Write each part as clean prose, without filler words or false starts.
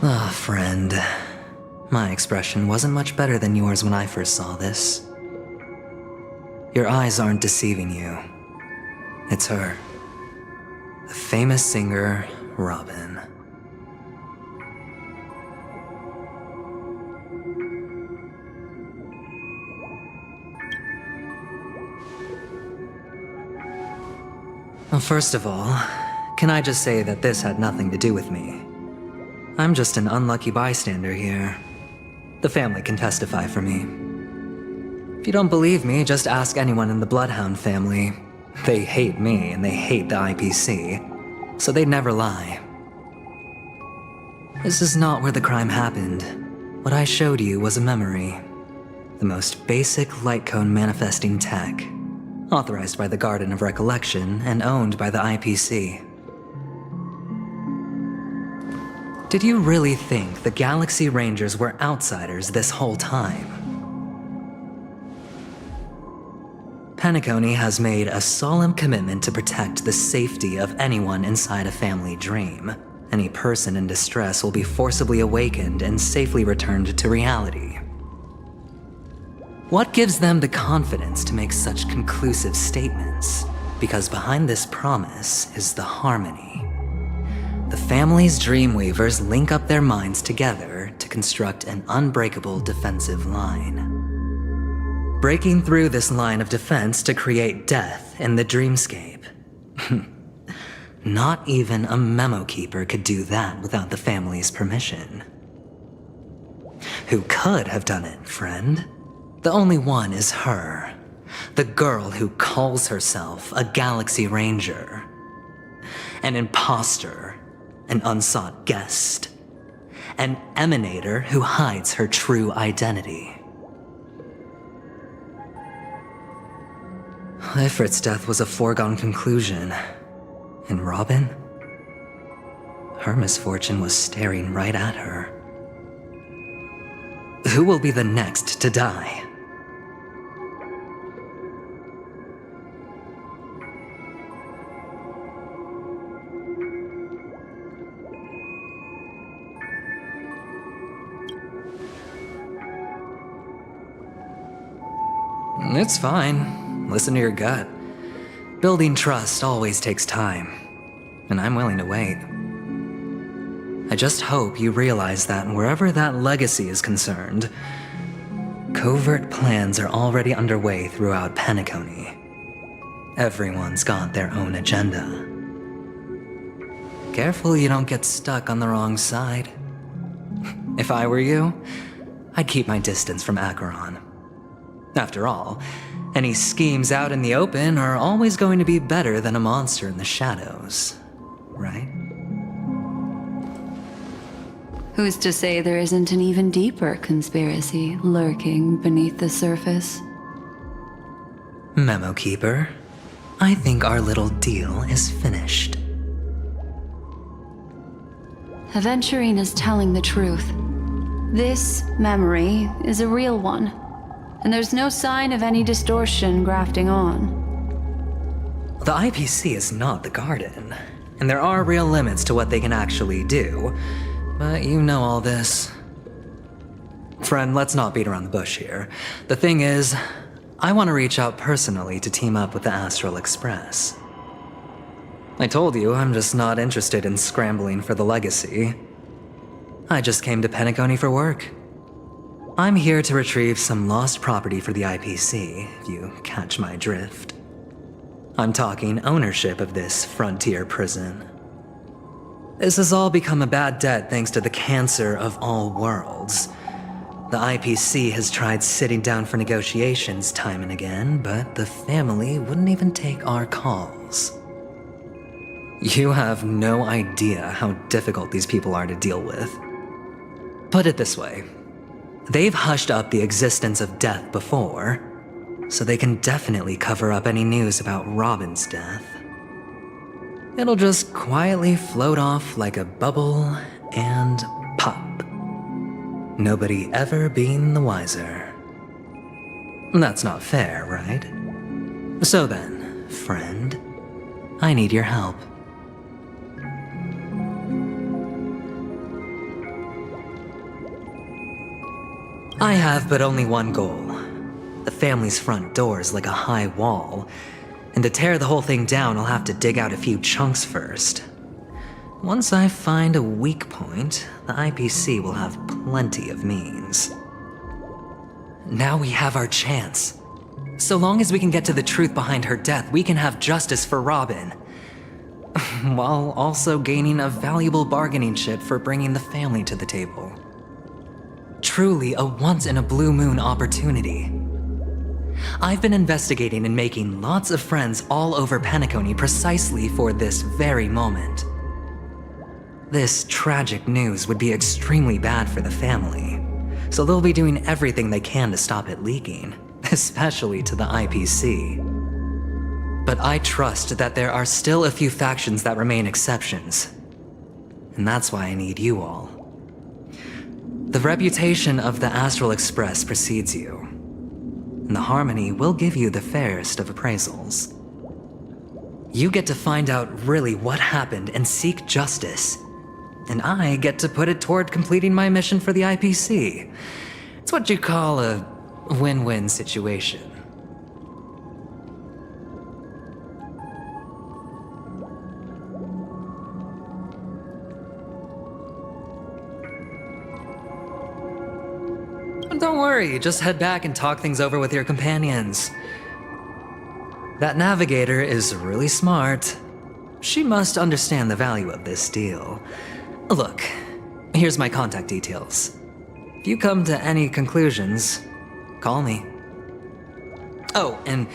Ah, friend. My expression wasn't much better than yours when I first saw this. Your eyes aren't deceiving you. It's her. The famous singer, Robin. Well, first of all, can I just say that this had nothing to do with me? I'm just an unlucky bystander here. The family can testify for me. If you don't believe me, just ask anyone in the Bloodhound family. They hate me and they hate the IPC, so they'd never lie. This is not where the crime happened. What I showed you was a memory. The most basic light cone manifesting tech, authorized by the Garden of Recollection and owned by the IPC. Did you really think the Galaxy Rangers were outsiders this whole time? Penacony has made a solemn commitment to protect the safety of anyone inside a family dream. Any person in distress will be forcibly awakened and safely returned to reality. What gives them the confidence to make such conclusive statements? Because behind this promise is the harmony. The family's Dreamweavers link up their minds together to construct an unbreakable defensive line. Breaking through this line of defense to create death in the dreamscape. Not even a memo keeper could do that without the family's permission. Who could have done it, friend? The only one is her. The girl who calls herself a Galaxy Ranger. An imposter. An unsought guest. An emanator who hides her true identity. Ifrit's death was a foregone conclusion. And Robin? Her misfortune was staring right at her. Who will be the next to die? It's fine. Listen to your gut. Building trust always takes time, and I'm willing to wait. I just hope you realize that wherever that legacy is concerned, covert plans are already underway throughout Penacony. Everyone's got their own agenda. Careful you don't get stuck on the wrong side. If I were you, I'd keep my distance from Acheron. After all, any schemes out in the open are always going to be better than a monster in the shadows, right? Who's to say there isn't an even deeper conspiracy lurking beneath the surface? Memo Keeper, I think our little deal is finished. Aventurine is telling the truth. This memory is a real one. And there's no sign of any distortion grafting on. The IPC is not the Garden, and there are real limits to what they can actually do, but you know all this. Friend, let's not beat around the bush here. The thing is, I want to reach out personally to team up with the Astral Express. I told you I'm just not interested in scrambling for the legacy. I just came to Penacony for work. I'm here to retrieve some lost property for the IPC, if you catch my drift. I'm talking ownership of this frontier prison. This has all become a bad debt thanks to the cancer of all worlds. The IPC has tried sitting down for negotiations time and again, but the family wouldn't even take our calls. You have no idea how difficult these people are to deal with. Put it this way. They've hushed up the existence of death before, so they can definitely cover up any news about Robin's death. It'll just quietly float off like a bubble and pop. Nobody ever being the wiser. That's not fair, right? So then, friend, I need your help. I have but only one goal. The family's front door is like a high wall, and to tear the whole thing down, I'll have to dig out a few chunks first. Once I find a weak point, the IPC will have plenty of means. Now we have our chance. So long as we can get to the truth behind her death, we can have justice for Robin. While also gaining a valuable bargaining chip for bringing the family to the table. Truly a once-in-a-blue-moon opportunity. I've been investigating and making lots of friends all over Penacony precisely for this very moment. This tragic news would be extremely bad for the family, so they'll be doing everything they can to stop it leaking, especially to the IPC. But I trust that there are still a few factions that remain exceptions, and that's why I need you all. The reputation of the Astral Express precedes you, and the Harmony will give you the fairest of appraisals. You get to find out really what happened and seek justice, and I get to put it toward completing my mission for the IPC. It's what you call a win-win situation. Don't worry, just head back and talk things over with your companions. That navigator is really smart. She must understand the value of this deal. Look, here's my contact details. If you come to any conclusions, call me. Oh, and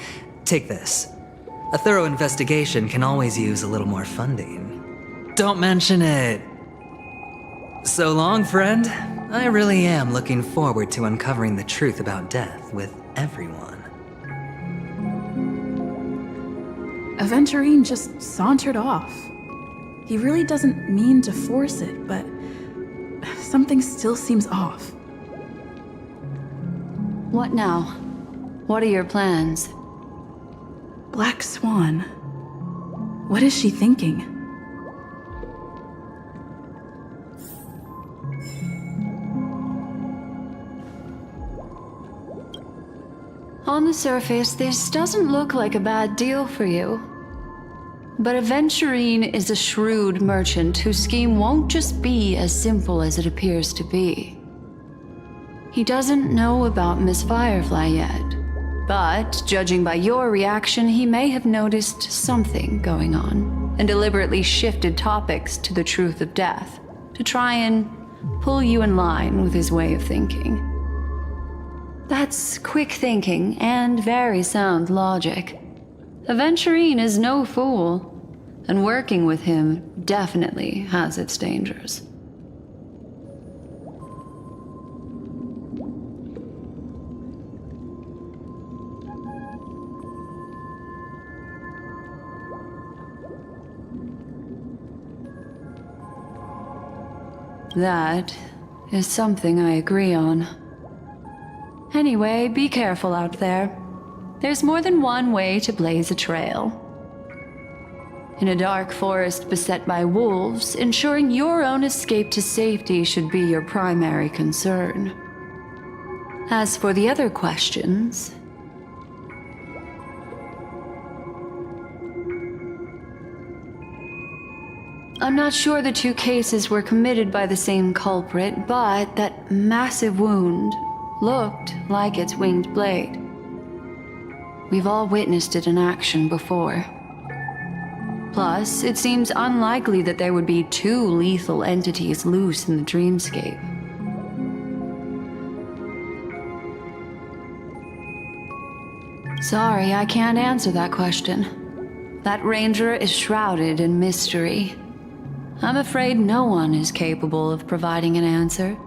take this. A thorough investigation can always use a little more funding. Don't mention it. So long, friend. I really am looking forward to uncovering the truth about death with everyone. Aventurine just sauntered off. He really doesn't mean to force it, but something still seems off. What now? What are your plans? Black Swan. What is she thinking? On the surface, this doesn't look like a bad deal for you. But Aventurine is a shrewd merchant whose scheme won't just be as simple as it appears to be. He doesn't know about Miss Firefly yet, but judging by your reaction, he may have noticed something going on and deliberately shifted topics to the truth of death to try and pull you in line with his way of thinking. That's quick thinking and very sound logic. Aventurine is no fool, and working with him definitely has its dangers. That is something I agree on. Anyway, be careful out there. There's more than one way to blaze a trail. In a dark forest beset by wolves, ensuring your own escape to safety should be your primary concern. As for the other questions... I'm not sure the two cases were committed by the same culprit, but that massive wound looked like its winged blade. We've all witnessed it in action before. Plus, it seems unlikely that there would be two lethal entities loose in the dreamscape. Sorry, I can't answer that question. That ranger is shrouded in mystery. I'm afraid no one is capable of providing an answer.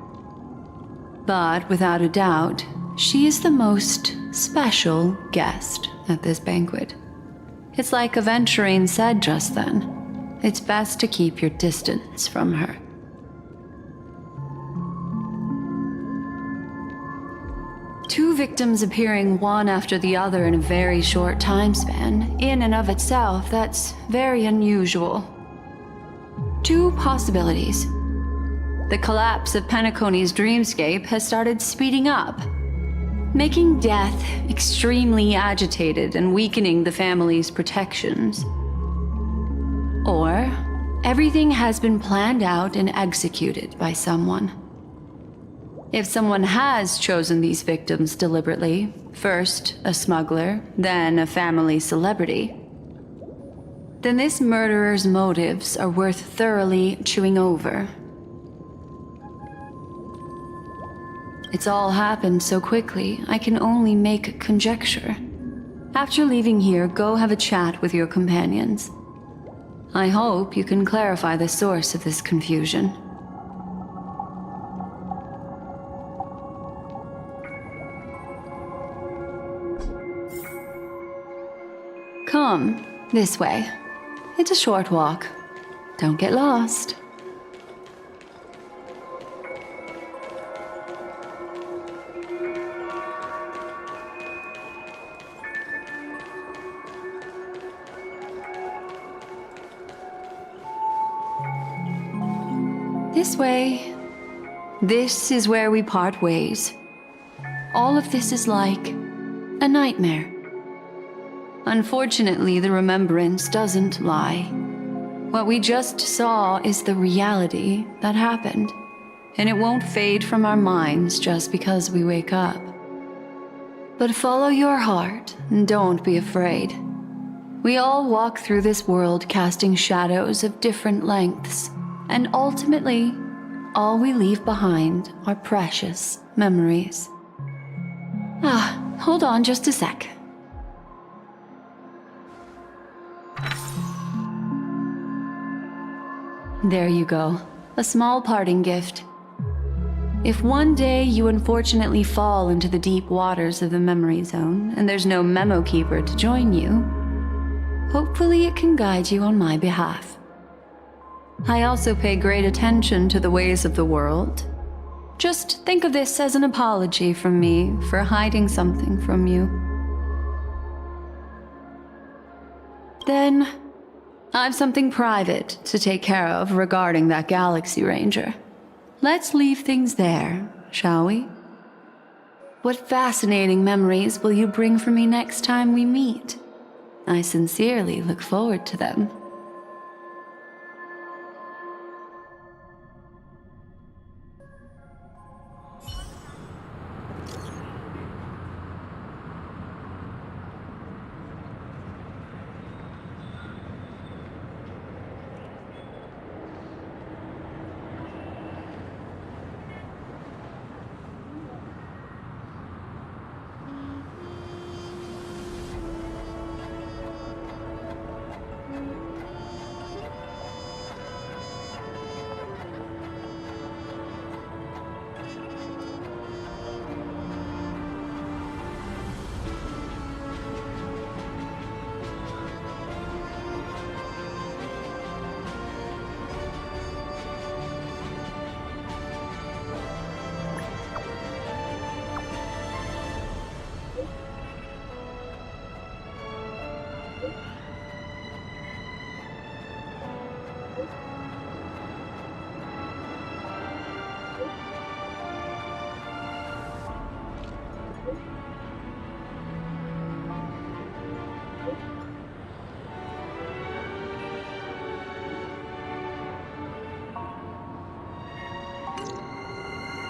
But without a doubt, she is the most special guest at this banquet. It's like Aventurine said just then. It's best to keep your distance from her. Two victims appearing one after the other in a very short time span, in and of itself, that's very unusual. Two possibilities. the collapse of Penacony's dreamscape has started speeding up, making death extremely agitated and weakening the family's protections. Or everything has been planned out and executed by someone. If someone has chosen these victims deliberately, first a smuggler, then a family celebrity, then this murderer's motives are worth thoroughly chewing over. It's all happened so quickly, I can only make conjecture. After leaving here, go have a chat with your companions. I hope you can clarify the source of this confusion. Come, this way. It's a short walk. Don't get lost. This way. This is where we part ways. All of this is like a nightmare. Unfortunately, the remembrance doesn't lie. What we just saw is the reality that happened, and it won't fade from our minds just because we wake up. But follow your heart, and don't be afraid. We all walk through this world casting shadows of different lengths, and ultimately, all we leave behind are precious memories. Hold on just a sec. There you go. A small parting gift. If one day you unfortunately fall into the deep waters of the memory zone and there's no memo keeper to join you, hopefully it can guide you on my behalf. I also pay great attention to the ways of the world. Just think of this as an apology from me for hiding something from you. Then, I've something private to take care of regarding that Galaxy Ranger. Let's leave things there, shall we? What fascinating memories will you bring for me next time we meet? I sincerely look forward to them.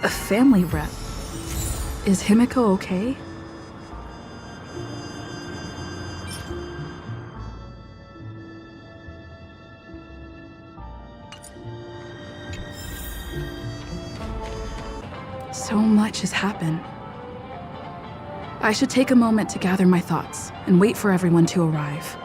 A family rep. Is Himiko okay? So much has happened. I should take a moment to gather my thoughts and wait for everyone to arrive.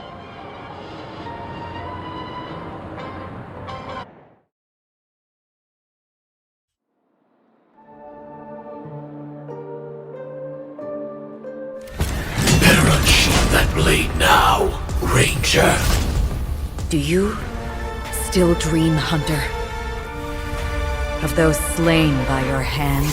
Blade now, Ranger. Do you still dream, Hunter? Of those slain by your hand?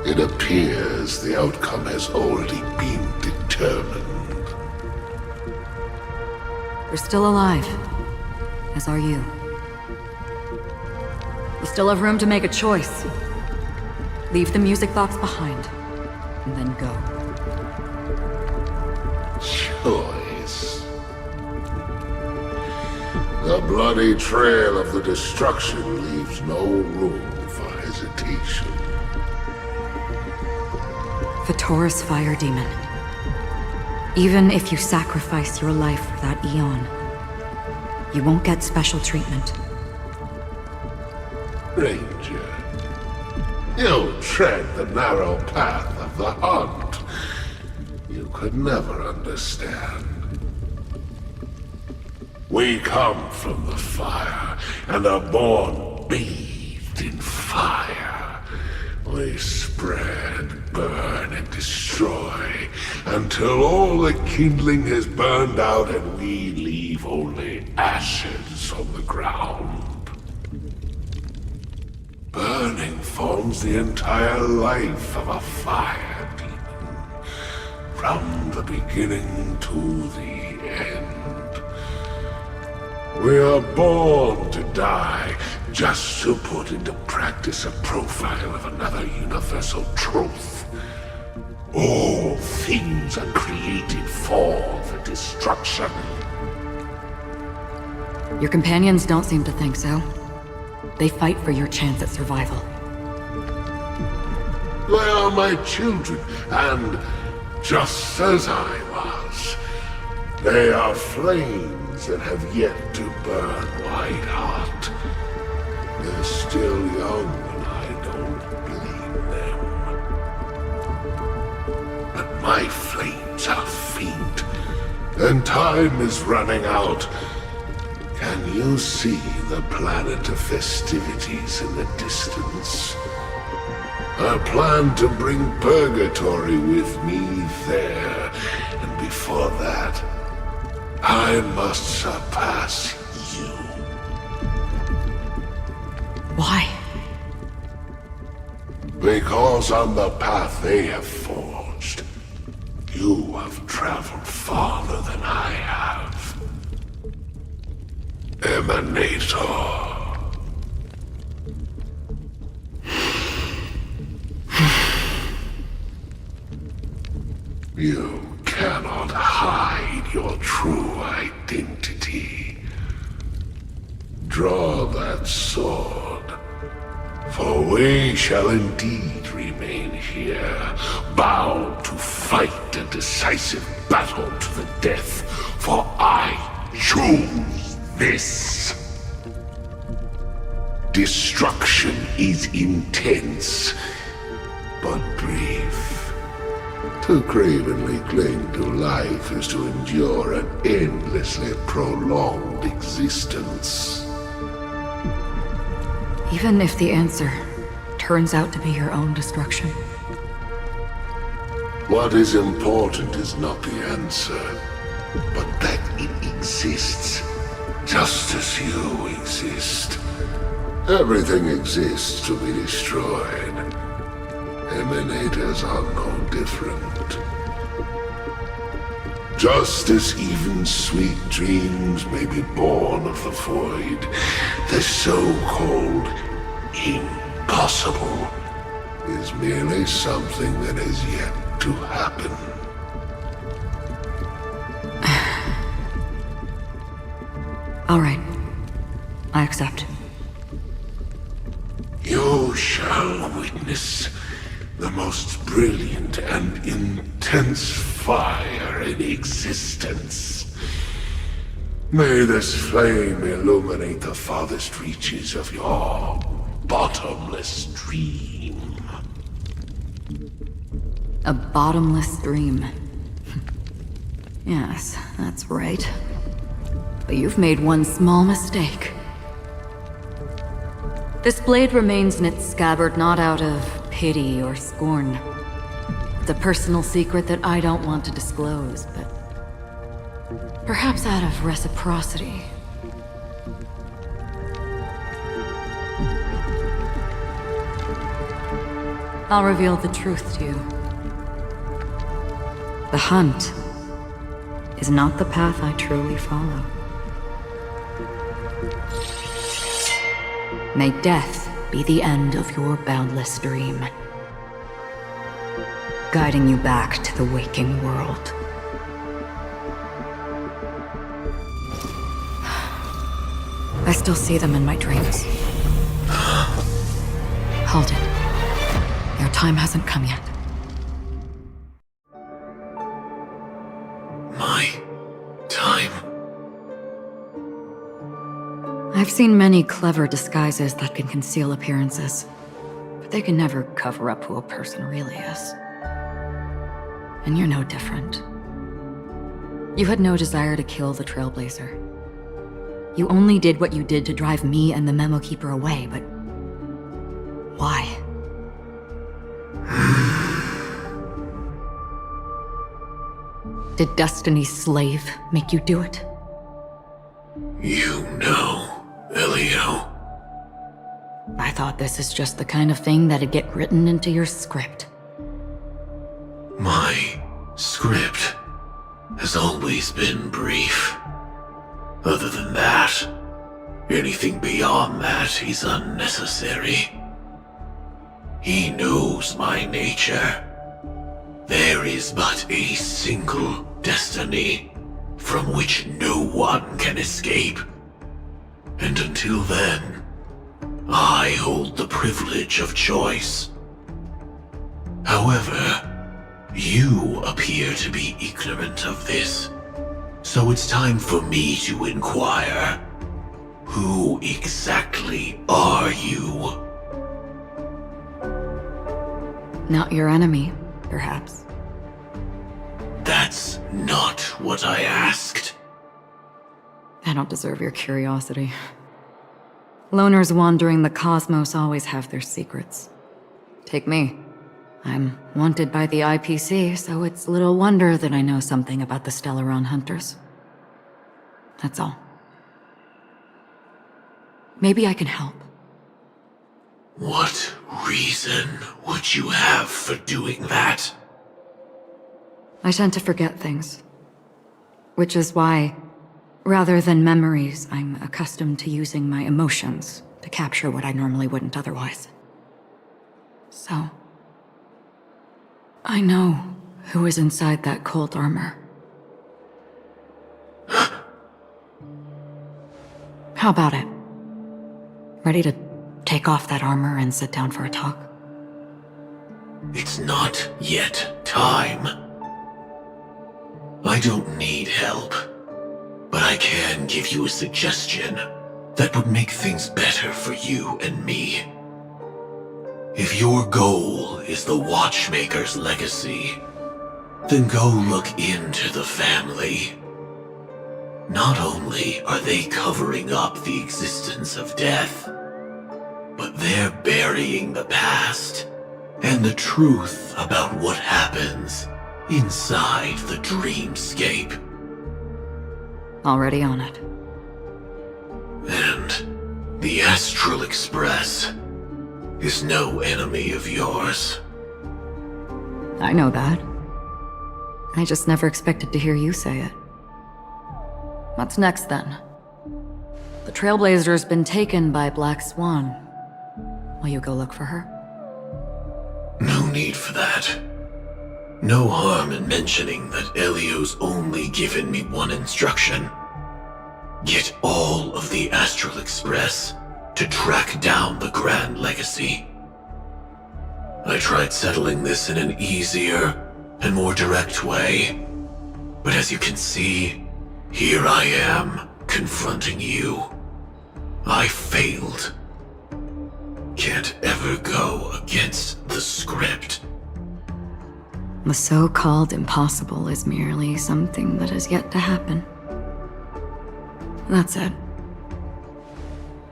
It appears the outcome has already been determined. You're still alive, as are you. You still have room to make a choice. Leave the music box behind, and then go. Choice. The bloody trail of the destruction leaves no room for hesitation. Vatora's fire demon. Even if you sacrifice your life for that eon, you won't get special treatment. Ranger, you tread the narrow path of the hunt. You could never understand. We come from the fire, and are born bathed in fire. We spread, burn, and destroy, until all the kindling has burned out and we leave only ashes on the ground. Burning forms the entire life of a fire demon, from the beginning to the end. We are born to die, just to put into practice a profile of another universal truth. All things are created for the destruction. Your companions don't seem to think so. They fight for your chance at survival. They are my children, and just as I was, they are flames that have yet to burn white hot. They're still young, and I don't blame them. But my flames are faint, and time is running out. Can you see the planet of festivities in the distance? I plan to bring Purgatory with me there, and before that, I must surpass you. Why? Because on the path they have forged, you have traveled farther than I have. Emanator. You cannot hide your true identity. Draw that sword, for we shall indeed remain here, bound to fight a decisive battle to the death, for I choose this. Destruction is intense, but brief. To cravenly cling to life is to endure an endlessly prolonged existence. Even if the answer turns out to be your own destruction. What is important is not the answer, but that it exists, just as you exist. Everything exists to be destroyed. Emanators are no different. Just as even sweet dreams may be born of the void, the so-called impossible is merely something that has yet to happen. All right. I accept. You shall witness the most brilliant and intense fire in existence. May this flame illuminate the farthest reaches of your bottomless dream. A bottomless dream. Yes, that's right. But you've made one small mistake. This blade remains in its scabbard not out of pity or scorn. It's a personal secret that I don't want to disclose, but perhaps out of reciprocity. I'll reveal the truth to you. The hunt is not the path I truly follow. May death be the end of your boundless dream, guiding you back to the waking world. I still see them in my dreams. Hold it. Your time hasn't come yet. My time? I've seen many clever disguises that can conceal appearances, but they can never cover up who a person really is. And you're no different. You had no desire to kill the Trailblazer. You only did what you did to drive me and the Memo Keeper away, but why? Did Destiny's slave make you do it? You know, Elio. I thought this is just the kind of thing that'd get written into your script. My script has always been brief. Other than that, anything beyond that is unnecessary. He knows my nature. There is but a single destiny from which no one can escape. And until then, I hold the privilege of choice. However, you appear to be ignorant of this. So it's time for me to inquire. Who exactly are you? Not your enemy, perhaps. That's not what I asked. I don't deserve your curiosity. Loners wandering the cosmos always have their secrets. Take me. I'm wanted by the IPC, so it's little wonder that I know something about the Stellaron Hunters. That's all. Maybe I can help. What reason would you have for doing that? I tend to forget things. Which is why, rather than memories, I'm accustomed to using my emotions to capture what I normally wouldn't otherwise. So, I know who is inside that cold armor. How about it? Ready to take off that armor and sit down for a talk? It's not yet time. I don't need help, but I can give you a suggestion that would make things better for you and me. If your goal is the Watchmaker's legacy, then go look into the family. Not only are they covering up the existence of death, but they're burying the past and the truth about what happens inside the dreamscape. Already on it. And the Astral Express is no enemy of yours. I know that. I just never expected to hear you say it. What's next, then? The Trailblazer's been taken by Black Swan. Will you go look for her? No need for that. No harm in mentioning that Elio's only given me one instruction. Get all of the Astral Express to track down the Grand Legacy. I tried settling this in an easier and more direct way, but as you can see, here I am, confronting you. I failed. Can't ever go against the script. The so-called impossible is merely something that has yet to happen. That's it.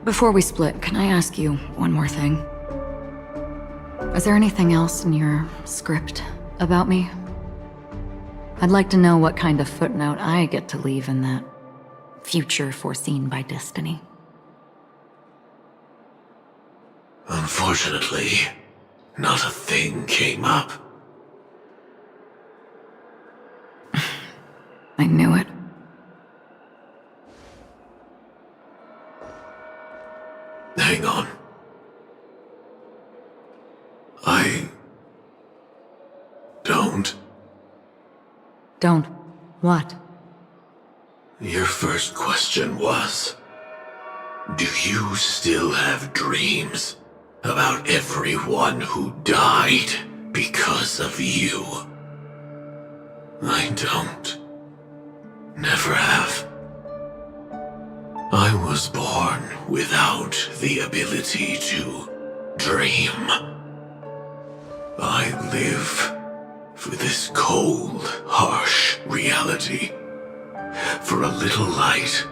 Before we split, can I ask you one more thing? Is there anything else in your script about me? I'd like to know what kind of footnote I get to leave in that future foreseen by destiny. Unfortunately, Not a thing came up. I knew it. Hang on. I don't. Don't. What? Your first question was, do you still have dreams about everyone who died because of you? I don't. Never have. I was born without the ability to dream. I live for this cold, harsh reality. For a little light,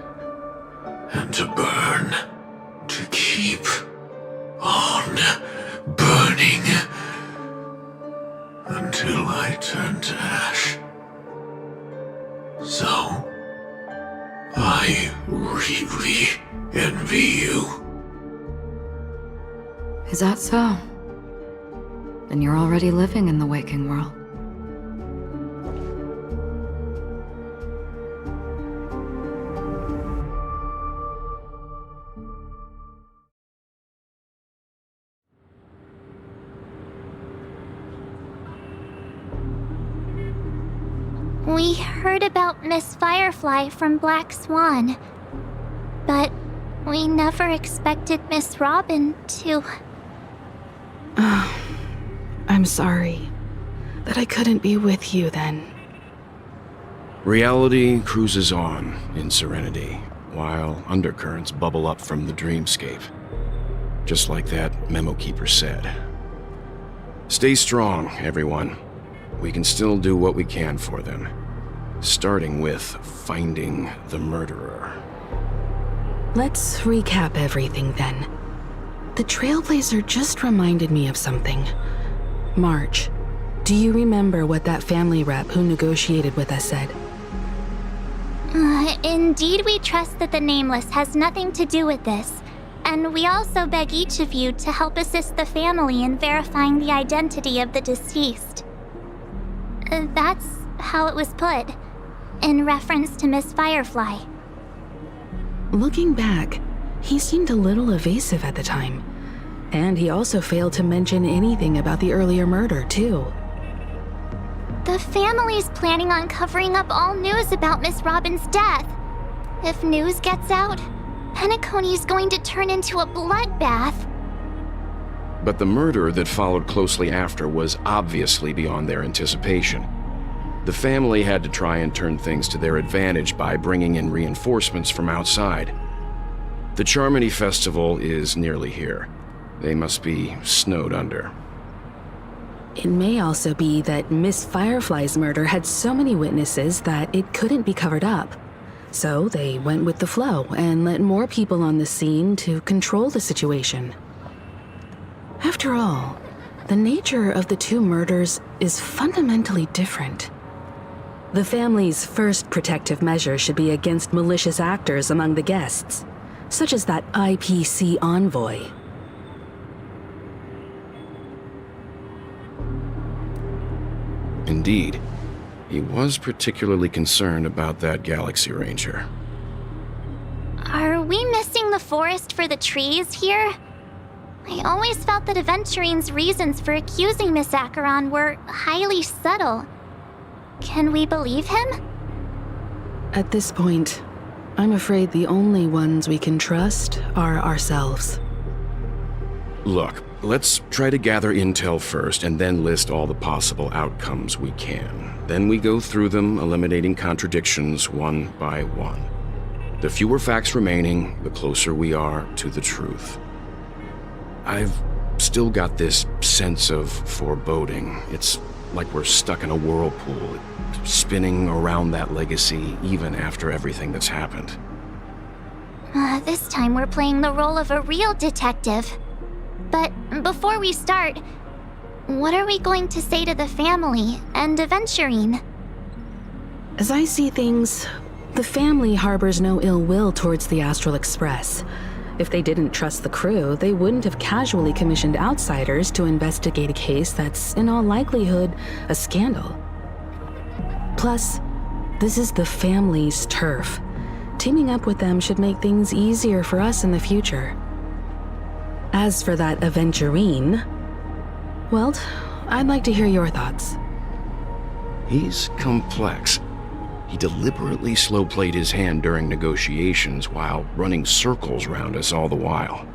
and to burn, to keep on burning, until I turn to ash. So, I really envy you. Is that so? Then you're already living in the waking world. We heard about Miss Firefly from Black Swan, but we never expected Miss Robin to... I'm sorry that I couldn't be with you then. Reality cruises on in serenity, while undercurrents bubble up from the dreamscape. Just like that memo keeper said. Stay strong, everyone. We can still do what we can for them. Starting with finding the murderer. Let's recap everything then. The Trailblazer just reminded me of something. March, do you remember what that family rep who negotiated with us said? Indeed, we trust that the Nameless has nothing to do with this, and we also beg each of you to help assist the family in verifying the identity of the deceased. That's how it was put, in reference to Miss Firefly. Looking back, he seemed a little evasive at the time. And he also failed to mention anything about the earlier murder, too. The family's planning on covering up all news about Miss Robin's death. If news gets out, Penacony's going to turn into a bloodbath. But the murder that followed closely after was obviously beyond their anticipation. The family had to try and turn things to their advantage by bringing in reinforcements from outside. The Charmony Festival is nearly here. They must be snowed under. It may also be that Miss Firefly's murder had so many witnesses that it couldn't be covered up. So they went with the flow and let more people on the scene to control the situation. After all, the nature of the two murders is fundamentally different. The family's first protective measure should be against malicious actors among the guests, such as that IPC envoy. Indeed, he was particularly concerned about that Galaxy Ranger. Are we missing the forest for the trees here? I always felt that Aventurine's reasons for accusing Miss Acheron were highly subtle. Can we believe him? At this point, I'm afraid the only ones we can trust are ourselves. Look, let's try to gather intel first and then list all the possible outcomes we can. Then we go through them, eliminating contradictions one by one. The fewer facts remaining, the closer we are to the truth. I've still got this sense of foreboding. It's like we're stuck in a whirlpool, spinning around that legacy even after everything that's happened. This time we're playing the role of a real detective. But before we start, what are we going to say to the family and Aventurine? As I see things, the family harbors no ill will towards the Astral Express. If they didn't trust the crew, they wouldn't have casually commissioned outsiders to investigate a case that's, in all likelihood, a scandal. Plus, this is the family's turf. Teaming up with them should make things easier for us in the future. As for that aventurine, well, I'd like to hear your thoughts. He's complex. He deliberately slow-played his hand during negotiations while running circles around us all the while.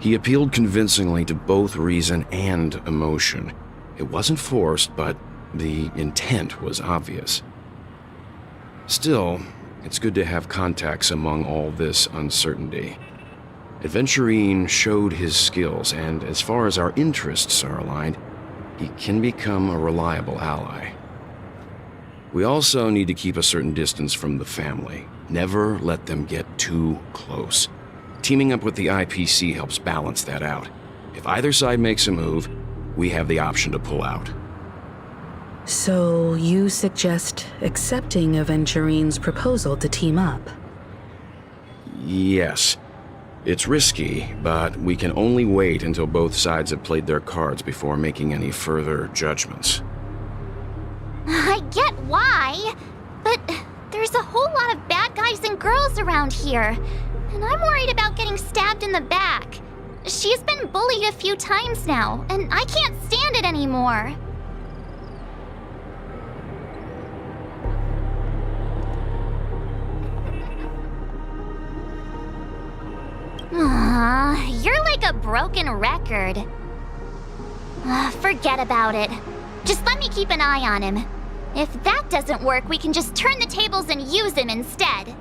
He appealed convincingly to both reason and emotion. It wasn't forced, but the intent was obvious. Still, it's good to have contacts among all this uncertainty. Aventurine showed his skills, and as far as our interests are aligned, he can become a reliable ally. We also need to keep a certain distance from the family. Never let them get too close. Teaming up with the IPC helps balance that out. If either side makes a move, we have the option to pull out. So you suggest accepting Aventurine's proposal to team up? Yes. It's risky, but we can only wait until both sides have played their cards before making any further judgments. I get why, but there's a whole lot of bad guys and girls around here, and I'm worried about getting stabbed in the back. She's been bullied a few times now, and I can't stand it anymore. You're like a broken record. Forget about it. Just let me keep an eye on him. If that doesn't work, we can just turn the tables and use him instead.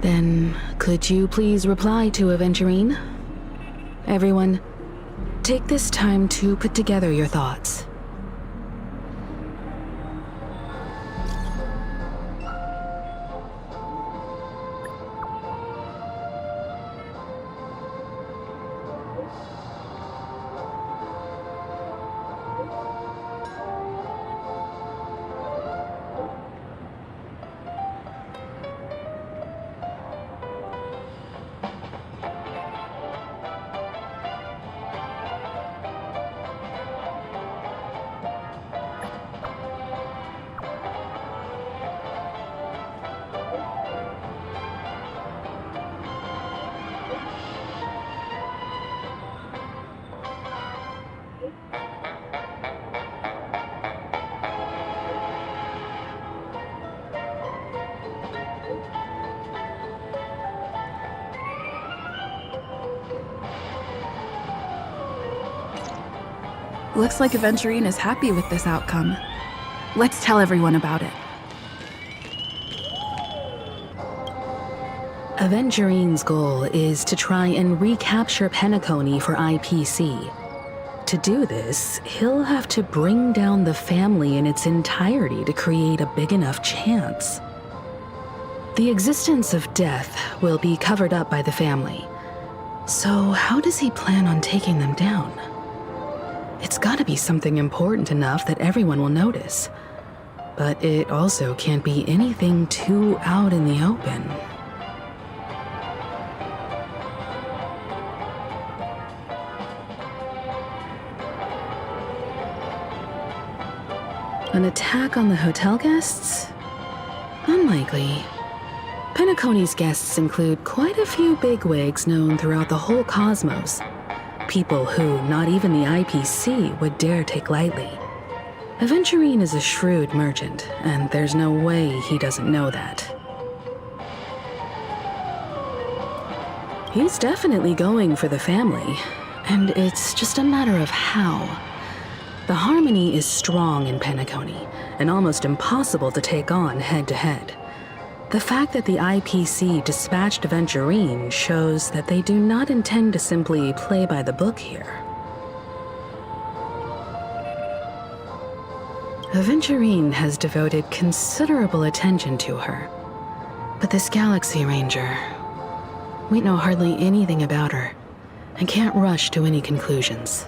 Then, could you please reply to Aventurine? Everyone, take this time to put together your thoughts. Looks like Aventurine is happy with this outcome. Let's tell everyone about it. Aventurine's goal is to try and recapture Penacony for IPC. To do this, he'll have to bring down the family in its entirety to create a big enough chance. The existence of death will be covered up by the family. So how does he plan on taking them down? It's gotta be something important enough that everyone will notice. But it also can't be anything too out in the open. An attack on the hotel guests? Unlikely. Penacony's guests include quite a few bigwigs known throughout the whole cosmos. People who not even the IPC would dare take lightly. Aventurine is a shrewd merchant, and there's no way he doesn't know that. He's definitely going for the family, and it's just a matter of how. The harmony is strong in Penacony, and almost impossible to take on head-to-head. The fact that the IPC dispatched Aventurine shows that they do not intend to simply play by the book here. Aventurine has devoted considerable attention to her. But this Galaxy Ranger, we know hardly anything about her, and can't rush to any conclusions.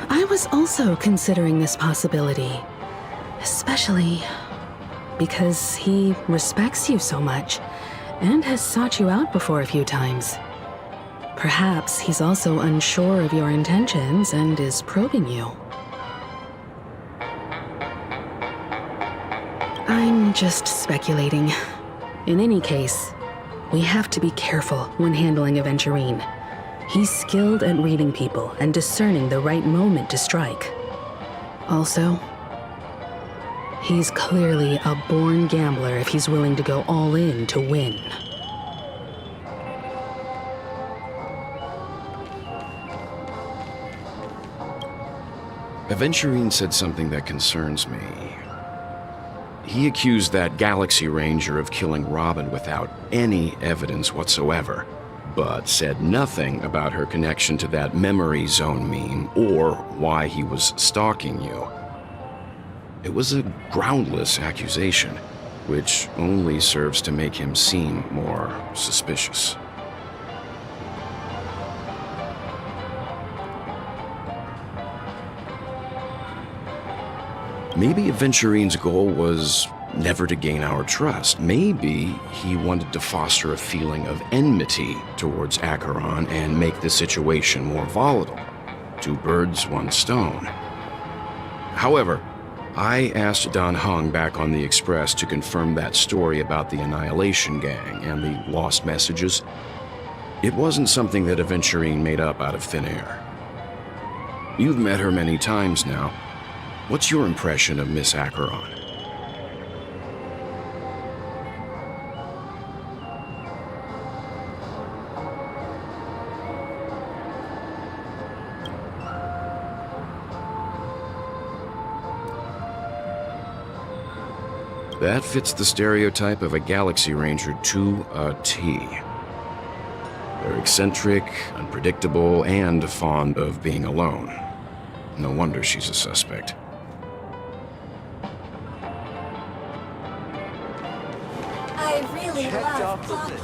I was also considering this possibility, especially because he respects you so much and has sought you out before a few times. Perhaps he's also unsure of your intentions and is probing you. I'm just speculating. In any case, we have to be careful when handling Aventurine. He's skilled at reading people and discerning the right moment to strike. Also, he's clearly a born gambler if he's willing to go all in to win. Aventurine said something that concerns me. He accused that Galaxy Ranger of killing Robin without any evidence whatsoever, but said nothing about her connection to that memory zone meme or why he was stalking you. It was a groundless accusation, which only serves to make him seem more suspicious. Maybe Aventurine's goal was never to gain our trust. Maybe he wanted to foster a feeling of enmity towards Acheron and make the situation more volatile. 2 birds, 1 stone. However, I asked Dan Heng back on the Express to confirm that story about the Annihilation Gang and the lost messages. It wasn't something that Aventurine made up out of thin air. You've met her many times now. What's your impression of Miss Acheron? That fits the stereotype of a Galaxy Ranger to a T. They're eccentric, unpredictable, and fond of being alone. No wonder she's a suspect. I really love Poppy.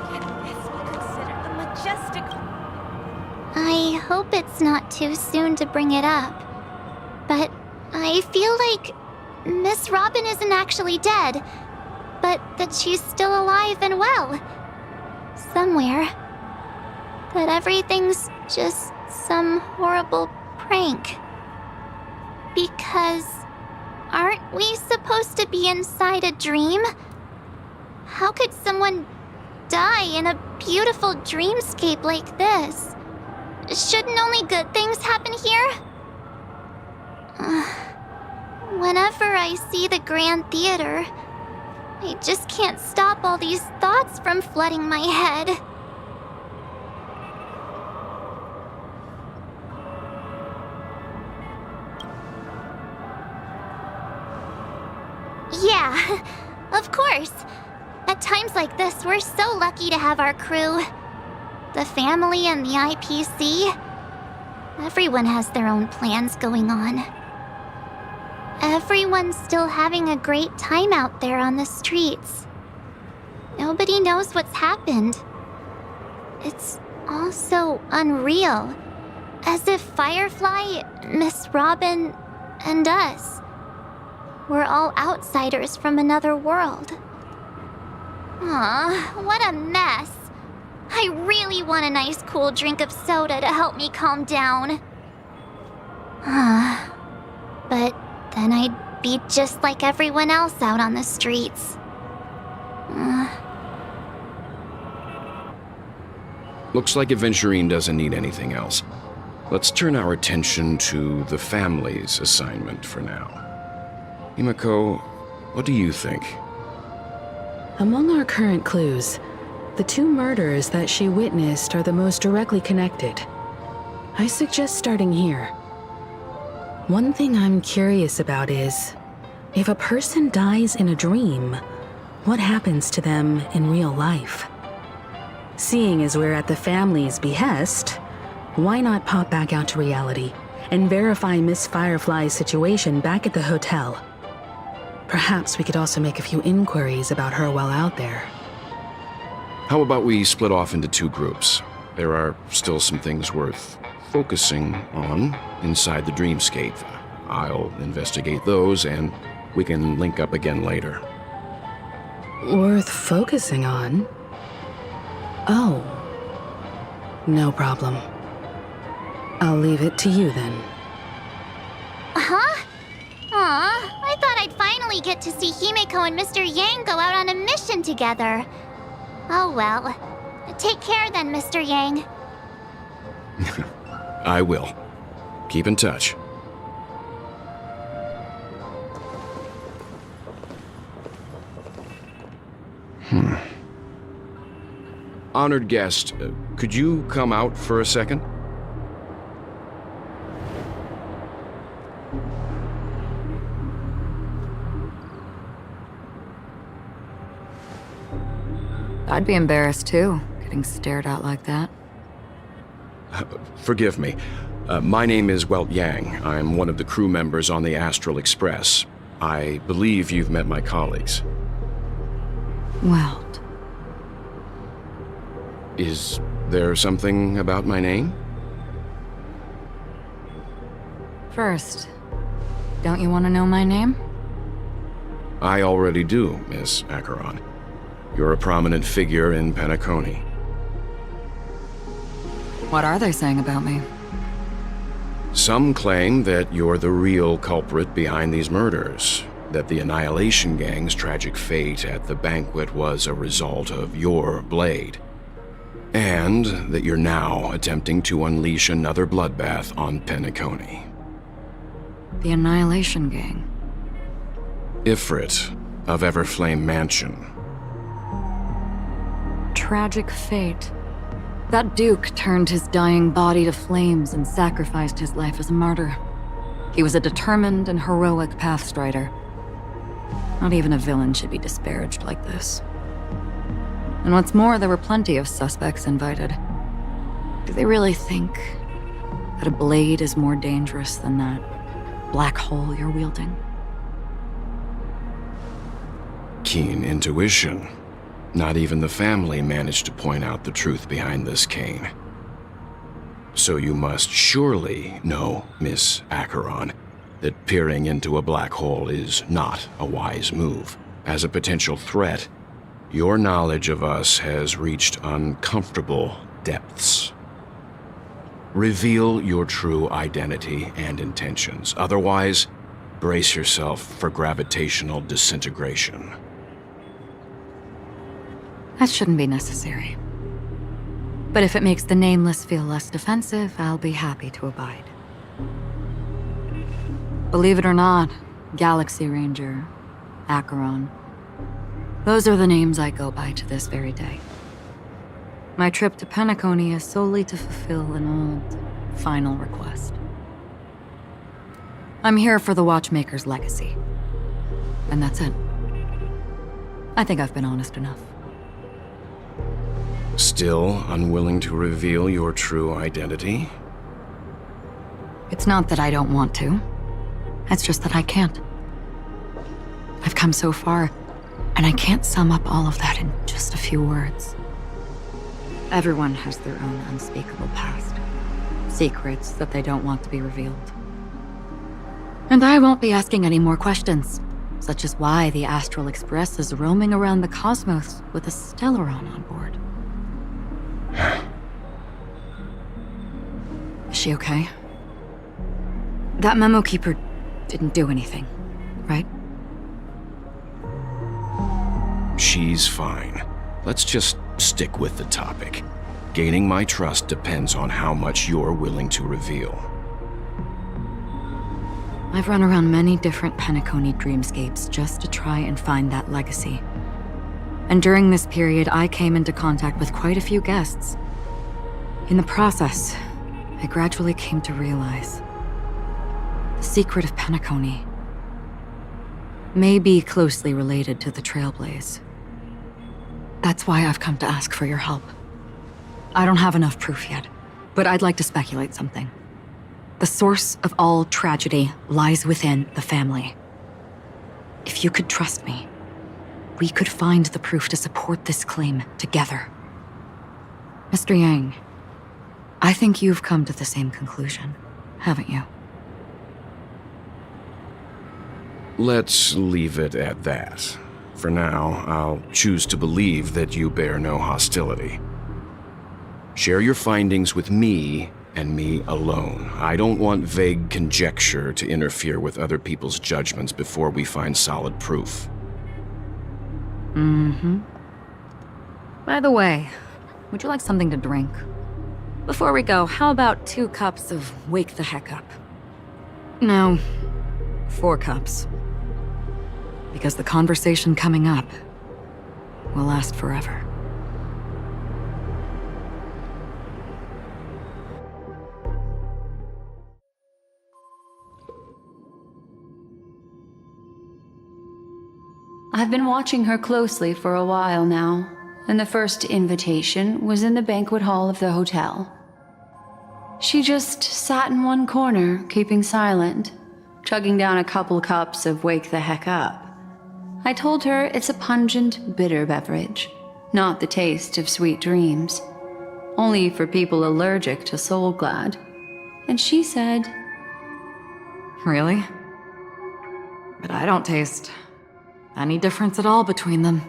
Can this be considered a majestic... I hope it's not too soon to bring it up, but I feel like Miss Robin isn't actually dead, but that she's still alive and well. Somewhere. That everything's just some horrible prank. Because aren't we supposed to be inside a dream? How could someone die in a beautiful dreamscape like this? Shouldn't only good things happen here? Whenever I see the Grand Theater, I just can't stop all these thoughts from flooding my head. Yeah, of course. At times like this, we're so lucky to have our crew. The family and the IPC. Everyone has their own plans going on. Everyone's still having a great time out there on the streets. Nobody knows what's happened. It's all so unreal. As if Firefly, Miss Robin, and us we're all outsiders from another world. Aw, what a mess. I really want a nice cool drink of soda to help me calm down. But then I'd be just like everyone else out on the streets. Looks like Aventurine doesn't need anything else. Let's turn our attention to the family's assignment for now. Himiko, what do you think? Among our current clues, the 2 murders that she witnessed are the most directly connected. I suggest starting here. One thing I'm curious about is, if a person dies in a dream, what happens to them in real life? Seeing as we're at the family's behest, why not pop back out to reality and verify Miss Firefly's situation back at the hotel? Perhaps we could also make a few inquiries about her while out there. How about we split off into 2 groups? There are still some things worth focusing on inside the dreamscape. I'll investigate those, and we can link up again later. Worth focusing on? Oh. No problem. I'll leave it to you then. Huh? Aw, I thought I'd finally get to see Himeko and Mr. Yang go out on a mission together. Oh well. Take care then, Mr. Yang. I will. Keep in touch. Honored guest, could you come out for a second? I'd be embarrassed too, getting stared at like that. Forgive me. My name is Yang. I'm one of the crew members on the Astral Express. I believe you've met my colleagues. Welt. Is there something about my name? First, don't you want to know my name? I already do, Miss Acheron. You're a prominent figure in Penacony. What are they saying about me? Some claim that you're the real culprit behind these murders, that the Annihilation Gang's tragic fate at the banquet was a result of your blade, and that you're now attempting to unleash another bloodbath on Penacony. The Annihilation Gang. Ifrit of Everflame Mansion. Tragic fate. That Duke turned his dying body to flames and sacrificed his life as a martyr. He was a determined and heroic pathstrider. Not even a villain should be disparaged like this. And what's more, there were plenty of suspects invited. Do they really think that a blade is more dangerous than that black hole you're wielding? Keen intuition. Not even the family managed to point out the truth behind this cane. So you must surely know, Miss Acheron, that peering into a black hole is not a wise move. As a potential threat, your knowledge of us has reached uncomfortable depths. Reveal your true identity and intentions. Otherwise, brace yourself for gravitational disintegration. That shouldn't be necessary. But if it makes the Nameless feel less defensive, I'll be happy to abide. Believe it or not, Galaxy Ranger, Acheron, those are the names I go by to this very day. My trip to Penacony is solely to fulfill an old, final request. I'm here for the Watchmaker's legacy. And that's it. I think I've been honest enough. Still unwilling to reveal your true identity? It's not that I don't want to. It's just that I can't. I've come so far, and I can't sum up all of that in just a few words. Everyone has their own unspeakable past. Secrets that they don't want to be revealed. And I won't be asking any more questions, such as why the Astral Express is roaming around the cosmos with a Stellaron on board. Is she okay? That memo keeper didn't do anything, right? She's fine. Let's just stick with the topic. Gaining my trust depends on how much you're willing to reveal. I've run around many different Penacony dreamscapes just to try and find that legacy. And during this period, I came into contact with quite a few guests. In the process, I gradually came to realize the secret of Penacony may be closely related to the Trailblaze. That's why I've come to ask for your help. I don't have enough proof yet, but I'd like to speculate something. The source of all tragedy lies within the family. If you could trust me, we could find the proof to support this claim together. Mr. Yang, I think you've come to the same conclusion, haven't you? Let's leave it at that. For now, I'll choose to believe that you bear no hostility. Share your findings with me and me alone. I don't want vague conjecture to interfere with other people's judgments before we find solid proof. By the way, would you like something to drink? Before we go, how about 2 cups of Wake the Heck Up? No, 4 cups. Because the conversation coming up will last forever. I've been watching her closely for a while now, and the first invitation was in the banquet hall of the hotel. She just sat in one corner, keeping silent, chugging down a couple cups of Wake the Heck Up. I told her it's a pungent, bitter beverage, not the taste of sweet dreams, only for people allergic to Soul Glad. And she said, Really? But I don't taste any difference at all between them.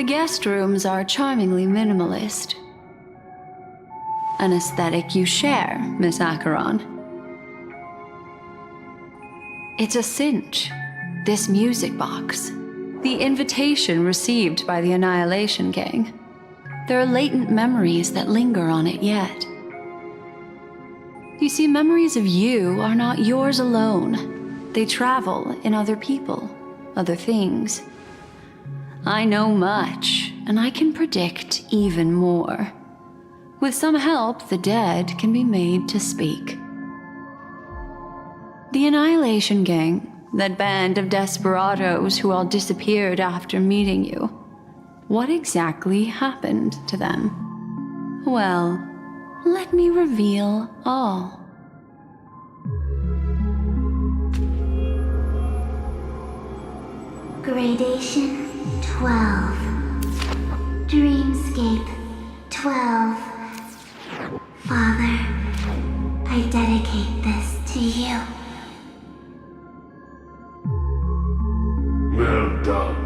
the guest rooms are charmingly minimalist. An aesthetic you share, Miss Acheron. It's a cinch, this music box. The invitation received by the Annihilation Gang. There are latent memories that linger on it yet. You see, memories of you are not yours alone. They travel in other people, other things. I know much, and I can predict even more. With some help, the dead can be made to speak. The Annihilation Gang, that band of desperados who all disappeared after meeting you. What exactly happened to them? Well, let me reveal all. Gradation 12. Dreamscape 12. Father, I dedicate this to you. Well done,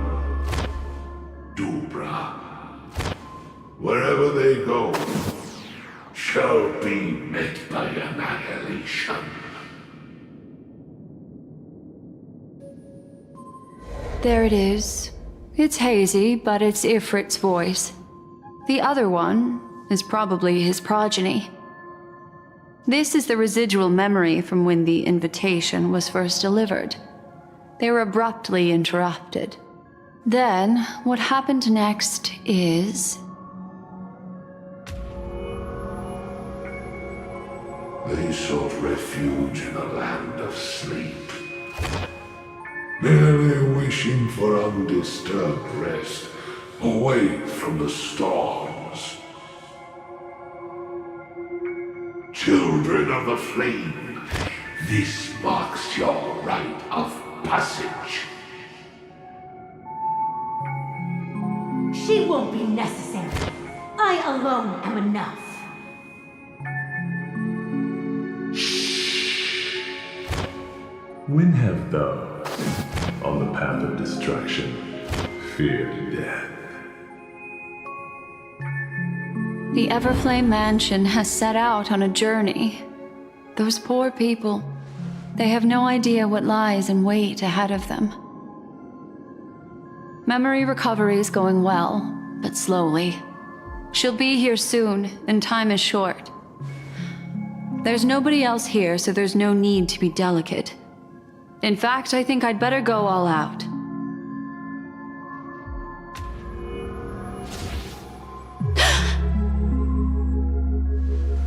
Dubra. Wherever they go, shall be met by annihilation. There it is. It's hazy, but it's Ifrit's voice. The other one is probably his progeny. This is the residual memory from when the invitation was first delivered. They were abruptly interrupted. Then, what happened next is... They sought refuge in a land of sleep, merely wishing for undisturbed rest, away from the storms. Children of the Flame, this marks your rite of passage. She won't be necessary. I alone am enough. When have those on the path of destruction feared death? The Everflame Mansion has set out on a journey. Those poor people, they have no idea what lies in wait ahead of them. Memory recovery is going well, but slowly. She'll be here soon, and time is short. There's nobody else here, so there's no need to be delicate. In fact, I think I'd better go all out.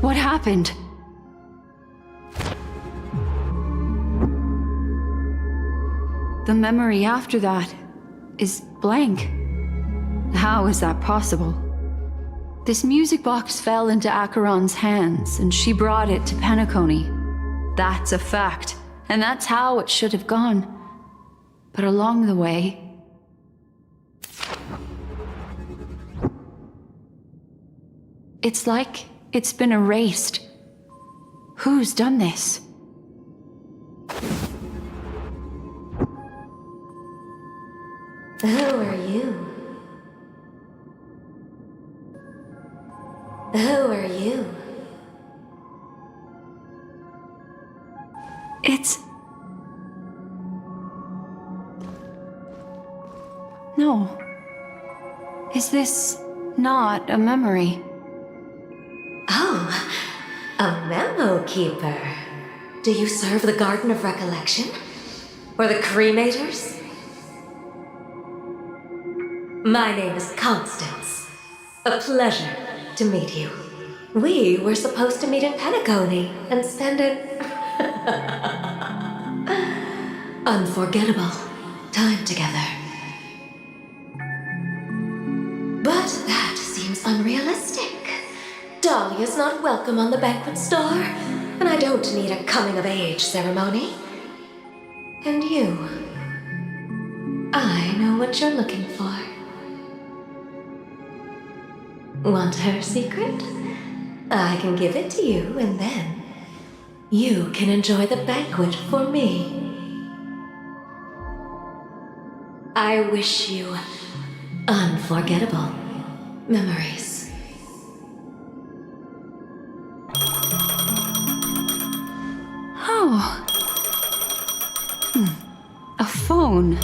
What happened? The memory after that is blank. How is that possible? This music box fell into Acheron's hands, and she brought it to Penacony. That's a fact. And that's how it should have gone. But along the way... it's like it's been erased. Who's done this? Who are you? Who are you? It's... No. Is this not a memory? Oh, a memo keeper. Do you serve the Garden of Recollection? Or the Cremators? My name is Constance. A pleasure to meet you. We were supposed to meet in Penacony and spend an unforgettable time together. But that seems unrealistic. Dahlia's not welcome on the banquet star, and I don't need a coming-of-age ceremony. And you, I know what you're looking for. Want her secret? I can give it to you, and then you can enjoy the banquet for me. I wish you unforgettable memories. Oh. A phone.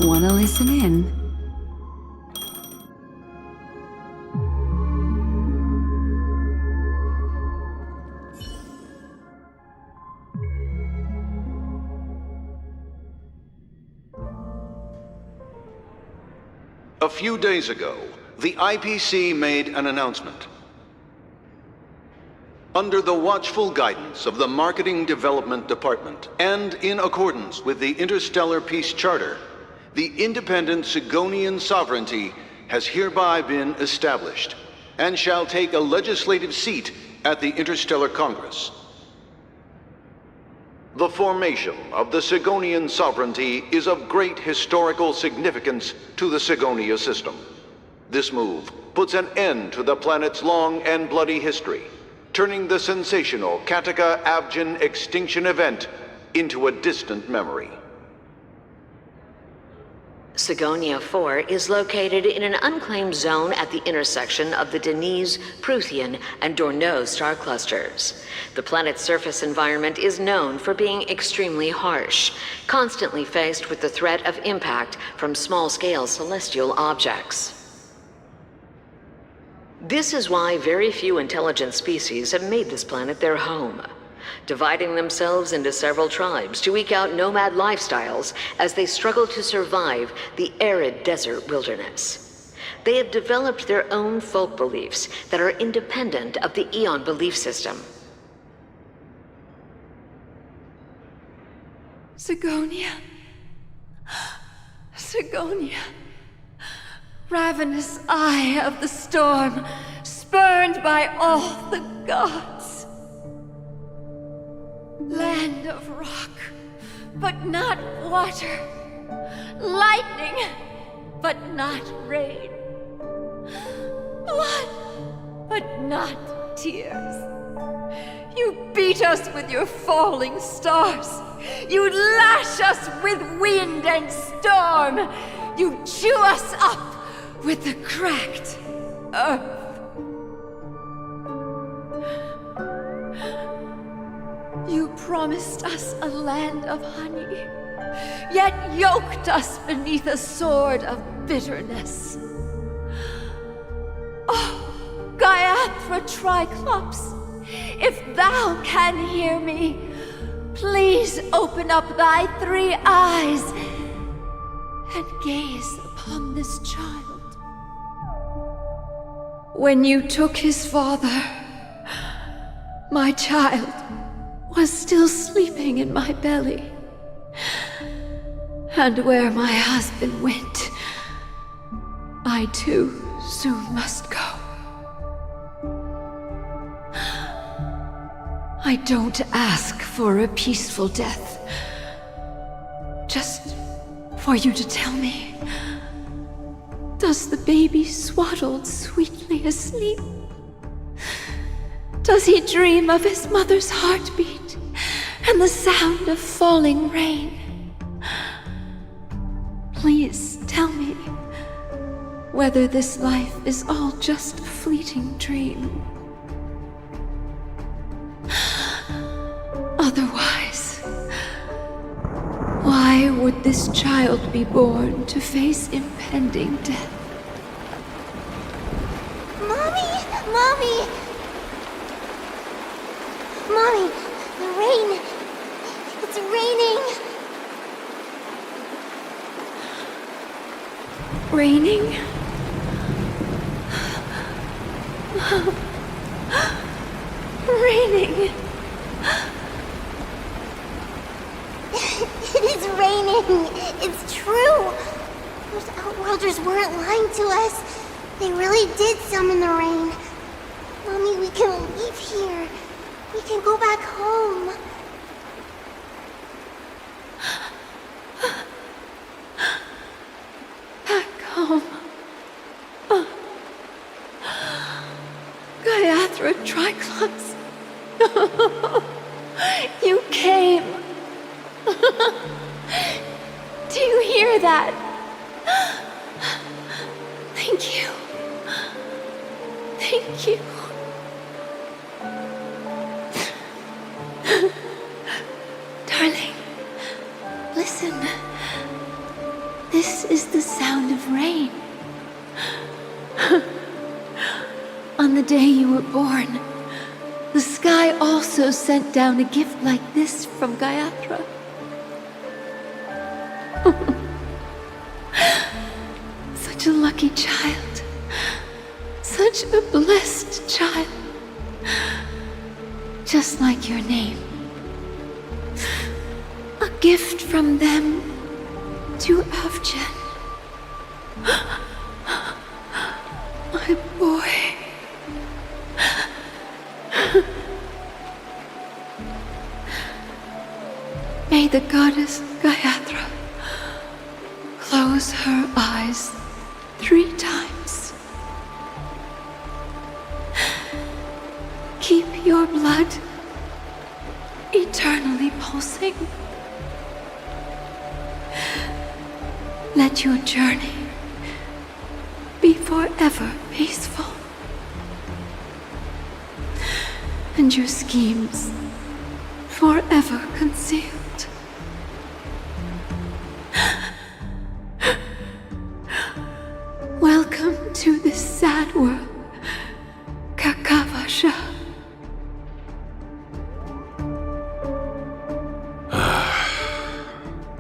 Wanna listen in? A few days ago, the IPC made an announcement. Under the watchful guidance of the Marketing Development Department, and in accordance with the Interstellar Peace Charter, the independent Sigonian sovereignty has hereby been established, and shall take a legislative seat at the Interstellar Congress. The formation of the Sigonian sovereignty is of great historical significance to the Sigonia system. This move puts an end to the planet's long and bloody history, turning the sensational Kataka-Avgin extinction event into a distant memory. Sigonia 4 is located in an unclaimed zone at the intersection of the Denise, Prothean, and Dorneau star clusters. The planet's surface environment is known for being extremely harsh, constantly faced with the threat of impact from small-scale celestial objects. This is why very few intelligent species have made this planet their home, dividing themselves into several tribes to eke out nomad lifestyles as they struggle to survive the arid desert wilderness. They have developed their own folk beliefs that are independent of the Eon belief system. Sigonia. Sigonia. Ravenous eye of the storm, spurned by all the gods. Land of rock, but not water. Lightning, but not rain. Blood, but not tears. You beat us with your falling stars. You lash us with wind and storm. You chew us up with the cracked earth. You promised us a land of honey, yet yoked us beneath a sword of bitterness. Oh, Gaiathra Triclops, if thou can hear me, please open up thy 3 eyes and gaze upon this child. When you took his father, my child was still sleeping in my belly. And where my husband went, I too soon must go. I don't ask for a peaceful death. Just for you to tell me, does the baby swaddled sweetly asleep? Does he dream of his mother's heartbeat and the sound of falling rain? Please tell me whether this life is all just a fleeting dream. Otherwise, why would this child be born to face impending death? Mommy! Mommy! Mommy! The rain! It's raining! Raining? Raining! It is raining! It's true! Those Outworlders weren't lying to us. They really did summon the rain. Mommy, we can leave here. We can go back home. Back home. Gaiathra Triclops. You came. Do you hear that? Thank you. Thank you. Darling, listen. This is the sound of rain. On the day you were born, the sky also sent down a gift like this from Gaiathra. Such a lucky child. Such a blessed child. Just like your name. A gift from them to Avjen. My boy. May the goddess Gaiathra close her eyes 3 times. Keep your blood eternally pulsing. Let your journey be forever peaceful. And your schemes forever concealed. Welcome to this sad world, Kakavasha.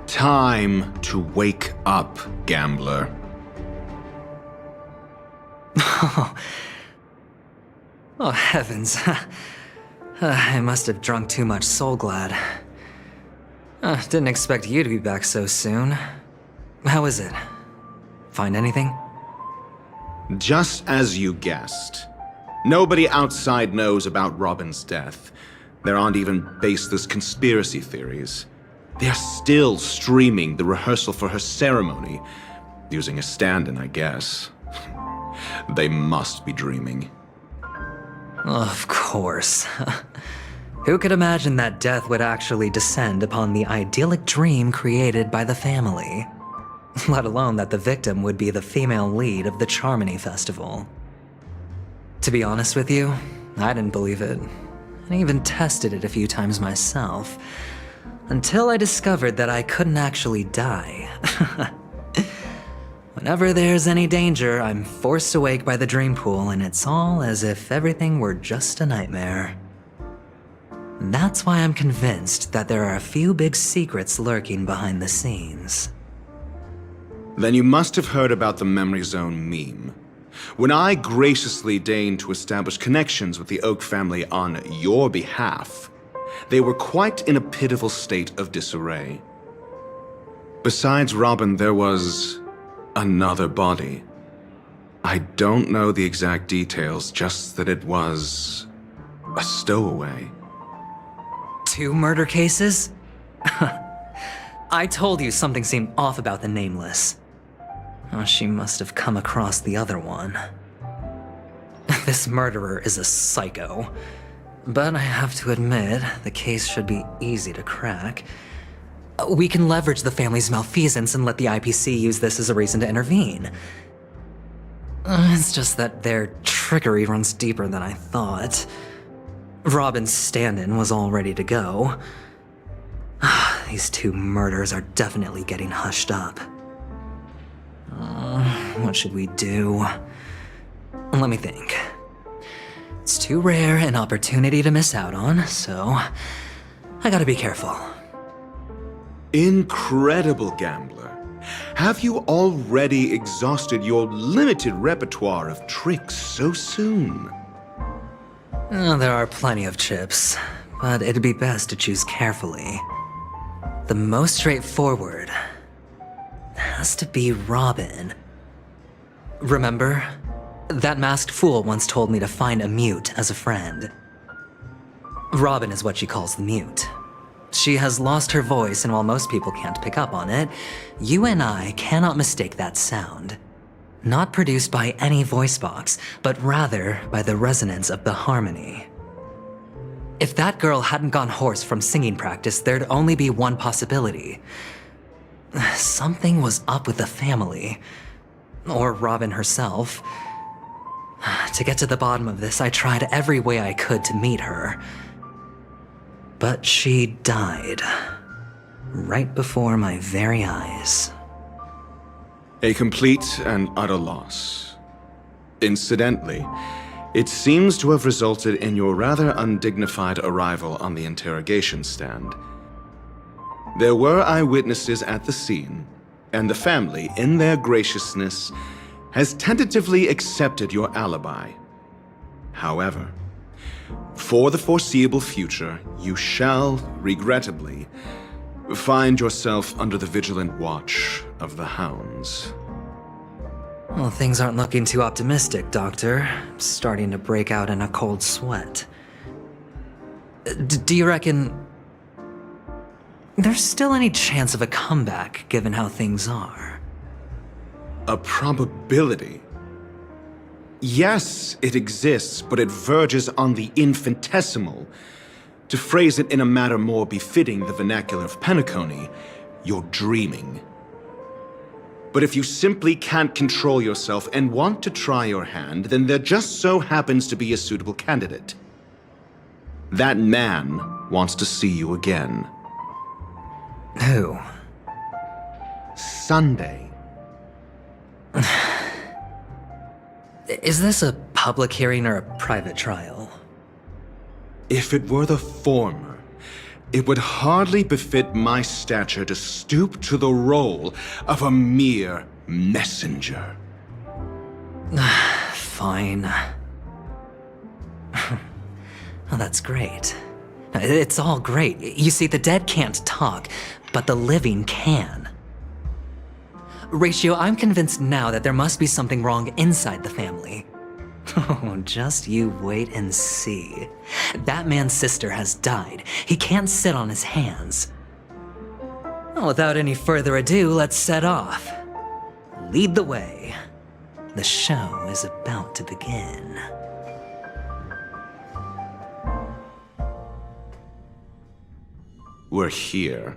Time to wake up, gambler. Oh, heavens. I must have drunk too much Soul Glad. Didn't expect you to be back so soon. How is it? Find anything? Just as you guessed. Nobody outside knows about Robin's death. There aren't even baseless conspiracy theories. They're still streaming the rehearsal for her ceremony, using a stand-in, I guess. They must be dreaming. Of course. Who could imagine that death would actually descend upon the idyllic dream created by the family? Let alone that the victim would be the female lead of the Charmony Festival. To be honest with you, I didn't believe it. I even tested it a few times myself, until I discovered that I couldn't actually die. Whenever there's any danger, I'm forced awake by the dream pool, and it's all as if everything were just a nightmare. That's why I'm convinced that there are a few big secrets lurking behind the scenes. Then you must have heard about the Memory Zone meme. When I graciously deigned to establish connections with the Oak family on your behalf, they were quite in a pitiful state of disarray. Besides Robin, there was another body. I don't know the exact details, just that it was a stowaway. 2 murder cases? I told you something seemed off about the Nameless. Oh, she must have come across the other one. This murderer is a psycho. But I have to admit, the case should be easy to crack. We can leverage the family's malfeasance and let the IPC use this as a reason to intervene. It's just that their trickery runs deeper than I thought. Robin's stand-in was all ready to go. These two murders are definitely getting hushed up. What should we do? Let me think. It's too rare an opportunity to miss out on, so I gotta be careful. Incredible gambler. Have you already exhausted your limited repertoire of tricks so soon? There are plenty of chips, but it'd be best to choose carefully. The most straightforward has to be Robin. Remember? That masked fool once told me to find a mute as a friend. Robin is what she calls the mute. She has lost her voice, and while most people can't pick up on it, you and I cannot mistake that sound. Not produced by any voice box, but rather by the resonance of the harmony. If that girl hadn't gone hoarse from singing practice, there'd only be one possibility. Something was up with the family. Or Robin herself. To get to the bottom of this, I tried every way I could to meet her. But she died. Right before my very eyes. A complete and utter loss. Incidentally, it seems to have resulted in your rather undignified arrival on the interrogation stand. There were eyewitnesses at the scene, and the family, in their graciousness, has tentatively accepted your alibi. However, for the foreseeable future, you shall, regrettably, find yourself under the vigilant watch of the hounds. Well, things aren't looking too optimistic, Doctor. I'm starting to break out in a cold sweat. Do you reckon there's still any chance of a comeback, given how things are? A probability? Yes, it exists, but it verges on the infinitesimal. To phrase it in a manner more befitting the vernacular of Penacony, you're dreaming. But if you simply can't control yourself and want to try your hand, then there just so happens to be a suitable candidate. That man wants to see you again. Who? Sunday. Is this a public hearing or a private trial? If it were the former, it would hardly befit my stature to stoop to the role of a mere messenger. Fine. Oh, that's great. It's all great. You see, the dead can't talk, but the living can. Ratio, I'm convinced now that there must be something wrong inside the family. Oh, just you wait and see. That man's sister has died. He can't sit on his hands. Well, without any further ado, let's set off. Lead the way. The show is about to begin. We're here.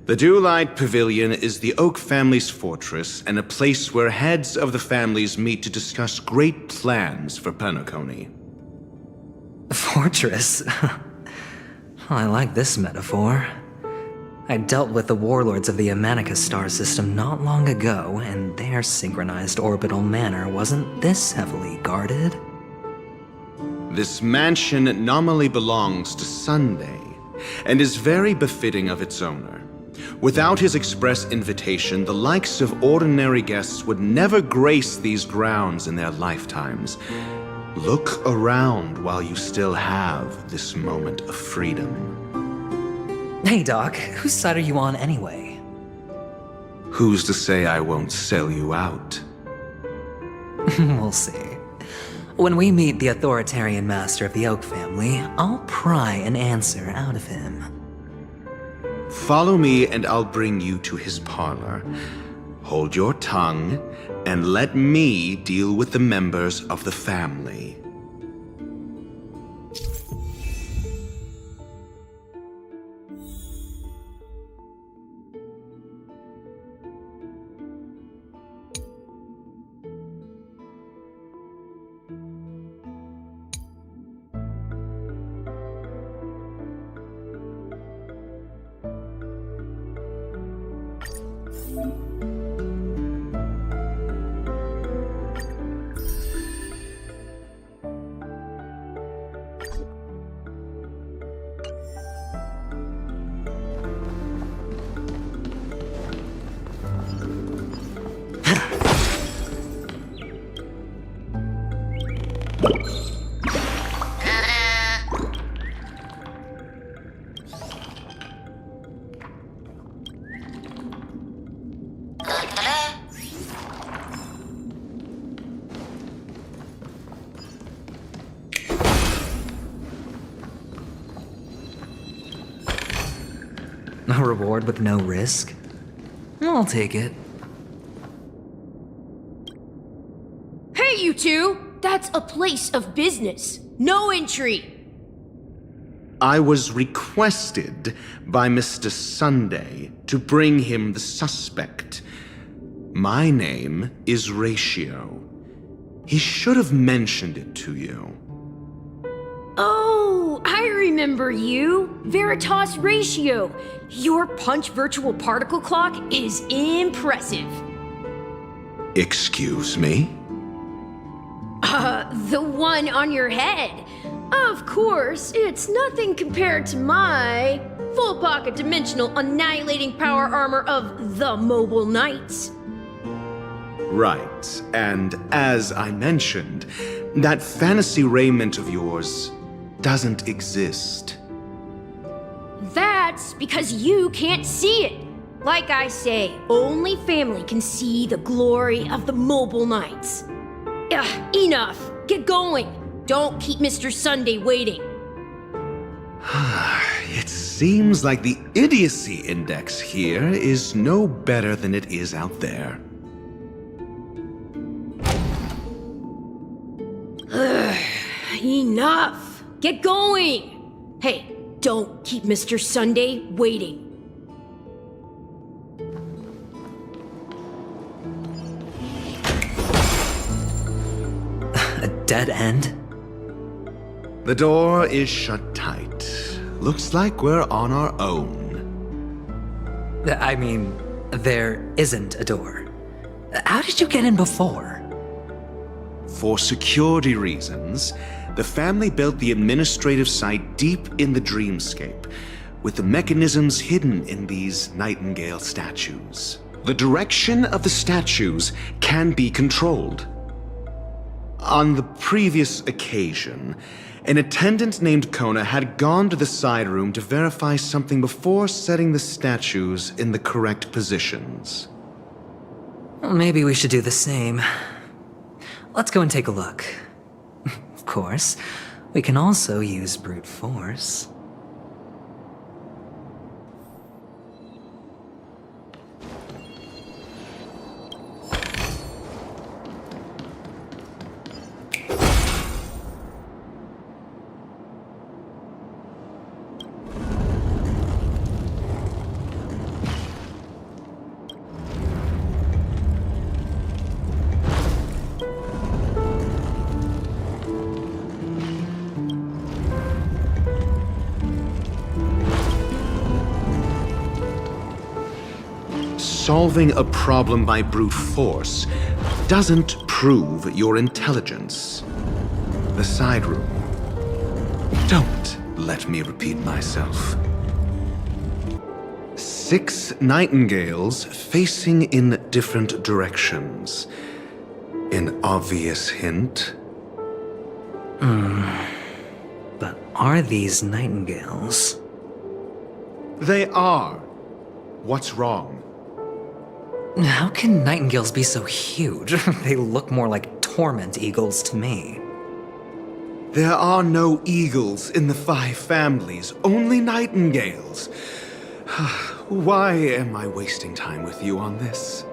The Dewlight Pavilion is the Oak family's fortress and a place where heads of the families meet to discuss great plans for Penacony. Fortress? I like this metaphor. I dealt with the warlords of the Amanica star system not long ago, and their synchronized orbital manor wasn't this heavily guarded. This mansion nominally belongs to Sunday, and is very befitting of its owner. Without his express invitation, the likes of ordinary guests would never grace these grounds in their lifetimes. Look around while you still have this moment of freedom. Hey, Doc, whose side are you on anyway? Who's to say I won't sell you out? We'll see. When we meet the authoritarian master of the Oak family, I'll pry an answer out of him. Follow me and I'll bring you to his parlor. Hold your tongue and let me deal with the members of the family. A reward with no risk? I'll take it. Hey, you two! That's a place of business. No entry. I was requested by Mr. Sunday to bring him the suspect. My name is Ratio. He should have mentioned it to you. Oh, I remember you. Veritas Ratio. Your punch virtual particle clock is impressive. Excuse me? The one on your head. Of course, it's nothing compared to my full pocket dimensional annihilating power armor of the Mobile Knights. Right, and as I mentioned, that fantasy raiment of yours doesn't exist. That's because you can't see it. Like I say, only family can see the glory of the Mobile Knights. Ugh, enough. Get going. Don't keep Mr. Sunday waiting. It seems like the idiocy index here is no better than it is out there. Enough. Get going. Hey, don't keep Mr. Sunday waiting. A dead end? The door is shut tight. Looks like we're on our own. I mean, there isn't a door. How did you get in before? For security reasons, the family built the administrative site deep in the dreamscape, with the mechanisms hidden in these Nightingale statues. The direction of the statues can be controlled. On the previous occasion, an attendant named Kona had gone to the side room to verify something before setting the statues in the correct positions. Well, maybe we should do the same. Let's go and take a look. Of course, we can also use brute force. Solving a problem by brute force doesn't prove your intelligence. The side room. Don't let me repeat myself. 6 nightingales facing in different directions. An obvious hint. But are these nightingales? They are. What's wrong? How can nightingales be so huge? They look more like torment eagles to me. There are no eagles in the 5 families, only nightingales. Why am I wasting time with you on this?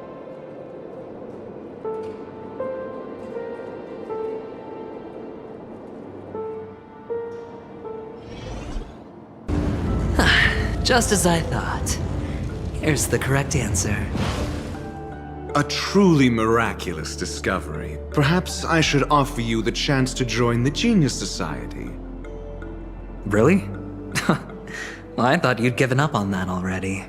Just as I thought. Here's the correct answer. A truly miraculous discovery. Perhaps I should offer you the chance to join the Genius Society. Really? Well, I thought you'd given up on that already.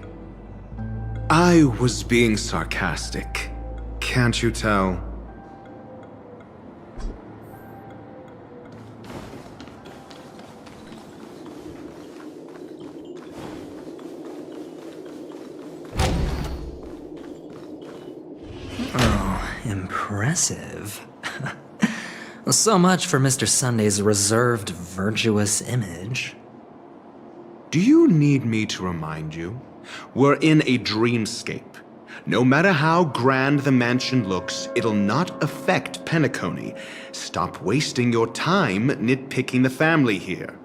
I was being sarcastic. Can't you tell? impressive. So much for Mr. Sunday's reserved, virtuous image. Do you need me to remind you? We're in a dreamscape. No matter how grand the mansion looks, it'll not affect Penacony. Stop wasting your time nitpicking the family here.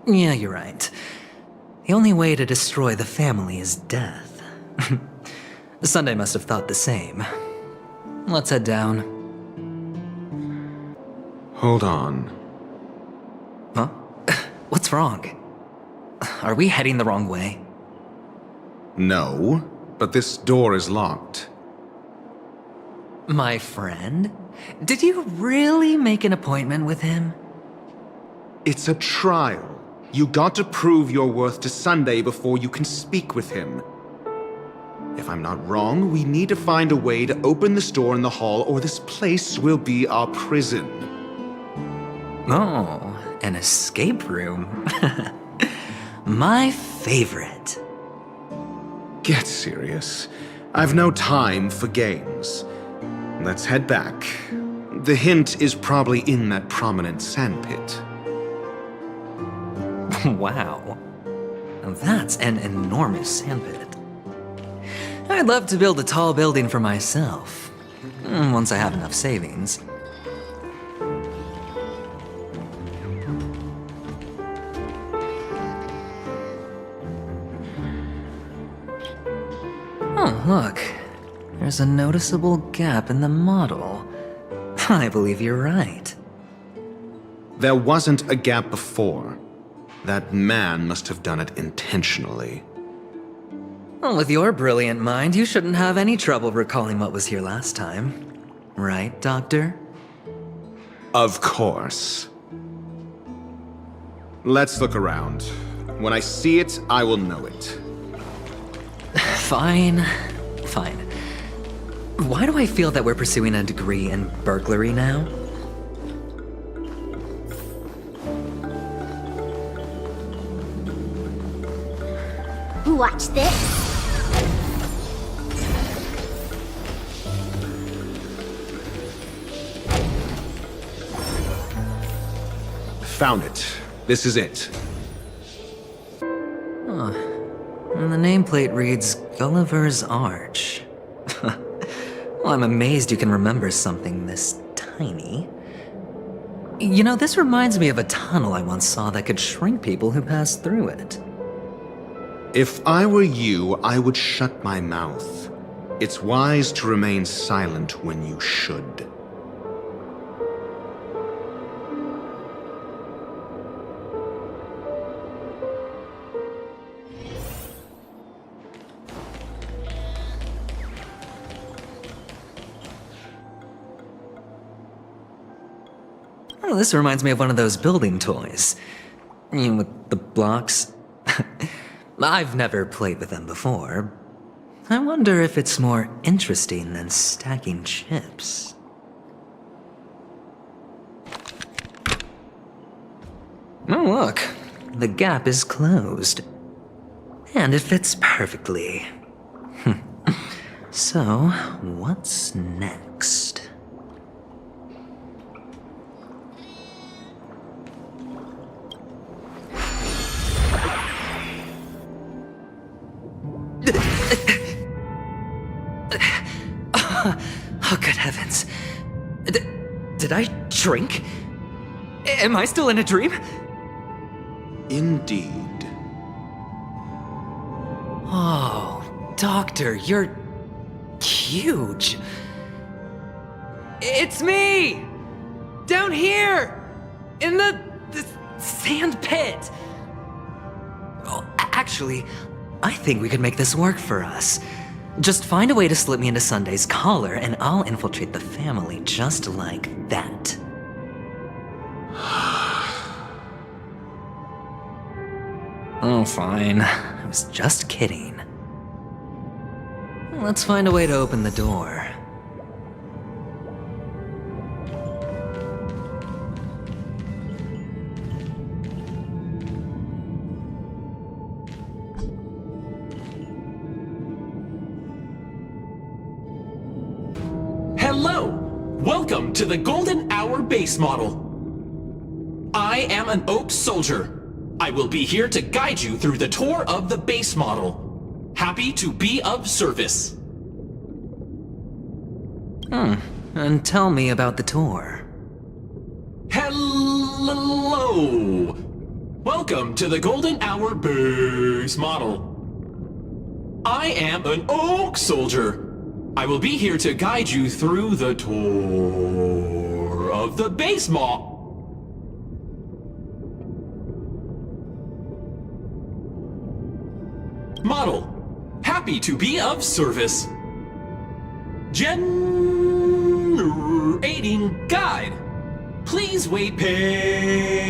Yeah, you're right. The only way to destroy the family is death. Sunday must have thought the same. Let's head down. Hold on. Huh? What's wrong? Are we heading the wrong way? No, but this door is locked. My friend? Did you really make an appointment with him? It's a trial. You got to prove your worth to Sunday before you can speak with him. If I'm not wrong, we need to find a way to open this door in the hall, or this place will be our prison. Oh, an escape room. My favorite. Get serious. I've no time for games. Let's head back. The hint is probably in that prominent sandpit. Wow. Now that's an enormous sandpit. I'd love to build a tall building for myself. Once I have enough savings. Oh, look. There's a noticeable gap in the model. I believe you're right. There wasn't a gap before. That man must have done it intentionally. Well, with your brilliant mind, you shouldn't have any trouble recalling what was here last time. Right, Doctor? Of course. Let's look around. When I see it, I will know it. Fine. Fine. Why do I feel that we're pursuing a degree in burglary now? Watch this. Found it. This is it. Huh. And the nameplate reads Gulliver's Arch. Well, I'm amazed you can remember something this tiny. You know, this reminds me of a tunnel I once saw that could shrink people who passed through it. If I were you, I would shut my mouth. It's wise to remain silent when you should. Oh, this reminds me of one of those building toys. You know, with the blocks. I've never played with them before. I wonder if it's more interesting than stacking chips. Oh, look. The gap is closed. And it fits perfectly. So, what's next? Oh, good heavens. Did I drink? Am I still in a dream? Indeed. Oh, Doctor, you're huge. It's me! Down here! In the sand pit! Oh, actually, I think we could make this work for us. Just find a way to slip me into Sunday's collar, and I'll infiltrate the family just like that. Oh, fine. I was just kidding. Let's find a way to open the door. Welcome to the Golden Hour base model. I am an Oak Soldier. I will be here to guide you through the tour of the base model. Happy to be of service. And tell me about the tour. Hello! Welcome to the Golden Hour base model. I am an Oak Soldier. I will be here to guide you through the tour of the base model. Happy to be of service. Generating guide. Please wait patient.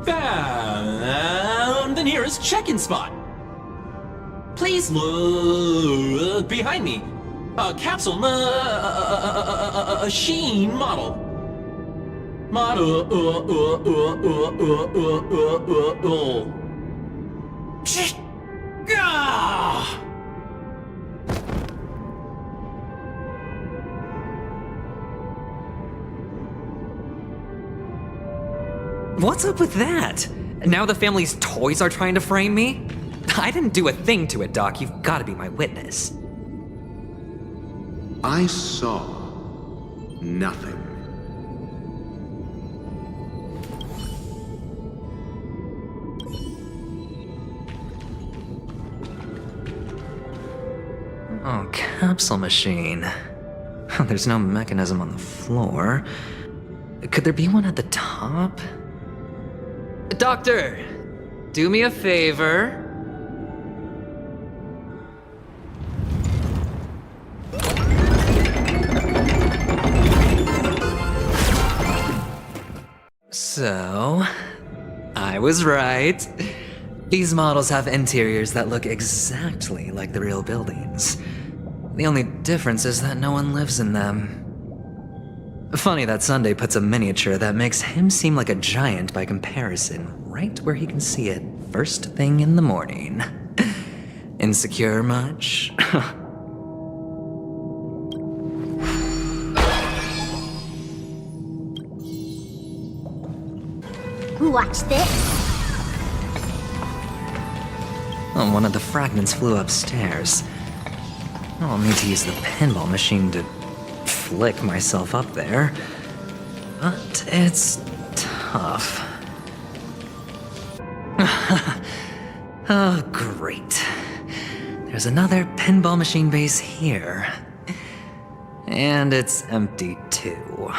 Found the nearest check-in spot. Please look behind me. A capsule machine model. What's up with that? Now the family's toys are trying to frame me? I didn't do a thing to it, Doc. You've got to be my witness. I saw nothing. Oh, capsule machine. There's no mechanism on the floor. Could there be one at the top? Doctor, do me a favor. So, I was right. These models have interiors that look exactly like the real buildings. The only difference is that no one lives in them. Funny that Sunday puts a miniature that makes him seem like a giant by comparison right where he can see it first thing in the morning. Insecure much? Watch this. Oh, one of the fragments flew upstairs. I'll need to use the pinball machine to flick myself up there. But it's tough. Oh, great. There's another pinball machine base here. And it's empty too.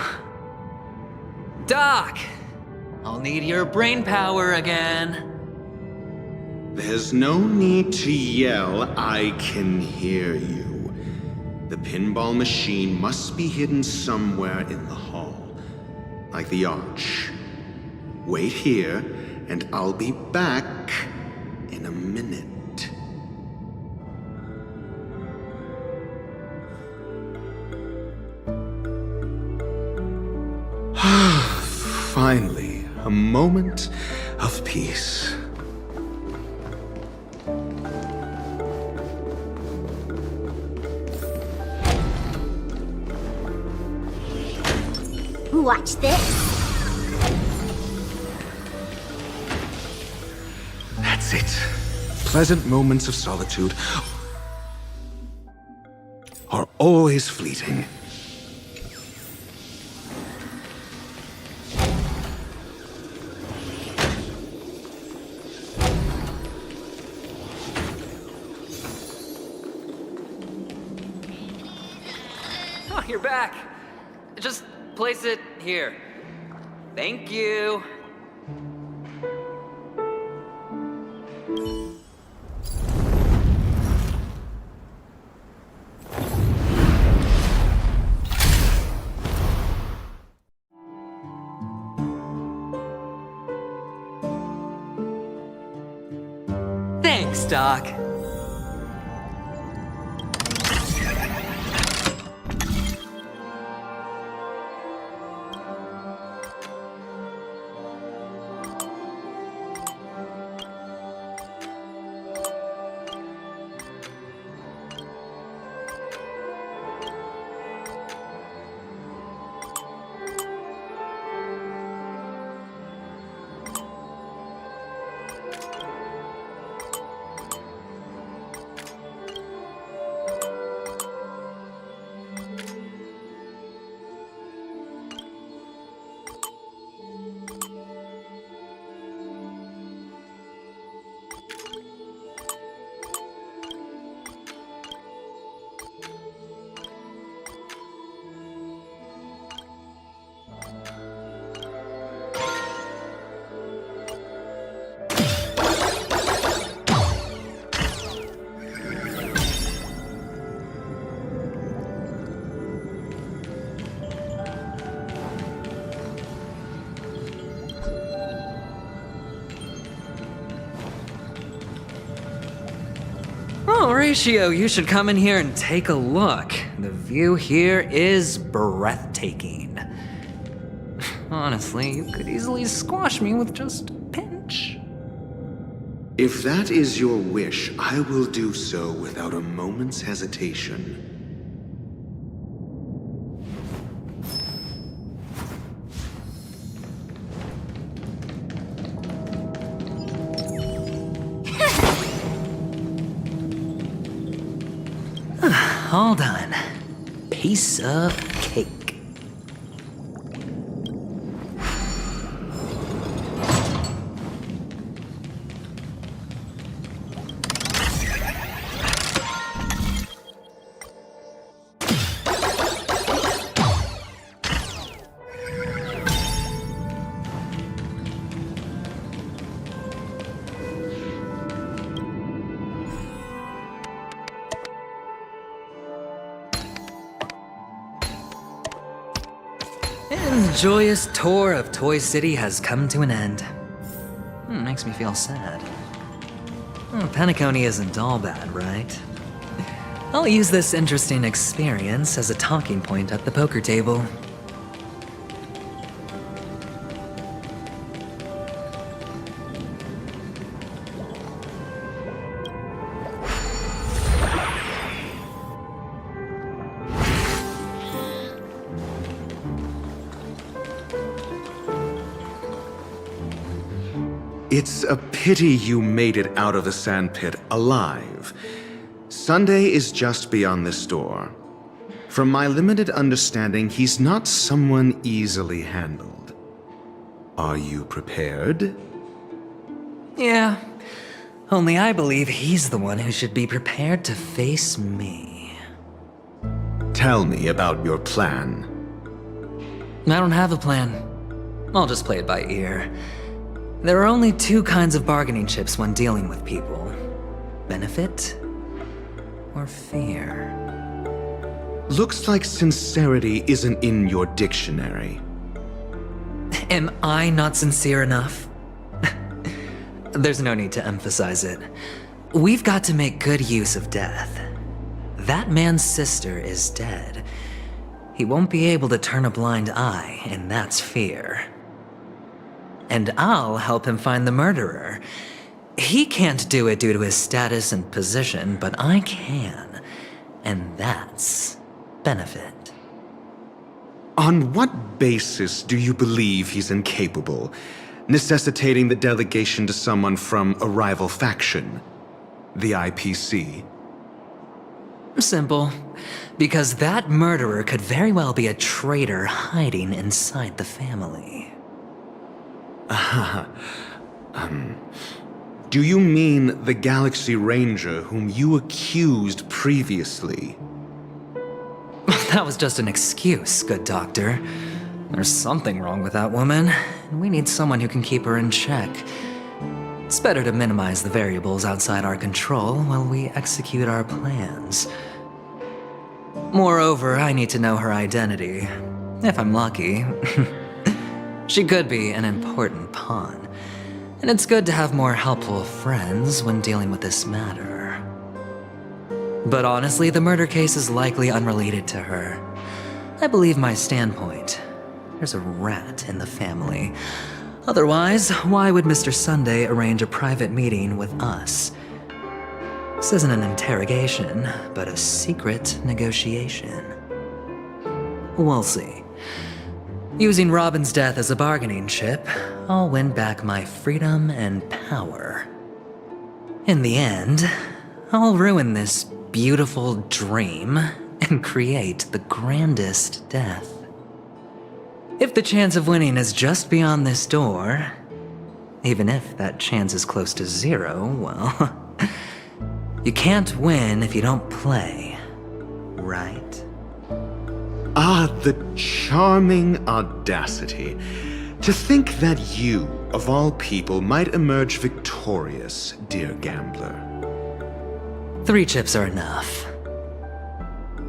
Doc! I'll need your brain power again. There's no need to yell, I can hear you. The pinball machine must be hidden somewhere in the hall, like the arch. Wait here, and I'll be back in a minute. Finally, a moment of peace. Watch this. That's it. Pleasant moments of solitude are always fleeting. Oh, you're back. Just place it here. Thank you. Thanks, Doc. Horatio, you should come in here and take a look. The view here is breathtaking. Honestly, you could easily squash me with just a pinch. If that is your wish, I will do so without a moment's hesitation. All done. Piece of cake. And the joyous tour of Toy City has come to an end. Makes me feel sad. Penacony isn't all bad, right? I'll use this interesting experience as a talking point at the poker table. It's a pity you made it out of the sandpit alive. Sunday is just beyond this door. From my limited understanding, he's not someone easily handled. Are you prepared? Yeah, only I believe he's the one who should be prepared to face me. Tell me about your plan. I don't have a plan. I'll just play it by ear. There are only two kinds of bargaining chips when dealing with people. Benefit or fear. Looks like sincerity isn't in your dictionary. Am I not sincere enough? There's no need to emphasize it. We've got to make good use of death. That man's sister is dead. He won't be able to turn a blind eye, and that's fear. And I'll help him find the murderer. He can't do it due to his status and position, but I can. And that's benefit. On what basis do you believe he's incapable, necessitating the delegation to someone from a rival faction? The IPC? Simple. Because that murderer could very well be a traitor hiding inside the family. Do you mean the Galaxy Ranger whom you accused previously? That was just an excuse, good doctor. There's something wrong with that woman, and we need someone who can keep her in check. It's better to minimize the variables outside our control while we execute our plans. Moreover, I need to know her identity. If I'm lucky. She could be an important pawn, and it's good to have more helpful friends when dealing with this matter. But honestly, the murder case is likely unrelated to her. I believe my standpoint. There's a rat in the family. Otherwise, why would Mr. Sunday arrange a private meeting with us? This isn't an interrogation, but a secret negotiation. We'll see. Using Robin's death as a bargaining chip, I'll win back my freedom and power. In the end, I'll ruin this beautiful dream and create the grandest death. If the chance of winning is just beyond this door, even if that chance is close to zero, well, you can't win if you don't play, right? Ah, the charming audacity. To think that you, of all people, might emerge victorious, dear gambler. 3 chips are enough.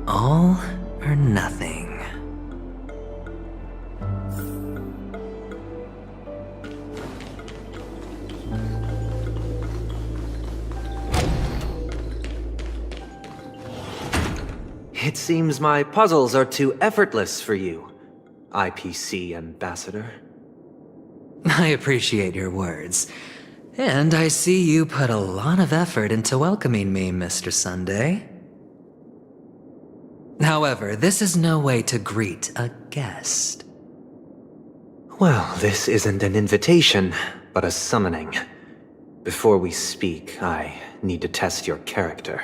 All or nothing. It seems my puzzles are too effortless for you, IPC Ambassador. I appreciate your words. And I see you put a lot of effort into welcoming me, Mr. Sunday. However, this is no way to greet a guest. Well, this isn't an invitation, but a summoning. Before we speak, I need to test your character.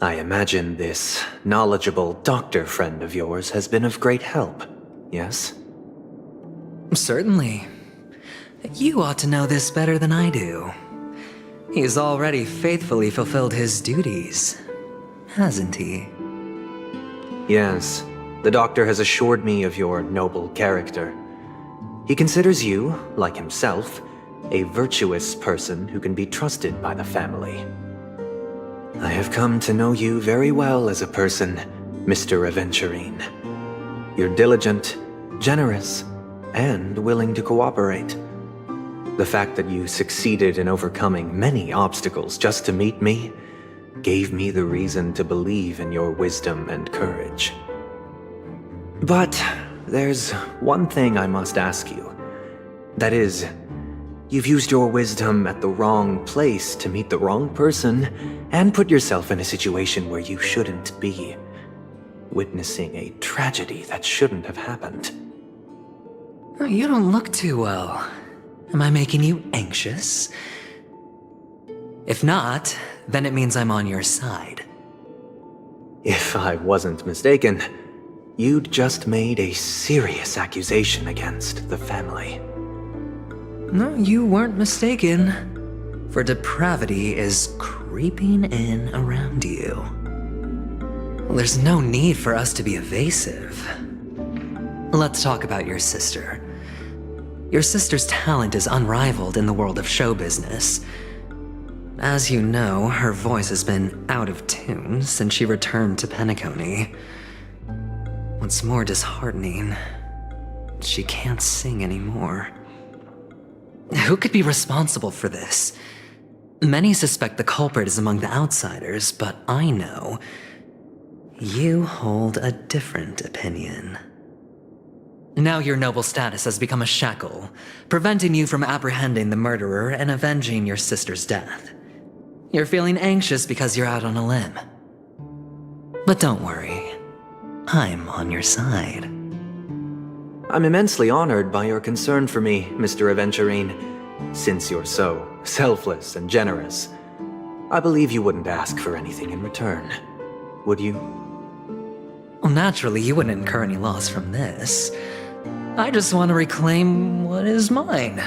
I imagine this knowledgeable doctor friend of yours has been of great help, yes? Certainly. You ought to know this better than I do. He's already faithfully fulfilled his duties, hasn't he? Yes, the doctor has assured me of your noble character. He considers you, like himself, a virtuous person who can be trusted by the family. I have come to know you very well as a person, Mr. Aventurine. You're diligent, generous, and willing to cooperate. The fact that you succeeded in overcoming many obstacles just to meet me gave me the reason to believe in your wisdom and courage. But there's one thing I must ask you. That is, you've used your wisdom at the wrong place to meet the wrong person and put yourself in a situation where you shouldn't be, witnessing a tragedy that shouldn't have happened. You don't look too well. Am I making you anxious? If not, then it means I'm on your side. If I wasn't mistaken, you'd just made a serious accusation against the family. No, you weren't mistaken. For depravity is creeping in around you. There's no need for us to be evasive. Let's talk about your sister. Your sister's talent is unrivaled in the world of show business. As you know, her voice has been out of tune since she returned to Penacony. What's more disheartening, she can't sing anymore. Who could be responsible for this? Many suspect the culprit is among the outsiders, but I know you hold a different opinion. Now your noble status has become a shackle, preventing you from apprehending the murderer and avenging your sister's death. You're feeling anxious because you're out on a limb. But don't worry, I'm on your side. I'm immensely honored by your concern for me, Mr. Aventurine. Since you're so selfless and generous, I believe you wouldn't ask for anything in return, would you? Well, naturally, you wouldn't incur any loss from this. I just want to reclaim what is mine.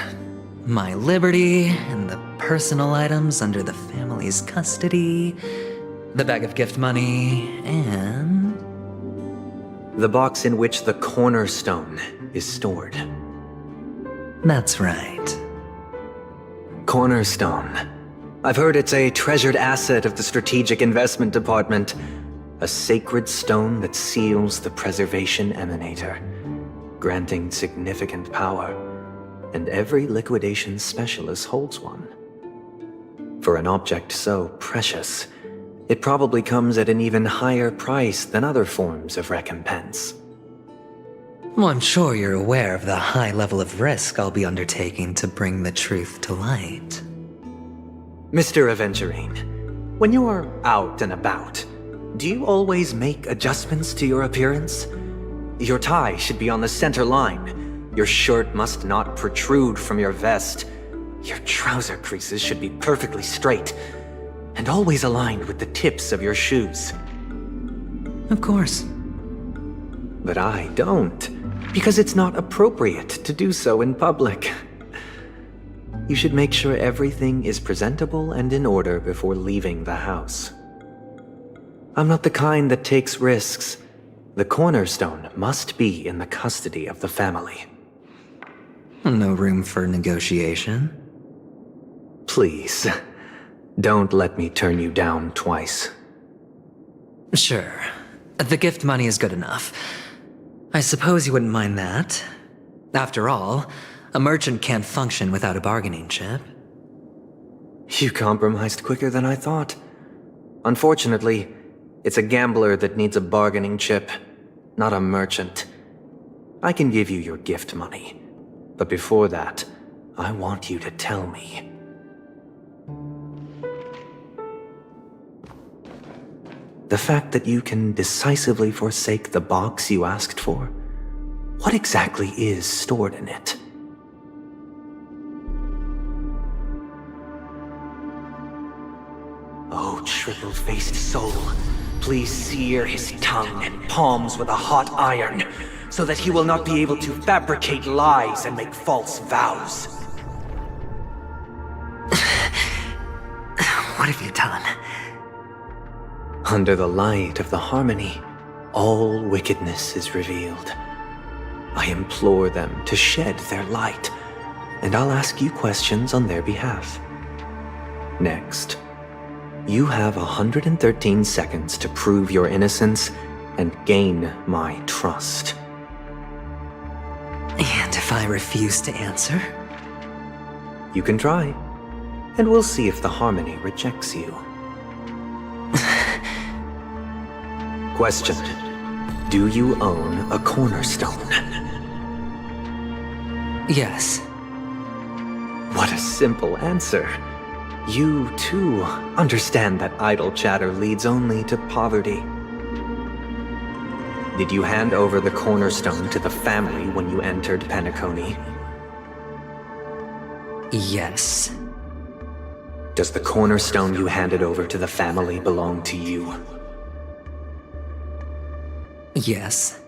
My liberty and the personal items under the family's custody, the bag of gift money, and the box in which the cornerstone is stored. That's right. Cornerstone. I've heard it's a treasured asset of the Strategic Investment Department. A sacred stone that seals the Preservation Emanator, granting significant power, and every liquidation specialist holds one. For an object so precious, it probably comes at an even higher price than other forms of recompense. Well, I'm sure you're aware of the high level of risk I'll be undertaking to bring the truth to light. Mr. Aventurine, when you're out and about, do you always make adjustments to your appearance? Your tie should be on the center line. Your shirt must not protrude from your vest. Your trouser creases should be perfectly straight and always aligned with the tips of your shoes. Of course. But I don't, because it's not appropriate to do so in public. You should make sure everything is presentable and in order before leaving the house. I'm not the kind that takes risks. The cornerstone must be in the custody of the family. No room for negotiation? Please, don't let me turn you down twice. Sure. The gift money is good enough. I suppose you wouldn't mind that. After all, a merchant can't function without a bargaining chip. You compromised quicker than I thought. Unfortunately, It's a gambler that needs a bargaining chip, not a merchant. I can give you your gift money, but before that, I want you to tell me. The fact that you can decisively forsake the box you asked for, what exactly is stored in it? Oh, triple-faced soul, please sear his tongue and palms with a hot iron, so that he will not be able to fabricate lies and make false vows. What have you done? Under the light of the harmony, all wickedness is revealed. I implore them to shed their light, and I'll ask you questions on their behalf. Next, you have 113 seconds to prove your innocence and gain my trust. And if I refuse to answer? You can try, and we'll see if the harmony rejects you. Question: do you own a cornerstone? Yes. What a simple answer. You, too, understand that idle chatter leads only to poverty. Did you hand over the cornerstone to the family when you entered Penacony? Yes. Does the cornerstone you handed over to the family belong to you? Yes.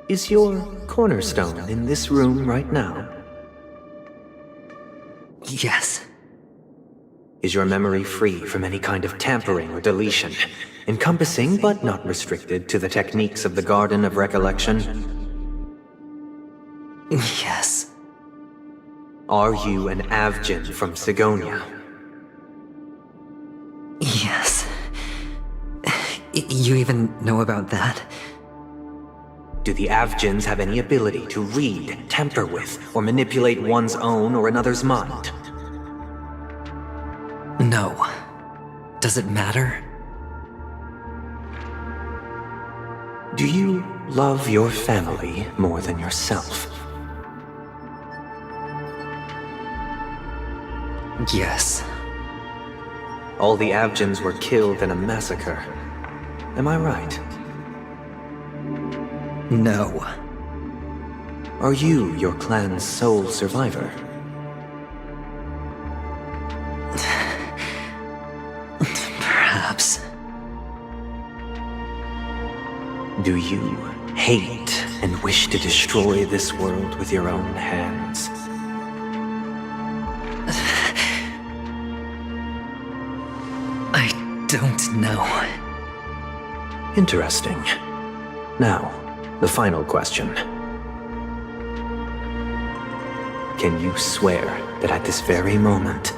Is your cornerstone in this room right now? Yes. Is your memory free from any kind of tampering or deletion, encompassing but not restricted to the techniques of the Garden of Recollection? Yes. Are you an Avgin from Sigonia? Yes. You even know about that? Do the Avgins have any ability to read, tamper with, or manipulate one's own or another's mind? No. Does it matter? Do you love your family more than yourself? Yes. All the Avgins were killed in a massacre. Am I right? No. Are you your clan's sole survivor? Perhaps. Do you hate and wish to destroy this world with your own hands? I don't know. Interesting. Now, the final question. Can you swear that at this very moment,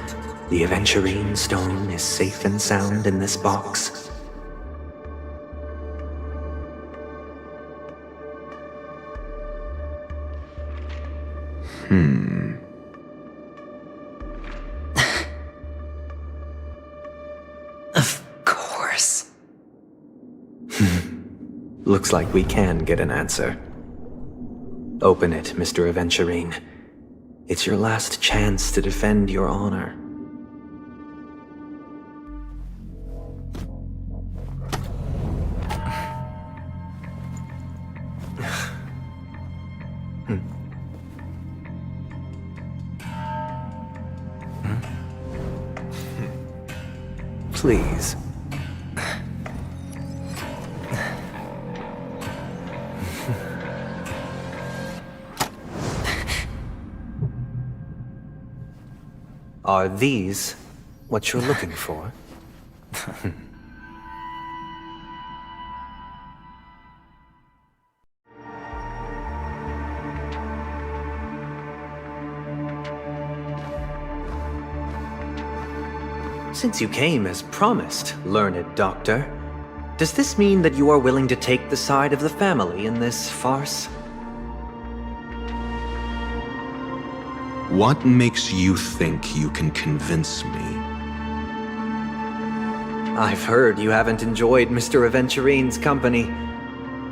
the Aventurine stone is safe and sound in this box? Of course. Looks like we can get an answer. Open it, Mr. Aventurine. It's your last chance to defend your honor. Please. Are these what you're looking for? Since you came as promised, learned doctor, does this mean that you are willing to take the side of the family in this farce? What makes you think you can convince me? I've heard you haven't enjoyed Mr. Aventurine's company.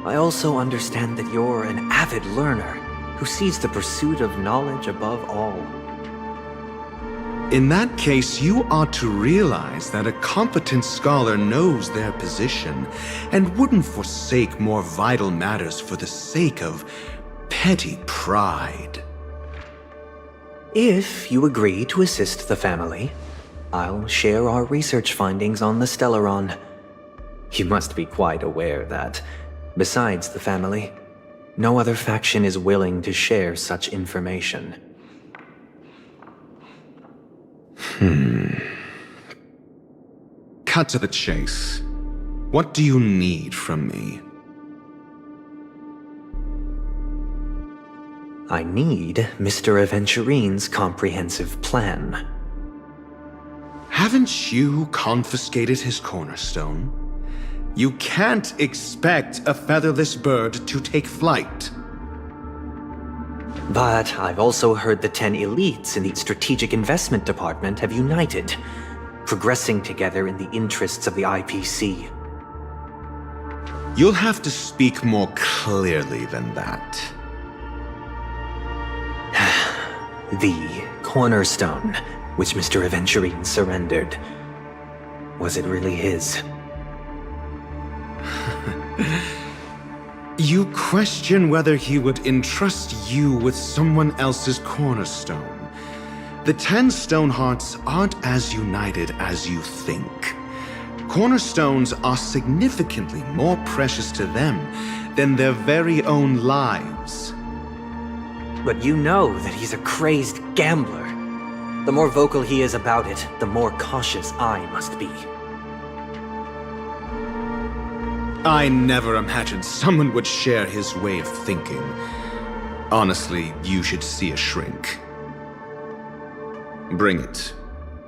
I also understand that you're an avid learner who sees the pursuit of knowledge above all. In that case, you ought to realize that a competent scholar knows their position and wouldn't forsake more vital matters for the sake of petty pride. If you agree to assist the family, I'll share our research findings on the Stellaron. You must be quite aware that, besides the family, no other faction is willing to share such information. Cut to the chase. What do you need from me? I need Mr. Aventurine's comprehensive plan. Haven't you confiscated his cornerstone? You can't expect a featherless bird to take flight. But I've also heard the 10 elites in the Strategic Investment Department have united, progressing together in the interests of the IPC. You'll have to speak more clearly than that. The cornerstone, which Mr. Aventurine surrendered. Was it really his? You question whether he would entrust you with someone else's cornerstone. The 10 Stonehearts aren't as united as you think. Cornerstones are significantly more precious to them than their very own lives. But you know that he's a crazed gambler. The more vocal he is about it, the more cautious I must be. I never imagined someone would share his way of thinking. Honestly, you should see a shrink. Bring it.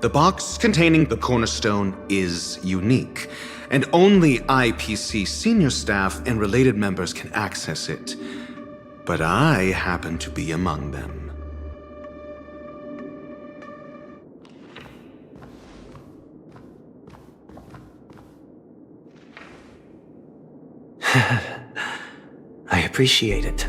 The box containing the cornerstone is unique, and only IPC senior staff and related members can access it. But I happen to be among them. I appreciate it.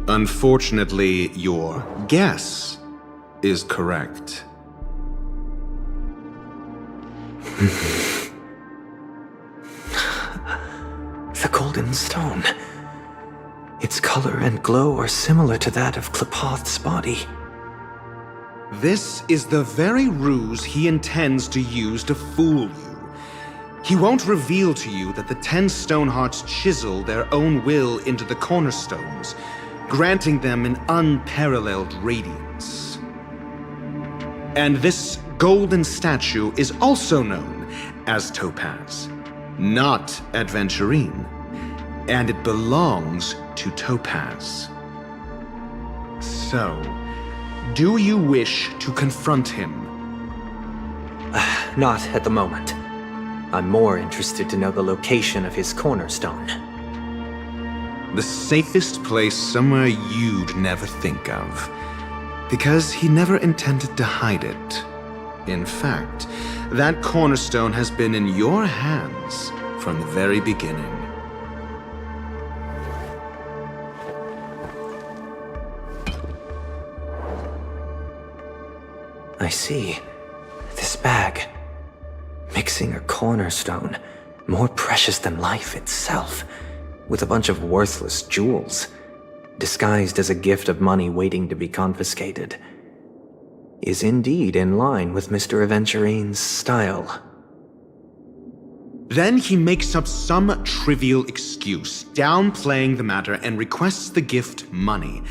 Unfortunately, your guess is correct. The golden stone. Its color and glow are similar to that of Klepoth's body. This is the very ruse he intends to use to fool you. He won't reveal to you that the 10 Stonehearts chisel their own will into the cornerstones, granting them an unparalleled radiance. And this golden statue is also known as Topaz, not Adventurine, and it belongs to Topaz. So, do you wish to confront him? Not at the moment. I'm more interested to know the location of his cornerstone. The safest place somewhere you'd never think of. Because he never intended to hide it. In fact, that cornerstone has been in your hands from the very beginning. I see. This bag. Mixing a cornerstone, more precious than life itself, with a bunch of worthless jewels, disguised as a gift of money waiting to be confiscated, is indeed in line with Mr. Aventurine's style. Then he makes up some trivial excuse, downplaying the matter, and requests the gift money.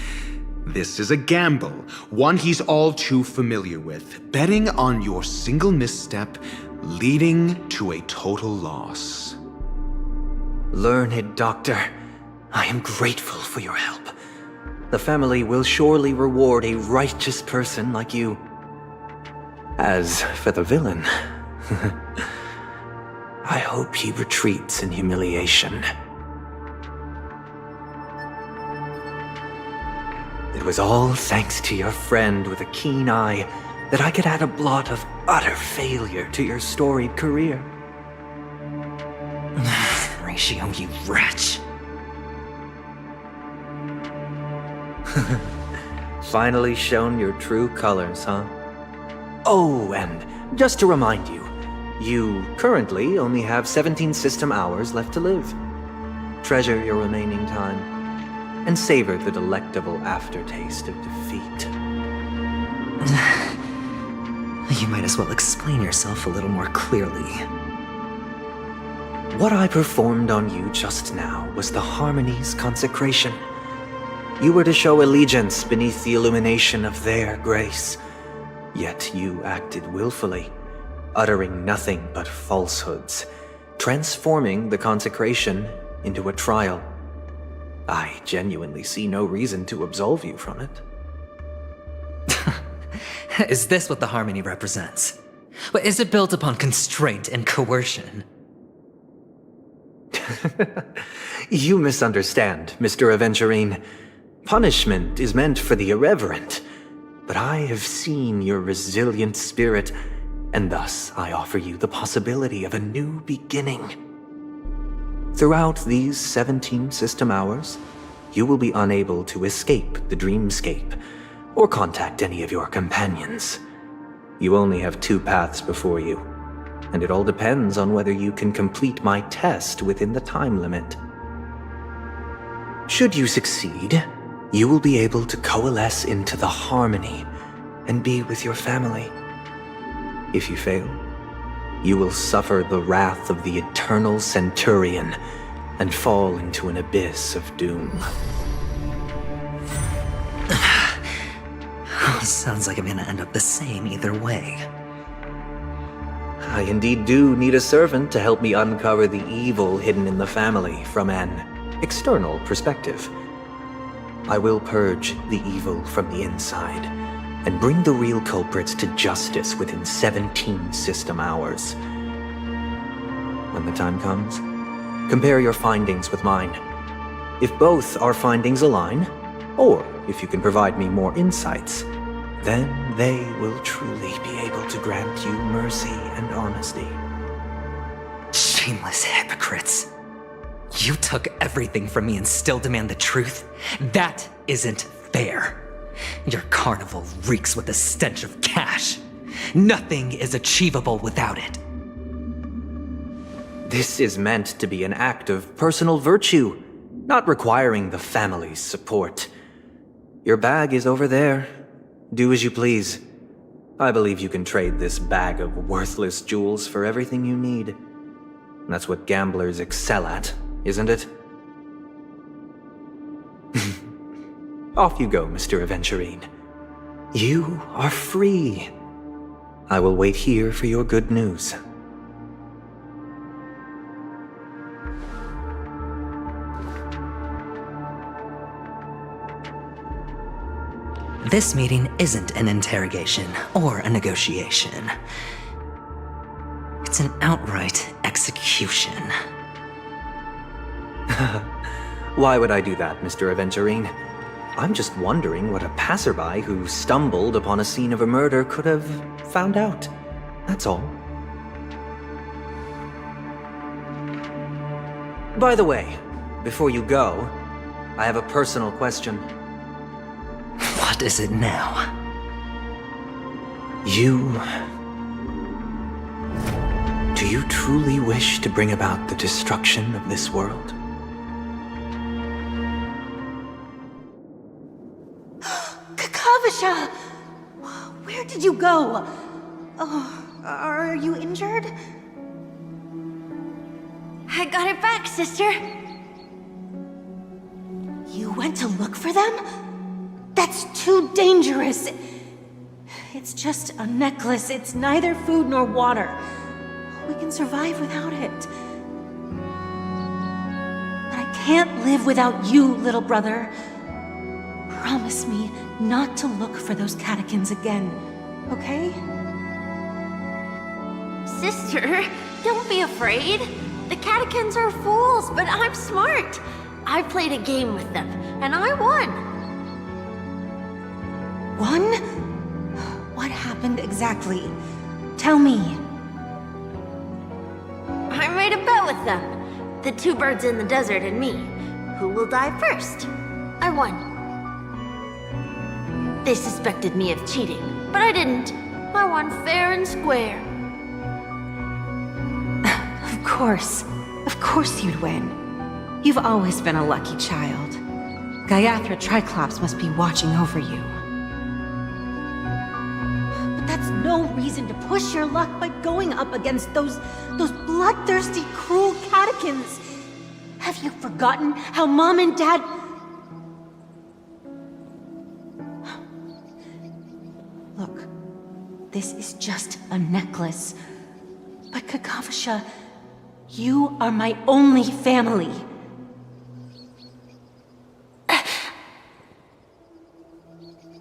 This is a gamble, one he's all too familiar with, betting on your single misstep, leading to a total loss. Learned doctor, I am grateful for your help. The family will surely reward a righteous person like you. As for the villain, I hope he retreats in humiliation. It was all thanks to your friend with a keen eye that I could add a blot of utter failure to your storied career. Ratio, you wretch. Finally shown your true colors, huh? Oh, and just to remind you, you currently only have 17 system hours left to live. Treasure your remaining time, and savor the delectable aftertaste of defeat. You might as well explain yourself a little more clearly. What I performed on you just now was the Harmony's consecration. You were to show allegiance beneath the illumination of their grace. Yet you acted willfully, uttering nothing but falsehoods, transforming the consecration into a trial. I genuinely see no reason to absolve you from it. Is this what the Harmony represents? But is it built upon constraint and coercion? You misunderstand, Mr. Aventurine. Punishment is meant for the irreverent, but I have seen your resilient spirit, and thus I offer you the possibility of a new beginning. Throughout these 17 system hours, you will be unable to escape the dreamscape or contact any of your companions. You only have 2 paths before you, and it all depends on whether you can complete my test within the time limit. Should you succeed, you will be able to coalesce into the Harmony and be with your family. If you fail, you will suffer the wrath of the eternal Centurion and fall into an abyss of doom. Sounds like I'm gonna end up the same either way. I indeed do need a servant to help me uncover the evil hidden in the family from an external perspective. I will purge the evil from the inside and bring the real culprits to justice within 17 system hours. When the time comes, compare your findings with mine. If both our findings align, or if you can provide me more insights, then they will truly be able to grant you mercy and honesty. Shameless hypocrites. You took everything from me and still demand the truth? That isn't fair. Your carnival reeks with the stench of cash. Nothing is achievable without it. This is meant to be an act of personal virtue, not requiring the family's support. Your bag is over there. Do as you please. I believe you can trade this bag of worthless jewels for everything you need. That's what gamblers excel at, isn't it? Off you go, Mr. Aventurine. You are free. I will wait here for your good news. This meeting isn't an interrogation or a negotiation. It's an outright execution. Why would I do that, Mr. Aventurine? I'm just wondering what a passerby who stumbled upon a scene of a murder could have found out. That's all. By the way, before you go, I have a personal question. What is it now? Do you truly wish to bring about the destruction of this world? Kakavasha! Where did you go? Oh, are you injured? I got it back, sister. You went to look for them? That's too dangerous. It's just a necklace. It's neither food nor water. We can survive without it. But I can't live without you, little brother. Promise me not to look for those catechins again, okay? Sister, don't be afraid. The catechins are fools, but I'm smart. I played a game with them, and I won. won? What happened exactly? Tell me. I made a bet with them. The two birds in the desert and me. Who will die first? I won. They suspected me of cheating, but I didn't. I won fair and square. Of course you'd win. You've always been a lucky child. Gaiathra Triclops must be watching over you. But that's no reason to push your luck by going up against those bloodthirsty, cruel catechins. Have you forgotten how Mom and Dad... Look, this is just a necklace. But Kakavasha, you are my only family.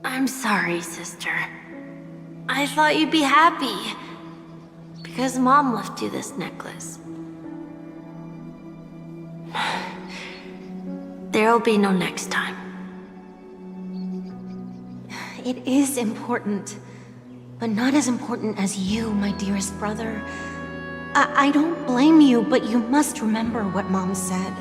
I'm sorry, sister. I thought you'd be happy. Because Mom left you this necklace. There'll be no next time. It is important. But not as important as you, my dearest brother. I don't blame you, but you must remember what Mom said.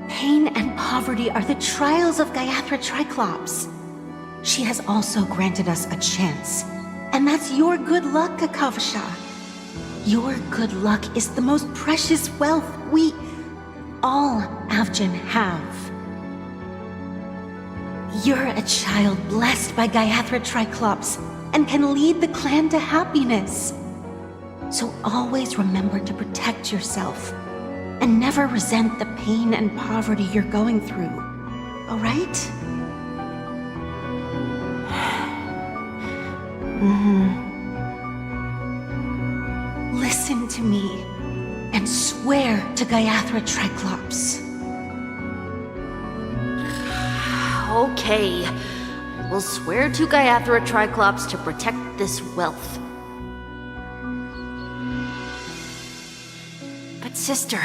Pain and poverty are the trials of Gaiathra Triclops. She has also granted us a chance. And that's your good luck, Kakavasha. Your good luck is the most precious wealth we, all Avgin, have. You're a child blessed by Gaiathra Triclops and can lead the clan to happiness. So always remember to protect yourself and never resent the pain and poverty you're going through, all right? Listen to me and swear to Gaiathra Triclops. Okay. We'll swear to Gaiathra Triclops to protect this wealth. But sister,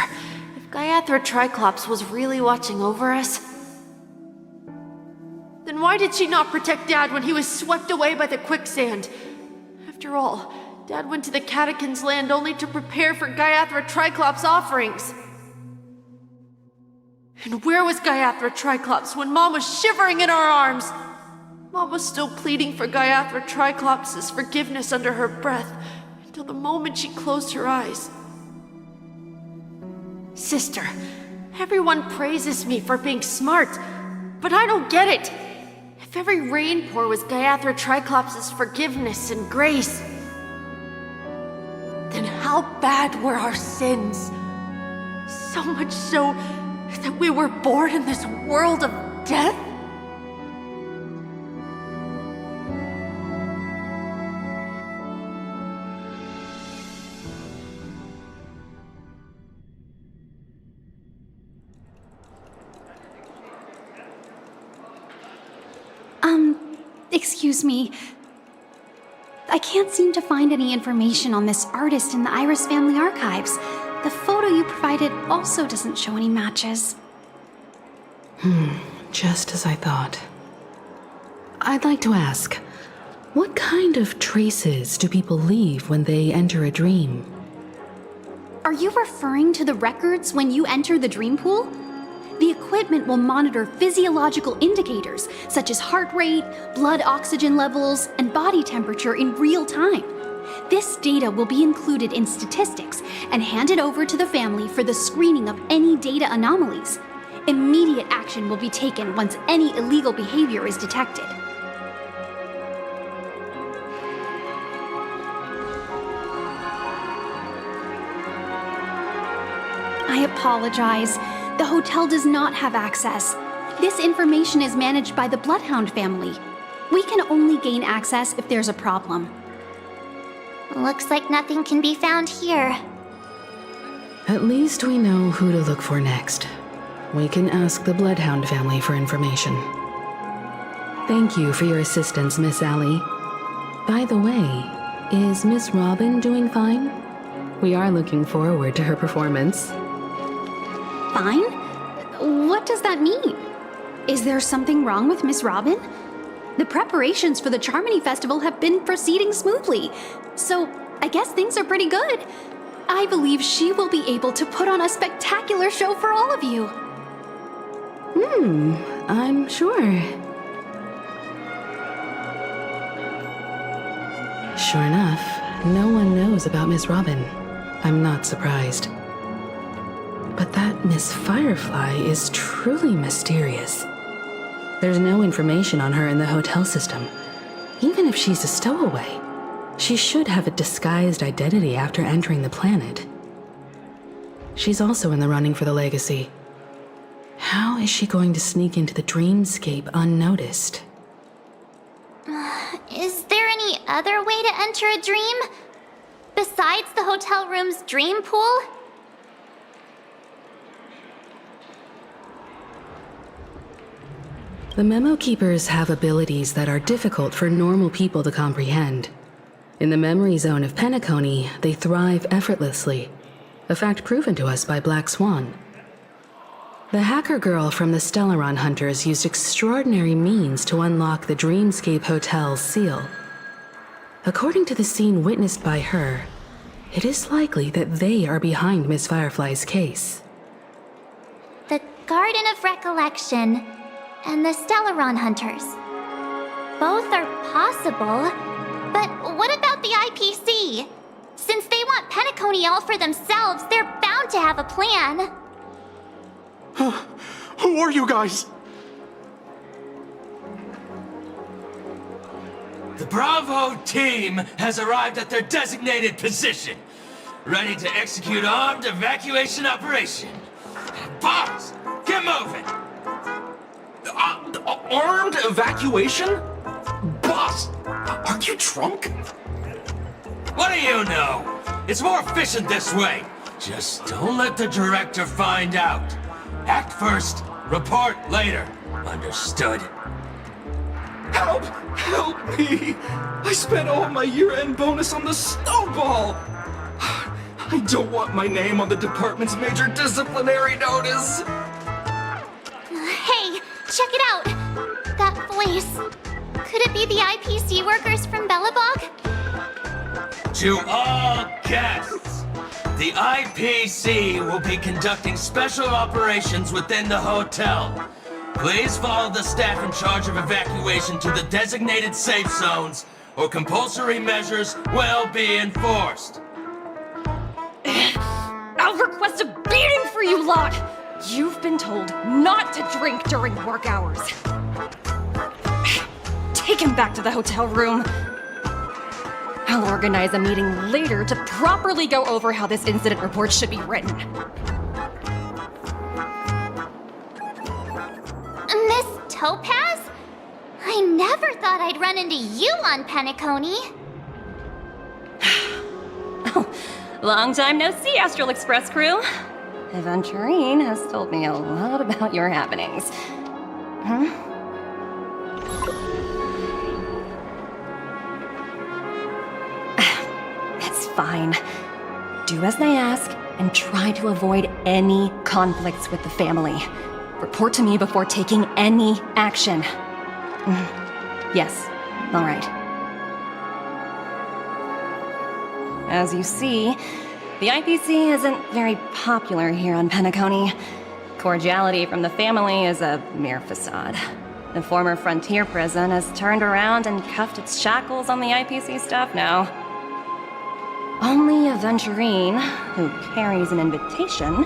if Gaiathra Triclops was really watching over us, then why did she not protect Dad when he was swept away by the quicksand? After all, Dad went to the Catechins' land only to prepare for Gaiathra Triclops' offerings. And where was Gaiathra Triclops when Mom was shivering in our arms? Mom was still pleading for Gaiathra Triclops' forgiveness under her breath until the moment she closed her eyes. Sister, everyone praises me for being smart, but I don't get it. If every rain pour was Gaiathra Triclops' forgiveness and grace, then how bad were our sins? So much so that we were born in this world of death? Excuse me. I can't seem to find any information on this artist in the Iris family archives. The photo you provided also doesn't show any matches. Just as I thought. I'd like to ask, what kind of traces do people leave when they enter a dream? Are you referring to the records when you enter the dream pool? The equipment will monitor physiological indicators such as heart rate, blood oxygen levels, and body temperature in real time. This data will be included in statistics and handed over to the family for the screening of any data anomalies. Immediate action will be taken once any illegal behavior is detected. I apologize. The hotel does not have access. This information is managed by the Bloodhound family. We can only gain access if there's a problem. Looks like nothing can be found here. At least we know who to look for next. We can ask the Bloodhound family for information. Thank you for your assistance, Miss Allie. By the way, is Miss Robin doing fine? We are looking forward to her performance. Fine? What does that mean? Is there something wrong with Miss Robin? The preparations for the Charmony Festival have been proceeding smoothly, so I guess things are pretty good. I believe she will be able to put on a spectacular show for all of you. I'm sure. Sure enough, no one knows about Miss Robin. I'm not surprised. But that Miss Firefly is truly mysterious. There's no information on her in the hotel system. Even if she's a stowaway, she should have a disguised identity after entering the planet. She's also in the running for the legacy. How is she going to sneak into the dreamscape unnoticed? Is there any other way to enter a dream? Besides the hotel room's dream pool? The Memo Keepers have abilities that are difficult for normal people to comprehend. In the memory zone of Penacony, they thrive effortlessly, a fact proven to us by Black Swan. The hacker girl from the Stellaron Hunters used extraordinary means to unlock the Dreamscape Hotel's seal. According to the scene witnessed by her, it is likely that they are behind Miss Firefly's case. The Garden of Recollection and the Stellaron Hunters. Both are possible, but what about the IPC? Since they want Penacony all for themselves, they're bound to have a plan. Who are you guys? The Bravo team has arrived at their designated position, ready to execute armed evacuation operation. Boss, get moving! Armed evacuation? Boss, are you drunk? What do you know? It's more efficient this way. Just don't let the director find out. Act first, report later. Understood? Help! Help me! I spent all my year-end bonus on the snowball! I don't want my name on the department's major disciplinary notice! Hey, check it out! That voice. Could it be the IPC workers from Bellabog? To all guests, the IPC will be conducting special operations within the hotel. Please follow the staff in charge of evacuation to the designated safe zones, or compulsory measures will be enforced. I'll request a beating for you lot! You've been told not to drink during work hours. Take him back to the hotel room. I'll organize a meeting later to properly go over how this incident report should be written. Miss Topaz? I never thought I'd run into you on Penacony. Long time no see, Astral Express crew. Aventurine has told me a lot about your happenings. It's fine. Do as they ask and try to avoid any conflicts with the family. Report to me before taking any action. Yes, all right. As you see, the IPC isn't very popular here on Penacony. Cordiality from the family is a mere facade. The former frontier prison has turned around and cuffed its shackles on the IPC staff now. Only Aventurine, who carries an invitation,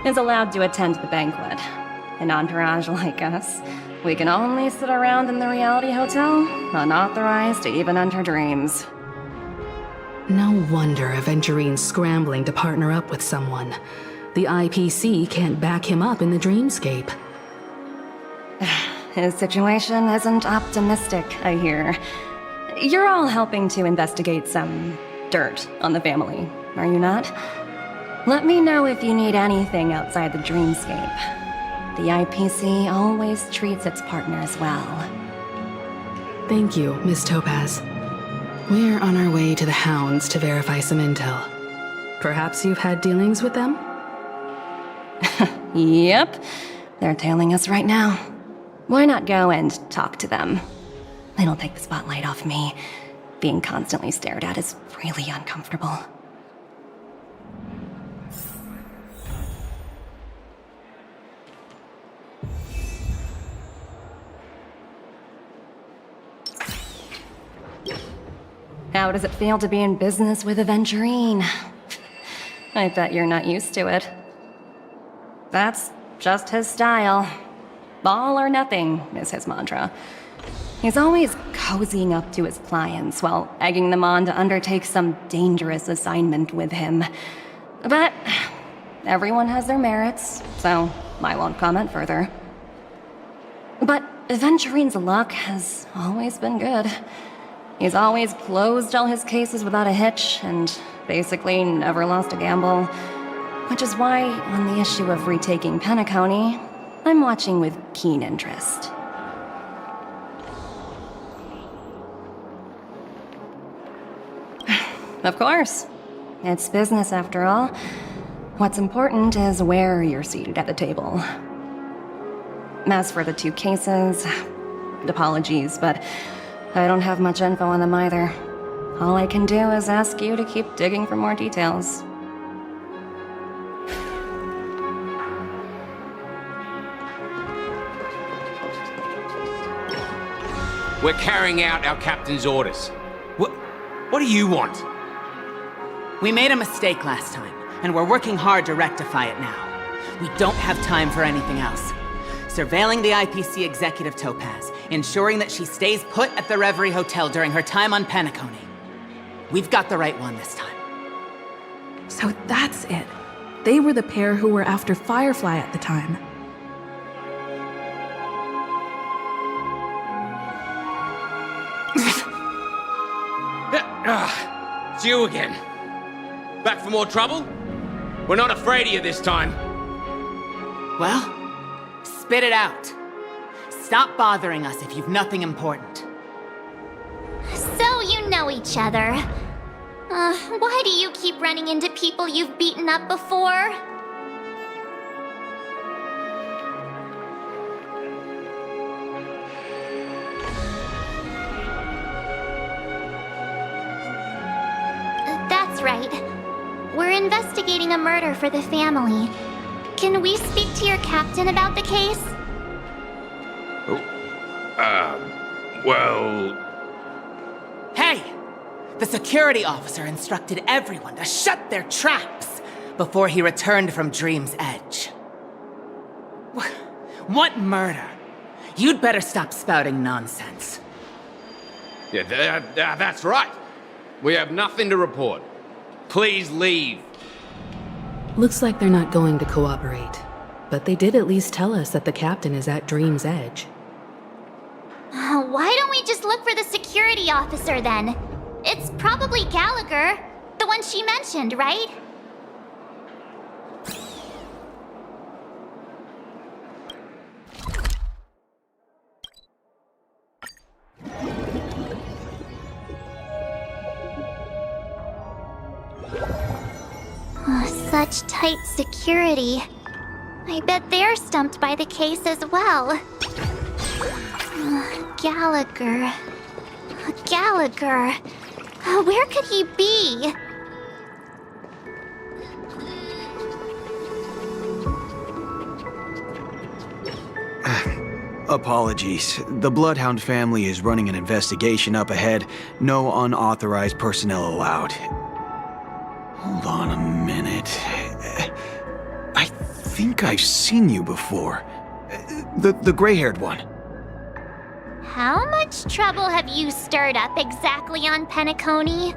is allowed to attend the banquet. An entourage like us, we can only sit around in the reality hotel, unauthorized to even enter dreams. No wonder Aventurine's scrambling to partner up with someone. The IPC can't back him up in the dreamscape. His situation isn't optimistic, I hear. You're all helping to investigate some dirt on the family, are you not? Let me know if you need anything outside the dreamscape. The IPC always treats its partners well. Thank you, Miss Topaz. We're on our way to the Hounds to verify some intel. Perhaps you've had dealings with them? Yep. They're tailing us right now. Why not go and talk to them? It'll take the spotlight off me. Being constantly stared at is really uncomfortable. How does it feel to be in business with Aventurine? I bet you're not used to it. That's just his style. All or nothing is his mantra. He's always cozying up to his clients while egging them on to undertake some dangerous assignment with him. But everyone has their merits, so I won't comment further. But Aventurine's luck has always been good. He's always closed all his cases without a hitch, and basically never lost a gamble. Which is why, on the issue of retaking Penacony, I'm watching with keen interest. Of course. It's business after all. What's important is where you're seated at the table. As for the 2 cases, apologies, but I don't have much info on them either. All I can do is ask you to keep digging for more details. We're carrying out our captain's orders. What do you want? We made a mistake last time, and we're working hard to rectify it now. We don't have time for anything else. Surveilling the IPC executive Topaz, ensuring that she stays put at the Reverie Hotel during her time on Penacony. We've got the right one this time. So that's it. They were the pair who were after Firefly at the time. It's you again. Back for more trouble? We're not afraid of you this time. Well, spit it out. Stop bothering us if you've nothing important. So you know each other. Why do you keep running into people you've beaten up before? That's right. We're investigating a murder for the family. Can we speak to your captain about the case? Well... Hey! The security officer instructed everyone to shut their traps before he returned from Dream's Edge. What murder? You'd better stop spouting nonsense. Yeah, that's right. We have nothing to report. Please leave. Looks like they're not going to cooperate, but they did at least tell us that the captain is at Dream's Edge. Why don't we just look for the security officer then? It's probably Gallagher, the one she mentioned, right? Such tight security. I bet they're stumped by the case as well. Gallagher. Gallagher. Where could he be? Apologies. The Bloodhound family is running an investigation up ahead. No unauthorized personnel allowed. Hold on a minute. I think I've seen you before. The gray-haired one. How much trouble have you stirred up exactly on Penacony?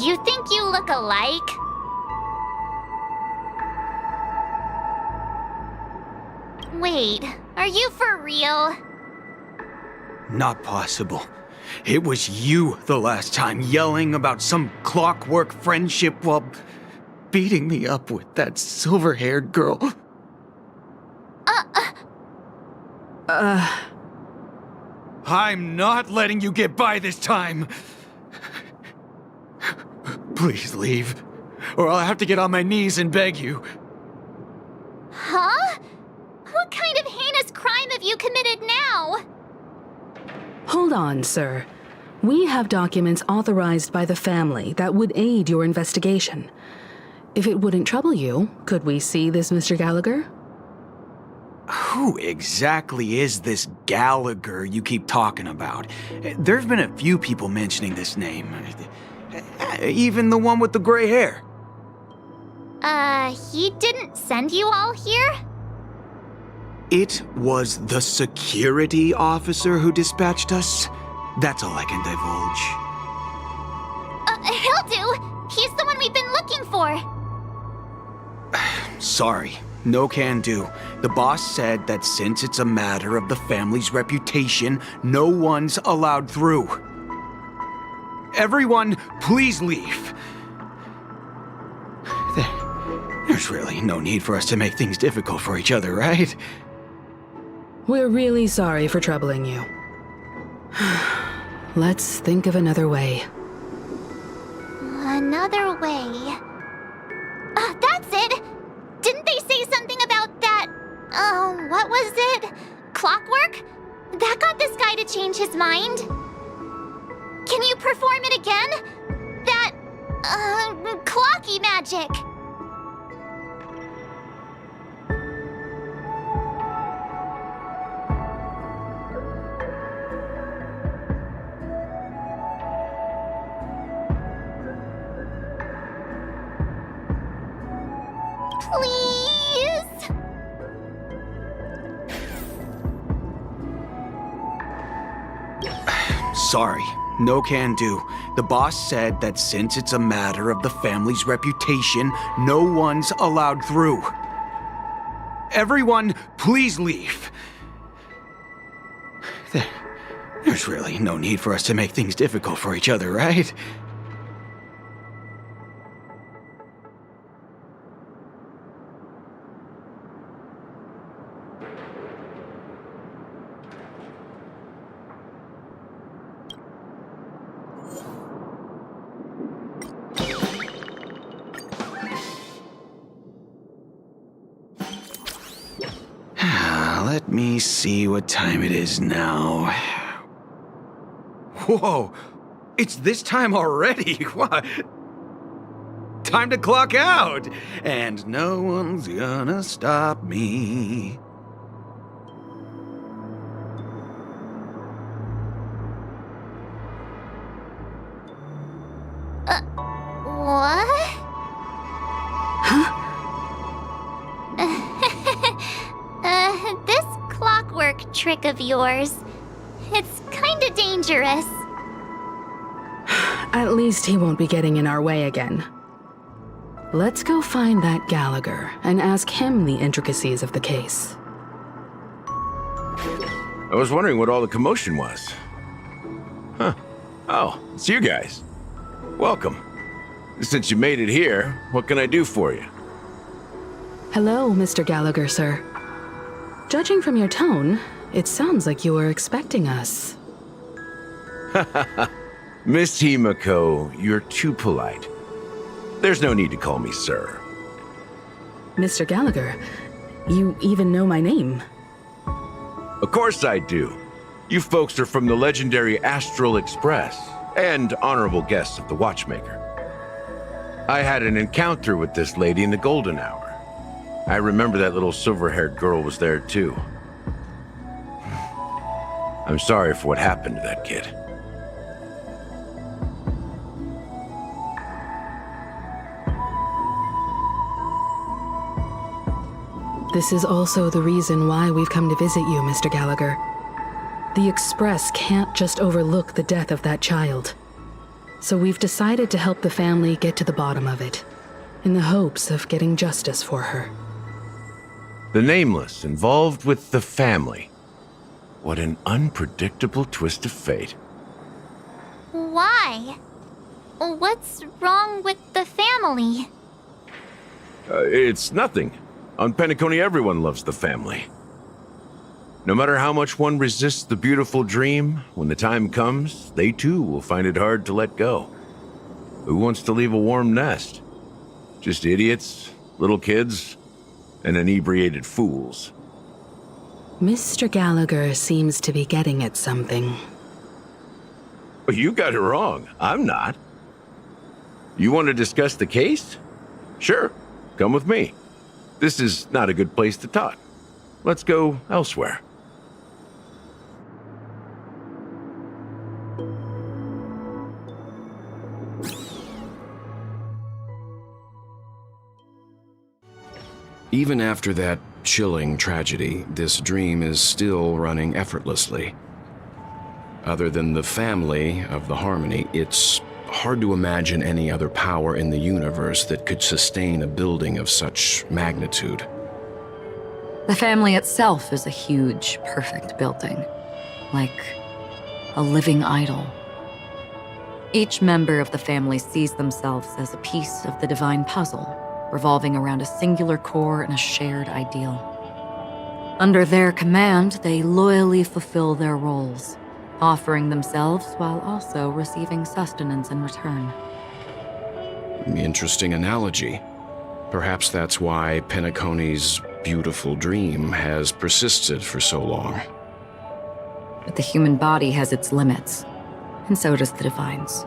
You think you look alike? Wait, are you for real? Not possible. It was you the last time, yelling about some clockwork friendship while beating me up with that silver-haired girl. I'm not letting you get by this time. Please leave, or I'll have to get on my knees and beg you. Huh? What kind of heinous crime have you committed now? Hold on, sir. We have documents authorized by the family that would aid your investigation. If it wouldn't trouble you, could we see this Mr. Gallagher? Who exactly is this Gallagher you keep talking about? There've been a few people mentioning this name. Even the one with the gray hair. He didn't send you all here? It was the security officer who dispatched us. That's all I can divulge. He'll do! He's the one we've been looking for! Sorry, no can do. The boss said that since it's a matter of the family's reputation, no one's allowed through. Everyone, please leave. There's really no need for us to make things difficult for each other, right? We're really sorry for troubling you. Let's think of another way. Another way. That's it! Didn't they say something about that? What was it? Clockwork? That got this guy to change his mind. Can you perform it again? That, clocky magic. Please? Sorry, no can do. The boss said that since it's a matter of the family's reputation, no one's allowed through. Everyone, please leave. There's really no need for us to make things difficult for each other, right? Let me see what time it is now. Whoa! It's this time already! What? Time to clock out! And no one's gonna stop me. What? Huh? This clockwork trick of yours, it's kinda dangerous. At least he won't be getting in our way again. Let's go find that Gallagher and ask him the intricacies of the case. I was wondering what all the commotion was. Huh. Oh, it's you guys. Welcome. Since you made it here, what can I do for you? Hello, Mr. Gallagher, sir. Judging from your tone, it sounds like you were expecting us. Miss Himiko, you're too polite. There's no need to call me sir. Mr. Gallagher, you even know my name. Of course I do. You folks are from the legendary Astral Express and honorable guests of the Watchmaker. I had an encounter with this lady in the Golden Hour. I remember that little silver-haired girl was there too. I'm sorry for what happened to that kid. This is also the reason why we've come to visit you, Mr. Gallagher. The Express can't just overlook the death of that child. So we've decided to help the family get to the bottom of it, in the hopes of getting justice for her. The Nameless involved with the family. What an unpredictable twist of fate. Why? What's wrong with the family? It's nothing. On Penacony, everyone loves the family. No matter how much one resists the beautiful dream, when the time comes, they too will find it hard to let go. Who wants to leave a warm nest? Just idiots, little kids, and inebriated fools. Mr. Gallagher seems to be getting at something. You got it wrong. I'm not. You want to discuss the case? Sure, come with me. This is not a good place to talk. Let's go elsewhere. Even after that chilling tragedy, this dream is still running effortlessly. Other than the family of the Harmony, it's hard to imagine any other power in the universe that could sustain a building of such magnitude. The family itself is a huge, perfect building, like a living idol. Each member of the family sees themselves as a piece of the divine puzzle, revolving around a singular core and a shared ideal. Under their command, they loyally fulfill their roles, offering themselves while also receiving sustenance in return. Interesting analogy. Perhaps that's why Penacony's beautiful dream has persisted for so long. But the human body has its limits, and so does the divine's.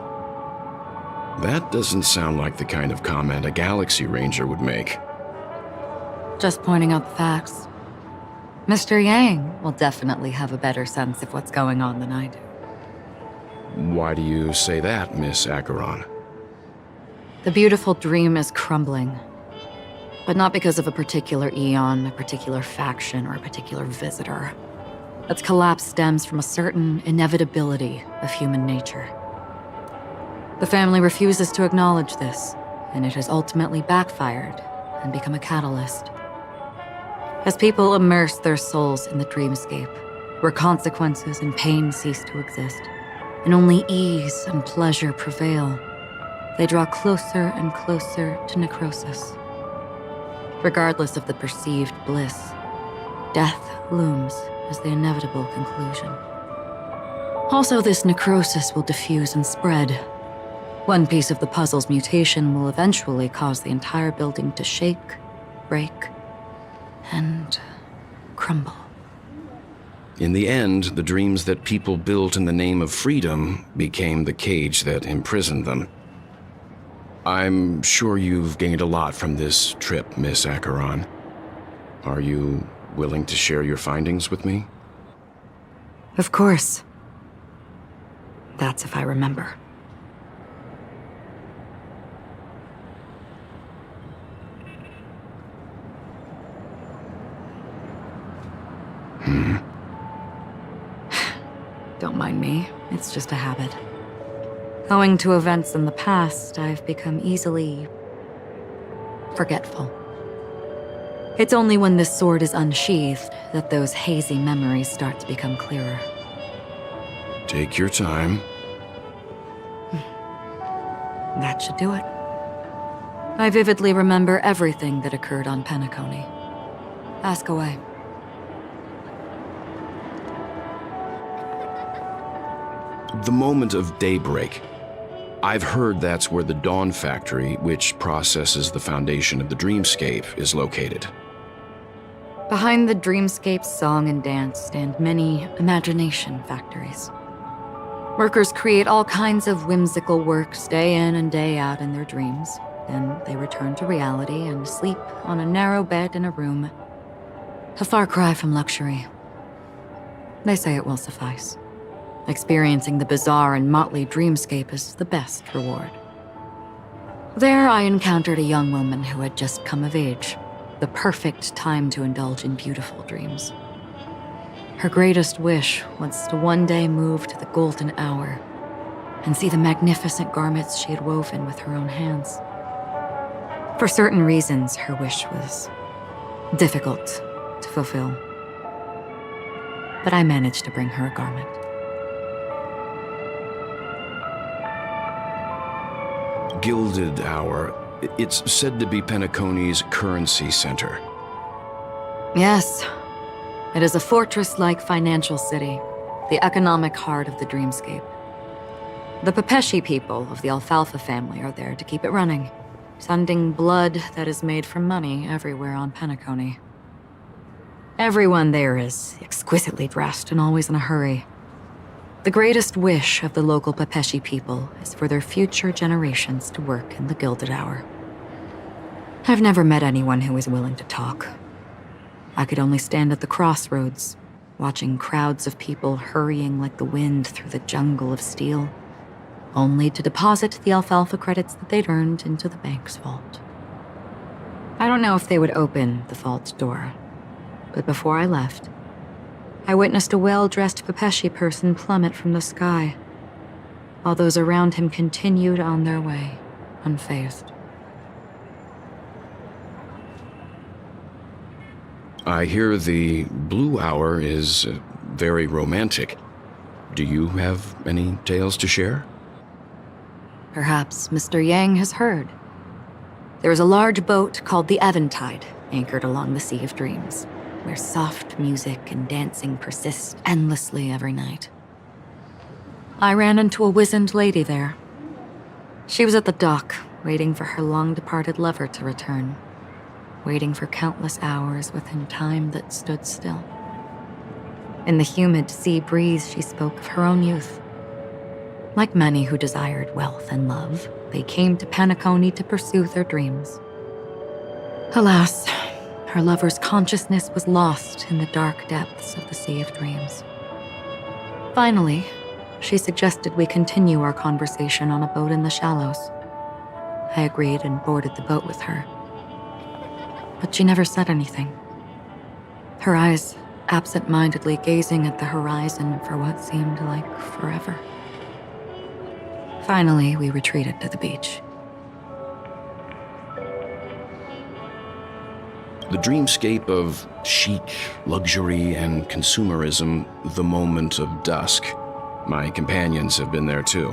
That doesn't sound like the kind of comment a Galaxy Ranger would make. Just pointing out the facts. Mr. Yang will definitely have a better sense of what's going on than I do. Why do you say that, Miss Acheron? The beautiful dream is crumbling. But not because of a particular eon, a particular faction, or a particular visitor. Its collapse stems from a certain inevitability of human nature. The family refuses to acknowledge this, and it has ultimately backfired and become a catalyst. As people immerse their souls in the dreamscape, where consequences and pain cease to exist, and only ease and pleasure prevail, they draw closer and closer to necrosis. Regardless of the perceived bliss, death looms as the inevitable conclusion. Also, this necrosis will diffuse and spread. One piece of the puzzle's mutation will eventually cause the entire building to shake, break, and crumble. In the end, the dreams that people built in the name of freedom became the cage that imprisoned them. I'm sure you've gained a lot from this trip, Miss Acheron. Are you willing to share your findings with me? Of course. That's if I remember. Don't mind me, it's just a habit. Owing to events in the past, I've become easily forgetful. It's only when this sword is unsheathed that those hazy memories start to become clearer. Take your time. That should do it. I vividly remember everything that occurred on Penacony. Ask away. The moment of daybreak. I've heard that's where the Dawn Factory, which processes the foundation of the dreamscape, is located. Behind the dreamscape's song and dance stand many imagination factories. Workers create all kinds of whimsical works day in and day out in their dreams. Then they return to reality and sleep on a narrow bed in a room. A far cry from luxury. They say it will suffice. Experiencing the bizarre and motley dreamscape is the best reward. There I encountered a young woman who had just come of age, the perfect time to indulge in beautiful dreams. Her greatest wish was to one day move to the golden hour and see the magnificent garments she had woven with her own hands. For certain reasons, her wish was difficult to fulfill. But I managed to bring her a garment. Gilded Hour. It's said to be Penacony's currency center. Yes. It is a fortress-like financial city, the economic heart of the dreamscape. The Pepeshi people of the Alfalfa family are there to keep it running, sending blood that is made from money everywhere on Penacony. Everyone there is exquisitely dressed and always in a hurry. The greatest wish of the local Pepeshi people is for their future generations to work in the Gilded Hour. I've never met anyone who is willing to talk. I could only stand at the crossroads, watching crowds of people hurrying like the wind through the jungle of steel, only to deposit the alfalfa credits that they'd earned into the bank's vault. I don't know if they would open the vault door, but before I left, I witnessed a well-dressed Pepeshi person plummet from the sky, while those around him continued on their way, unfazed. I hear the Blue Hour is very romantic. Do you have any tales to share? Perhaps Mr. Yang has heard. There is a large boat called the Eventide, anchored along the Sea of Dreams, where soft music and dancing persist endlessly every night. I ran into a wizened lady there. She was at the dock, waiting for her long-departed lover to return, waiting for countless hours within time that stood still. In the humid sea breeze, she spoke of her own youth. Like many who desired wealth and love, they came to Penacony to pursue their dreams. Alas, her lover's consciousness was lost in the dark depths of the Sea of Dreams. Finally, she suggested we continue our conversation on a boat in the shallows. I agreed and boarded the boat with her. But she never said anything. Her eyes absent-mindedly gazing at the horizon for what seemed like forever. Finally, we retreated to the beach. The dreamscape of chic, luxury, and consumerism, the moment of dusk. My companions have been there too.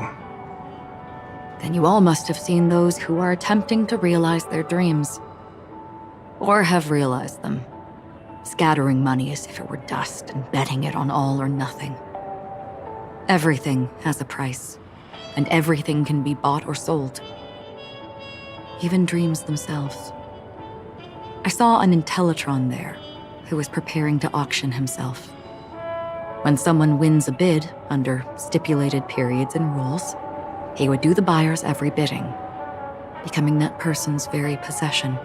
Then you all must have seen those who are attempting to realize their dreams. Or have realized them, scattering money as if it were dust and betting it on all or nothing. Everything has a price, and everything can be bought or sold. Even dreams themselves. I saw an Intellitron there, who was preparing to auction himself. When someone wins a bid under stipulated periods and rules, he would do the buyer's every bidding, becoming that person's very possession.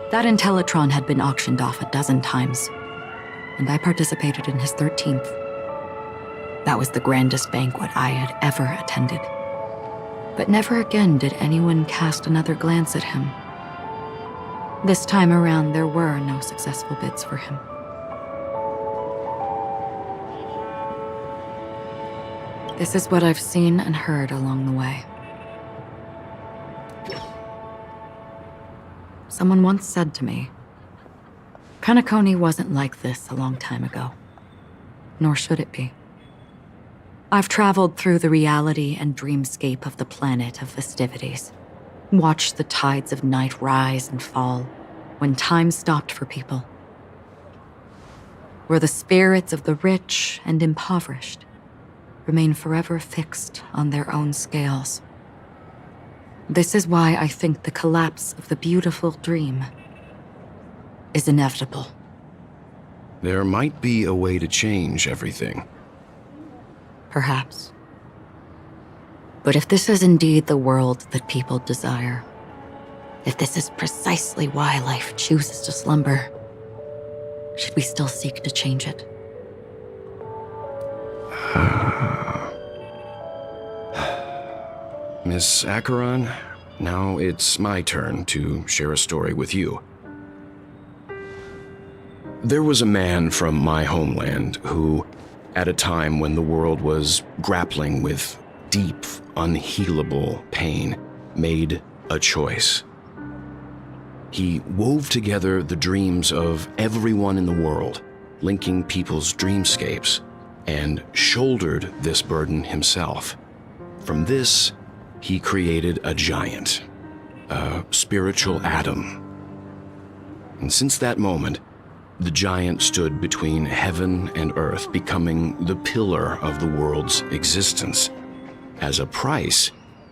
That Intellitron had been auctioned off 12 times, and I participated in his 13th. That was the grandest banquet I had ever attended. But never again did anyone cast another glance at him. This time around, there were no successful bids for him. This is what I've seen and heard along the way. Someone once said to me, Penacony wasn't like this a long time ago, nor should it be. I've traveled through the reality and dreamscape of the planet of festivities, watched the tides of night rise and fall when time stopped for people, where the spirits of the rich and impoverished remain forever fixed on their own scales. This is why I think the collapse of the beautiful dream is inevitable. There might be a way to change everything. Perhaps. But if this is indeed the world that people desire, if this is precisely why life chooses to slumber, should we still seek to change it? Miss Acheron, now it's my turn to share a story with you. There was a man from my homeland who, at a time when the world was grappling with deep, unhealable pain, made a choice. He wove together the dreams of everyone in the world, linking people's dreamscapes, and shouldered this burden himself. From this, he created a giant, a spiritual atom. And since that moment, the giant stood between heaven and earth, becoming the pillar of the world's existence. As a price,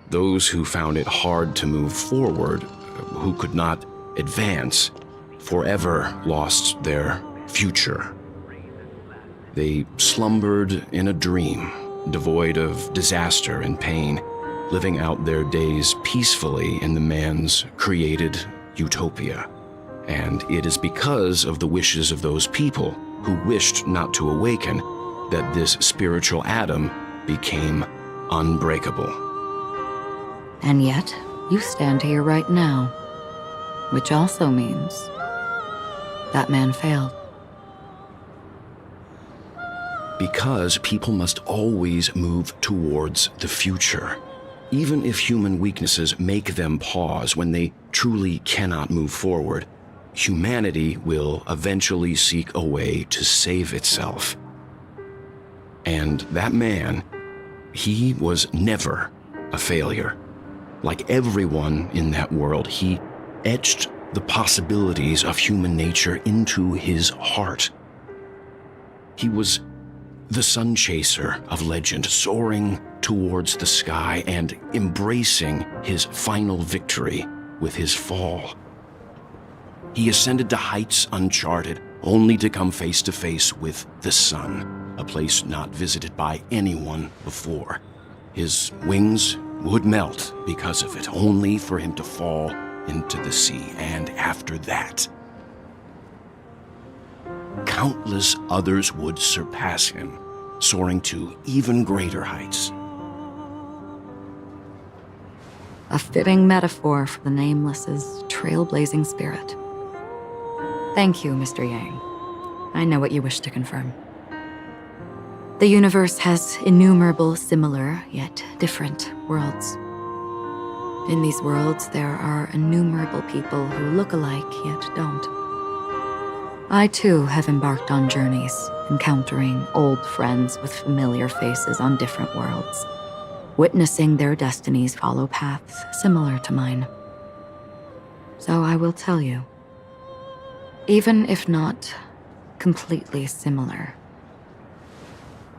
those who found it hard to move forward, who could not advance, forever lost their future. They slumbered in a dream, devoid of disaster and pain, living out their days peacefully in the man's created utopia. And it is because of the wishes of those people who wished not to awaken that this spiritual atom became unbreakable. And yet, you stand here right now, which also means that man failed. Because people must always move towards the future. Even if human weaknesses make them pause when they truly cannot move forward, humanity will eventually seek a way to save itself. And that man, he was never a failure. Like everyone in that world, he etched the possibilities of human nature into his heart. He was the sun chaser of legend, soaring towards the sky and embracing his final victory with his fall. He ascended to heights uncharted, only to come face to face with the sun, a place not visited by anyone before. His wings would melt because of it, only for him to fall into the sea. And after that, countless others would surpass him, soaring to even greater heights. A fitting metaphor for the Nameless's trailblazing spirit. Thank you, Mr. Yang. I know what you wish to confirm. The universe has innumerable similar, yet different worlds. In these worlds, there are innumerable people who look alike, yet don't. I, too, have embarked on journeys, encountering old friends with familiar faces on different worlds, witnessing their destinies follow paths similar to mine. So I will tell you, even if not completely similar,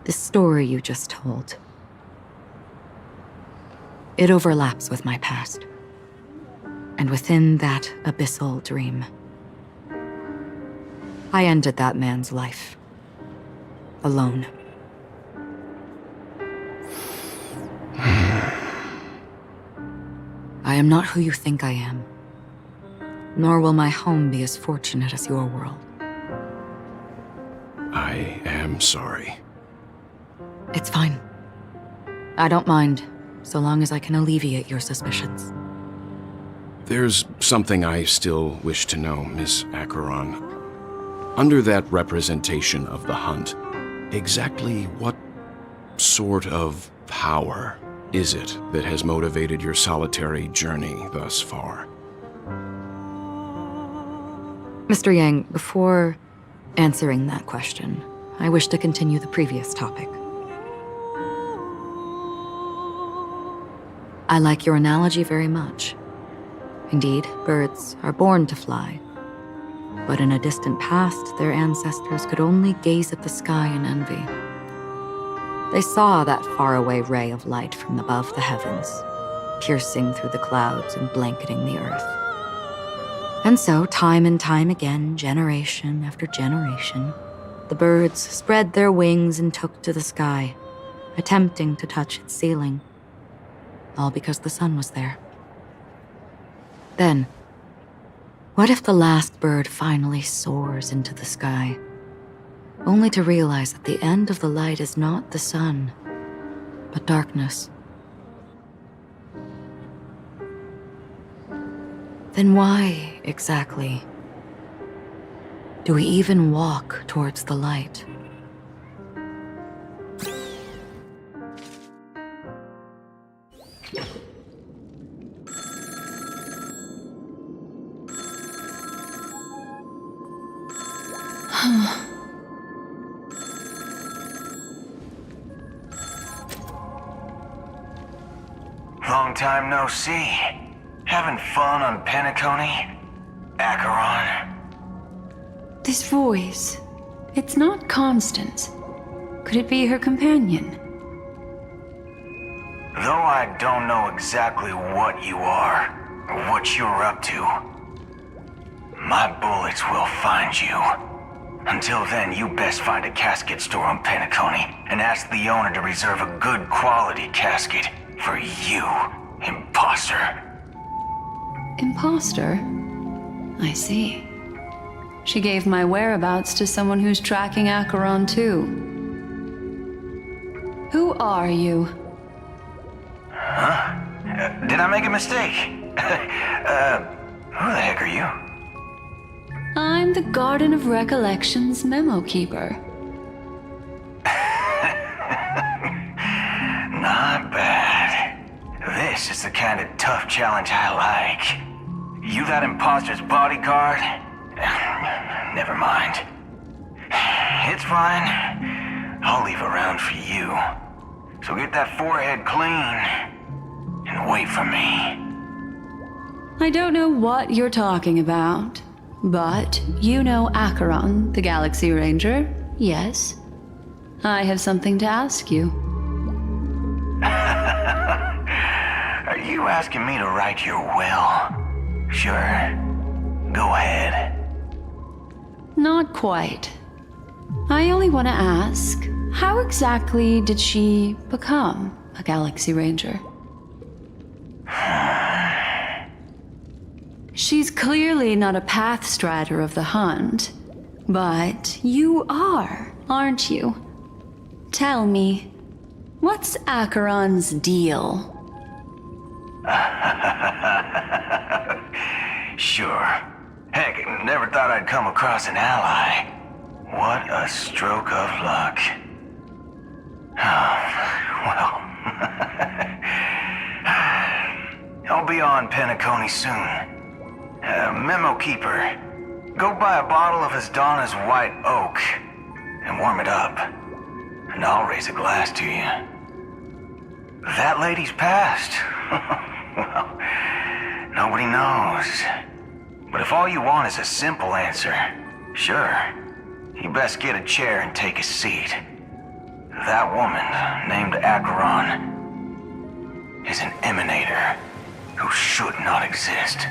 the story you just told, it overlaps with my past. And within that abyssal dream, I ended that man's life. Alone. I am not who you think I am. Nor will my home be as fortunate as your world. I am sorry. It's fine. I don't mind, so long as I can alleviate your suspicions. There's something I still wish to know, Miss Acheron. Under that representation of the hunt, exactly what sort of power is it that has motivated your solitary journey thus far? Mr. Yang, before answering that question, I wish to continue the previous topic. I like your analogy very much. Indeed, birds are born to fly. But in a distant past, their ancestors could only gaze at the sky in envy. They saw that faraway ray of light from above the heavens, piercing through the clouds and blanketing the earth. And so, time and time again, generation after generation, the birds spread their wings and took to the sky, attempting to touch its ceiling, all because the sun was there. Then, what if the last bird finally soars into the sky, only to realize that the end of the light is not the sun, but darkness? Then why, exactly, do we even walk towards the light? Long time no see. Having fun on Penacony? Acheron? This voice, it's not Constance. Could it be her companion? Though I don't know exactly what you are, or what you're up to, my bullets will find you. Until then, you best find a casket store on Penacony and ask the owner to reserve a good quality casket for you, imposter. Imposter? I see. She gave my whereabouts to someone who's tracking Acheron too. Who are you? Huh? Did I make a mistake? Who the heck are you? I'm the Garden of Recollections memo keeper. Not bad. This is the kind of tough challenge I like. You that imposter's bodyguard? Never mind. It's fine. I'll leave a round for you. So get that forehead clean and wait for me. I don't know what you're talking about, but you know Acheron, the Galaxy Ranger, yes? I have something to ask you. Are you asking me to write your will? Sure. Go ahead. Not quite. I only want to ask, how exactly did she become a Galaxy Ranger? She's clearly not a pathstrider of the Hunt, but you are, aren't you? Tell me, what's Acheron's deal? Sure. Heck, never thought I'd come across an ally. What a stroke of luck. Well, I'll be on Penacony soon. Memo Keeper, go buy a bottle of his Donna's White Oak and warm it up, and I'll raise a glass to you. That lady's passed. Well, nobody knows. But if all you want is a simple answer, sure, you best get a chair and take a seat. That woman, named Acheron, is an emanator who should not exist.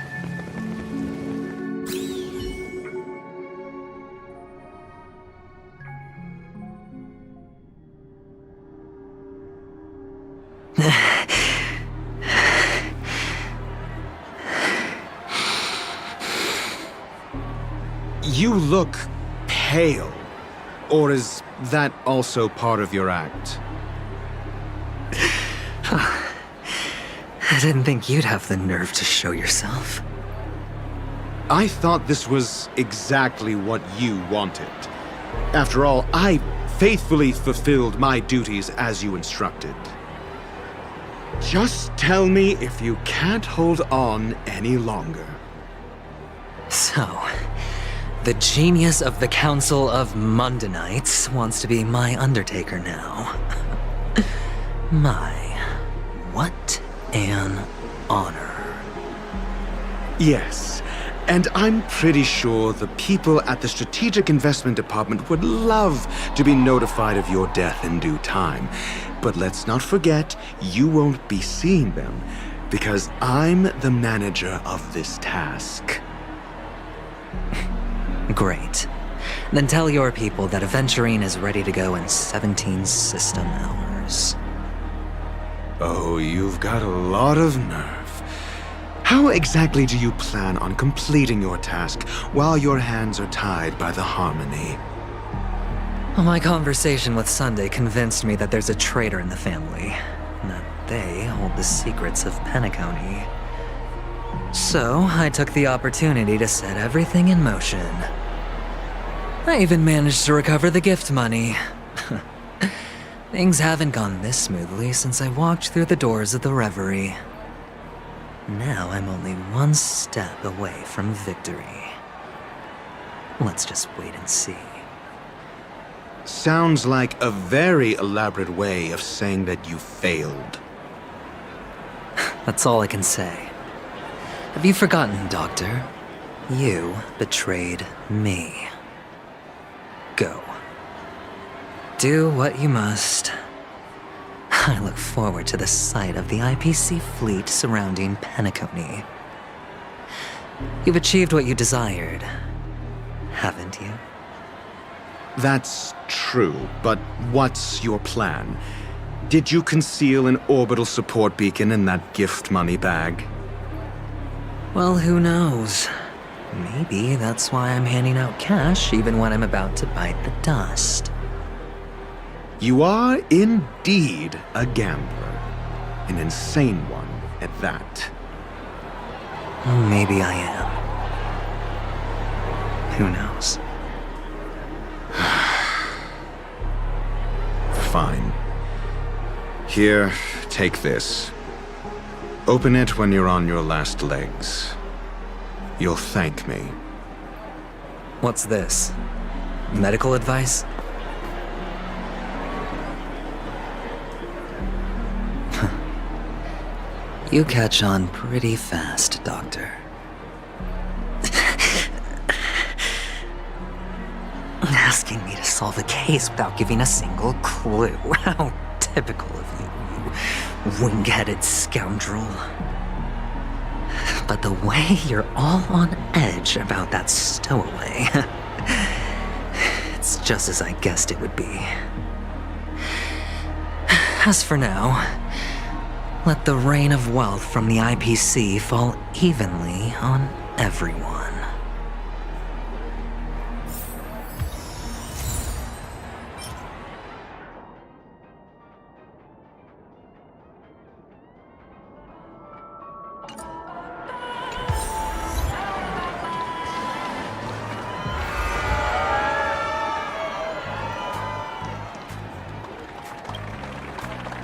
You look pale. Or is that also part of your act? I didn't think you'd have the nerve to show yourself. I thought this was exactly what you wanted. After all, I faithfully fulfilled my duties as you instructed. Just tell me if you can't hold on any longer. So, the genius of the Council of Mundanites wants to be my Undertaker now. What an honor. Yes, and I'm pretty sure the people at the Strategic Investment Department would love to be notified of your death in due time. But let's not forget, you won't be seeing them, because I'm the manager of this task. Great. Then tell your people that Aventurine is ready to go in 17 system hours. Oh, you've got a lot of nerve. How exactly do you plan on completing your task while your hands are tied by the Harmony? My conversation with Sunday convinced me that there's a traitor in the family, and that they hold the secrets of Penacony. So, I took the opportunity to set everything in motion. I even managed to recover the gift money. Things haven't gone this smoothly since I walked through the doors of the Reverie. Now I'm only one step away from victory. Let's just wait and see. Sounds like a very elaborate way of saying that you failed. That's all I can say. Have you forgotten, Doctor? You betrayed me. Go. Do what you must. I look forward to the sight of the IPC fleet surrounding Penacony. You've achieved what you desired, haven't you? That's true, but what's your plan? Did you conceal an orbital support beacon in that gift money bag? Well, who knows? Maybe that's why I'm handing out cash even when I'm about to bite the dust. You are indeed a gambler. An insane one at that. Well, maybe I am. Who knows? Fine. Here, take this. Open it when you're on your last legs. You'll thank me. What's this? Medical advice? You catch on pretty fast, Doctor. Asking me to solve a case without giving a single clue. How typical of you, you wing-headed scoundrel. But the way you're all on edge about that stowaway, it's just as I guessed it would be. As for now, let the rain of wealth from the IPC fall evenly on everyone.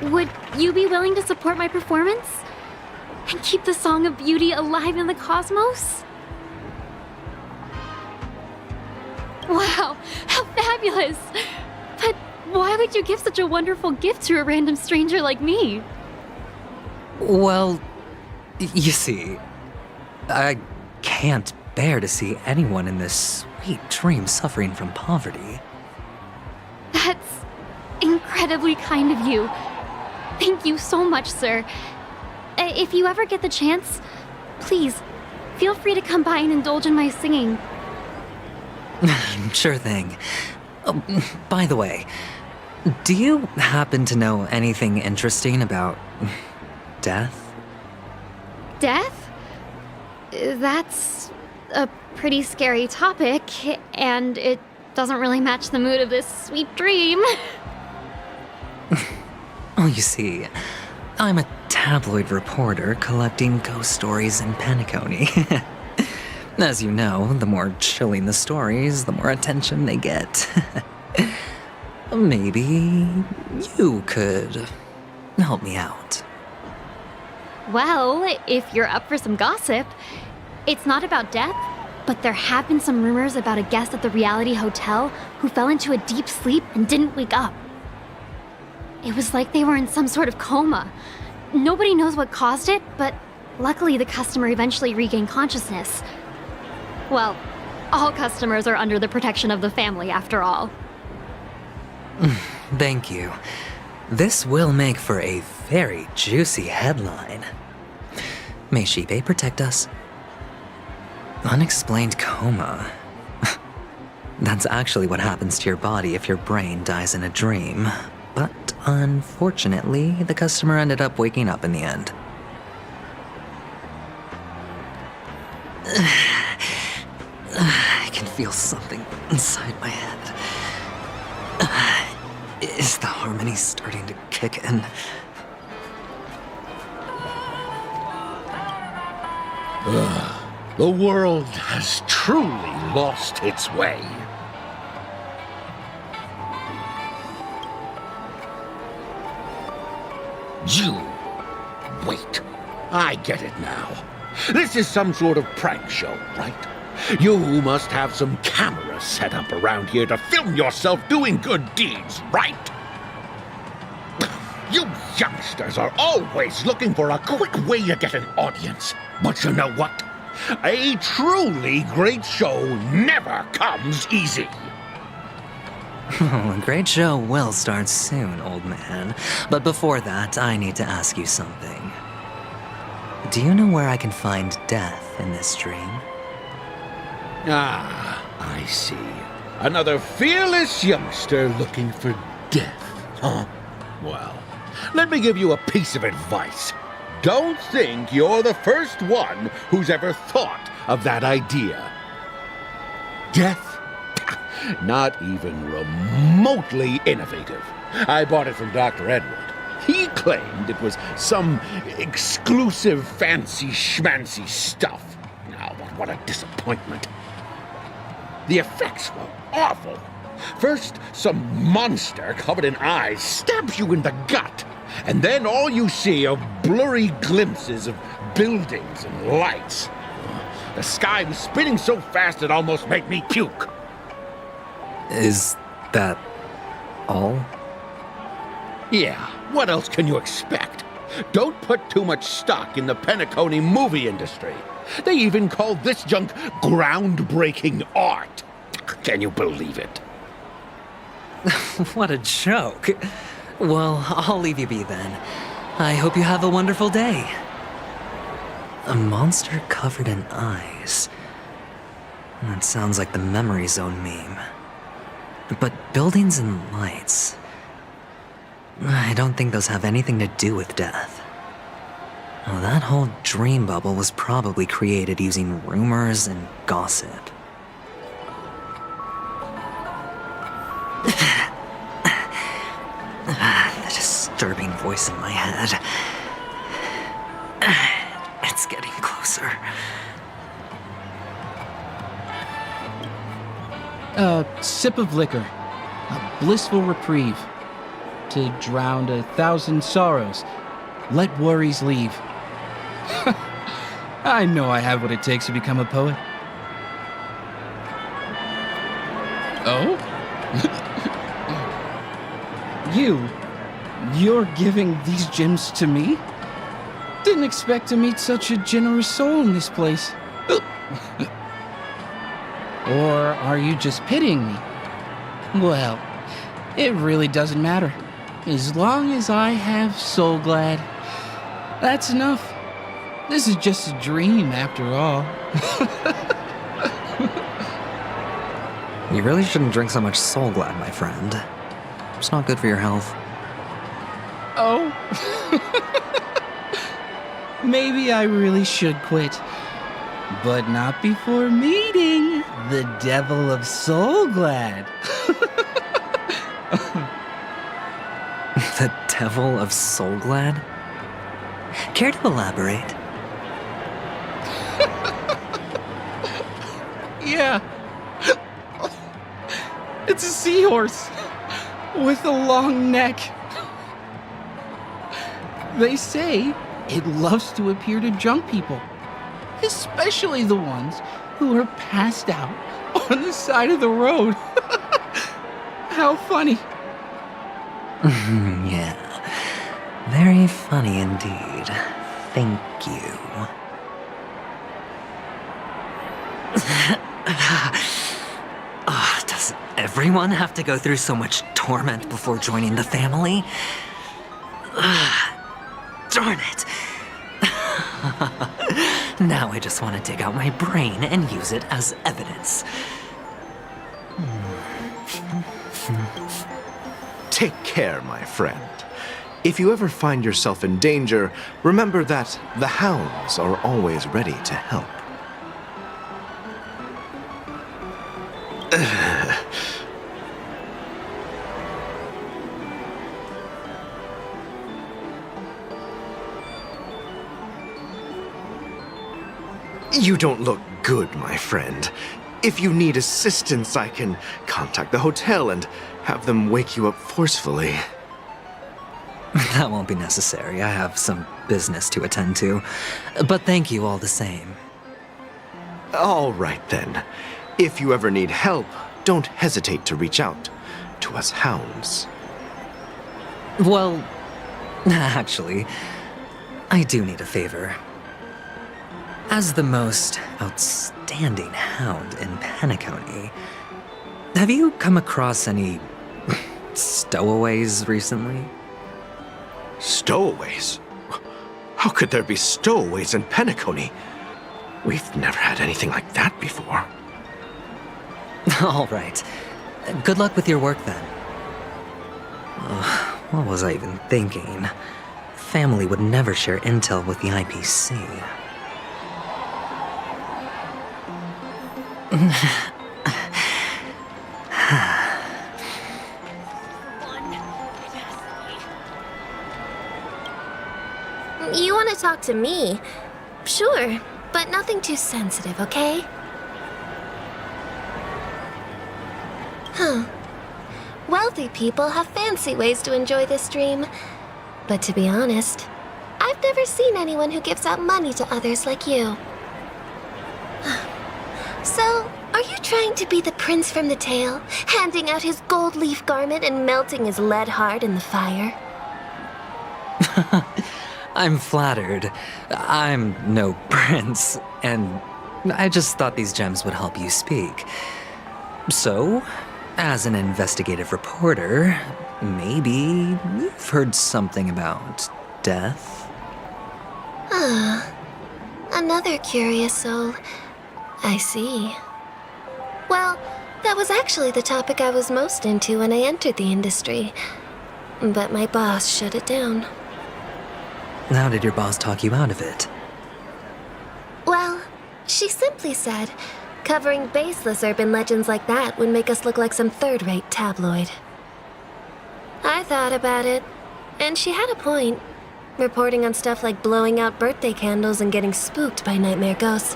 Would you be willing to support my performance? And keep the Song of Beauty alive in the cosmos? Wow, how fabulous! But why would you give such a wonderful gift to a random stranger like me? Well, you see, I can't bear to see anyone in this sweet dream suffering from poverty. That's incredibly kind of you. Thank you so much, sir. If you ever get the chance, please, feel free to come by and indulge in my singing. Sure thing. Oh, by the way, do you happen to know anything interesting about death? Death? That's a pretty scary topic, and it doesn't really match the mood of this sweet dream. Oh, you see, I'm a tabloid reporter collecting ghost stories in Penacony. As you know, the more chilling the stories, the more attention they get. Maybe you could help me out. Well, if you're up for some gossip, it's not about death, but there have been some rumors about a guest at the Reality Hotel who fell into a deep sleep and didn't wake up. It was like they were in some sort of coma. Nobody knows what caused it, but luckily the customer eventually regained consciousness. Well, all customers are under the protection of the family, after all. Thank you. This will make for a very juicy headline. May Shibe protect us. Unexplained coma. That's actually what happens to your body if your brain dies in a dream. But unfortunately, the customer ended up waking up in the end. I can feel something inside my head. Is the harmony starting to kick in? The world has truly lost its way. You... wait. I get it now. This is some sort of prank show, right? You must have some cameras set up around here to film yourself doing good deeds, right? You youngsters are always looking for a quick way to get an audience. But you know what? A truly great show never comes easy. Oh, a great show will start soon, old man. But before that, I need to ask you something. Do you know where I can find death in this dream? Ah, I see. Another fearless youngster looking for death, huh? Well, let me give you a piece of advice. Don't think you're the first one who's ever thought of that idea. Death? Not even remotely innovative. I bought it from Dr. Edward. He claimed it was some exclusive fancy schmancy stuff. Now, what a disappointment. The effects were awful. First, some monster covered in eyes stabs you in the gut, and then all you see are blurry glimpses of buildings and lights. The sky was spinning so fast it almost made me puke. Is that all? Yeah, what else can you expect? Don't put too much stock in the Penacony movie industry. They even call this junk groundbreaking art. Can you believe it? What a joke. Well, I'll leave you be then. I hope you have a wonderful day. A monster covered in eyes. That sounds like the Memory Zone meme. But buildings and lights... I don't think those have anything to do with death. Well, that whole dream bubble was probably created using rumors and gossip. The disturbing voice in my head. It's getting closer. A sip of liquor. A blissful reprieve. To drown 1,000 sorrows. Let worries leave. I know I have what it takes to become a poet. Oh? You're giving these gems to me? Didn't expect to meet such a generous soul in this place. Or are you just pitying me? Well, it really doesn't matter. As long as I have Soul Glad, that's enough. This is just a dream after all. You really shouldn't drink so much Soul Glad, my friend. It's not good for your health. Oh? Maybe I really should quit. But not before meeting the Devil of Soul Glad. The Devil of Soul Glad? Care to elaborate? Yeah. It's a seahorse with a long neck. They say it loves to appear to drunk people, especially the ones who are passed out on the side of the road. How funny. Yeah. Very funny indeed. Thank you. Does everyone have to go through so much torment before joining the family? Darn it. Now I just want to dig out my brain and use it as evidence. Take care, my friend. If you ever find yourself in danger, remember that the hounds are always ready to help. You don't look good, my friend. If you need assistance, I can contact the hotel and have them wake you up forcefully. That won't be necessary. I have some business to attend to. But thank you all the same. All right, then. If you ever need help, don't hesitate to reach out to us hounds. Well, actually, I do need a favor. As the most outstanding hound in Penacony, have you come across any stowaways recently? Stowaways? How could there be stowaways in Penacony? We've never had anything like that before. All right. Good luck with your work then. Ugh, what was I even thinking? Family would never share intel with the IPC. You want to talk to me? Sure, but nothing too sensitive, okay? Huh. Wealthy people have fancy ways to enjoy this dream. But to be honest, I've never seen anyone who gives out money to others like you. So, are you trying to be the prince from the tale, handing out his gold leaf garment and melting his lead heart in the fire? I'm flattered. I'm no prince, and I just thought these gems would help you speak. So, as an investigative reporter, maybe you've heard something about death? Ah, another curious soul. I see. Well, that was actually the topic I was most into when I entered the industry. But my boss shut it down. How did your boss talk you out of it? Well, she simply said, covering baseless urban legends like that would make us look like some third-rate tabloid. I thought about it, and she had a point. Reporting on stuff like blowing out birthday candles and getting spooked by nightmare ghosts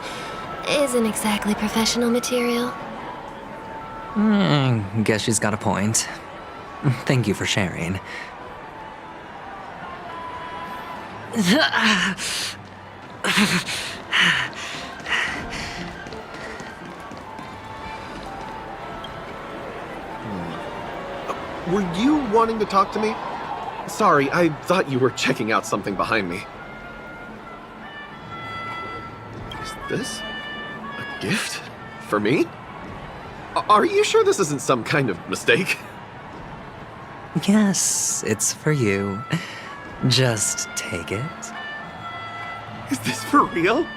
isn't exactly professional material. Guess she's got a point. Thank you for sharing. Were you wanting to talk to me? Sorry, I thought you were checking out something behind me. Is this a gift for me? Are you sure this isn't some kind of mistake? Yes, it's for you. Just take it. Is this for real?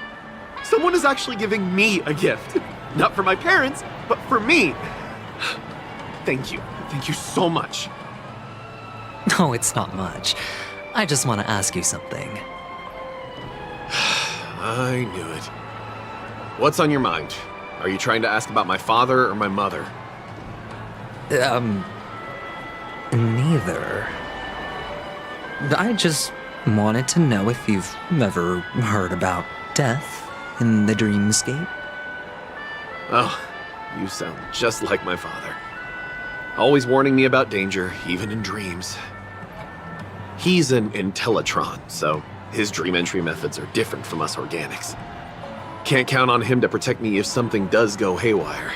Someone is actually giving me a gift. Not for my parents, but for me. Thank you. Thank you so much. No, it's not much. I just want to ask you something. I knew it. What's on your mind? Are you trying to ask about my father or my mother? Neither. I just wanted to know if you've ever heard about death in the dreamscape. Oh, you sound just like my father. Always warning me about danger, even in dreams. He's an Intellitron, so his dream entry methods are different from us organics. Can't count on him to protect me if something does go haywire.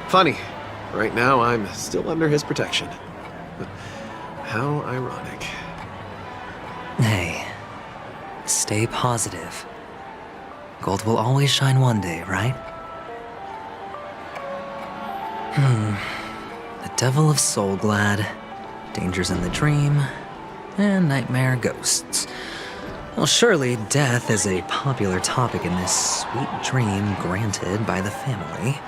Funny, right now I'm still under his protection. How ironic. Hey, stay positive. Gold will always shine one day, right? The Devil of Soulglad, Dangers in the Dream, and Nightmare Ghosts. Well, surely death is a popular topic in this sweet dream granted by the family.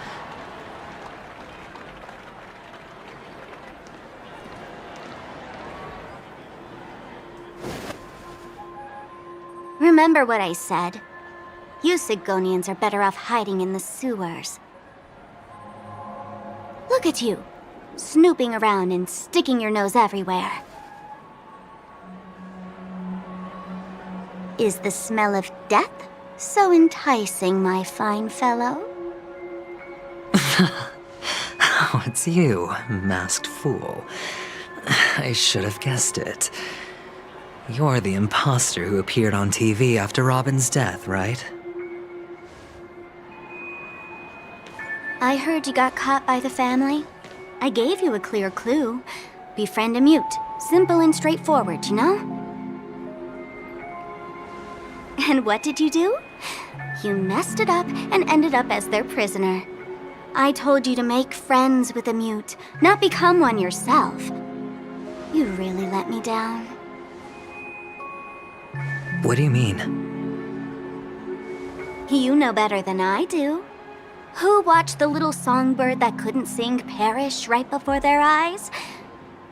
Remember what I said. You Sigonians are better off hiding in the sewers. Look at you, snooping around and sticking your nose everywhere. Is the smell of death so enticing, my fine fellow? Oh, it's you, masked fool. I should have guessed it. You're the imposter who appeared on TV after Robin's death, right? I heard you got caught by the family. I gave you a clear clue. Befriend a mute. Simple and straightforward, you know? And what did you do? You messed it up and ended up as their prisoner. I told you to make friends with a mute, not become one yourself. You really let me down. What do you mean? You know better than I do. Who watched the little songbird that couldn't sing perish right before their eyes?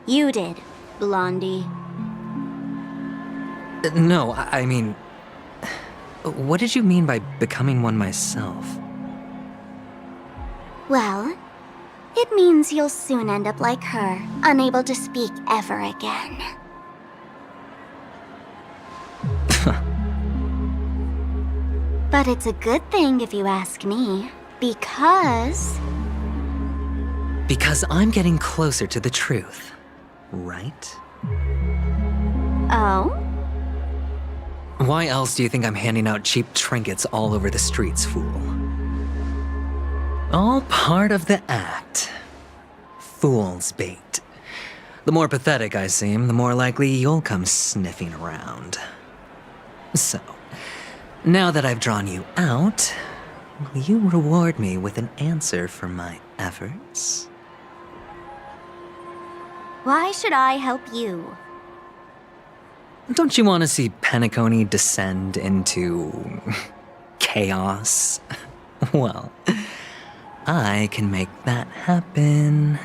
You did, Blondie. No, I mean... What did you mean by becoming one myself? Well, it means you'll soon end up like her, unable to speak ever again. But it's a good thing if you ask me, because... Because I'm getting closer to the truth, right? Oh? Why else do you think I'm handing out cheap trinkets all over the streets, fool? All part of the act. Fool's bait. The more pathetic I seem, the more likely you'll come sniffing around. So, now that I've drawn you out, will you reward me with an answer for my efforts? Why should I help you? Don't you want to see Penacony descend into... chaos? Well, I can make that happen.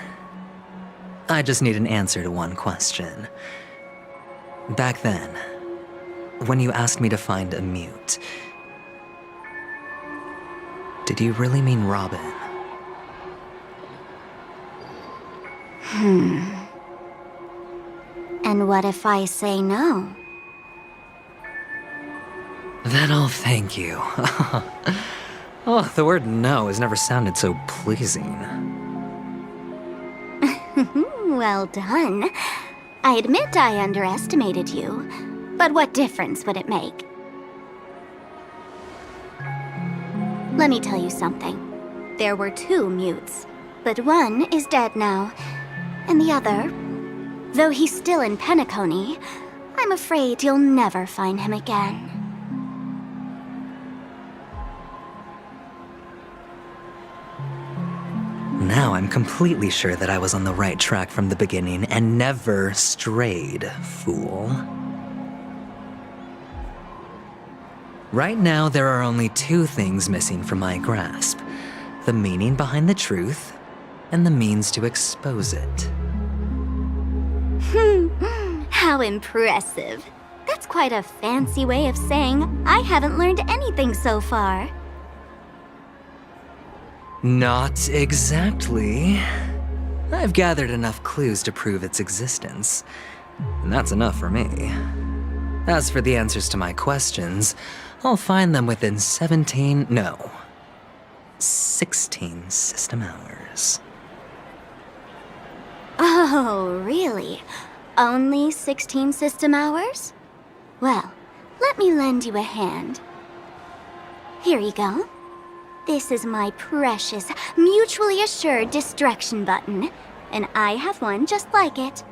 I just need an answer to one question. Back then, when you asked me to find a mute, did you really mean Robin? And what if I say no? Then I'll thank you. Oh, the word no has never sounded so pleasing. Well done. I admit I underestimated you, but what difference would it make? Let me tell you something. There were 2 mutes, but one is dead now, and the other, though he's still in Penacony, I'm afraid you'll never find him again. Now I'm completely sure that I was on the right track from the beginning and never strayed, fool. Right now, there are only 2 things missing from my grasp: the meaning behind the truth and the means to expose it. How impressive. That's quite a fancy way of saying I haven't learned anything so far. Not exactly. I've gathered enough clues to prove its existence, and that's enough for me. As for the answers to my questions, I'll find them within 16 system hours. Oh, really? Only 16 system hours? Well, let me lend you a hand. Here you go. This is my precious, mutually assured distraction button, and I have one just like it.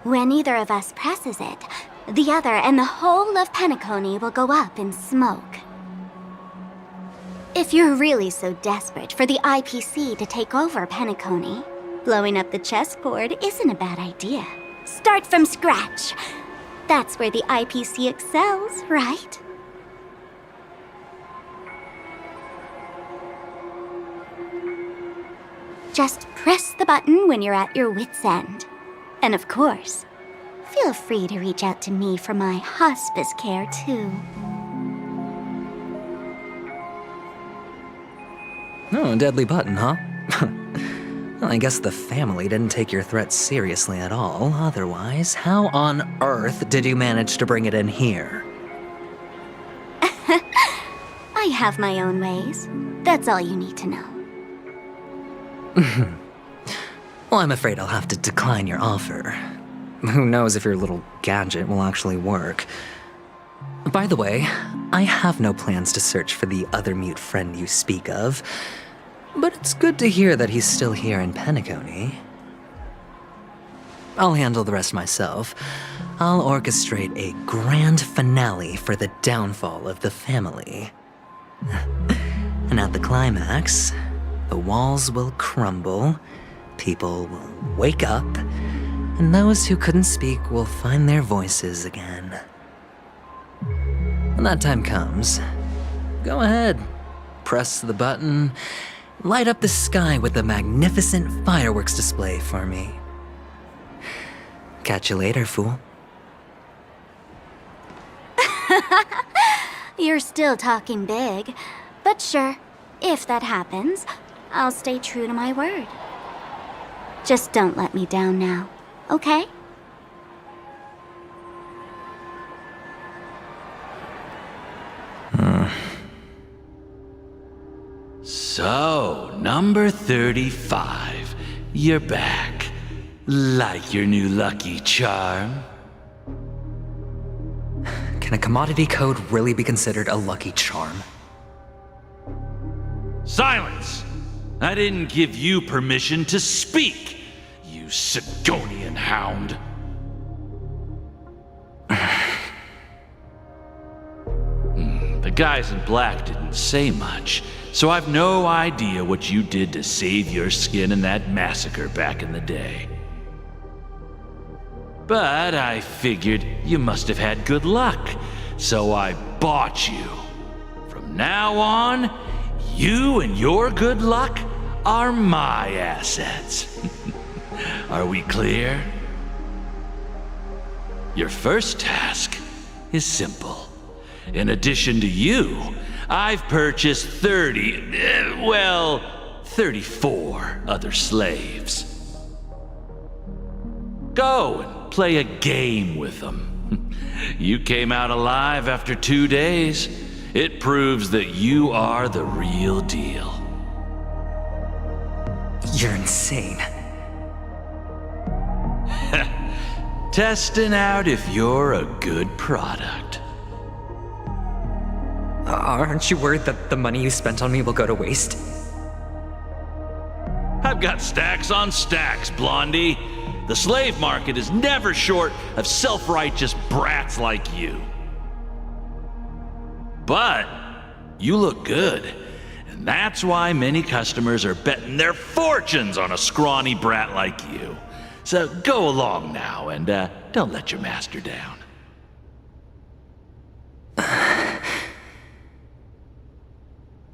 When either of us presses it, the other and the whole of Penacony will go up in smoke. If you're really so desperate for the IPC to take over Penacony, blowing up the chessboard isn't a bad idea. Start from scratch. That's where the IPC excels, right? Just press the button when you're at your wit's end. And of course, feel free to reach out to me for my hospice care, too. Oh, deadly button, huh? Well, I guess the family didn't take your threat seriously at all. Otherwise, how on earth did you manage to bring it in here? I have my own ways. That's all you need to know. Well, I'm afraid I'll have to decline your offer. Who knows if your little gadget will actually work. By the way, I have no plans to search for the other mute friend you speak of, but it's good to hear that he's still here in Penacony. I'll handle the rest myself. I'll orchestrate a grand finale for the downfall of the family. And at the climax, the walls will crumble, people will wake up, and those who couldn't speak will find their voices again. When that time comes, go ahead, press the button, light up the sky with a magnificent fireworks display for me. Catch you later, fool. You're still talking big. But sure, if that happens, I'll stay true to my word. Just don't let me down now, okay? So, number 35. You're back. Like your new lucky charm? Can a commodity code really be considered a lucky charm? Silence! I didn't give you permission to speak, you Sigonian hound. The guys in black didn't say much, so I've no idea what you did to save your skin in that massacre back in the day. But I figured you must have had good luck, so I bought you. From now on, you and your good luck are my assets. Are we clear? Your first task is simple. In addition to you, I've purchased 34 other slaves. Go and play a game with them. You came out alive after 2 days. It proves that you are the real deal. You're insane. Testing out if you're a good product. Aren't you worried that the money you spent on me will go to waste? I've got stacks on stacks, Blondie. The slave market is never short of self-righteous brats like you. But you look good, and that's why many customers are betting their fortunes on a scrawny brat like you. So go along now and don't let your master down.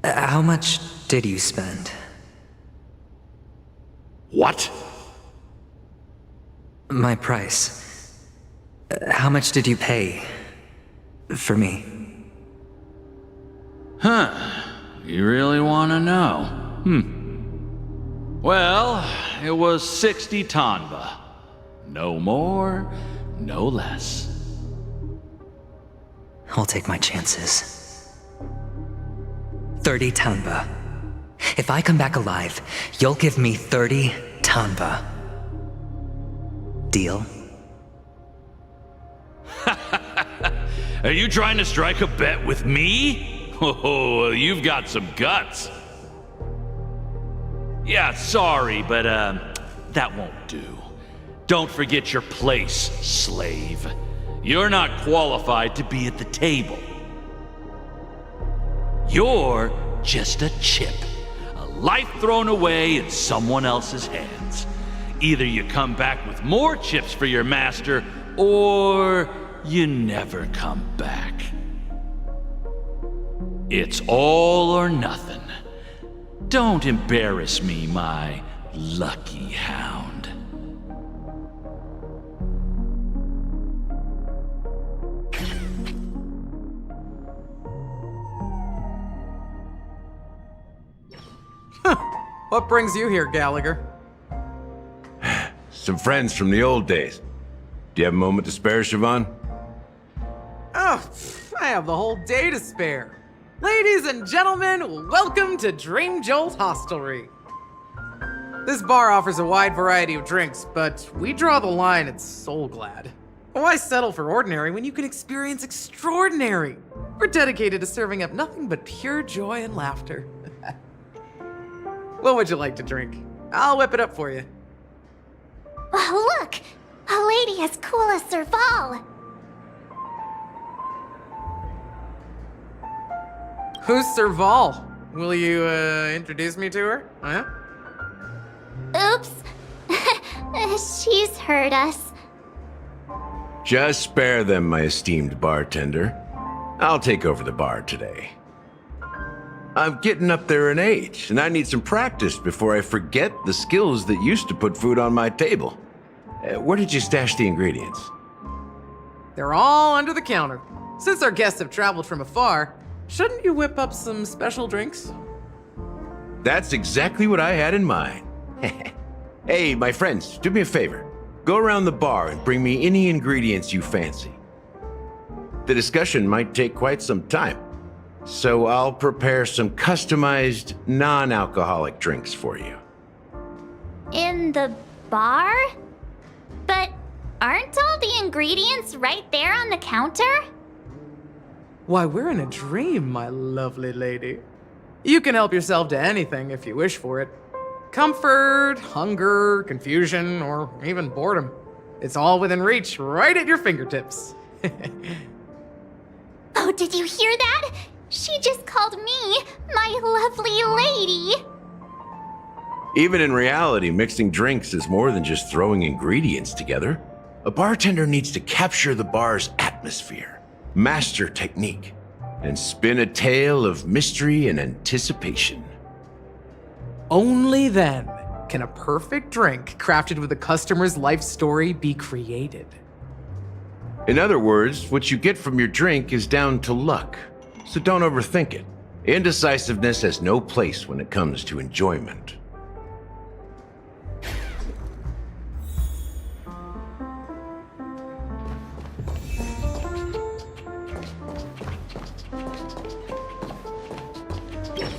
How much did you spend? What? My price. How much did you pay for me? Huh. You really want to know? Well, it was 60 tanba. No more, no less. I'll take my chances. 30 tanba. If I come back alive, you'll give me 30 tanba. Deal? Are you trying to strike a bet with me? Oh, you've got some guts. Yeah, sorry, but that won't do. Don't forget your place, slave. You're not qualified to be at the table. You're just a chip. A life thrown away in someone else's hands. Either you come back with more chips for your master, or you never come back. It's all or nothing. Don't embarrass me, my lucky hound. What brings you here, Gallagher? Some friends from the old days. Do you have a moment to spare, Siobhan? Oh, I have the whole day to spare. Ladies and gentlemen, welcome to Dream Jolt Hostelry. This bar offers a wide variety of drinks, but we draw the line at Soul Glad. Why settle for ordinary when you can experience extraordinary? We're dedicated to serving up nothing but pure joy and laughter. What would you like to drink? I'll whip it up for you. Oh, look! A lady as cool as Serval! Who's Serval? Will you, introduce me to her? Huh? Oops. She's heard us. Just spare them, my esteemed bartender. I'll take over the bar today. I'm getting up there in age, and I need some practice before I forget the skills that used to put food on my table. Where did you stash the ingredients? They're all under the counter. Since our guests have traveled from afar, shouldn't you whip up some special drinks? That's exactly what I had in mind. Hey, my friends, do me a favor. Go around the bar and bring me any ingredients you fancy. The discussion might take quite some time, so I'll prepare some customized, non-alcoholic drinks for you. In the bar? But aren't all the ingredients right there on the counter? Why, we're in a dream, my lovely lady. You can help yourself to anything if you wish for it. Comfort, hunger, confusion, or even boredom. It's all within reach, right at your fingertips. Oh, did you hear that? She just called me my lovely lady. Even in reality, mixing drinks is more than just throwing ingredients together. A bartender needs to capture the bar's atmosphere, master technique, and spin a tale of mystery and anticipation. Only then can a perfect drink crafted with a customer's life story be created. In other words, what you get from your drink is down to luck, so don't overthink it. Indecisiveness has no place when it comes to enjoyment.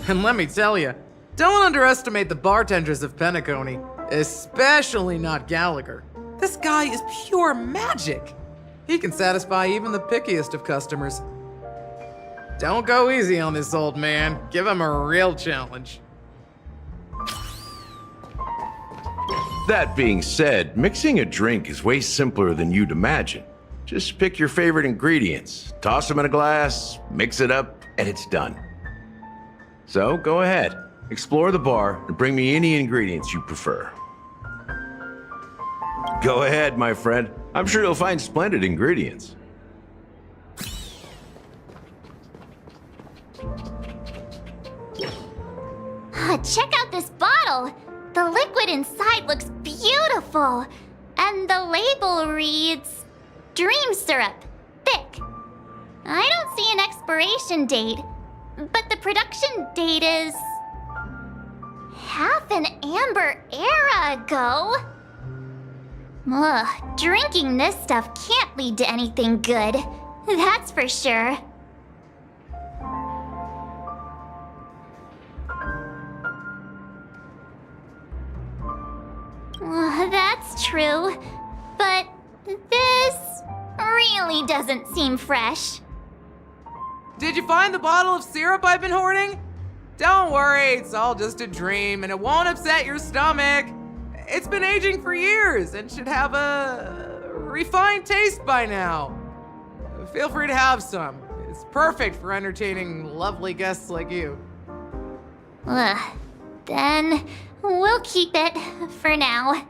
And let me tell you, don't underestimate the bartenders of Penacony, especially not Gallagher. This guy is pure magic. He can satisfy even the pickiest of customers. Don't go easy on this old man. Give him a real challenge. That being said, mixing a drink is way simpler than you'd imagine. Just pick your favorite ingredients, toss them in a glass, mix it up, and it's done. So go ahead, explore the bar, and bring me any ingredients you prefer. Go ahead, my friend. I'm sure you'll find splendid ingredients. Check out this bottle. The liquid inside looks beautiful. And the label reads, Dream Syrup, thick. I don't see an expiration date, but the production date is half an amber era ago. Ugh, drinking this stuff can't lead to anything good. That's for sure. That's true, but this really doesn't seem fresh. Did you find the bottle of syrup I've been hoarding? Don't worry, it's all just a dream and it won't upset your stomach. It's been aging for years and should have a refined taste by now. Feel free to have some. It's perfect for entertaining lovely guests like you. Then we'll keep it for now.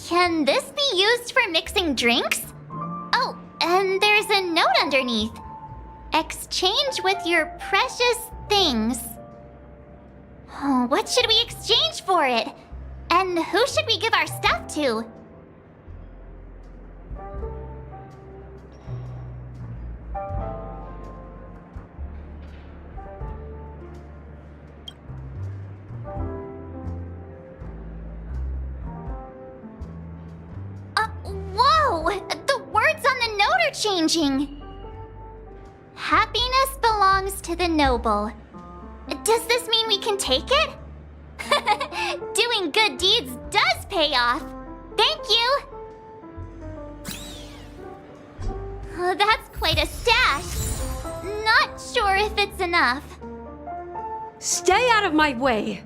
Can this be used for mixing drinks? Oh, and there's a note underneath. Exchange with your precious things. Oh, what should we exchange for it? And who should we give our stuff to? Whoa! The words on the note are changing. Happiness belongs to the noble. Does this mean we can take it? Doing good deeds does pay off. Thank you! That's quite a stash. Not sure if it's enough. Stay out of my way.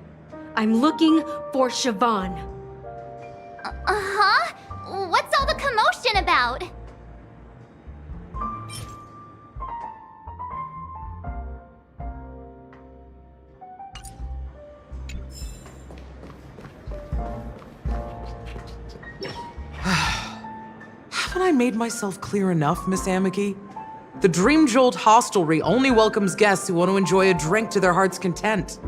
I'm looking for Siobhan. Uh-huh? What's all the commotion about? Haven't I made myself clear enough, Miss Amiki? The Dream Jolt Hostelry only welcomes guests who want to enjoy a drink to their heart's content.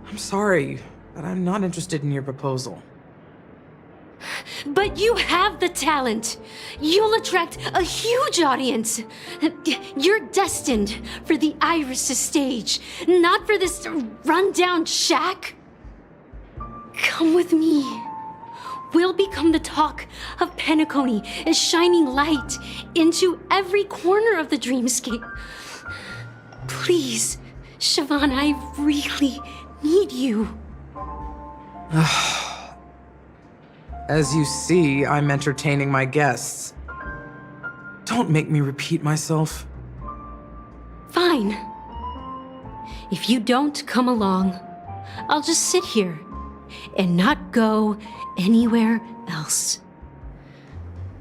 I'm sorry, but I'm not interested in your proposal. But you have the talent. You'll attract a huge audience. You're destined for the Iris' stage, not for this rundown shack. Come with me. We'll become the talk of Penacony, a shining light into every corner of the dreamscape. Please, Siobhan, I really need you. As you see, I'm entertaining my guests. Don't make me repeat myself. Fine. If you don't come along, I'll just sit here and not go anywhere else.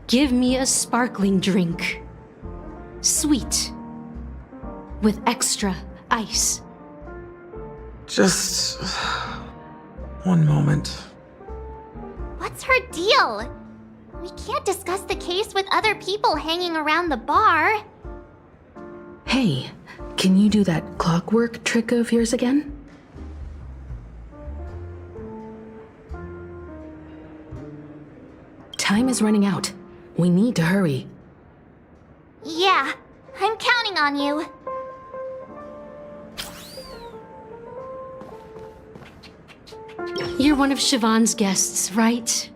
Give me a sparkling drink. Sweet. With extra ice. Just one moment. What's her deal? We can't discuss the case with other people hanging around the bar. Hey, can you do that clockwork trick of yours again? Time is running out. We need to hurry. Yeah, I'm counting on you. You're one of Siobhan's guests, right?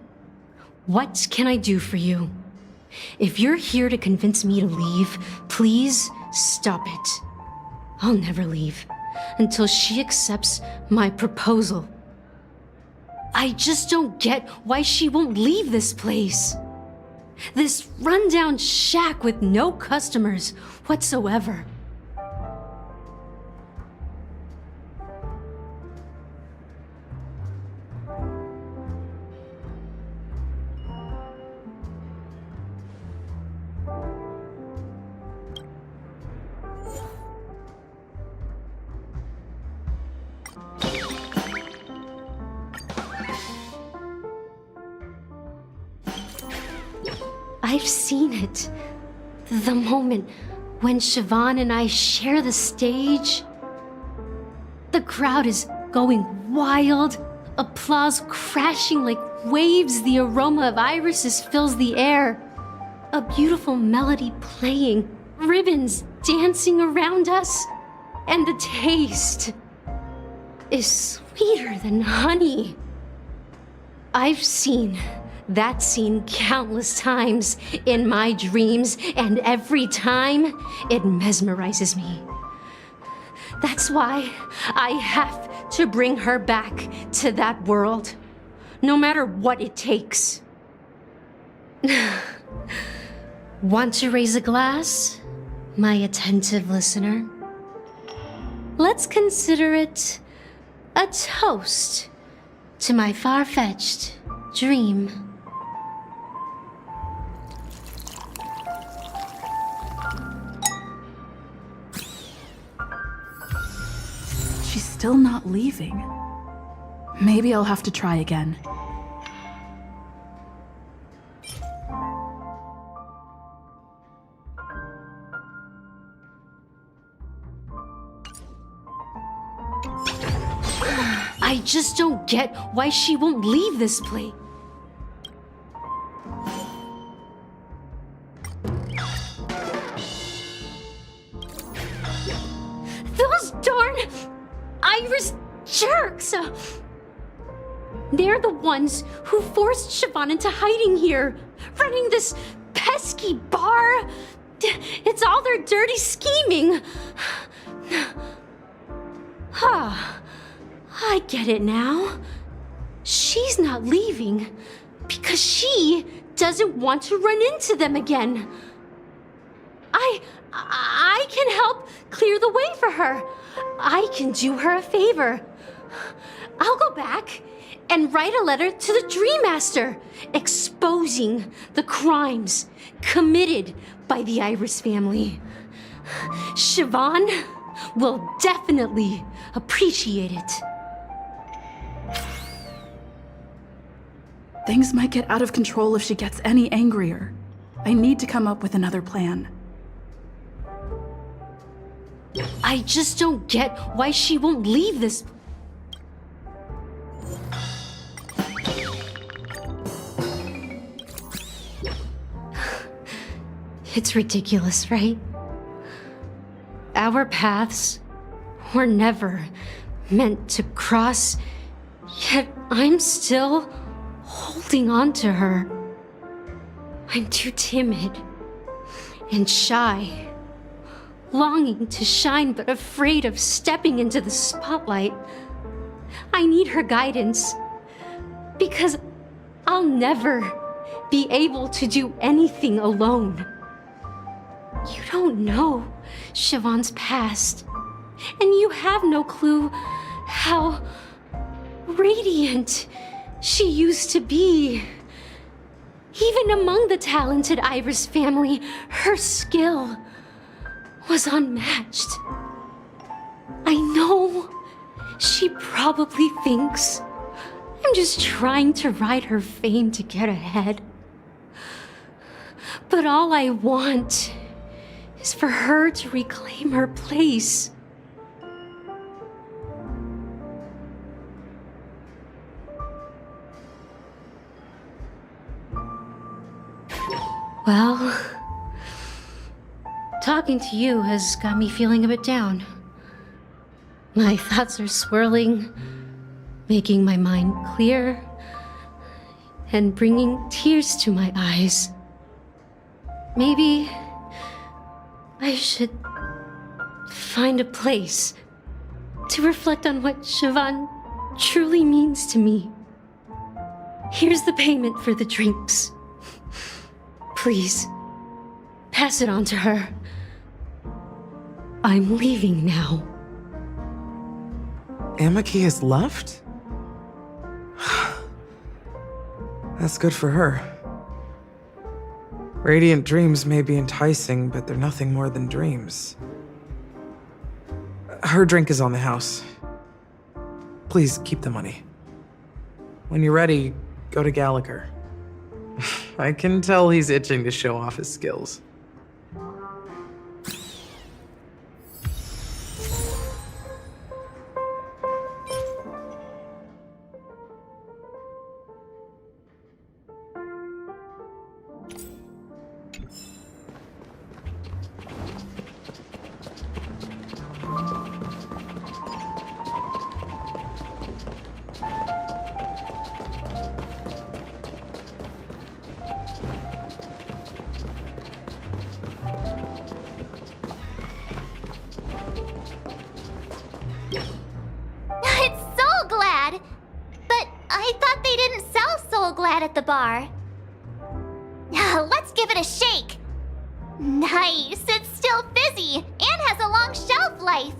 What can I do for you? If you're here to convince me to leave, please stop it. I'll never leave until she accepts my proposal. I just don't get why she won't leave this place. This rundown shack with no customers whatsoever. I've seen it. The moment when Siobhan and I share the stage. The crowd is going wild, applause crashing like waves, the aroma of irises fills the air. A beautiful melody playing, ribbons dancing around us, and the taste is sweeter than honey. I've seen that scene countless times in my dreams, and every time it mesmerizes me. That's why I have to bring her back to that world, no matter what it takes. Want to raise a glass, my attentive listener? Let's consider it a toast to my far-fetched dream. She's still not leaving. Maybe I'll have to try again. I just don't get why she won't leave this place. Those darn Iris jerks! They're the ones who forced Siobhan into hiding here, running this pesky bar. It's all their dirty scheming. I get it now. She's not leaving Because she doesn't want to run into them again. I can help clear the way for her. I can do her a favor. I'll go back and write a letter to the Dream Master exposing the crimes committed by the Iris family. Siobhan will definitely appreciate it. Things might get out of control if she gets any angrier. I need to come up with another plan. I just don't get why she won't leave this. It's ridiculous, right? Our paths were never meant to cross, yet I'm still holding on to her. I'm too timid and shy, longing to shine but afraid of stepping into the spotlight. I need her guidance because I'll never be able to do anything alone. You don't know Siobhan's past, and you have no clue how radiant she used to be. Even among the talented Iris family, her skill was unmatched. I know she probably thinks I'm just trying to ride her fame to get ahead. But all I want is for her to reclaim her place. Well, talking to you has got me feeling a bit down. My thoughts are swirling, making my mind clear, and bringing tears to my eyes. Maybe I should find a place to reflect on what Siobhan truly means to me. Here's the payment for the drinks. Please, pass it on to her. I'm leaving now. Amaki has left? That's good for her. Radiant dreams may be enticing, but they're nothing more than dreams. Her drink is on the house. Please keep the money. When you're ready, go to Gallagher. I can tell he's itching to show off his skills. At the bar. Let's give it a shake. Nice, it's still fizzy and has a long shelf life.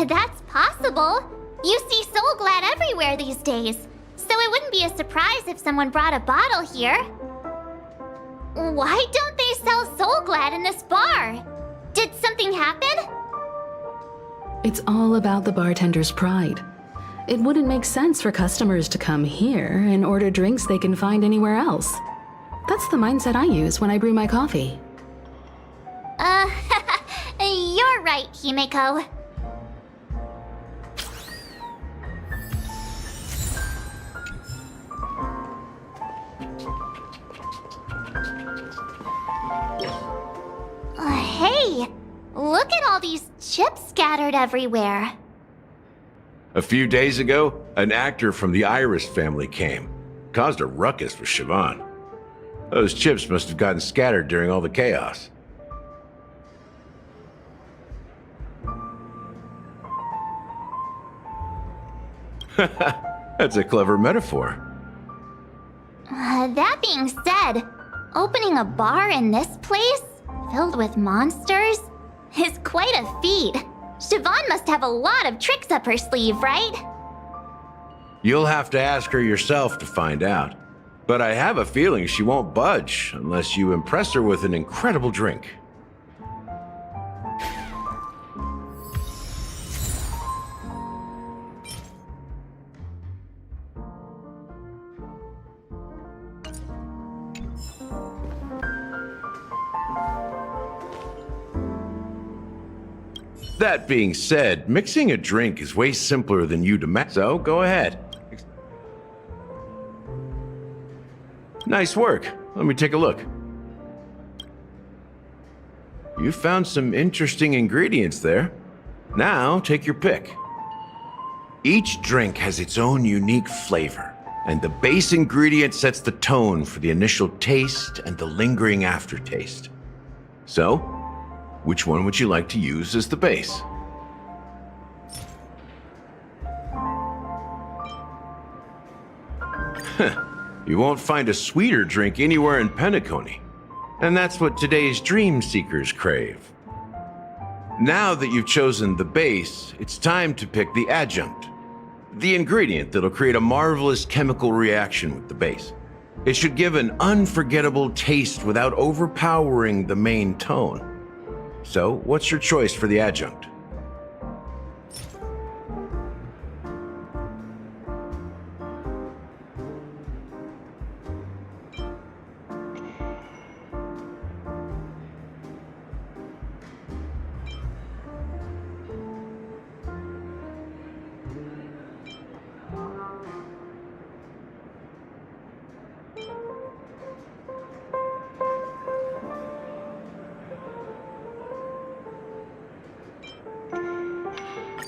That's possible. You see Soul Glad everywhere these days, so it wouldn't be a surprise if someone brought a bottle here. Why don't they sell Soul Glad in this bar? Did something happen? It's all about the bartender's pride. It wouldn't make sense for customers to come here and order drinks they can find anywhere else. That's the mindset I use when I brew my coffee. You're right, Himeko. Hey, look at all these chips scattered everywhere. A few days ago, an actor from the Iris family came. Caused a ruckus with Siobhan. Those chips must have gotten scattered during all the chaos. That's a clever metaphor. That being said, opening a bar in this place, filled with monsters, is quite a feat. Siobhan must have a lot of tricks up her sleeve, right? You'll have to ask her yourself to find out. But I have a feeling she won't budge unless you impress her with an incredible drink. That being said, mixing a drink is way simpler than you'd imagine, so go ahead. Nice work. Let me take a look. You found some interesting ingredients there. Now, take your pick. Each drink has its own unique flavor, and the base ingredient sets the tone for the initial taste and the lingering aftertaste. So, which one would you like to use as the base? You won't find a sweeter drink anywhere in Penacony. And that's what today's dream seekers crave. Now that you've chosen the base, it's time to pick the adjunct. The ingredient that'll create a marvelous chemical reaction with the base. It should give an unforgettable taste without overpowering the main tone. So, what's your choice for the adjunct?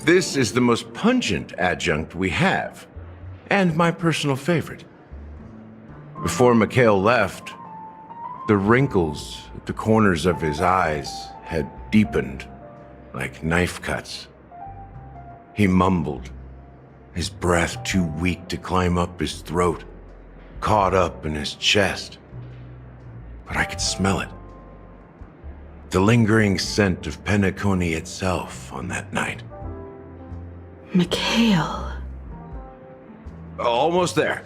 This is the most pungent adjunct we have, and my personal favorite. Before Mikhail left, the wrinkles at the corners of his eyes had deepened like knife cuts. He mumbled, his breath too weak to climb up his throat, caught up in his chest. But I could smell it. The lingering scent of Penacony itself on that night. Mikhail. Almost there.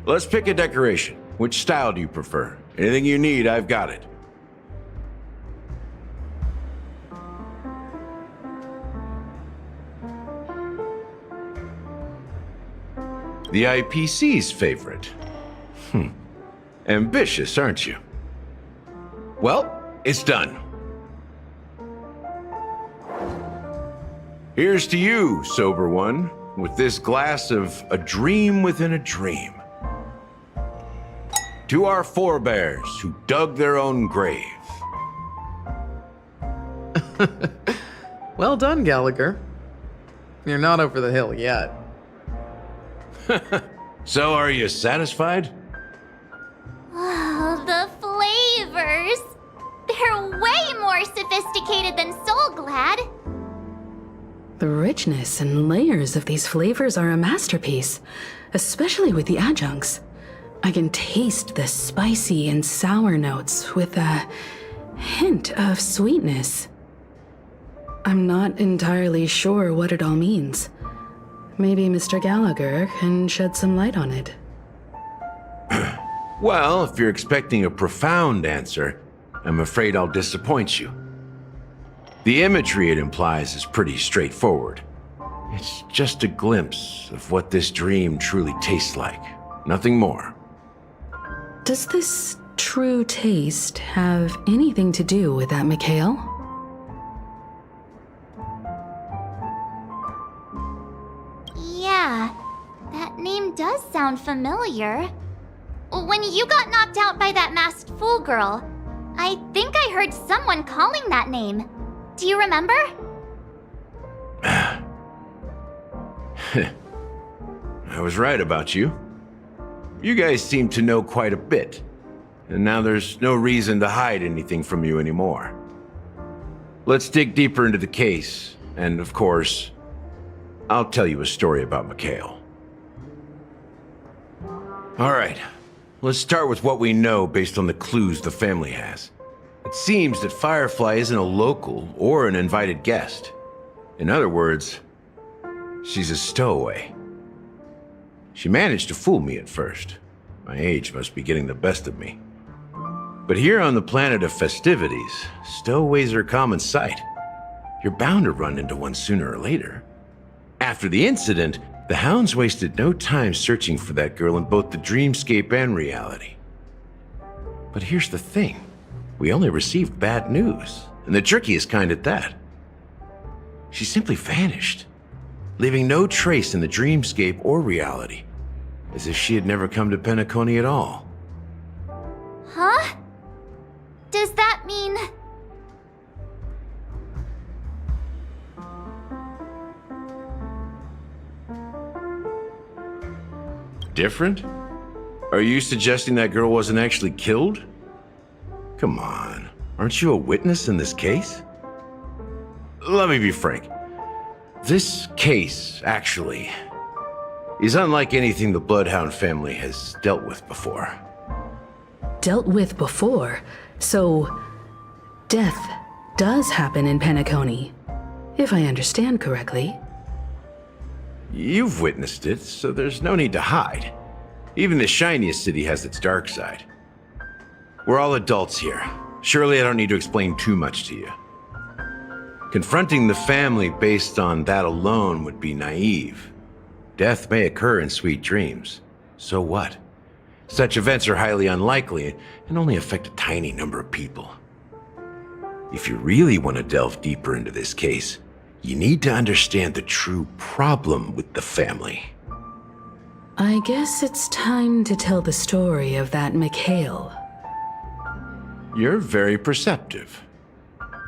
Let's pick a decoration. Which style do you prefer? Anything you need, I've got it. The IPC's favorite. Ambitious, aren't you? Well, it's done. Here's to you, sober one, with this glass of a dream within a dream. To our forebears who dug their own grave. Well done, Gallagher. You're not over the hill yet. So, are you satisfied? Oh, the flavors! They're way more sophisticated than Soulglad. The richness and layers of these flavors are a masterpiece, especially with the adjuncts. I can taste the spicy and sour notes with a hint of sweetness. I'm not entirely sure what it all means. Maybe Mr. Gallagher can shed some light on it. Well, if you're expecting a profound answer, I'm afraid I'll disappoint you. The imagery it implies is pretty straightforward. It's just a glimpse of what this dream truly tastes like. Nothing more. Does this true taste have anything to do with that, Mikhail? Yeah, that name does sound familiar. When you got knocked out by that masked fool girl, I think I heard someone calling that name. Do you remember? I was right about you. You guys seem to know quite a bit, and now there's no reason to hide anything from you anymore. Let's dig deeper into the case, and of course, I'll tell you a story about Mikhail. All right, let's start with what we know based on the clues the family has. It seems that Firefly isn't a local or an invited guest. In other words, she's a stowaway. She managed to fool me at first. My age must be getting the best of me. But here on the planet of festivities, stowaways are a common sight. You're bound to run into one sooner or later. After the incident, the hounds wasted no time searching for that girl in both the dreamscape and reality. But here's the thing. We only received bad news, and the trickiest kind at that. She simply vanished, leaving no trace in the dreamscape or reality, as if she had never come to Penacony at all. Huh? Does that mean... Different? Are you suggesting that girl wasn't actually killed? Come on, aren't you a witness in this case? Let me be frank. This case, actually, is unlike anything the Bloodhound family has dealt with before. Dealt with before? So, death does happen in Penacony, if I understand correctly. You've witnessed it, so there's no need to hide. Even the shiniest city has its dark side. We're all adults here. Surely I don't need to explain too much to you. Confronting the family based on that alone would be naive. Death may occur in sweet dreams. So what? Such events are highly unlikely and only affect a tiny number of people. If you really want to delve deeper into this case, you need to understand the true problem with the family. I guess it's time to tell the story of that Mikhail. You're very perceptive.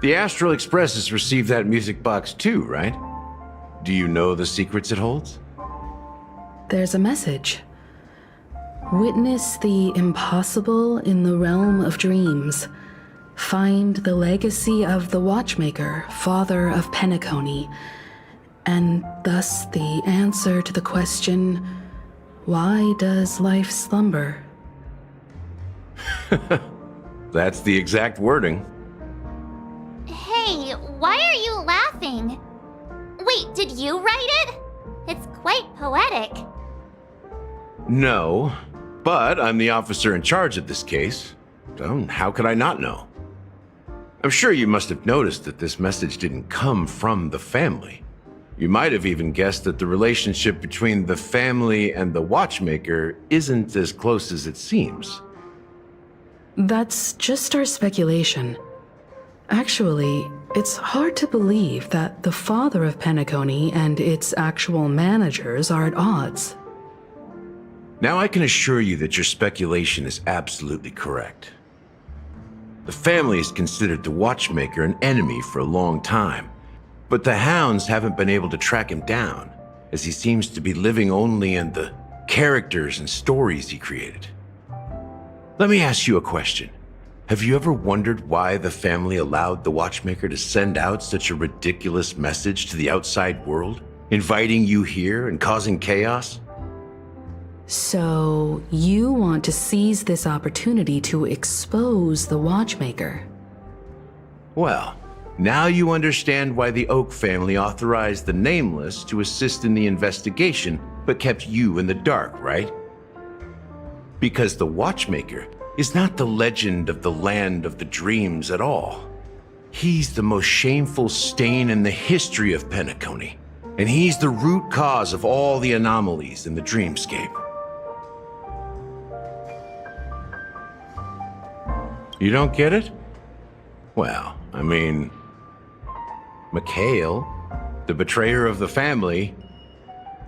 The Astral Express has received that music box too, right? Do you know the secrets it holds? There's a message. Witness the impossible in the realm of dreams. Find the legacy of the Watchmaker, father of Penacony, and thus the answer to the question, why does life slumber? That's the exact wording. Hey, why are you laughing? Wait, did you write it? It's quite poetic. No, but I'm the officer in charge of this case, so how could I not know? I'm sure you must have noticed that this message didn't come from the family. You might have even guessed that the relationship between the family and the Watchmaker isn't as close as it seems. That's just our speculation. Actually, it's hard to believe that the father of Penacony and its actual managers are at odds. Now I can assure you that your speculation is absolutely correct. The family has considered the Watchmaker an enemy for a long time, but the hounds haven't been able to track him down, as he seems to be living only in the characters and stories he created. Let me ask you a question. Have you ever wondered why the family allowed the Watchmaker to send out such a ridiculous message to the outside world, inviting you here and causing chaos? So, you want to seize this opportunity to expose the Watchmaker? Well, now you understand why the Oak family authorized the Nameless to assist in the investigation, but kept you in the dark, right? Because the Watchmaker is not the legend of the land of the dreams at all. He's the most shameful stain in the history of Penacony, and he's the root cause of all the anomalies in the dreamscape. You don't get it? Well, I mean, Mikhail, the betrayer of the family,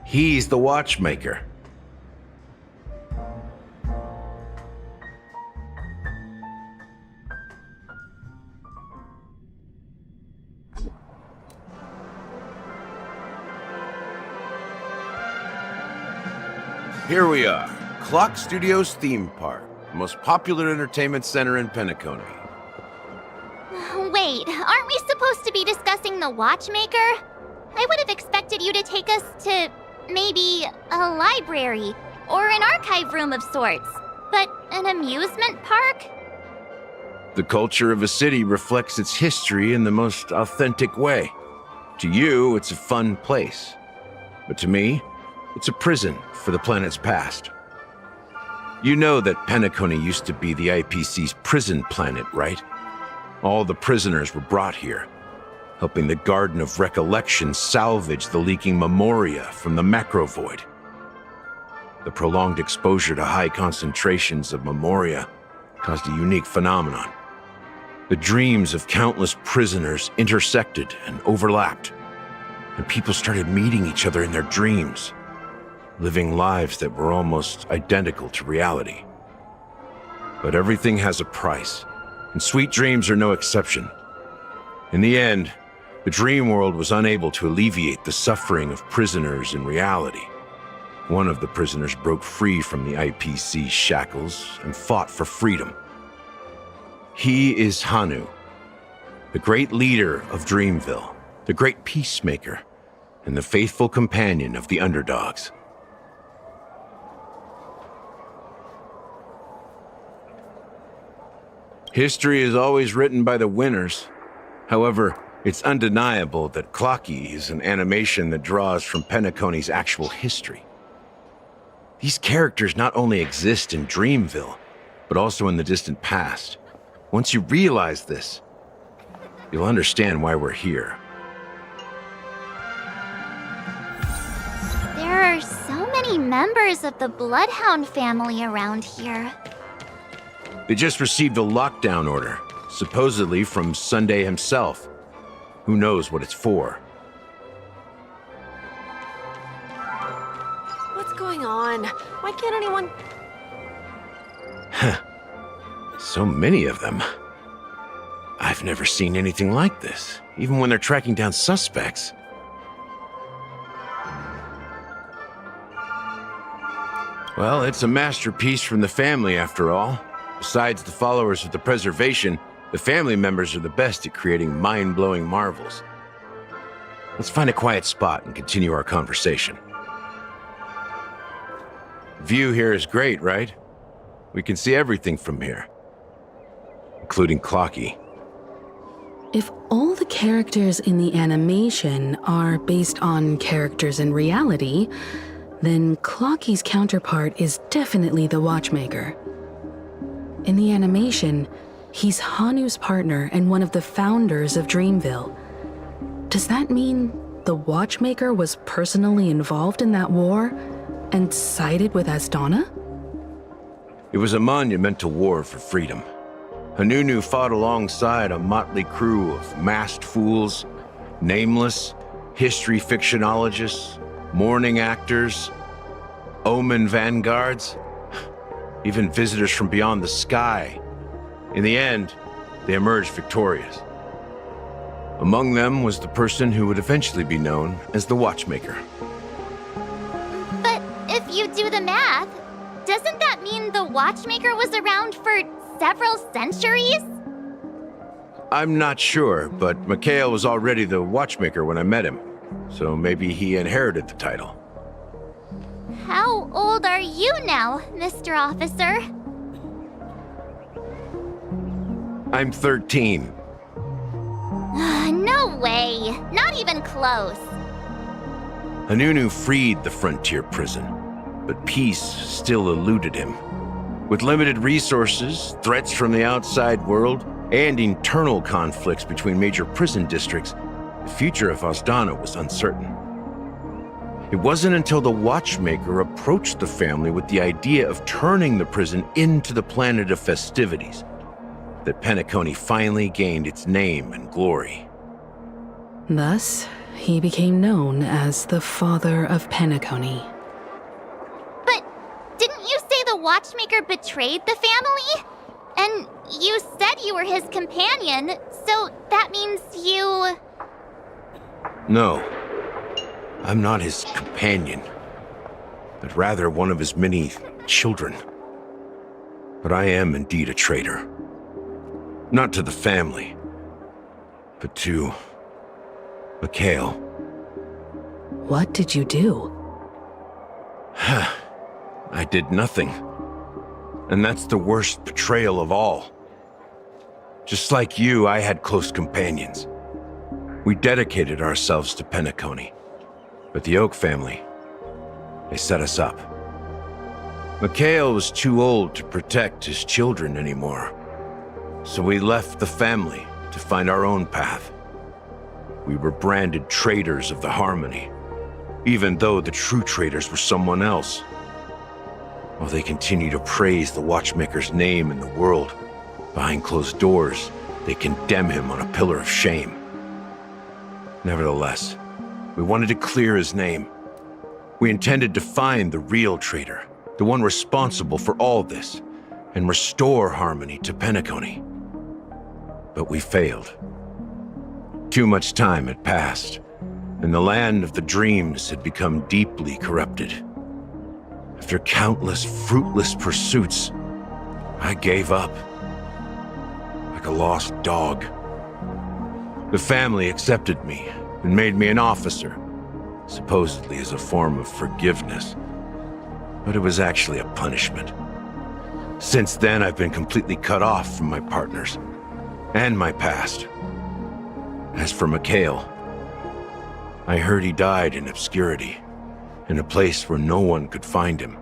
he's the Watchmaker. Here we are, Clock Studios theme park, the most popular entertainment center in Penacony. Wait, aren't we supposed to be discussing the Watchmaker? I would have expected you to take us to, maybe, a library. or an archive room of sorts. But an amusement park? The culture of a city reflects its history in the most authentic way. To you, it's a fun place. But to me, it's a prison for the planet's past. You know that Penacony used to be the IPC's prison planet, right? All the prisoners were brought here, helping the Garden of Recollection salvage the leaking memoria from the macrovoid. The prolonged exposure to high concentrations of memoria caused a unique phenomenon. The dreams of countless prisoners intersected and overlapped, and people started meeting each other in their dreams, living lives that were almost identical to reality. But everything has a price, and sweet dreams are no exception. In the end, the dream world was unable to alleviate the suffering of prisoners in reality. One of the prisoners broke free from the IPC's shackles and fought for freedom. He is Hanu, the great leader of Dreamville, the great peacemaker, and the faithful companion of the underdogs. History is always written by the winners. However, it's undeniable that Clocky is an animation that draws from Penacony's actual history. These characters not only exist in Dreamville, but also in the distant past. Once you realize this, you'll understand why we're here. There are so many members of the Bloodhound family around here. They just received a lockdown order, supposedly from Sunday himself. Who knows what it's for? What's going on? Why can't anyone... So many of them. I've never seen anything like this, even when they're tracking down suspects. Well, it's a masterpiece from the family, after all. Besides the followers of the preservation, the family members are the best at creating mind-blowing marvels. Let's find a quiet spot and continue our conversation. View here is great, right? We can see everything from here, including Clocky. If all the characters in the animation are based on characters in reality, then Clocky's counterpart is definitely the Watchmaker. In the animation, he's Hanu's partner and one of the founders of Dreamville. Does that mean the Watchmaker was personally involved in that war and sided with Asdana? It was a monumental war for freedom. Hanunu fought alongside a motley crew of masked fools, nameless, history fictionologists, mourning actors, omen vanguards, even visitors from beyond the sky. In the end, they emerged victorious. Among them was the person who would eventually be known as the Watchmaker. But if you do the math, doesn't that mean the Watchmaker was around for several centuries? I'm not sure, but Mikhail was already the Watchmaker when I met him, so maybe he inherited the title. How old are you now, Mr. Officer? I'm 13. No way. Not even close. Hanunu freed the frontier prison, but peace still eluded him. With limited resources, threats from the outside world, and internal conflicts between major prison districts, the future of Asdana was uncertain. It wasn't until the Watchmaker approached the family with the idea of turning the prison into the planet of festivities that Penacony finally gained its name and glory. Thus, he became known as the father of Penacony. But didn't you say the Watchmaker betrayed the family? And you said you were his companion, so that means you... No, I'm not his companion, but rather one of his many children. But I am indeed a traitor. Not to the family, but to Mikhail. What did you do? I did nothing. And that's the worst betrayal of all. Just like you, I had close companions. We dedicated ourselves to Penacony. But the Oak family, they set us up. Mikhail was too old to protect his children anymore. So we left the family to find our own path. We were branded traitors of the Harmony, even though the true traitors were someone else. While they continue to praise the Watchmaker's name in the world, behind closed doors, they condemn him on a pillar of shame. Nevertheless, we wanted to clear his name. We intended to find the real traitor, the one responsible for all this, and restore harmony to Penacony. But we failed. Too much time had passed, and the land of the dreams had become deeply corrupted. After countless fruitless pursuits, I gave up. Like a lost dog. The family accepted me and made me an officer, supposedly as a form of forgiveness. But it was actually a punishment. Since then, I've been completely cut off from my partners and my past. As for Mikhail, I heard he died in obscurity, in a place where no one could find him.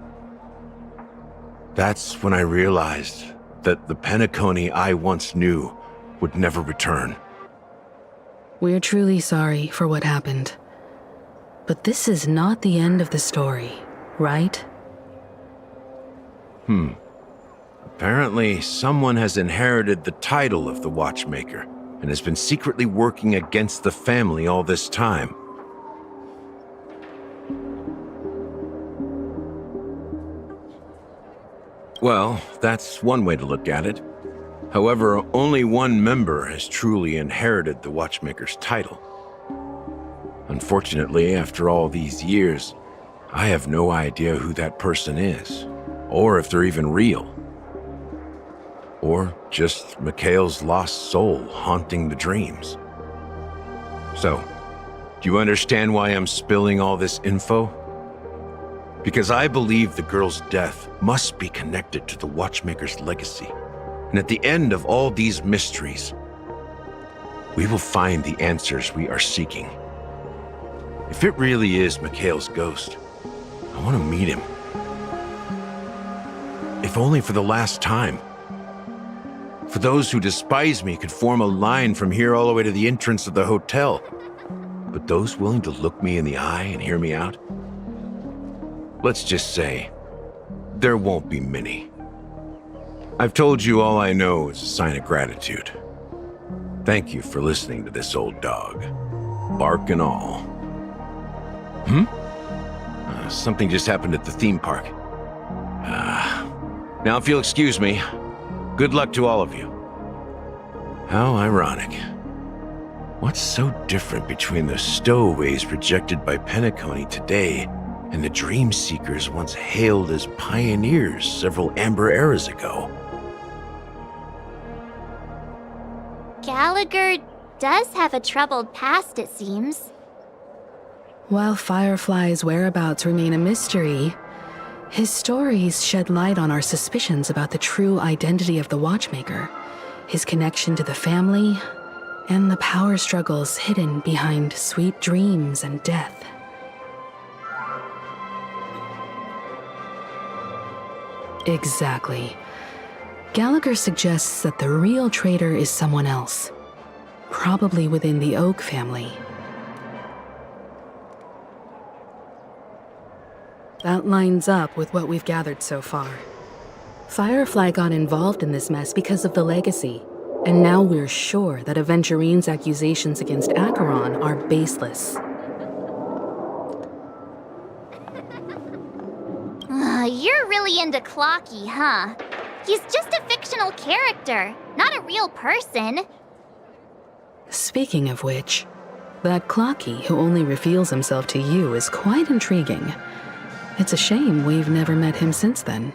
That's when I realized that the Penacony I once knew would never return. We're truly sorry for what happened. But this is not the end of the story, right? Apparently, someone has inherited the title of the Watchmaker and has been secretly working against the family all this time. Well, that's one way to look at it. However, only one member has truly inherited the Watchmaker's title. Unfortunately, after all these years, I have no idea who that person is, or if they're even real. Or just Mikhail's lost soul haunting the dreams. So, do you understand why I'm spilling all this info? Because I believe the girl's death must be connected to the Watchmaker's legacy. And at the end of all these mysteries, we will find the answers we are seeking. If it really is Mikhail's ghost, I want to meet him. If only for the last time. For those who despise me could form a line from here all the way to the entrance of the hotel. But those willing to look me in the eye and hear me out? Let's just say, there won't be many. I've told you all I know is a sign of gratitude. Thank you for listening to this old dog. Bark and all. Something just happened at the theme park. Now if you'll excuse me, good luck to all of you. How ironic. What's so different between the stowaways projected by Penacony today and the dream seekers once hailed as pioneers several amber eras ago? Gallagher does have a troubled past, it seems. While Firefly's whereabouts remain a mystery, his stories shed light on our suspicions about the true identity of the Watchmaker, his connection to the family, and the power struggles hidden behind sweet dreams and death. Exactly. Gallagher suggests that the real traitor is someone else, probably within the Oak family. That lines up with what we've gathered so far. Firefly got involved in this mess because of the legacy, and now we're sure that Aventurine's accusations against Acheron are baseless. You're really into Clocky, huh? He's just a fictional character, not a real person. Speaking of which, that Clocky who only reveals himself to you is quite intriguing. It's a shame we've never met him since then.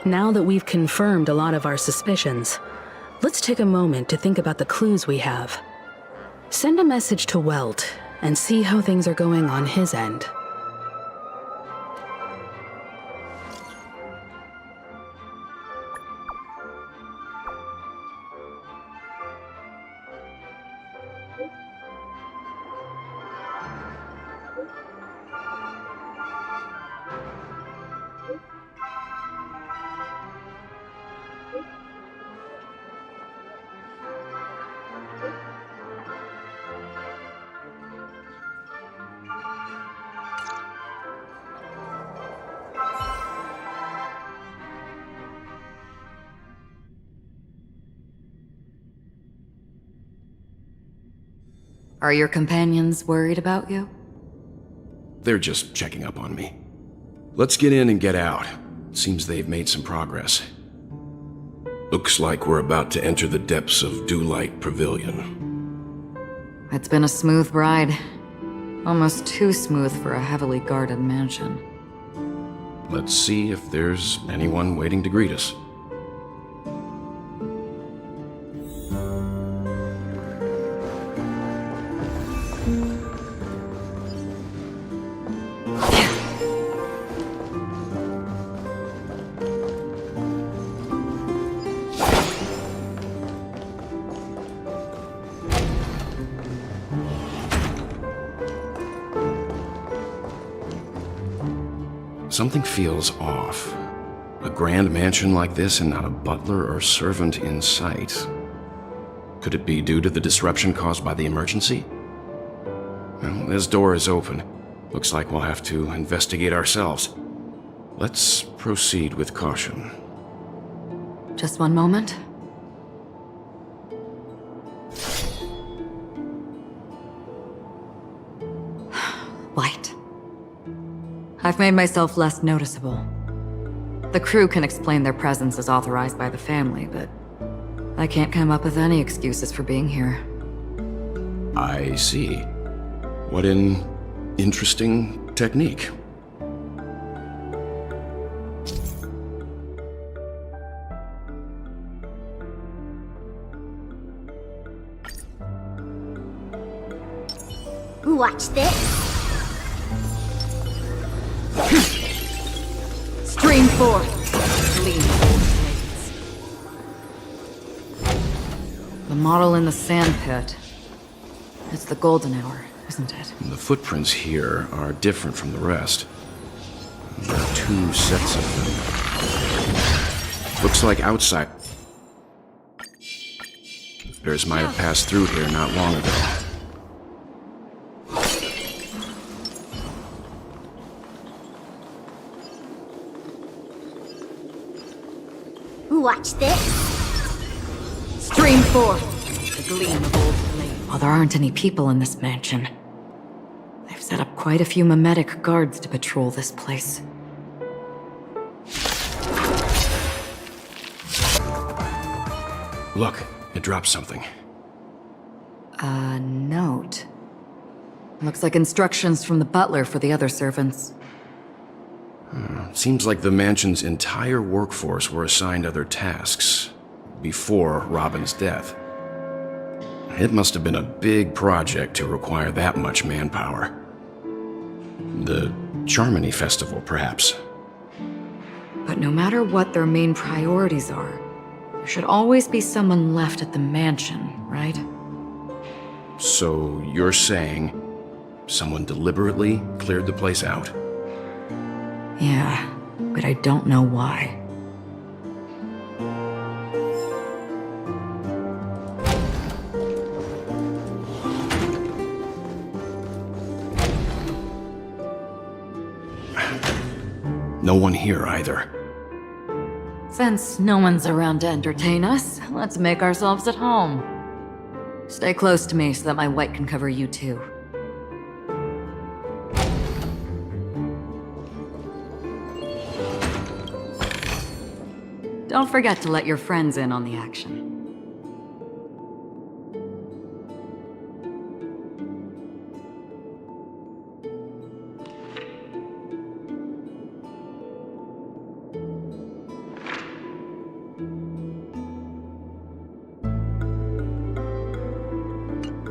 Now that we've confirmed a lot of our suspicions, let's take a moment to think about the clues we have. Send a message to Welt and see how things are going on his end. Are your companions worried about you? They're just checking up on me. Let's get in and get out. Seems they've made some progress. Looks like we're about to enter the depths of Dewlight Pavilion. It's been a smooth ride. Almost too smooth for a heavily guarded mansion. Let's see if there's anyone waiting to greet us. Something feels off. A grand mansion like this and not a butler or servant in sight. Could it be due to the disruption caused by the emergency? Well, this door is open. Looks like we'll have to investigate ourselves. Let's proceed with caution. Just one moment. Light. I've made myself less noticeable. The crew can explain their presence as authorized by the family, but I can't come up with any excuses for being here. I see. What an interesting technique. Watch this. Stream forth, gleam old blades. The model in the sand pit. It's the golden hour, isn't it? The footprints here are different from the rest. There are 2 sets of them. Looks like outside. Others might have passed through here not long ago. Watch this. Stream forth, the gleam of old flame. Well, there aren't any people in this mansion. They've set up quite a few mimetic guards to patrol this place. Look, it dropped something. A note. Looks like instructions from the butler for the other servants. Seems like the mansion's entire workforce were assigned other tasks before Robin's death. It must have been a big project to require that much manpower. The Charmony Festival, perhaps. But no matter what their main priorities are, there should always be someone left at the mansion, right? So you're saying someone deliberately cleared the place out? Yeah, but I don't know why. No one here either. Since no one's around to entertain us, let's make ourselves at home. Stay close to me so that my white can cover you too. Don't forget to let your friends in on the action.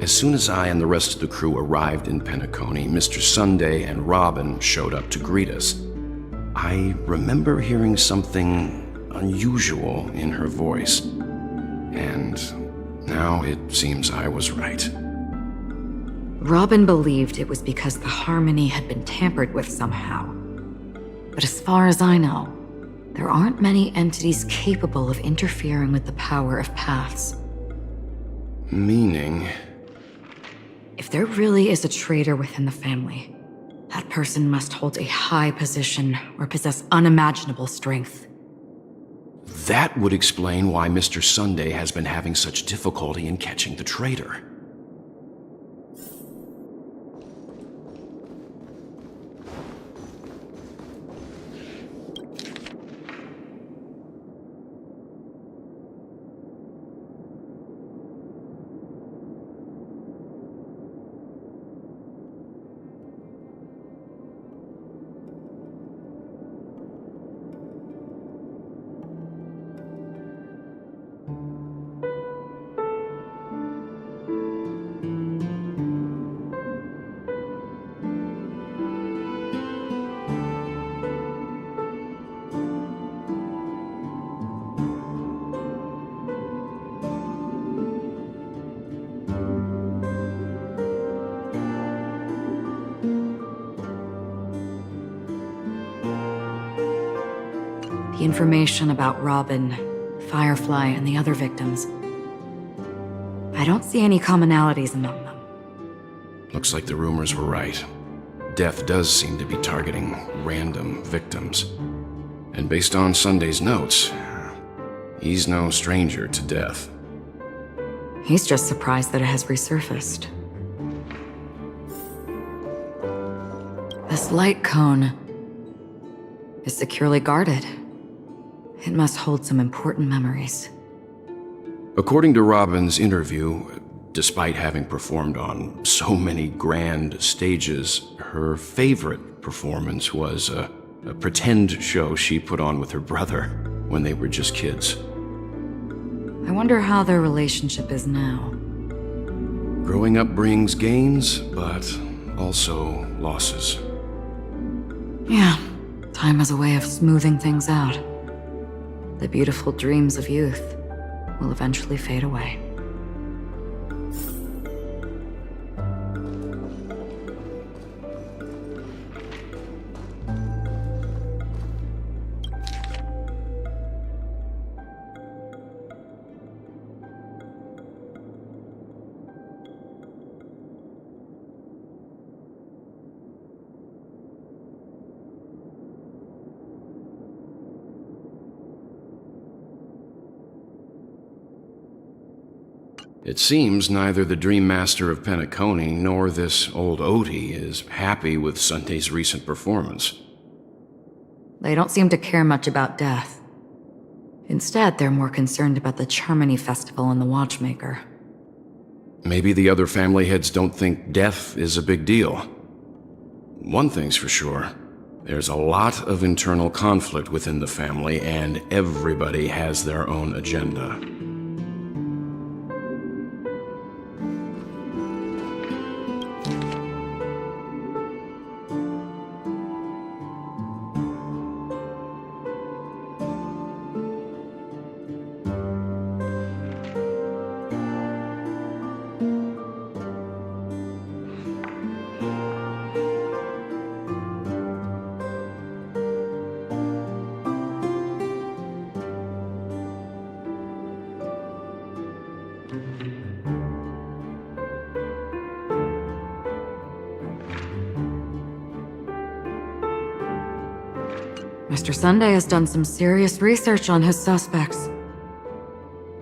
As soon as I and the rest of the crew arrived in Penacony, Mr. Sunday and Robin showed up to greet us. I remember hearing something unusual in her voice, and now it seems I was right. Robin believed it was because the harmony had been tampered with somehow. But as far as I know, there aren't many entities capable of interfering with the power of paths. Meaning? If there really is a traitor within the family, that person must hold a high position or possess unimaginable strength. That would explain why Mr. Sunday has been having such difficulty in catching the traitor. information about Robin, Firefly, and the other victims. I don't see any commonalities among them. Looks like the rumors were right. Death does seem to be targeting random victims. And based on Sunday's notes, he's no stranger to death. He's just surprised that it has resurfaced. This light cone is securely guarded. It must hold some important memories. According to Robin's interview, despite having performed on so many grand stages, her favorite performance was a pretend show she put on with her brother when they were just kids. I wonder how their relationship is now. Growing up brings gains, but also losses. Yeah, time has a way of smoothing things out. The beautiful dreams of youth will eventually fade away. It seems neither the Dream Master of Penacony nor this old Odie is happy with Sunday's recent performance. They don't seem to care much about death. Instead, they're more concerned about the Charmony Festival and the Watchmaker. Maybe the other family heads don't think death is a big deal. One thing's for sure. There's a lot of internal conflict within the family, and everybody has their own agenda. Mr. Sunday has done some serious research on his suspects.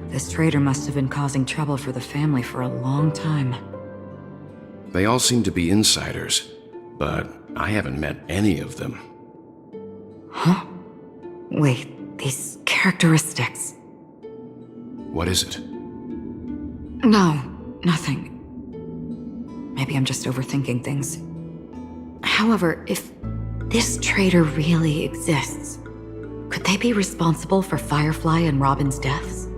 This traitor must have been causing trouble for the family for a long time. They all seem to be insiders, but I haven't met any of them. Huh? Wait, these characteristics. What is it? No, nothing. Maybe I'm just overthinking things. However, if this traitor really exists, could they be responsible for Firefly and Robin's deaths?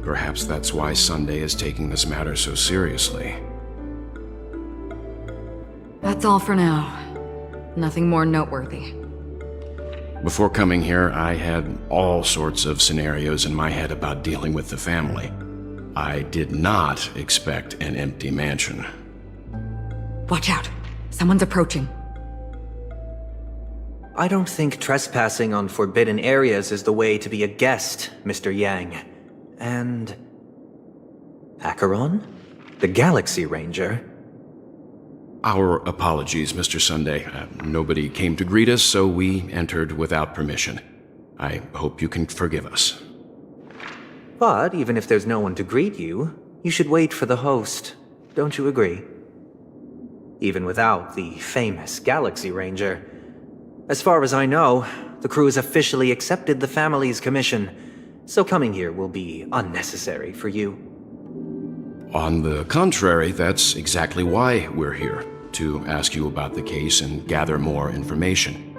Perhaps that's why Sunday is taking this matter so seriously. That's all for now. Nothing more noteworthy. Before coming here, I had all sorts of scenarios in my head about dealing with the family. I did not expect an empty mansion. Watch out. Someone's approaching. I don't think trespassing on forbidden areas is the way to be a guest, Mr. Yang. And... Acheron? The Galaxy Ranger? Our apologies, Mr. Sunday. Nobody came to greet us, so we entered without permission. I hope you can forgive us. But even if there's no one to greet you, you should wait for the host. Don't you agree? Even without the famous Galaxy Ranger. As far as I know, the crew has officially accepted the family's commission, so coming here will be unnecessary for you. On the contrary, that's exactly why we're here, to ask you about the case and gather more information.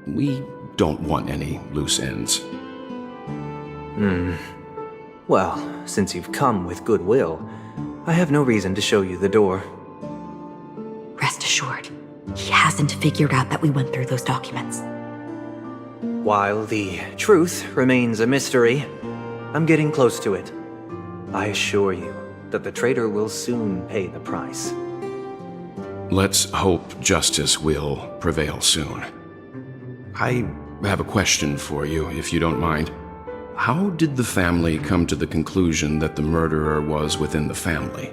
We don't want any loose ends. Well, since you've come with goodwill, I have no reason to show you the door. Rest assured, he hasn't figured out that we went through those documents. While the truth remains a mystery, I'm getting close to it. I assure you that the traitor will soon pay the price. Let's hope justice will prevail soon. I have a question for you, if you don't mind. How did the family come to the conclusion that the murderer was within the family?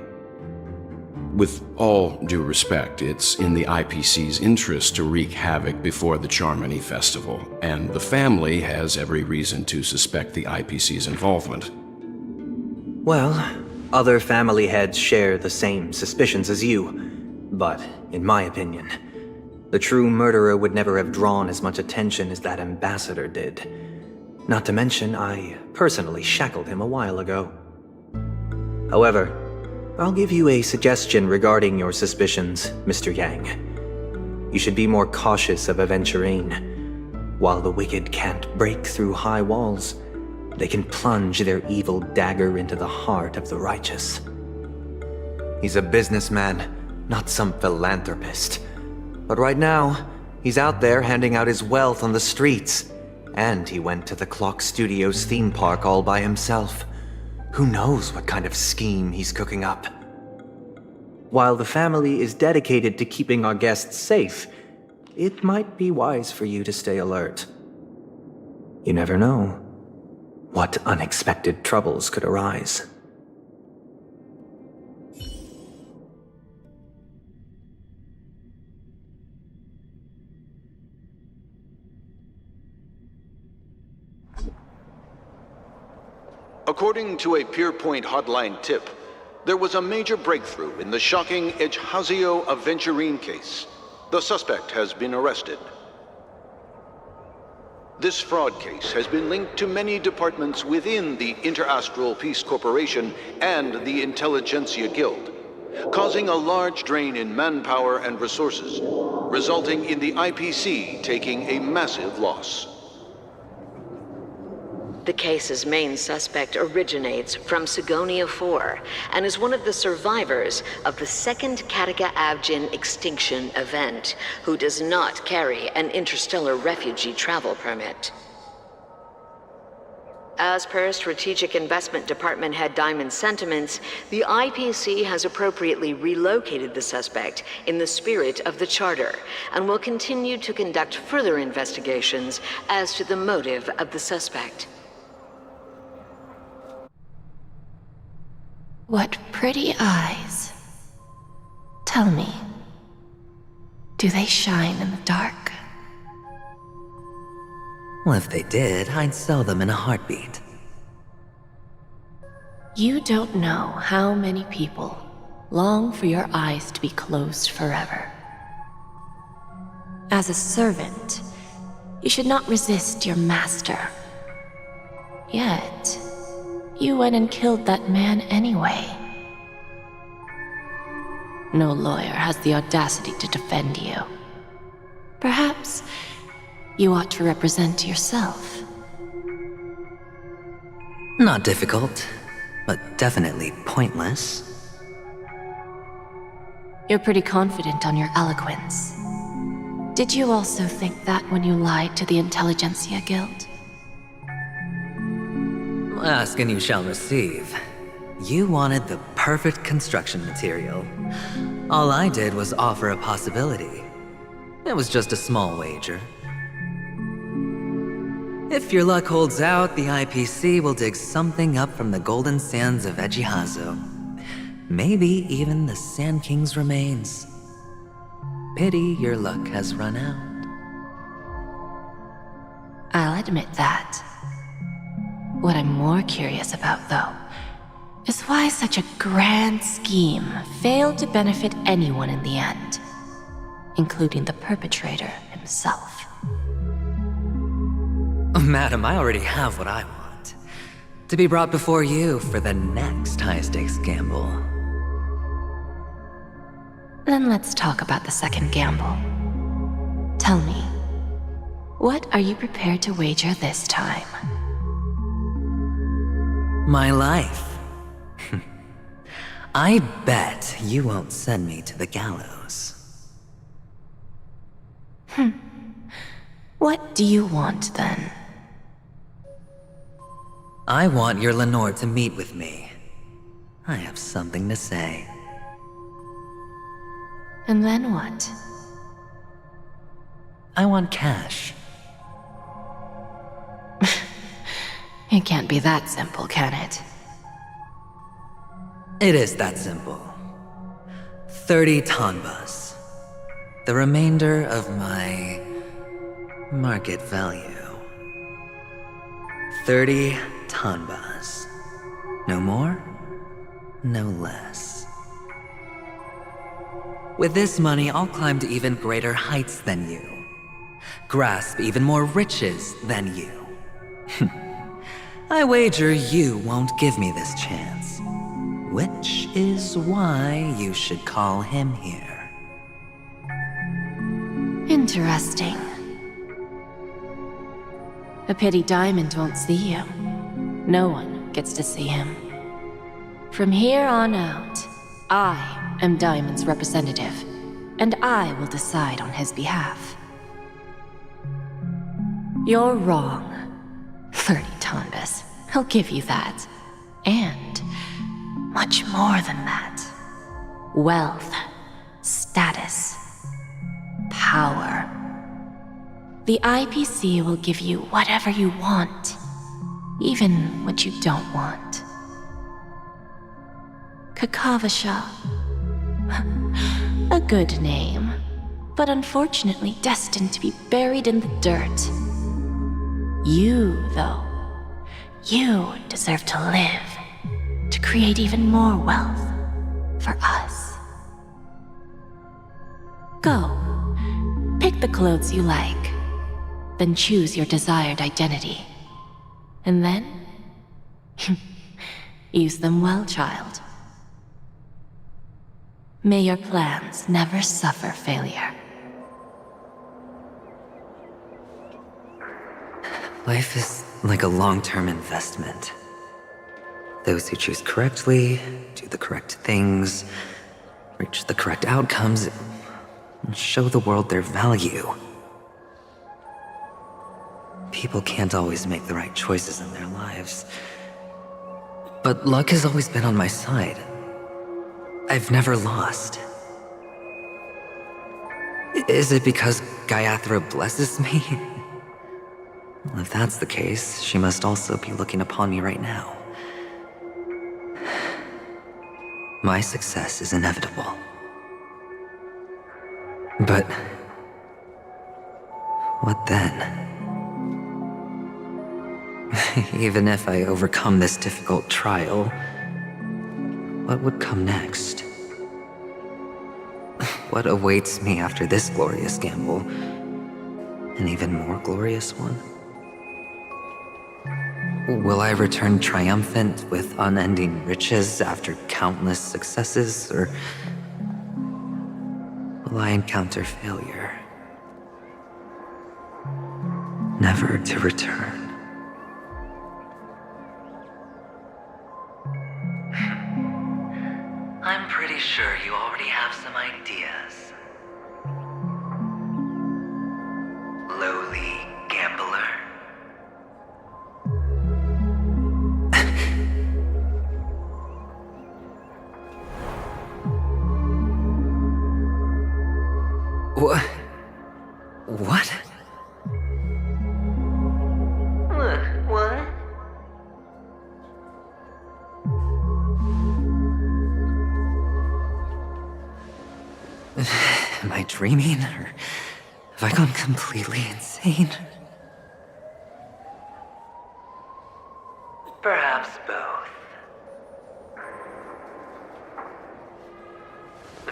With all due respect, it's in the IPC's interest to wreak havoc before the Charmony Festival, and the family has every reason to suspect the IPC's involvement. Well, other family heads share the same suspicions as you, but in my opinion, the true murderer would never have drawn as much attention as that ambassador did. Not to mention, I personally shackled him a while ago. However, I'll give you a suggestion regarding your suspicions, Mr. Yang. You should be more cautious of Aventurine. While the wicked can't break through high walls, they can plunge their evil dagger into the heart of the righteous. He's a businessman, not some philanthropist. But right now, he's out there handing out his wealth on the streets. And he went to the Clock Studios theme park all by himself. Who knows what kind of scheme he's cooking up? While the family is dedicated to keeping our guests safe, it might be wise for you to stay alert. You never know what unexpected troubles could arise. According to a Pierpoint hotline tip, there was a major breakthrough in the shocking Ejhazio Aventurine case. The suspect has been arrested. This fraud case has been linked to many departments within the Interastral Peace Corporation and the Intelligentsia Guild, causing a large drain in manpower and resources, resulting in the IPC taking a massive loss. The case's main suspect originates from Sigonia 4 and is one of the survivors of the second Kataka Abjin extinction event, who does not carry an interstellar refugee travel permit. As per Strategic Investment Department Head Diamond's sentiments, the IPC has appropriately relocated the suspect in the spirit of the Charter and will continue to conduct further investigations as to the motive of the suspect. What pretty eyes. Tell me, do they shine in the dark? Well, if they did, I'd sell them in a heartbeat. You don't know how many people long for your eyes to be closed forever. As a servant, you should not resist your master. Yet, you went and killed that man anyway. No lawyer has the audacity to defend you. Perhaps you ought to represent yourself. Not difficult, but definitely pointless. You're pretty confident on your eloquence. Did you also think that when you lied to the Intelligentsia Guild? Ask and you shall receive. You wanted the perfect construction material. All I did was offer a possibility. It was just a small wager. If your luck holds out, the IPC will dig something up from the golden sands of Ejhazio. Maybe even the Sand King's remains. Pity your luck has run out. I'll admit that. What I'm more curious about, though, is why such a grand scheme failed to benefit anyone in the end, including the perpetrator himself. Madam, I already have what I want. To be brought before you for the next high-stakes gamble. Then let's talk about the second gamble. Tell me, what are you prepared to wager this time? My life. I bet you won't send me to the gallows. What do you want, then? I want your Lenore to meet with me. I have something to say. And then what? I want cash. It can't be that simple, can it? It is that simple. 30 tanbas. The remainder of my market value. 30 tanbas. No more, no less. With this money, I'll climb to even greater heights than you. Grasp even more riches than you. I wager you won't give me this chance. Which is why you should call him here. Interesting. A pity Diamond won't see you. No one gets to see him. From here on out, I am Diamond's representative, and I will decide on his behalf. You're wrong. 30 tanbas. He'll give you that. And much more than that. Wealth, status, power. The IPC will give you whatever you want, even what you don't want. Kakavasha. A good name, but unfortunately destined to be buried in the dirt. You, though, you deserve to live, to create even more wealth for us. Go, pick the clothes you like, then choose your desired identity. And then, use them well, child. May your plans never suffer failure. Life is like a long-term investment. Those who choose correctly, do the correct things, reach the correct outcomes, and show the world their value. People can't always make the right choices in their lives. But luck has always been on my side. I've never lost. Is it because Gayatri blesses me? Well, if that's the case, she must also be looking upon me right now. My success is inevitable. But what then? Even if I overcome this difficult trial, what would come next? What awaits me after this glorious gamble? An even more glorious one? Will I return triumphant with unending riches after countless successes, or will I encounter failure, never to return? I'm pretty sure you already have some ideas. Lowly gambler. What? What? What? Am I dreaming, or have I gone completely insane? Perhaps both.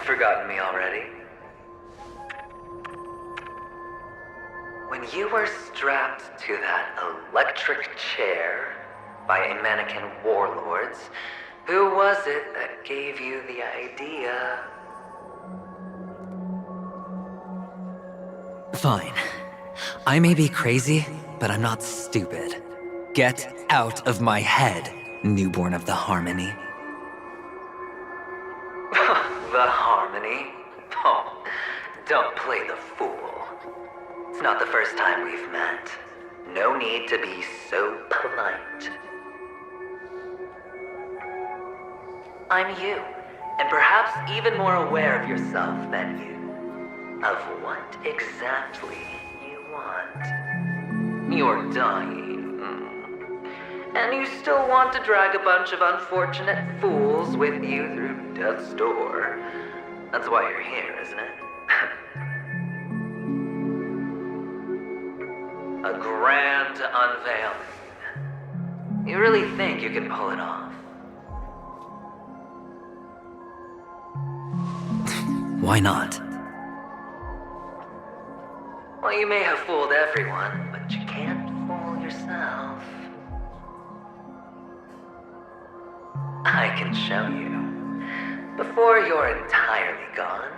Forgotten me already? When you were strapped to that electric chair by a mannequin warlords, who was it that gave you the idea? Fine. I may be crazy, but I'm not stupid. Get out of my head, newborn of the Harmony. The Harmony? Oh, don't play the fool. It's not the first time we've met. No need to be so polite. I'm you, and perhaps even more aware of yourself than you. Of what exactly you want. You're dying. And you still want to drag a bunch of unfortunate fools with you through death's door. That's why you're here, isn't it? A grand unveiling. You really think you can pull it off? Why not? Well, you may have fooled everyone, but you can't fool yourself. I can show you. Before you're entirely gone,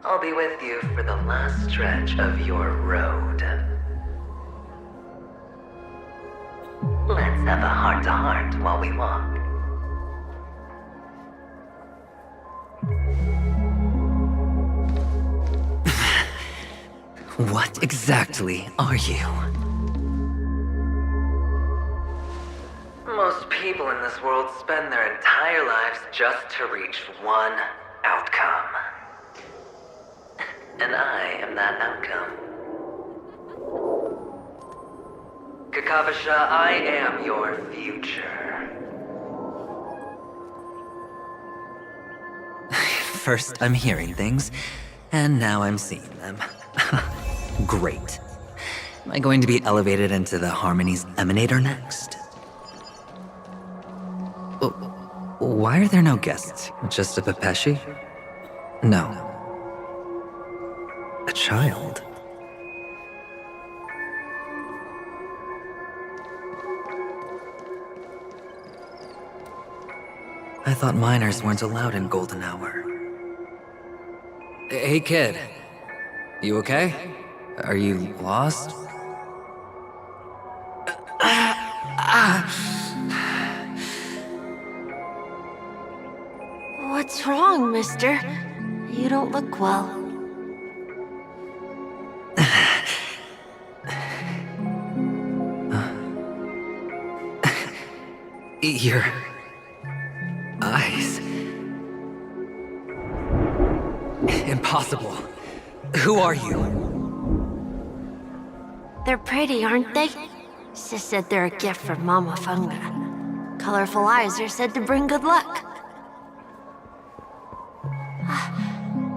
I'll be with you for the last stretch of your road. Let's have a heart-to-heart while we walk. What exactly are you? Most people in this world spend their entire lives just to reach one outcome. And I am that outcome. Kakavasha, I am your future. First, I'm hearing things, and now I'm seeing them. Great. Am I going to be elevated into the Harmony's Emanator next? Why are there no guests? Just a Pepeshi? No. A child. I thought minors weren't allowed in Golden Hour. Hey kid, you okay? Are you lost? What's wrong, mister? You don't look well. Your eyes. Impossible. Who are you? They're pretty, aren't they? Sis said they're a gift from Mama Funga. Colorful eyes are said to bring good luck.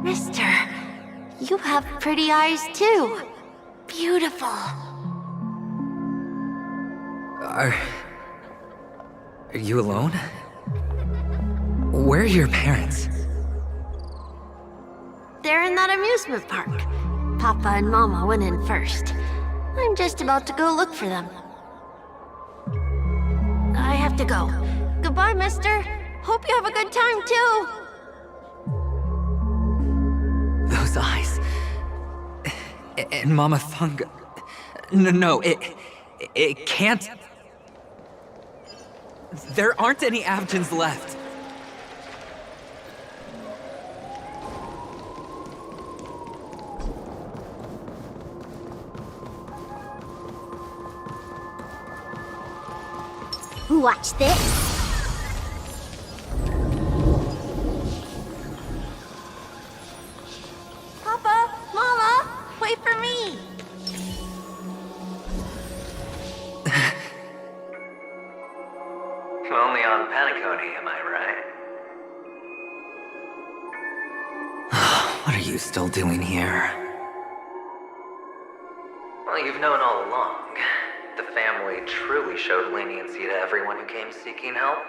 Mister, you have pretty eyes too. Beautiful. Are you alone? Where are your parents? They're in that amusement park. Papa and Mama went in first. I'm just about to go look for them. I have to go. Goodbye, mister. Hope you have a good time, too. Those eyes. And Mama Funga. No, it can't. There aren't any Avgens left. Watch this. Papa, Mama, wait for me. Only on Penacony, am I right? What are you still doing here? Well, you've known all along. The family truly showed leniency to everyone who came seeking help.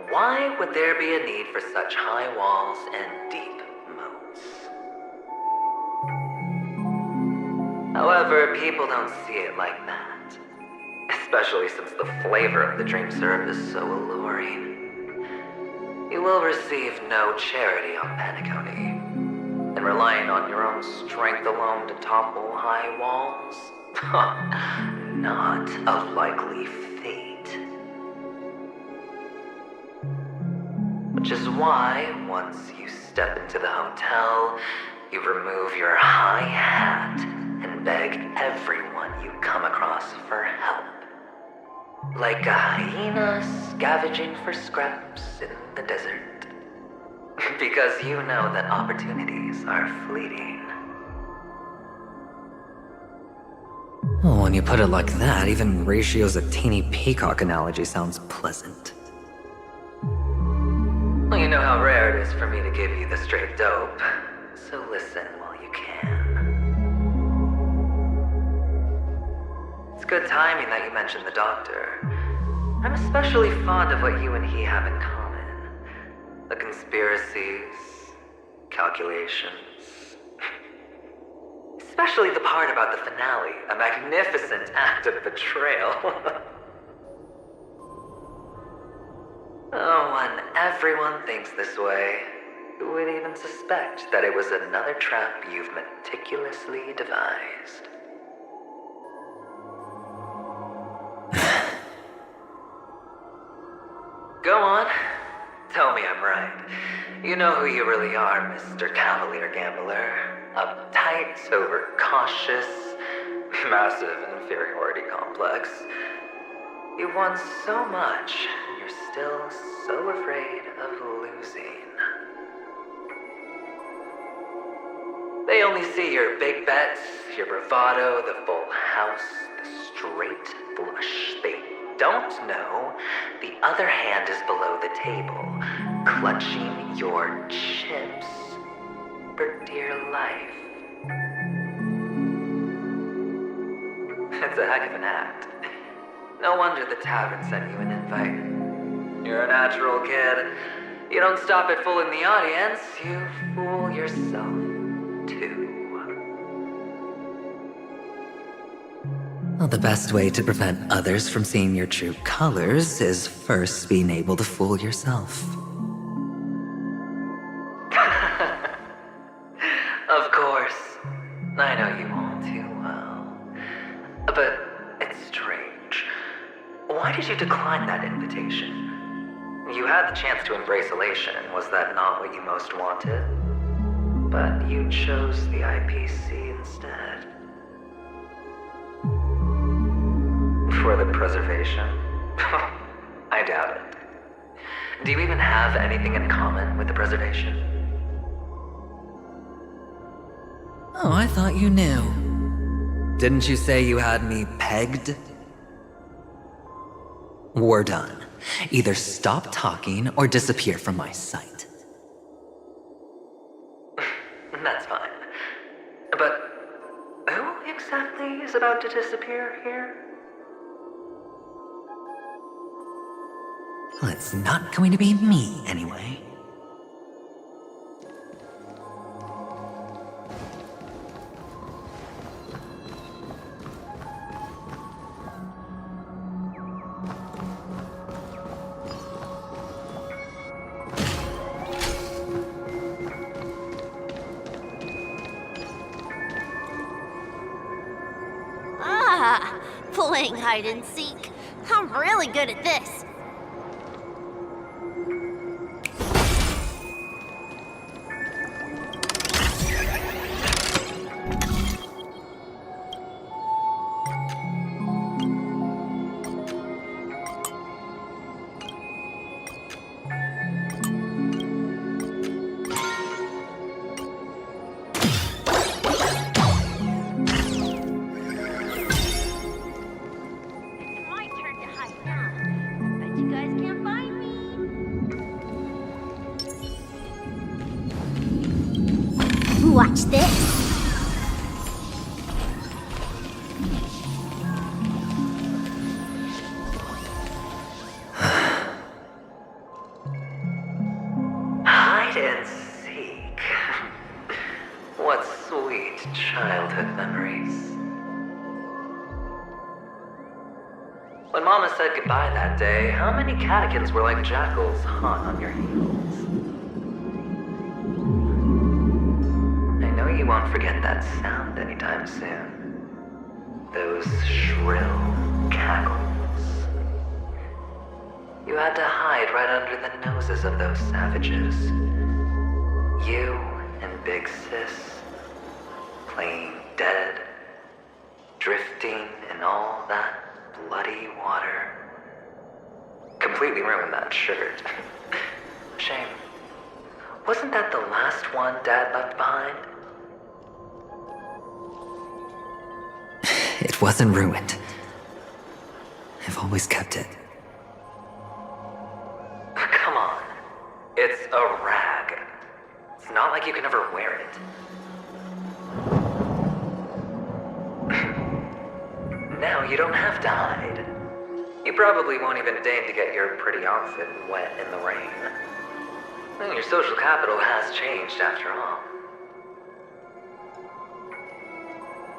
Why would there be a need for such high walls and deep moats? However, people don't see it like that. Especially since the flavor of the dream syrup is so alluring. You will receive no charity on Penacony. And relying on your own strength alone to topple high walls? Not a likely fate. Which is why, once you step into the hotel, you remove your high hat and beg everyone you come across for help. Like a hyena scavenging for scraps in the desert. Because you know that opportunities are fleeting. Oh, when you put it like that, even Ratio's a teeny peacock analogy sounds pleasant. Well, you know how rare it is for me to give you the straight dope, so listen while you can. It's good timing that you mentioned the doctor. I'm especially fond of what you and he have in common. The conspiracies, calculations. Especially the part about the finale, a magnificent act of betrayal. Oh, when everyone thinks this way, who would even suspect that it was another trap you've meticulously devised? Go on. Tell me I'm right. You know who you really are, Mr. Cavalier Gambler. Uptight, overcautious, massive inferiority complex. You've won so much, and you're still so afraid of losing. They only see your big bets, your bravado, the full house, the straight flush. They don't know the other hand is below the table, clutching your chips for dear life. It's a heck of an act. No wonder the tavern sent you an invite. You're a natural kid. You don't stop at fooling the audience, you fool yourself too. Well, the best way to prevent others from seeing your true colors is first being able to fool yourself. Of course. I know you all too well. But it's strange. Why did you decline that invitation? You had the chance to embrace elation. Was that not what you most wanted? But you chose the IPC instead. For the preservation? I doubt it. Do you even have anything in common with the preservation? Oh, I thought you knew. Didn't you say you had me pegged? We're done. Either stop talking or disappear from my sight. That's fine. But who exactly is about to disappear here? Well, it's not going to be me, anyway. Playing hide and seek. I'm really good at this. Watch this. Hide and seek. What sweet childhood memories. When Mama said goodbye that day, how many catechins were like jackals hot on your heels? I know you won't forget that sound anytime soon. Those shrill cackles. You had to hide right under the noses of those savages. You and Big Sis, playing dead, drifting in all that bloody water. Completely ruined that shirt. Shame. Wasn't that the last one Dad left behind? It It wasn't ruined. I've always kept it. Come on. It's a rag. It's not like you can ever wear it. Now you don't have to hide. You probably won't even deign to get your pretty outfit wet in the rain. And your social capital has changed after all.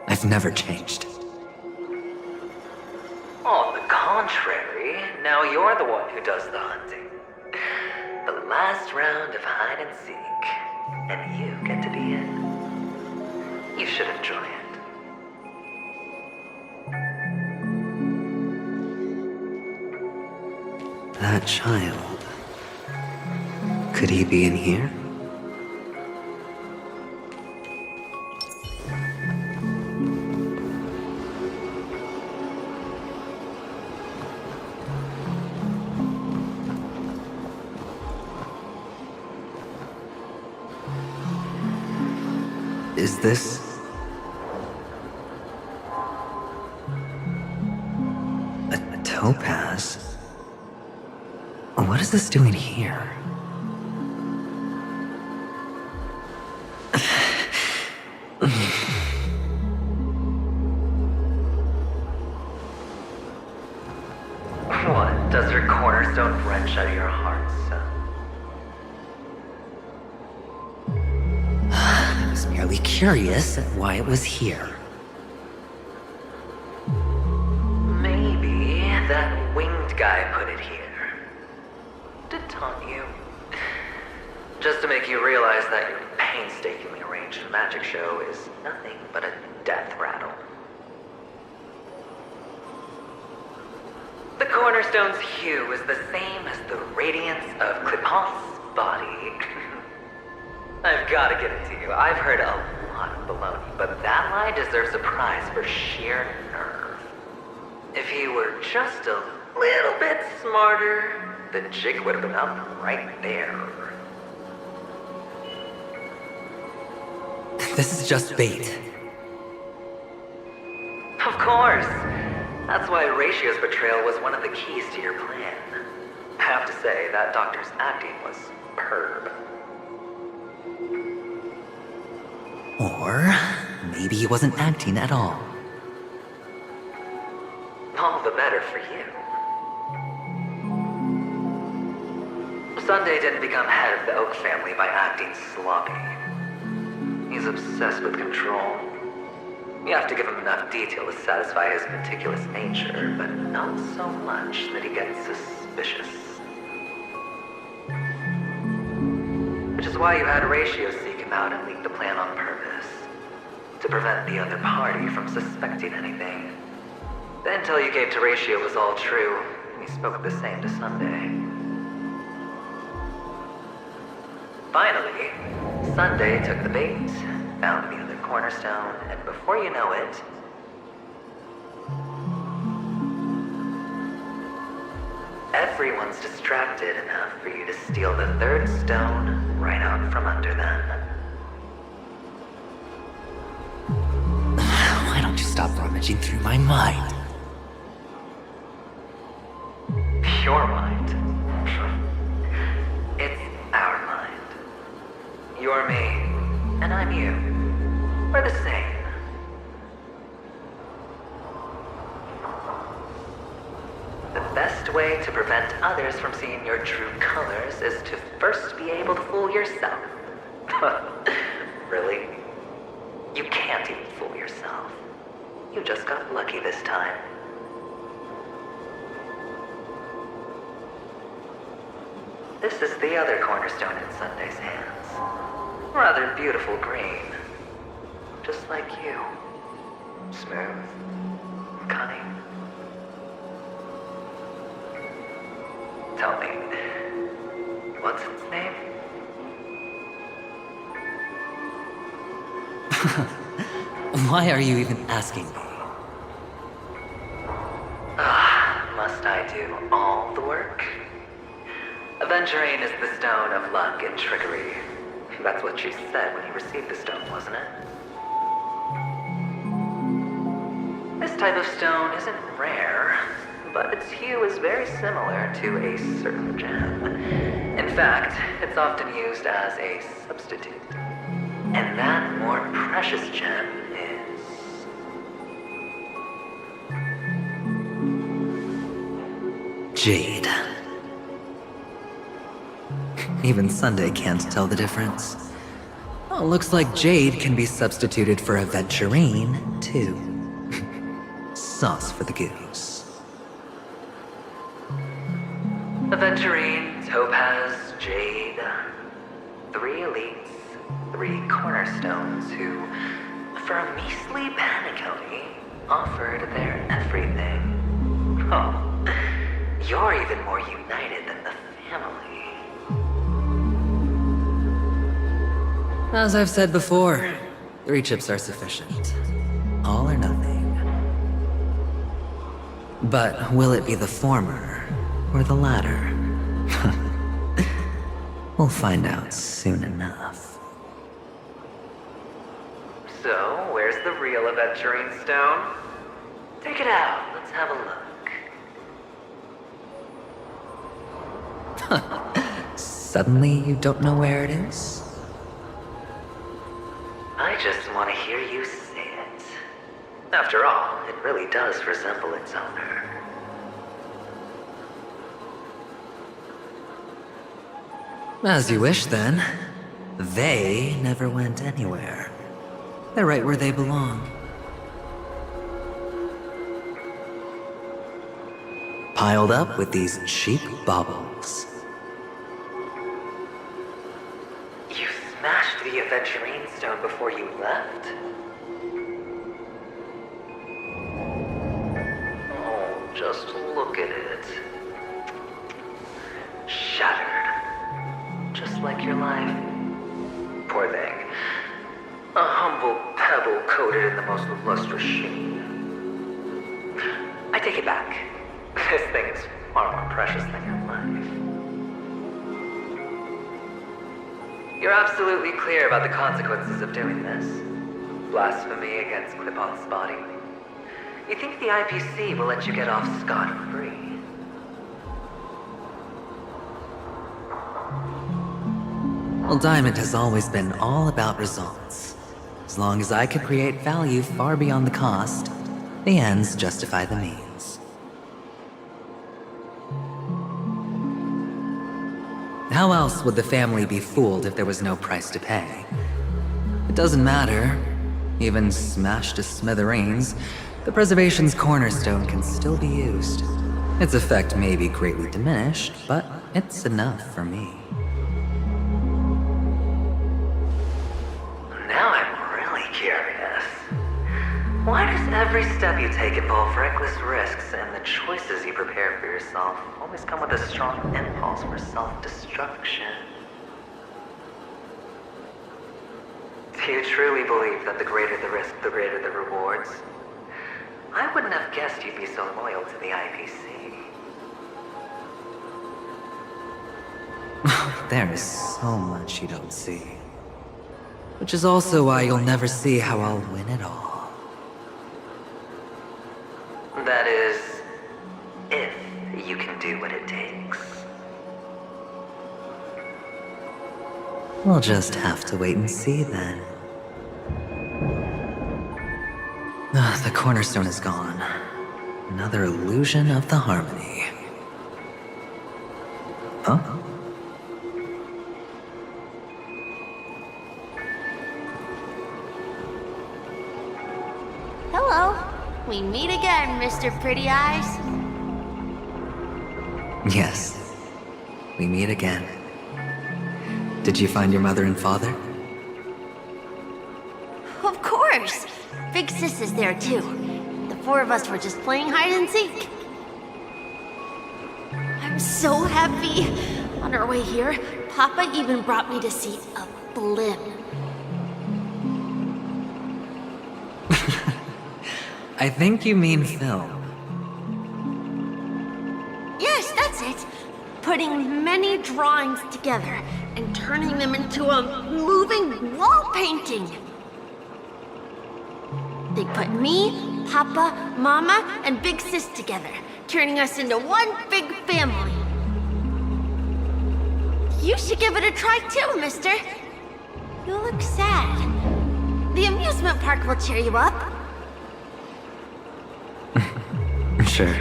I've never changed. On the contrary, now you're the one who does the hunting. The last round of hide and seek, and you get to be it. You should enjoy it. That child. Could he be in here? Is this... a topaz? What is this doing here? What? Does her cornerstone wrench out of your heart, son? I was merely curious at why it was here. Maybe that winged guy put it here. To taunt you. Just to make you realize that your painstakingly arranged magic show is nothing but a death rattle. The cornerstone's hue is the same as the radiance of Clipant's body. I've gotta give it to you. I've heard a lot of baloney, but that lie deserves a prize for sheer nerve. If he were just a little bit smarter, the jig would have been up right there. This is just bait. Of course. That's why Ratio's betrayal was one of the keys to your plan. I have to say, that doctor's acting was superb. Or maybe he wasn't acting at all. All the better for you. Sunday didn't become head of the Oak family by acting sloppy. He's obsessed with control. You have to give him enough detail to satisfy his meticulous nature, but not so much that he gets suspicious. Which is why you had Ratio seek him out and leak the plan on purpose. To prevent the other party from suspecting anything. The intel you gave to Ratio was all true. He spoke the same to Sunday. Finally, Sunday took the bait, found the other cornerstone, and before you know it... everyone's distracted enough for you to steal the third stone right out from under them. Why don't you stop rummaging through my mind? Your mind? It's our mind. You're me, and I'm you. We're the same. The best way to prevent others from seeing your true colors is to first be able to fool yourself. Really? You can't even fool yourself. You just got lucky this time. This is the other cornerstone in Sunday's hands. Rather beautiful green. Just like you. Smooth. Cunning. Tell me, what's its name? Why are you even asking me? Must I do all the work? Aventurine is the stone of luck and trickery. That's what she said when you received the stone, wasn't it? This type of stone isn't rare, but its hue is very similar to a certain gem. In fact, it's often used as a substitute. And that more precious gem is... jade. Even Sunday can't tell the difference. Oh, looks like jade can be substituted for aventurine, too. Sauce for the goose. Aventurine, topaz, jade. 3 elites, 3 cornerstones who, for a measly Penacony, offered their everything. Oh, you're even more united than the family. As I've said before, 3 chips are sufficient. All or nothing. But will it be the former or the latter? We'll find out soon enough. So, where's the real aventurine stone? Take it out, let's have a look. Suddenly you don't know where it is? I just want to hear you say it. After all, it really does resemble its owner. As you wish, then. They never went anywhere. They're right where they belong. Piled up with these cheap baubles. You smashed the aventurine stone before you left? Oh, just look at it. Shattered. Just like your life. Poor thing. A humble pebble coated in the most lustrous sheen. I take it back. This thing is far more precious than your life. You're absolutely clear about the consequences of doing this. Blasphemy against Clip-On's body. You think the IPC will let you get off scot-free? Well, Diamond has always been all about results. As long as I could create value far beyond the cost, the ends justify the means. How else would the family be fooled if there was no price to pay? It doesn't matter. Even smashed to smithereens, the preservation's cornerstone can still be used. Its effect may be greatly diminished, but it's enough for me. Now I'm really curious. Why does every step you take involve reckless risks, and the choices you prepare for yourself always come with a strong impulse for self-destruction? Do you truly believe that the greater the risk, the greater the rewards? I wouldn't have guessed you'd be so loyal to the IPC. There is so much you don't see. Which is also why you'll never see how I'll win it all. That is, if you can do what it takes. We'll just have to wait and see then. The cornerstone is gone. Another illusion of the harmony. Huh? Hello. We meet again, Mr. Pretty Eyes. Yes. We meet again. Did you find your mother and father? Of course. Big Sis is there too. The 4 of us were just playing hide and seek. I'm so happy. On our way here, Papa even brought me to see a blimp. I think you mean film. Yes, that's it. Putting many drawings together and turning them into a moving wall painting. They put me, Papa, Mama, and Big Sis together, turning us into one big family. You should give it a try too, mister. You look sad. The amusement park will cheer you up. Sure.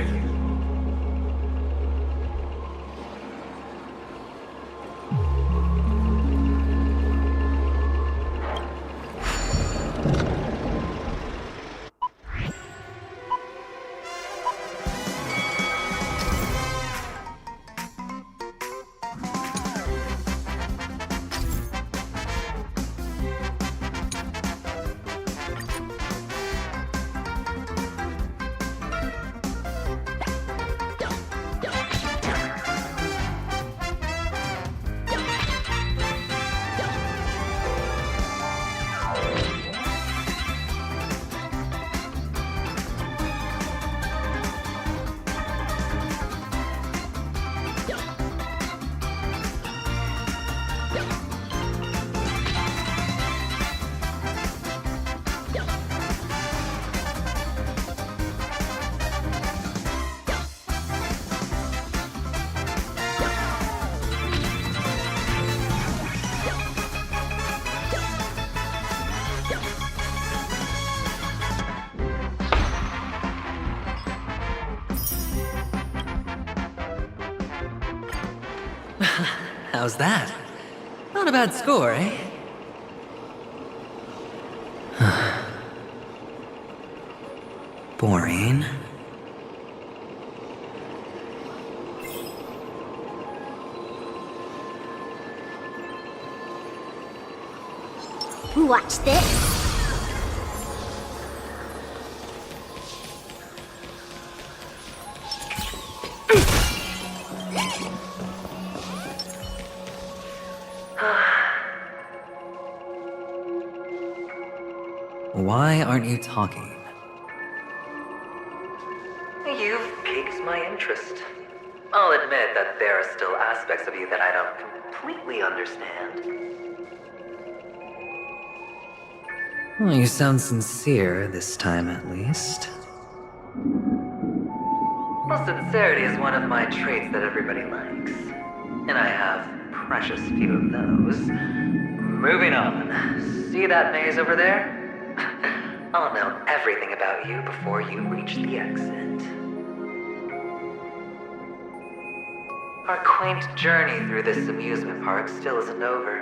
How's that? Not a bad score, eh? Boring. Watch this. Why aren't you talking? You've piqued my interest. I'll admit that there are still aspects of you that I don't completely understand. Well, you sound sincere this time, at least. Well, sincerity is one of my traits that everybody likes. And I have precious few of those. Moving on. See that maze over there? I'll know everything about you before you reach the exit. Our quaint journey through this amusement park still isn't over,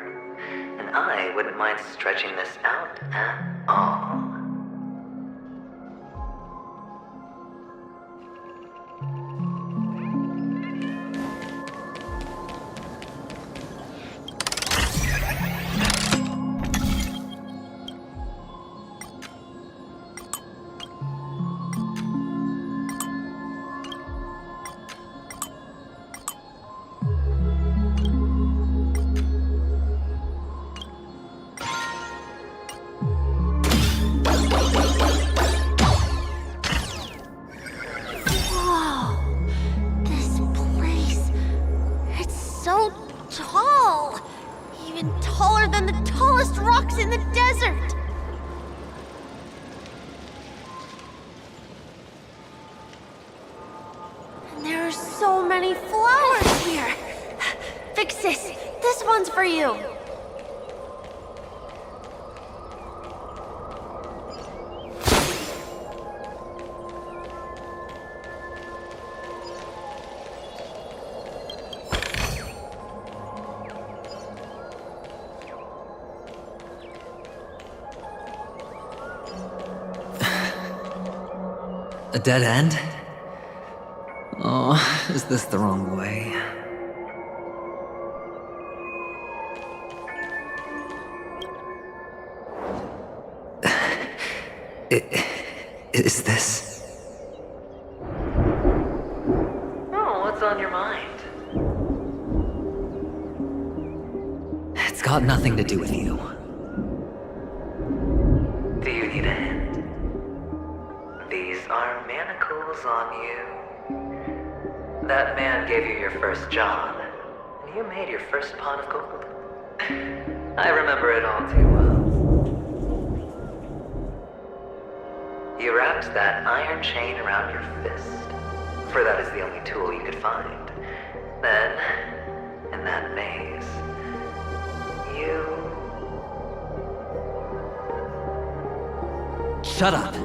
and I wouldn't mind stretching this out at all. In the desert! And there are so many flowers here! Big Sis, this one's for you! A dead end? Oh, is this the wrong way? Is this? Oh, what's on your mind? It's got nothing to do with you. Do you need a hint? These are manacles on you. That man gave you your first job, and you made your first pot of gold. I remember it all too well. You wrapped that iron chain around your fist, for that is the only tool you could find. Then, in that maze, you... Shut up!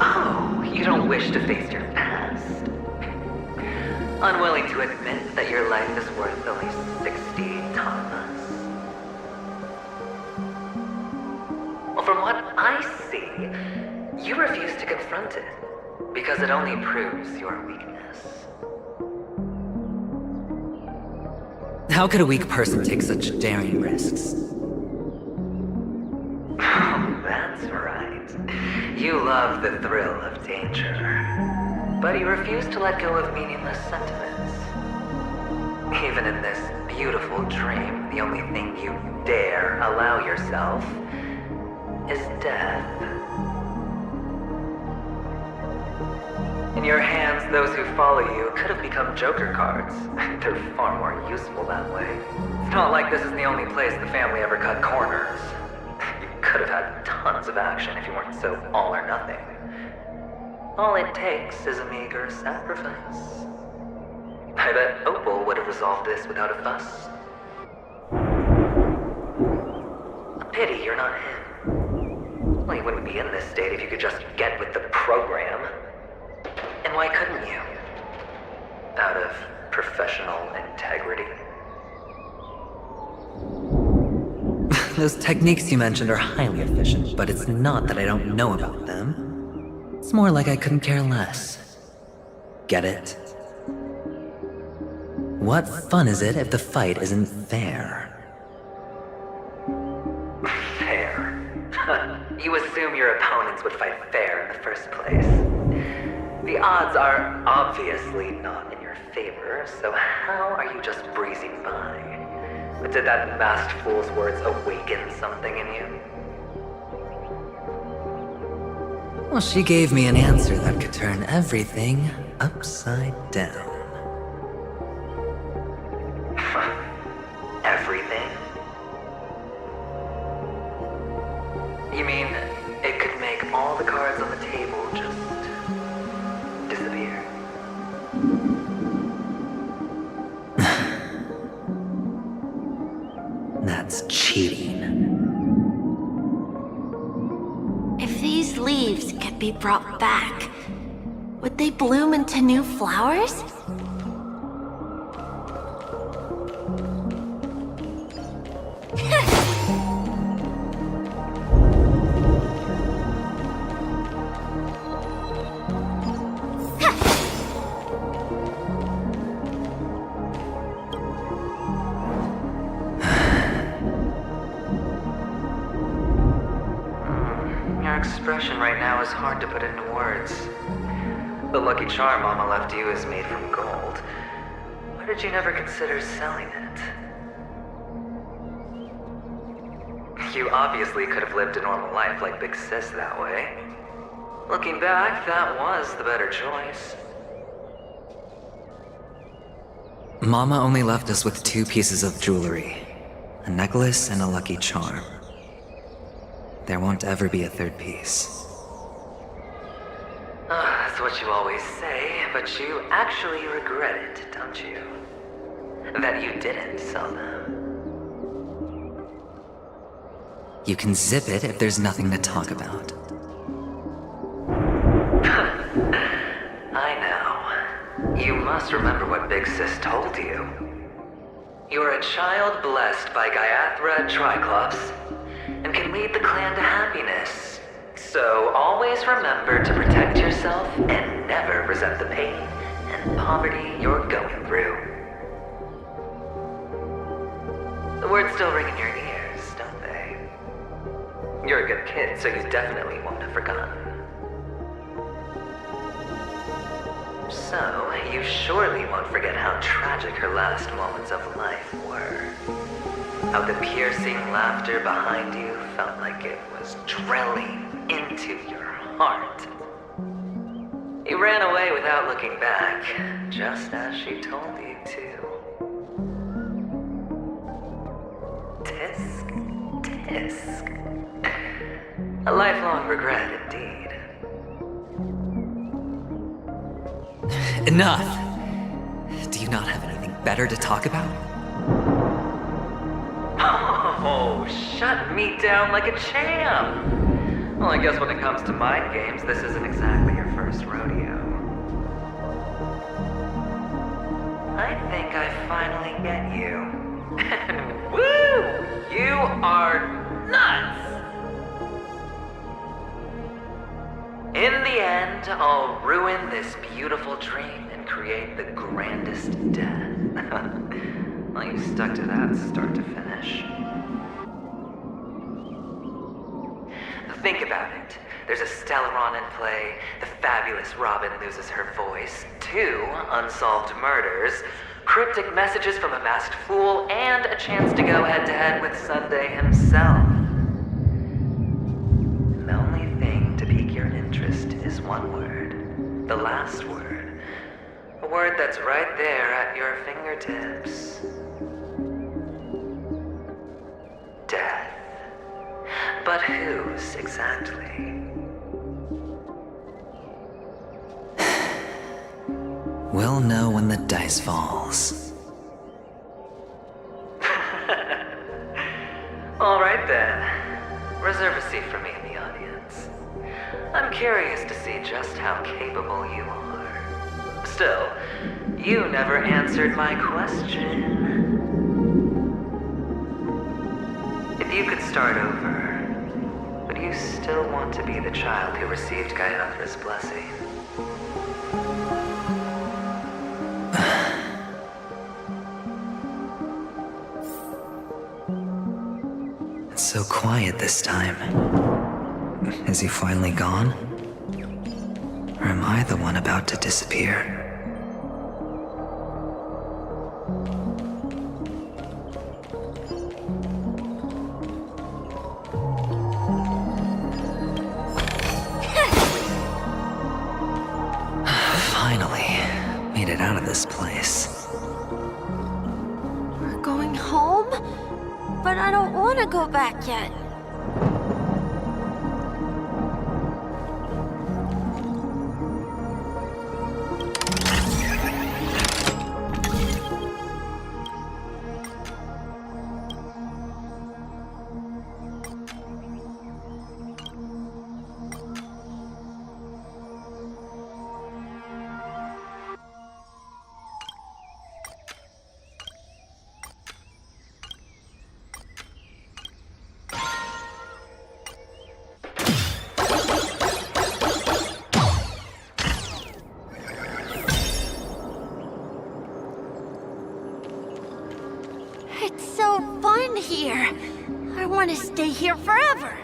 Oh, you don't wish to face your past. Unwilling to admit that your life is worth only 60 tamas. Well, from what I see, you refuse to confront it, because it only proves your weakness. How could a weak person take such daring risks? Oh, that's right. You love the thrill of danger. But you refuse to let go of meaningless sentiments. Even in this beautiful dream, the only thing you dare allow yourself is death. In your hands, those who follow you could have become Joker cards. They're far more useful that way. It's not like this is the only place the family ever cut corners. You could have had tons of action if you weren't so all or nothing. All it takes is a meager sacrifice. I bet Opal would have resolved this without a fuss. A pity you're not him. Well, you wouldn't be in this state if you could just get with the program. And why couldn't you? Out of professional integrity. Those techniques you mentioned are highly efficient, but it's not that I don't know about them. It's more like I couldn't care less. Get it? What fun is it if the fight isn't fair? Fair? You assume your opponents would fight fair in the first place. The odds are obviously not in your favor, so how are you just breezing by? But did that masked fool's words awaken something in you? Well, she gave me an answer that could turn everything upside down. Everything? You mean it could make all the cards on the table just disappear? That's cheating. If these leaves could be brought back, would they bloom into new flowers? Your expression right now is hard to put into words. The lucky charm Mama left you is made from gold. Why did you never consider selling it? You obviously could have lived a normal life like Big Sis that way. Looking back, that was the better choice. Mama only left us with 2 pieces of jewelry. A necklace and a lucky charm. There won't ever be a 3rd piece. That's what you always say, but you actually regret it, don't you? That you didn't sell them. You can zip it if there's nothing to talk about. I know. You must remember what Big Sis told you. You're a child blessed by Gaiathra Triclops, and can lead the clan to happiness. So always remember to protect yourself and never resent the pain and poverty you're going through. The words still ring in your ears, don't they? You're a good kid, so you definitely won't have forgotten. So, you surely won't forget how tragic her last moments of life were. How the piercing laughter behind you felt like it was drilling into your heart. You ran away without looking back, just as she told you to. Tisk, tisk. A lifelong regret, indeed. Enough! Do you not have anything better to talk about? Oh, shut me down like a champ! Well, I guess when it comes to mind games, this isn't exactly your first rodeo. I think I finally get you. And woo! You are nuts! In the end, I'll ruin this beautiful dream and create the grandest death. Well, you stuck to that start to finish. Think about it. There's a Stellaron in play, the fabulous Robin loses her voice, 2 unsolved murders, cryptic messages from a masked fool, and a chance to go head-to-head with Sunday himself. And the only thing to pique your interest is one word. The last word. A word that's right there at your fingertips. Death. But whose exactly? We'll know when the dice falls. All right then. Reserve a seat for me in the audience. I'm curious to see just how capable you are. Still, you never answered my question. If you could start over, would you still want to be the child who received Gayathra's blessing? It's so quiet this time. Is he finally gone? Or am I the one about to disappear? Made it out of this place. We're going home? But I don't want to go back yet. It's so fun here. I want to stay here forever.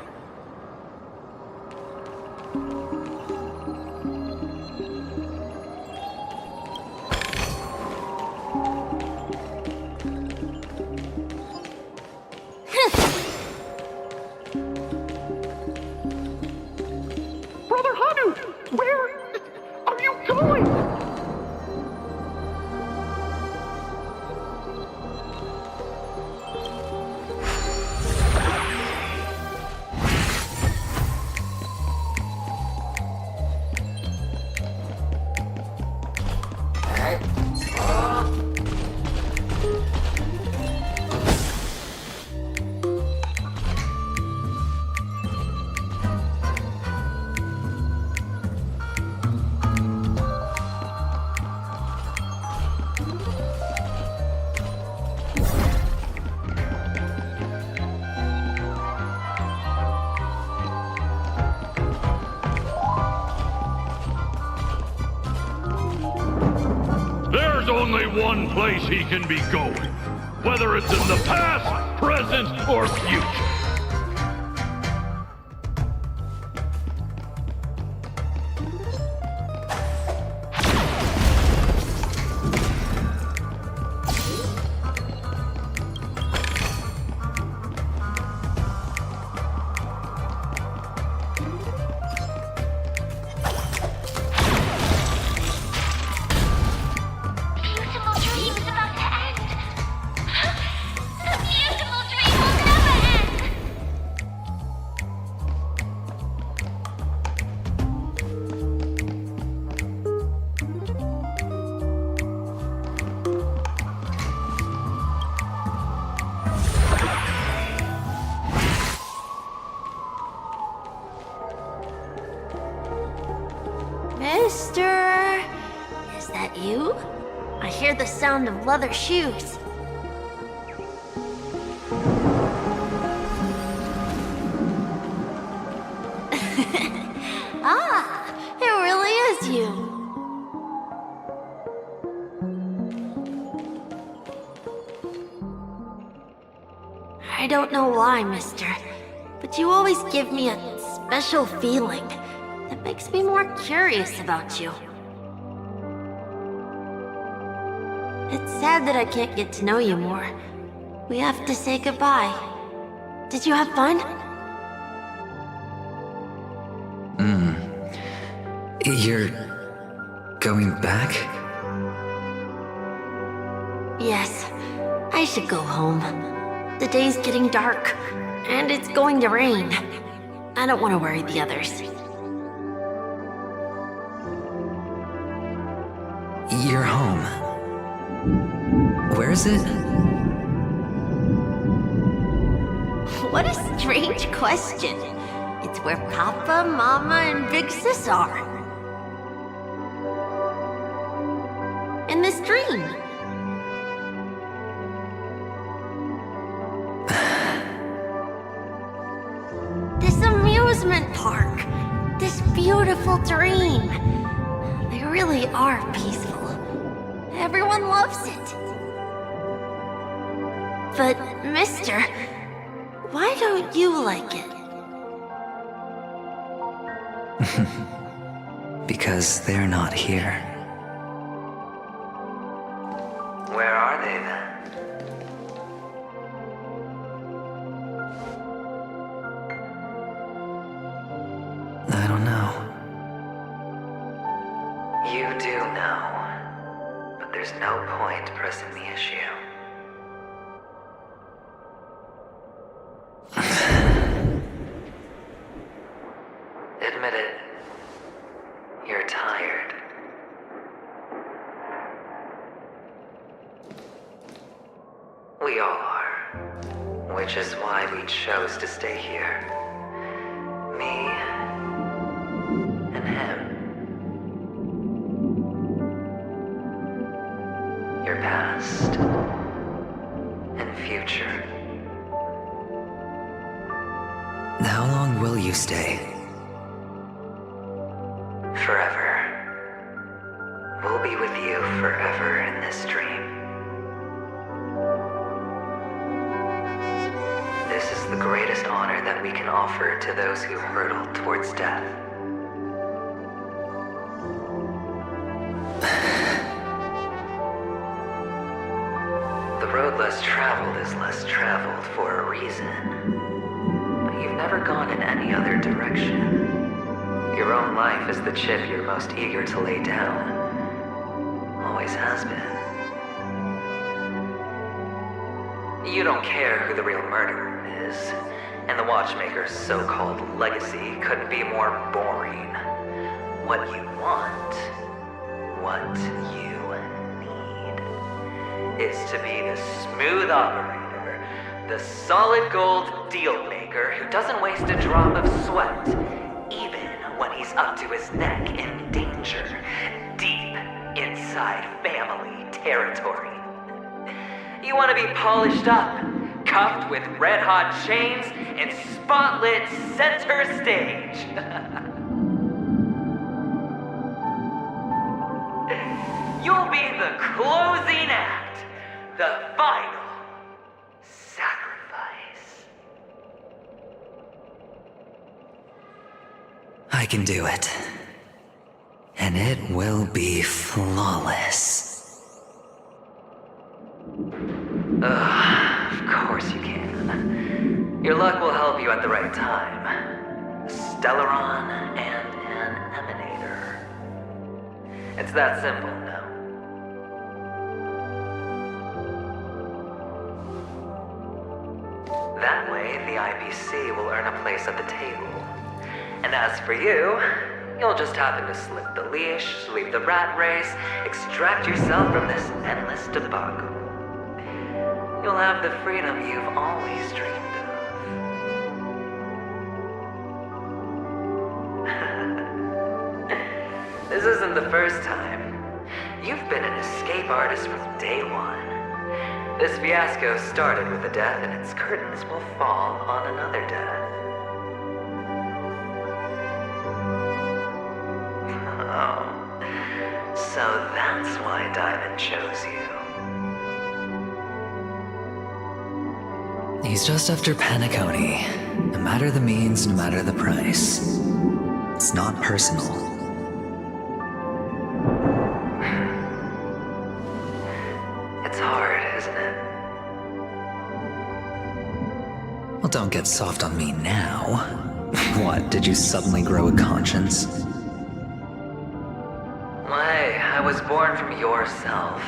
Brother Hanu, where are you going? There's only one place he can be going, whether it's in the past, present, or future. The beautiful dream will never end! sound of leather shoes. Ah, it really is you. I don't know why, mister, but you always give me a special feeling that makes me more curious about you. It's sad that I can't get to know you more. We have to say goodbye. Did you have fun? You're going back? Yes, I should go home. The day's getting dark, and it's going to rain. I don't want to worry the others. You're home. Where is it? What a strange question. It's where Papa, Mama, and Big Sis are. In this dream. This amusement park. This beautiful dream. They really are peaceful. Everyone loves it. But, mister, why don't you like it? Because they're not here. Where are they then? I don't know. You do know. But there's no point pressing the issue. Admit it. You're tired. We all are. Which is why we chose to stay here. Me and him. Your past and future. How long will you stay? Forever. We'll be with you forever in this dream. This is the greatest honor that we can offer to those who hurtle towards death. The road less traveled is less traveled for a reason. But you've never gone in any other direction. Your own life is the chip you're most eager to lay down. Always has been. You don't care who the real murderer is, and the Watchmaker's so-called legacy couldn't be more boring. What you want, what you need, is to be the smooth operator, the solid gold deal maker who doesn't waste a drop of sweat, even when he's up to his neck in danger, deep inside family territory. You want to be polished up, cuffed with red-hot chains, and spotlit center stage. You'll be the closing act, the final sacrifice. I can do it. And it will be flawless. Of course you can. Your luck will help you at the right time. A Stellaron and an Emanator. It's that simple, no? That way, the IPC will earn a place at the table. And as for you, you'll just happen to slip the leash, leave the rat race, extract yourself from this endless debacle. You'll have the freedom you've always dreamed of. This isn't the first time. You've been an escape artist from day one. This fiasco started with a death, and its curtains will fall on another death. Oh, so that's why Diamond chose you. He's just after Penacony. No matter the means, no matter the price. It's not personal. It's hard, isn't it? Well, don't get soft on me now. What, did you suddenly grow a conscience? Why, I was born from yourself.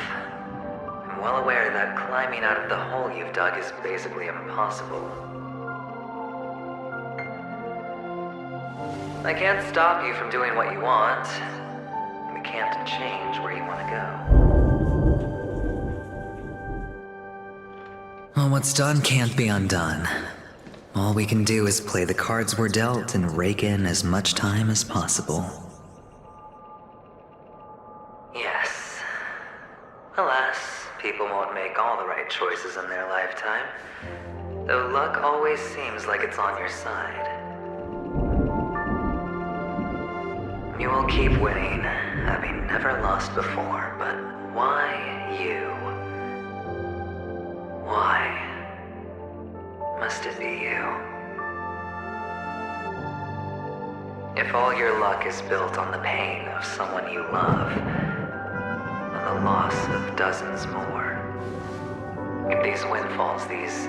I'm well aware that climbing out of the hole you've dug is basically impossible. I can't stop you from doing what you want. We can't change where you want to go. Well, what's done can't be undone. All we can do is play the cards we're dealt and rake in as much time as possible. Yes. Alas, people won't make all the right choices in their lifetime. Though luck always seems like it's on your side. You will keep winning, having never lost before, but why you? Why must it be you? If all your luck is built on the pain of someone you love, on the loss of dozens more, if these windfalls, these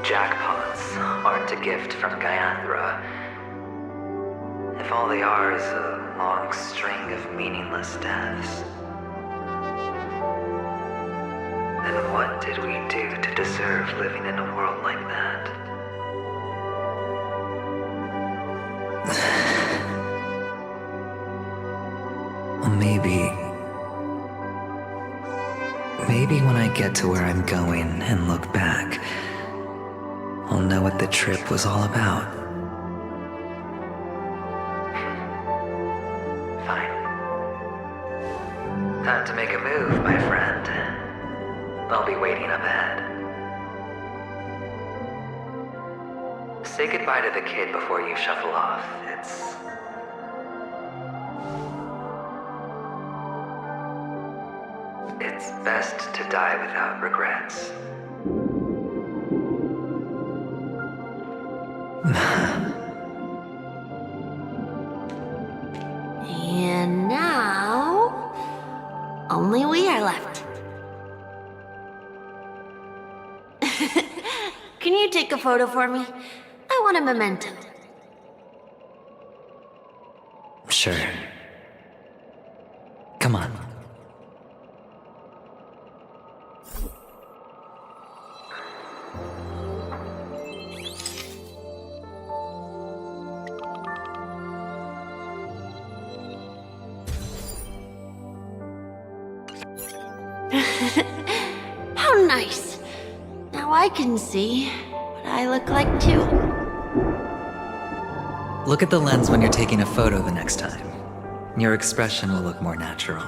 jackpots, aren't a gift from Gayandra, if all they are is a long string of meaningless deaths, then what did we do to deserve living in a world like that? Well, maybe when I get to where I'm going and look back, I'll know what the trip was all about. Time to make a move, my friend. I'll be waiting up ahead. Say goodbye to the kid before you shuffle off. It's best to die without regrets. And now, only we are left. Can you take a photo for me? I want a memento. Sure. Come on. How nice. Now I can see what I look like too. Look at the lens when you're taking a photo the next time. Your expression will look more natural.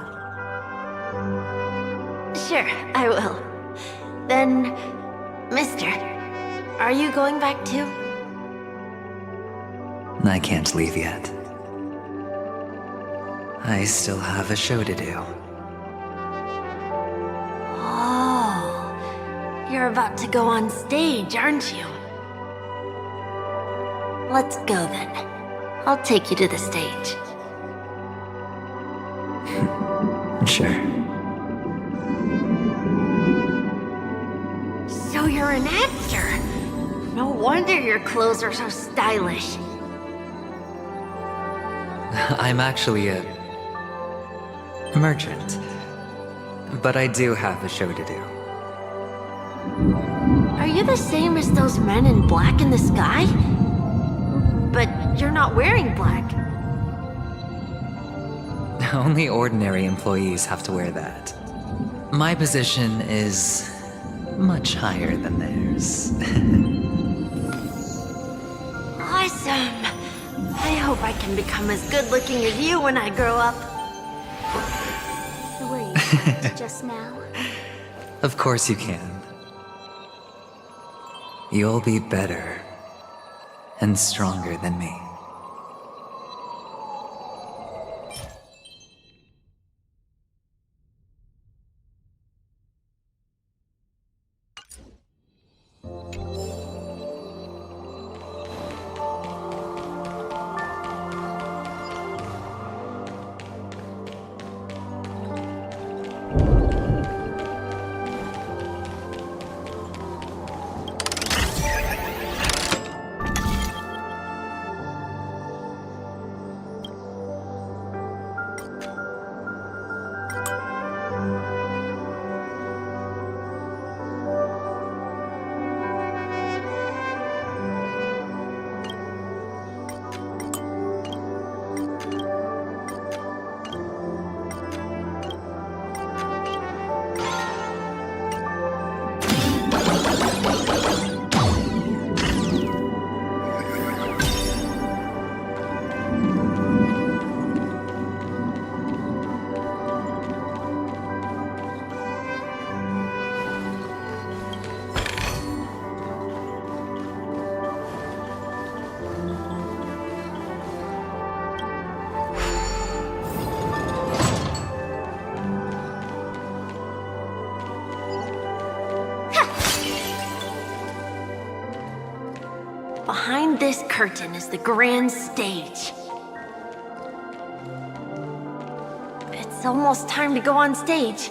Sure, I will. Then, mister, are you going back too? I can't leave yet. I still have a show to do. Oh, you're about to go on stage, aren't you? Let's go then. I'll take you to the stage. Sure. So you're an actor? No wonder your clothes are so stylish. I'm actually a merchant. But I do have a show to do. Are you the same as those men in black in the sky? But you're not wearing black. Only ordinary employees have to wear that. My position is much higher than theirs. Awesome. I hope I can become as good looking as you when I grow up. The way felt just now. Of course you can. You'll be better and stronger than me. Behind this curtain is the grand stage. It's almost time to go on stage.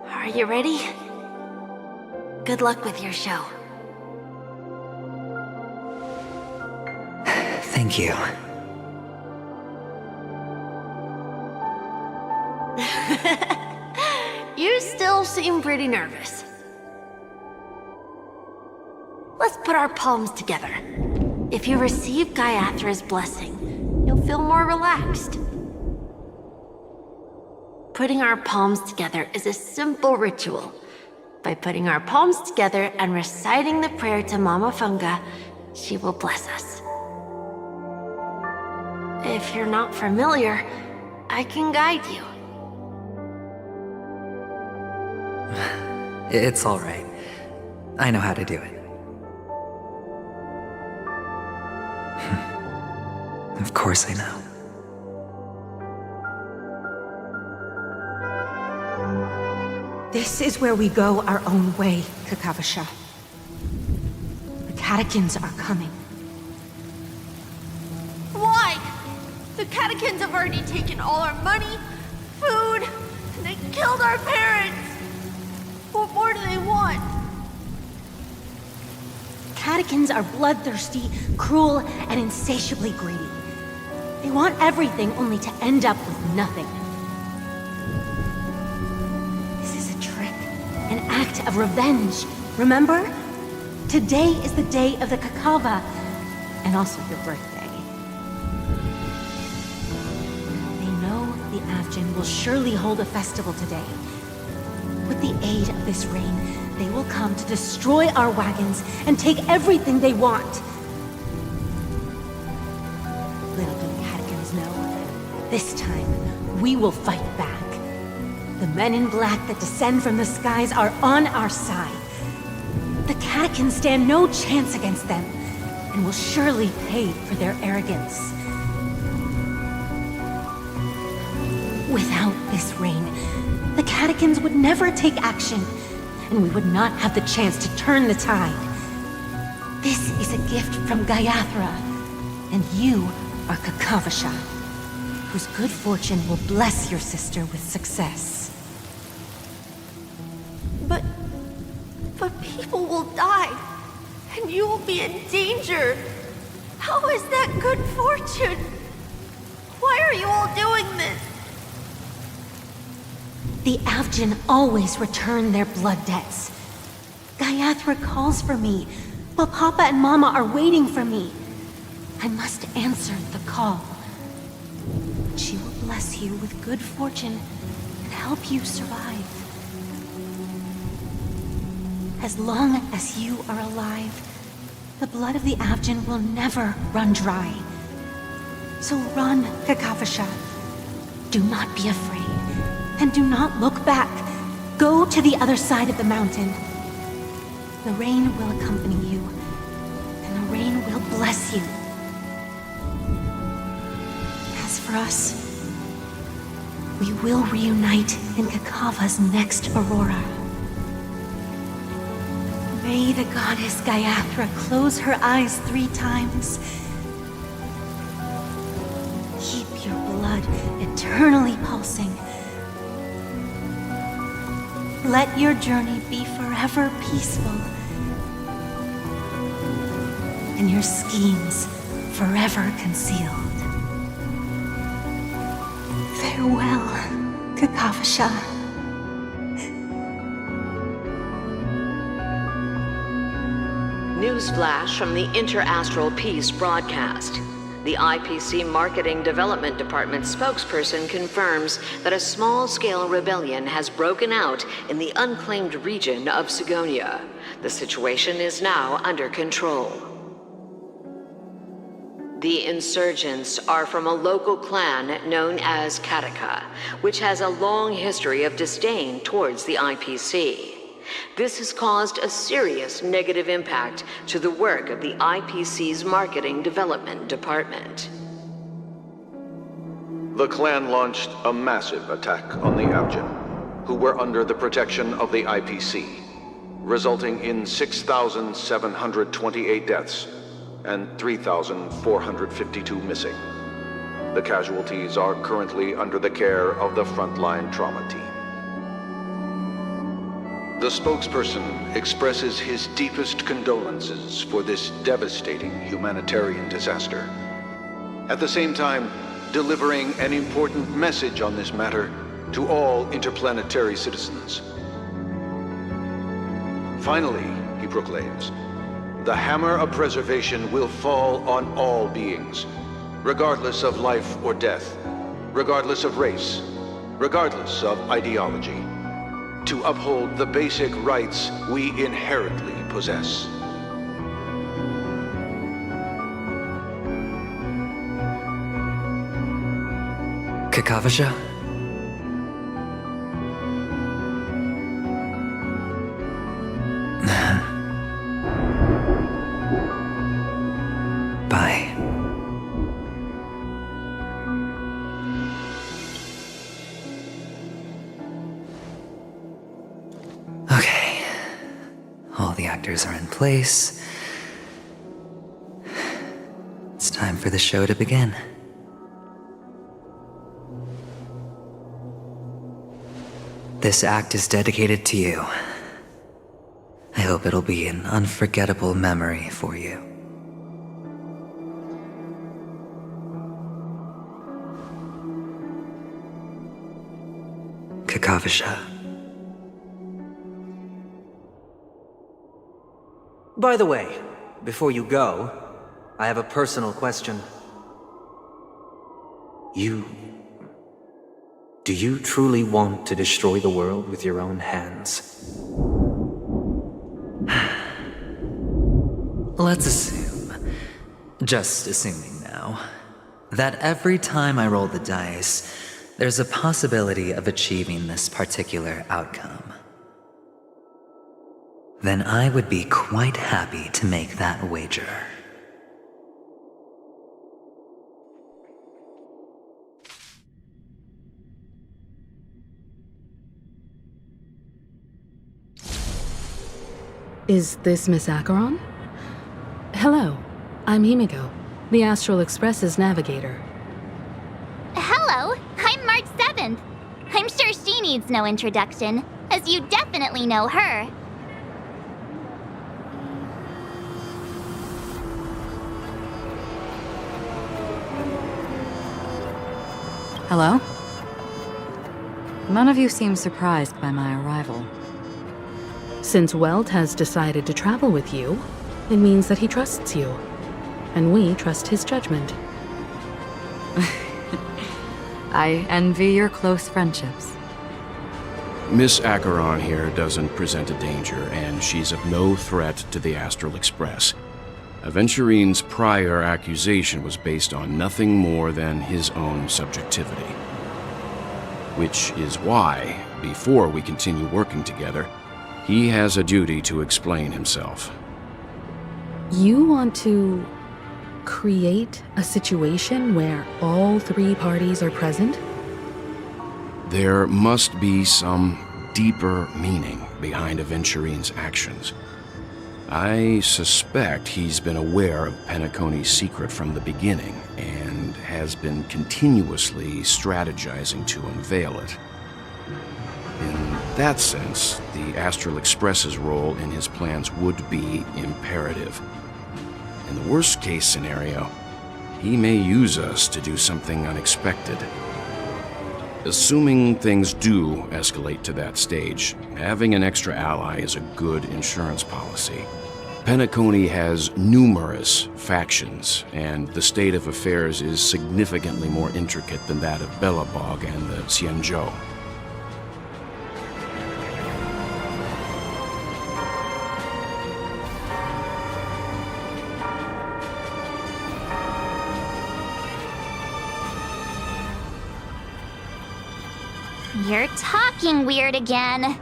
Are you ready? Good luck with your show. Thank you. You still seem pretty nervous. Let's put our palms together. If you receive Gaiathra's blessing, you'll feel more relaxed. Putting our palms together is a simple ritual. By putting our palms together and reciting the prayer to Mama Funga, she will bless us. If you're not familiar, I can guide you. It's all right. I know how to do it. Of course I know. This is where we go our own way, Kakavasha. The catechins are coming. Why? The catechins have already taken all our money, food, and they killed our parents. What more do they want? Catechins are bloodthirsty, cruel, and insatiably greedy. They want everything only to end up with nothing. This is a trick, an act of revenge. Remember? Today is the day of the Kakava, and also your birthday. They know the Avgin will surely hold a festival today. With the aid of this rain, they will come to destroy our wagons and take everything they want. Little do the Catechins know, this time we will fight back. The men in black that descend from the skies are on our side. The Catechins stand no chance against them, and will surely pay for their arrogance. Without this rain, the Catechins would never take action, and we would not have the chance to turn the tide. This is a gift from Gaiathra, and you are Kakavasha, whose good fortune will bless your sister with success. But people will die, and you will be in danger. How is that good fortune? Why are you all doing this? The Avgin always return their blood debts. Gaiathra calls for me, but Papa and Mama are waiting for me. I must answer the call. She will bless you with good fortune and help you survive. As long as you are alive, the blood of the Avgin will never run dry. So run, Kakavasha. Do not be afraid. And do not look back. Go to the other side of the mountain. The rain will accompany you, and the rain will bless you. As for us, we will reunite in Kakava's next aurora. May the goddess Gayathra close her eyes 3 times. Keep your blood eternally pulsing. Let your journey be forever peaceful, and your schemes forever concealed. Farewell, Kakavasha. Newsflash from the Inter-Astral Peace broadcast. The IPC Marketing Development Department spokesperson confirms that a small-scale rebellion has broken out in the unclaimed region of Sigonia. The situation is now under control. The insurgents are from a local clan known as Kataka, which has a long history of disdain towards the IPC. This has caused a serious negative impact to the work of the IPC's Marketing Development Department. The clan launched a massive attack on the Abjin, who were under the protection of the IPC, resulting in 6,728 deaths and 3,452 missing. The casualties are currently under the care of the frontline trauma team. The spokesperson expresses his deepest condolences for this devastating humanitarian disaster. At the same time, delivering an important message on this matter to all interplanetary citizens. Finally, he proclaims, the hammer of preservation will fall on all beings, regardless of life or death, regardless of race, regardless of ideology, to uphold the basic rights we inherently possess. Kakavasha? Bye. Okay. All the actors are in place. It's time for the show to begin. This act is dedicated to you. I hope it'll be an unforgettable memory for you. Kakavasha. By the way, before you go, I have a personal question. Do you truly want to destroy the world with your own hands? Let's assume, just assuming now, that every time I roll the dice, there's a possibility of achieving this particular outcome. Then I would be quite happy to make that wager. Is this Miss Acheron? Hello, I'm Himiko, the Astral Express's navigator. Hello, I'm March 7th. I'm sure she needs no introduction, as you definitely know her. Hello? None of you seem surprised by my arrival. Since Weld has decided to travel with you, it means that he trusts you. And we trust his judgment. I envy your close friendships. Miss Acheron here doesn't present a danger, and she's of no threat to the Astral Express. Aventurine's prior accusation was based on nothing more than his own subjectivity. which is why, before we continue working together, he has a duty to explain himself. You want to create a situation where all three parties are present? There must be some deeper meaning behind Aventurine's actions. I suspect he's been aware of Penacony's secret from the beginning and has been continuously strategizing to unveil it. In that sense, the Astral Express's role in his plans would be imperative. In the worst-case scenario, he may use us to do something unexpected. Assuming things do escalate to that stage, having an extra ally is a good insurance policy. Penacony has numerous factions, and the state of affairs is significantly more intricate than that of Bellabog and the Xianzhou. You're talking weird again.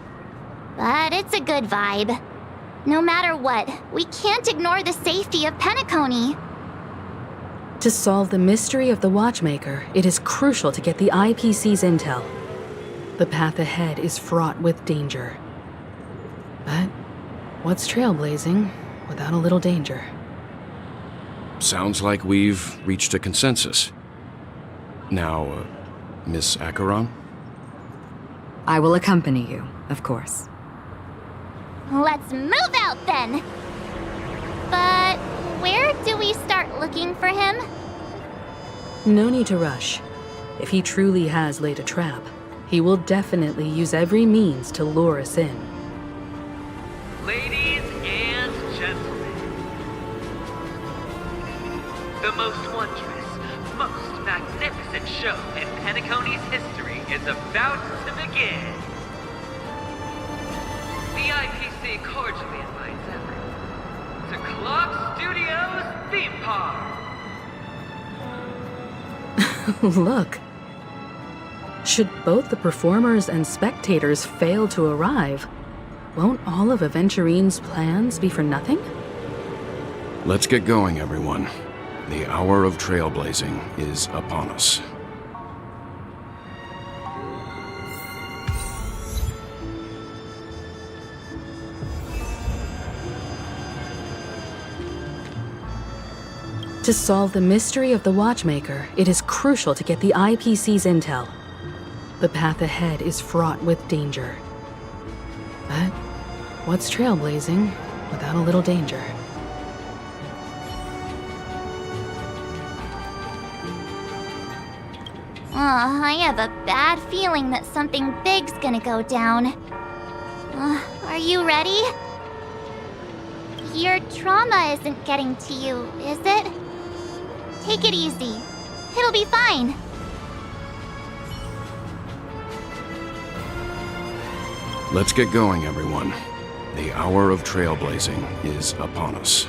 But it's a good vibe. No matter what, we can't ignore the safety of Penacony. To solve the mystery of the Watchmaker, it is crucial to get the IPC's intel. The path ahead is fraught with danger. But what's trailblazing without a little danger? Sounds like we've reached a consensus. Now, Miss Acheron? I will accompany you, of course. Let's move out then! But where do we start looking for him? No need to rush. If he truly has laid a trap, he will definitely use every means to lure us in. Ladies and gentlemen, the most wondrous, most magnificent show in Penacony's history is about to begin. The IPC cordially invites everyone to Clock Studios Theme Park. Look. Should both the performers and spectators fail to arrive, won't all of Aventurine's plans be for nothing? Let's get going, everyone. The hour of trailblazing is upon us. To solve the mystery of the Watchmaker, it is crucial to get the IPC's intel. The path ahead is fraught with danger. But what's trailblazing without a little danger? I have a bad feeling that something big's gonna go down. Are you ready? Your trauma isn't getting to you, is it? Take it easy. It'll be fine. Let's get going, everyone. The hour of trailblazing is upon us.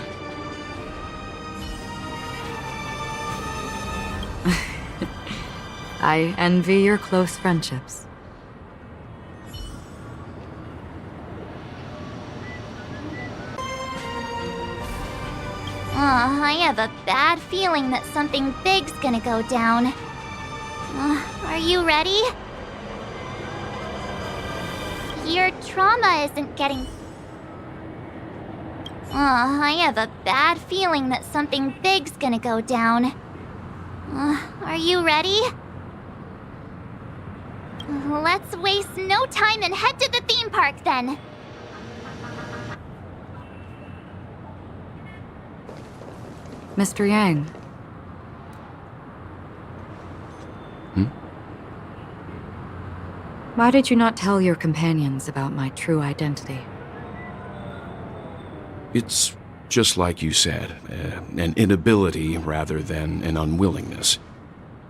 I envy your close friendships. I have a bad feeling that something big's gonna go down. Are you ready? Your trauma isn't getting... I have a bad feeling that something big's gonna go down. Are you ready? Let's waste no time and head to the theme park then. Mr. Yang. Why did you not tell your companions about my true identity? It's just like you said, an inability rather than an unwillingness.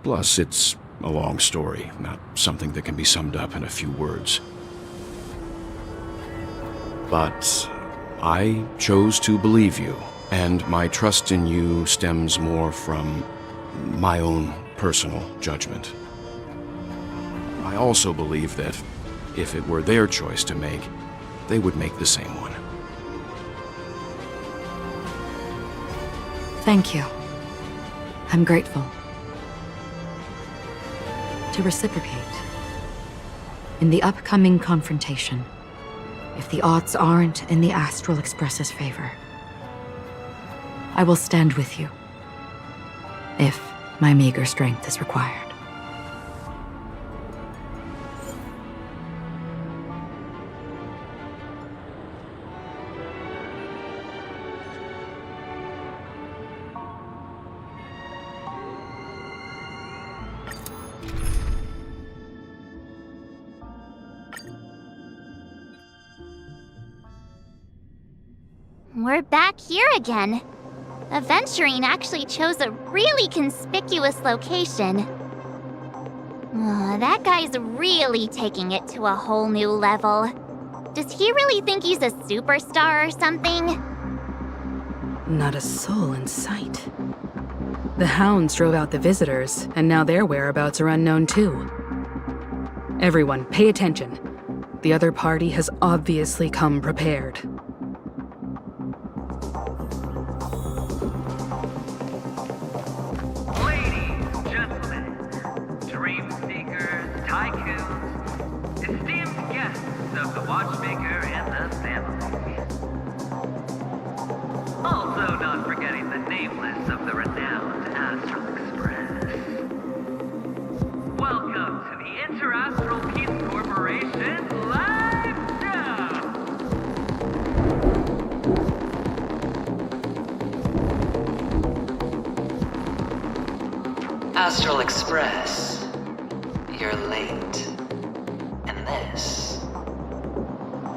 Plus, it's a long story, not something that can be summed up in a few words. But I chose to believe you, and my trust in you stems more from my own personal judgment. I also believe that if it were their choice to make, they would make the same one. Thank you. I'm grateful. To reciprocate, in the upcoming confrontation, if the odds aren't in the Astral Express's favor, I will stand with you, if my meager strength is required. We're back here again. Aventurine actually chose a really conspicuous location. That guy's really taking it to a whole new level. Does he really think he's a superstar or something? Not a soul in sight. The hounds drove out the visitors, and now their whereabouts are unknown too. Everyone, pay attention. The other party has obviously come prepared. Of the Watchmaker and the family. Also not forgetting the nameless of the renowned Astral Express. Welcome to the Interastral Peace Corporation live show! Astral Express, you're late. And this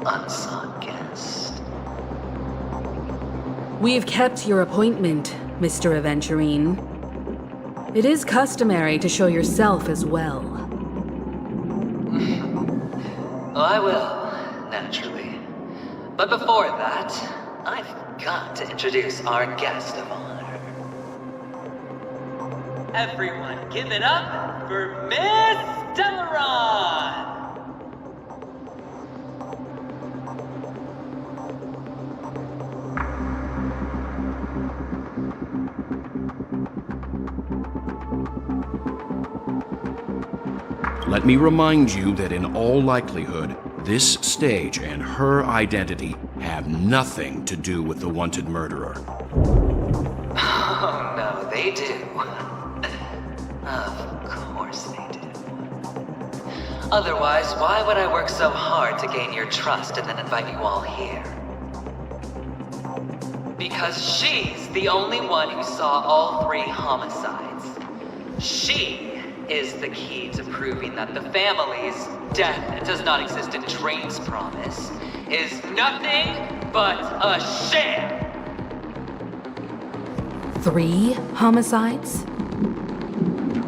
unsought guest. We've kept your appointment, Mr. Aventurine. It is customary to show yourself as well. I will, naturally. But before that, I've got to introduce our guest of honor. Everyone, give it up for Miss Delaron! Let me remind you that in all likelihood, this stage and her identity have nothing to do with the wanted murderer. Oh, no, they do. Of course they do. Otherwise, why would I work so hard to gain your trust and then invite you all here? Because she's the only one who saw all 3 homicides. She is the key to proving that the family's death does not exist in Drain's promise is nothing but a sham! 3 homicides?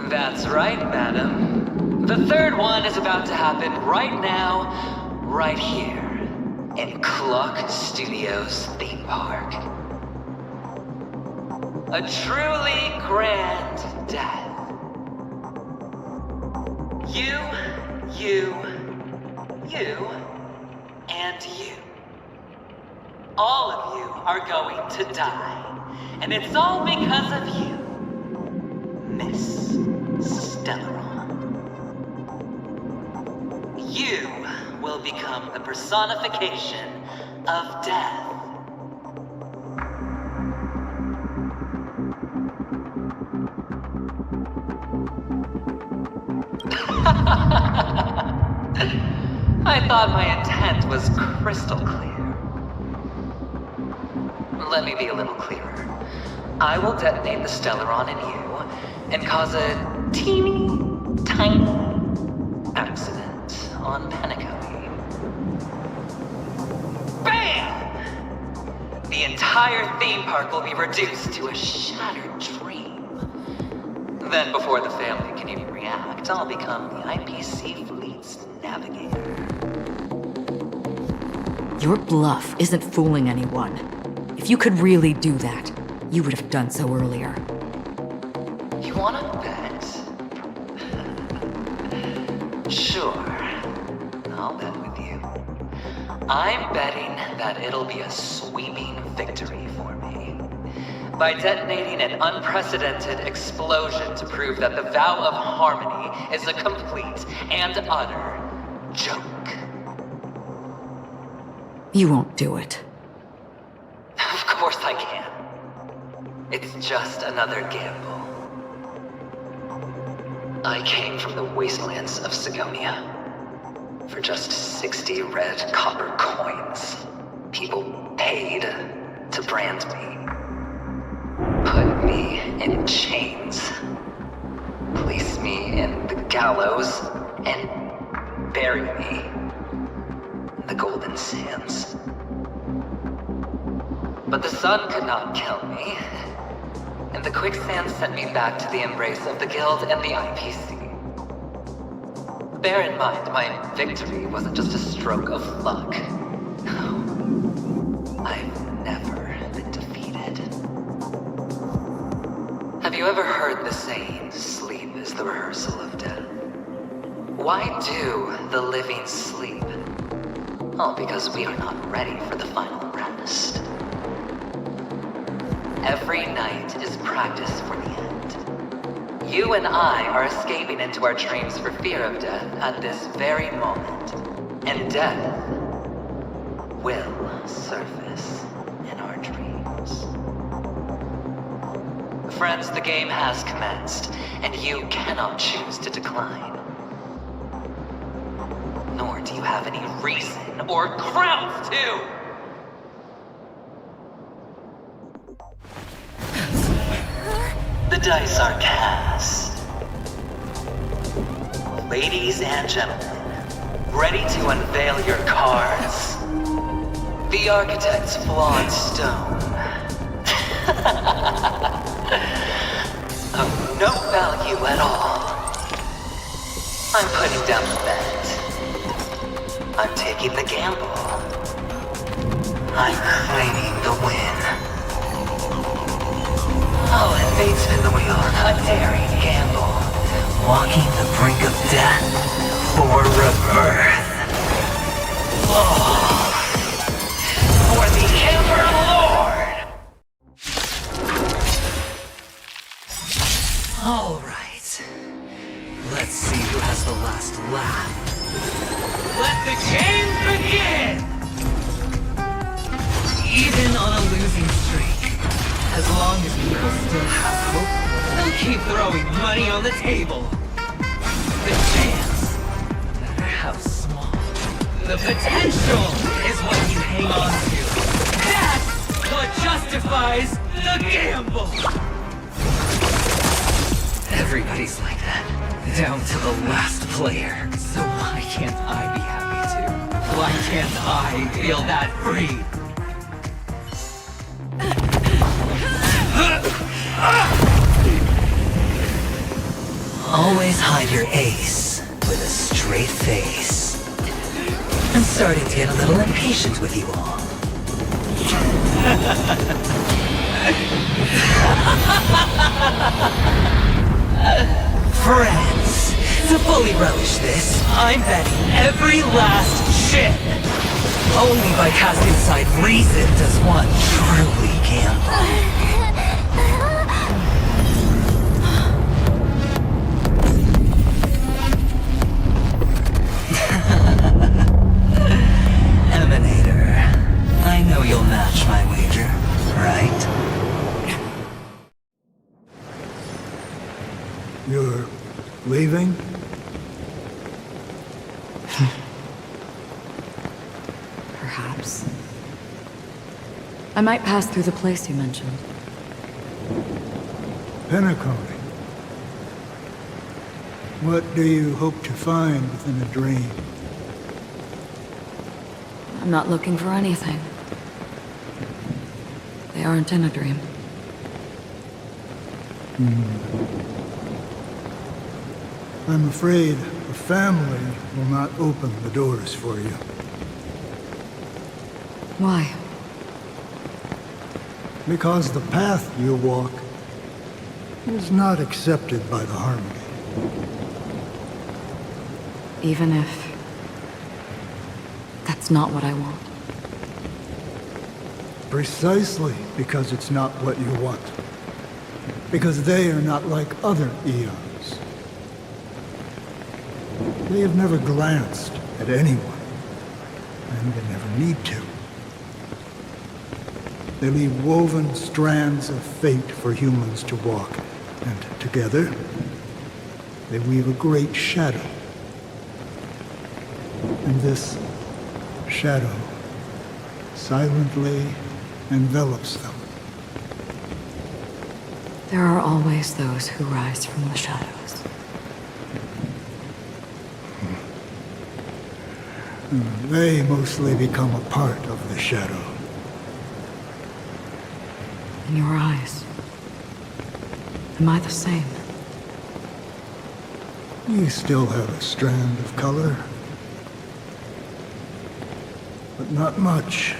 That's right, madam. The 3rd one is about to happen right now, right here, in Clock Studios theme park. A truly grand death. You, and you. All of you are going to die. And it's all because of you, Miss Stellaron. You will become the personification of death. I thought my intent was crystal clear. Let me be a little clearer. I will detonate the Stellaron in you and cause a teeny, tiny accident on Penacony. BAM! The entire theme park will be reduced to a shattered dream. Then before the family can even react, I'll become the IPC fleet's navigator. Your bluff isn't fooling anyone. If you could really do that, you would have done so earlier. You wanna bet? Sure. I'll bet with you. I'm betting that it'll be a sweeping victory for me. By detonating an unprecedented explosion to prove that the vow of harmony is a complete and utter joke. You won't do it. Of course I can. It's just another gamble. I came from the wastelands of Sigonia. For just 60 red copper coins, people paid to brand me. Put me in chains. Place me in the gallows and bury me in the golden sands. But the sun could not kill me, and the quicksand sent me back to the embrace of the Guild and the IPC. Bear in mind, my victory wasn't just a stroke of luck. No. I've never been defeated. Have you ever heard the saying, sleep is the rehearsal of death? Why do the living sleep? Oh, because we are not ready for the final rest. Every night is practice for the end. You and I are escaping into our dreams for fear of death at this very moment. And death will surface in our dreams. Friends, the game has commenced, and you cannot choose to decline. Nor do you have any reason or grounds to! The dice are cast. Ladies and gentlemen, ready to unveil your cards? The architect's flawed stone. Of no value at all. I'm putting down the bet. I'm taking the gamble. I'm claiming the win. Oh, and fate spin the wheel. A daring gamble. Walking the brink of death for rebirth. Oh, for the Ember Lord! All right. Let's see who has the last laugh. Let the game begin! Even on a losing streak, as long as people still have hope, they'll keep throwing money on the table. The chance, no matter how small, the potential is what you hang on to. That's what justifies the gamble! Everybody's like that, down to the last player. So why can't I be happy too? Why can't I feel that free? Always hide your ace with a straight face. I'm starting to get a little impatient with you all. Friends, to fully relish this, I'm betting every last chip. Only by casting aside reason does one truly gamble. I know you'll match my wager, right? You're leaving? Perhaps. I might pass through the place you mentioned. Penacony. What do you hope to find within a dream? I'm not looking for anything. They aren't in a dream. I'm afraid the family will not open the doors for you. Why? Because the path you walk is not accepted by the Harmony. Even if that's not what I want. Precisely because it's not what you want. Because they are not like other eons. They have never glanced at anyone, and they never need to. They leave woven strands of fate for humans to walk, and together, they weave a great shadow. And this shadow silently envelops them. There are always those who rise from the shadows. They mostly become a part of the shadow. In your eyes, am I the same? You still have a strand of color, but not much.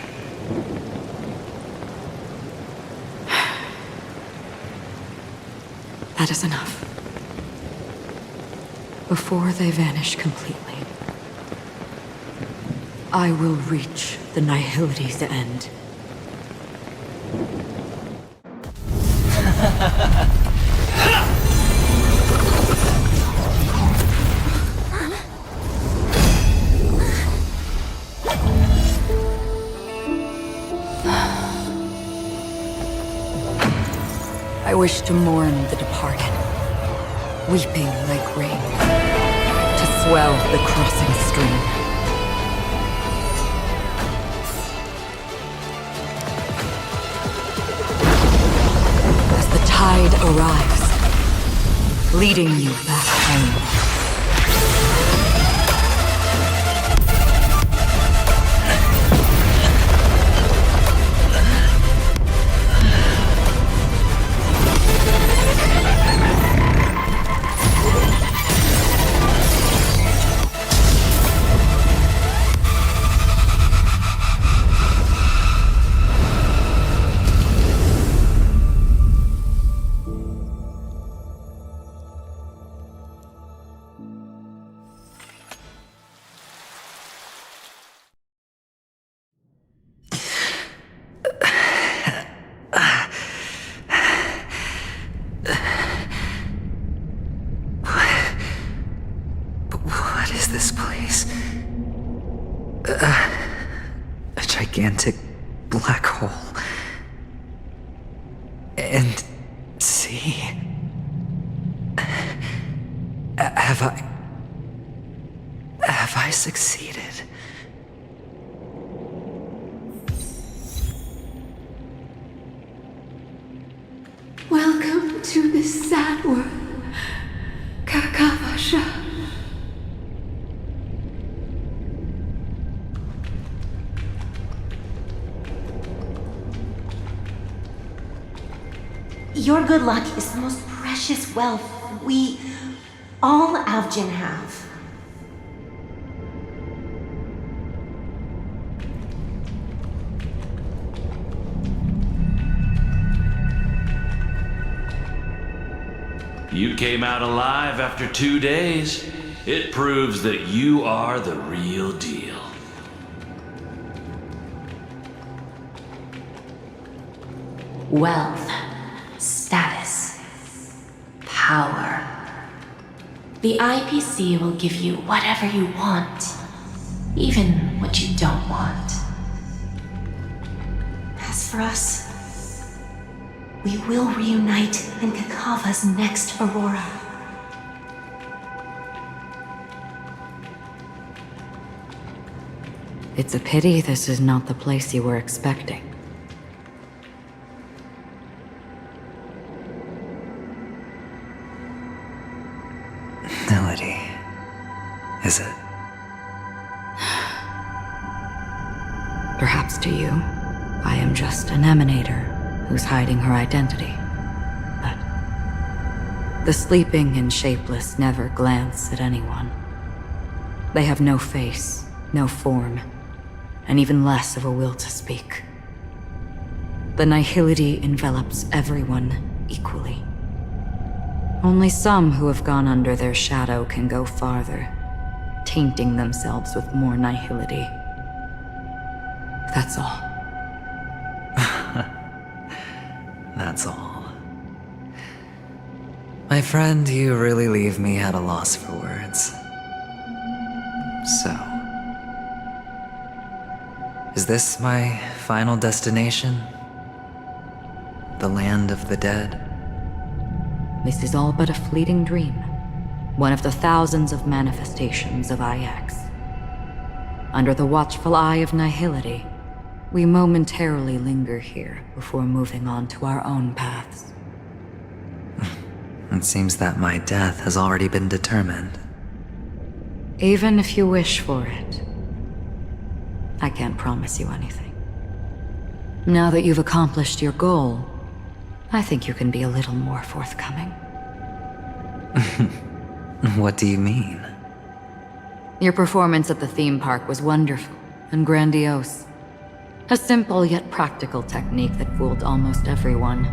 That is enough. Before they vanish completely, I will reach the Nihility's end. I wish to mourn the departed, weeping like rain, to swell the crossing stream. As the tide arrives, leading you back home. A gigantic black hole. And see? Have I succeeded? Welcome to this sad world, Kakavasha. Your good luck is the most precious wealth we, all Avgin, have. You came out alive after 2 days. It proves that you are the real deal. Wealth, status, power. The IPC will give you whatever you want, even what you don't want. As for us, we will reunite in Kakava's next Aurora. It's a pity this is not the place you were expecting. Melody, is it? Perhaps to you, I am just an emanator who's hiding her identity. But the sleeping and shapeless never glance at anyone. They have no face, no form, and even less of a will to speak. The Nihility envelops everyone equally. Only some who have gone under their shadow can go farther, tainting themselves with more nihility. That's all. That's all. My friend, you really leave me at a loss for words. So, is this my final destination? The land of the dead? This is all but a fleeting dream. One of the thousands of manifestations of IX. Under the watchful eye of nihility, we momentarily linger here before moving on to our own paths. It seems that my death has already been determined. Even if you wish for it, I can't promise you anything. Now that you've accomplished your goal, I think you can be a little more forthcoming. What do you mean? Your performance at the theme park was wonderful and grandiose. A simple yet practical technique that fooled almost everyone.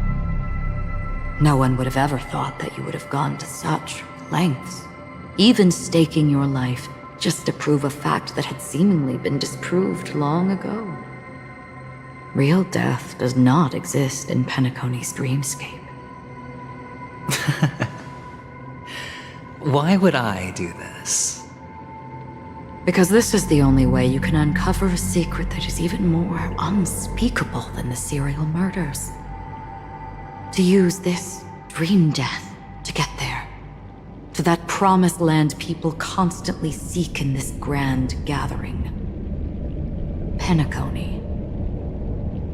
No one would have ever thought that you would have gone to such lengths, even staking your life just to prove a fact that had seemingly been disproved long ago. Real death does not exist in Penacony's dreamscape. Why would I do this? Because this is the only way you can uncover a secret that is even more unspeakable than the serial murders. To use this dream death to get there. To that promised land people constantly seek in this grand gathering. Penacony.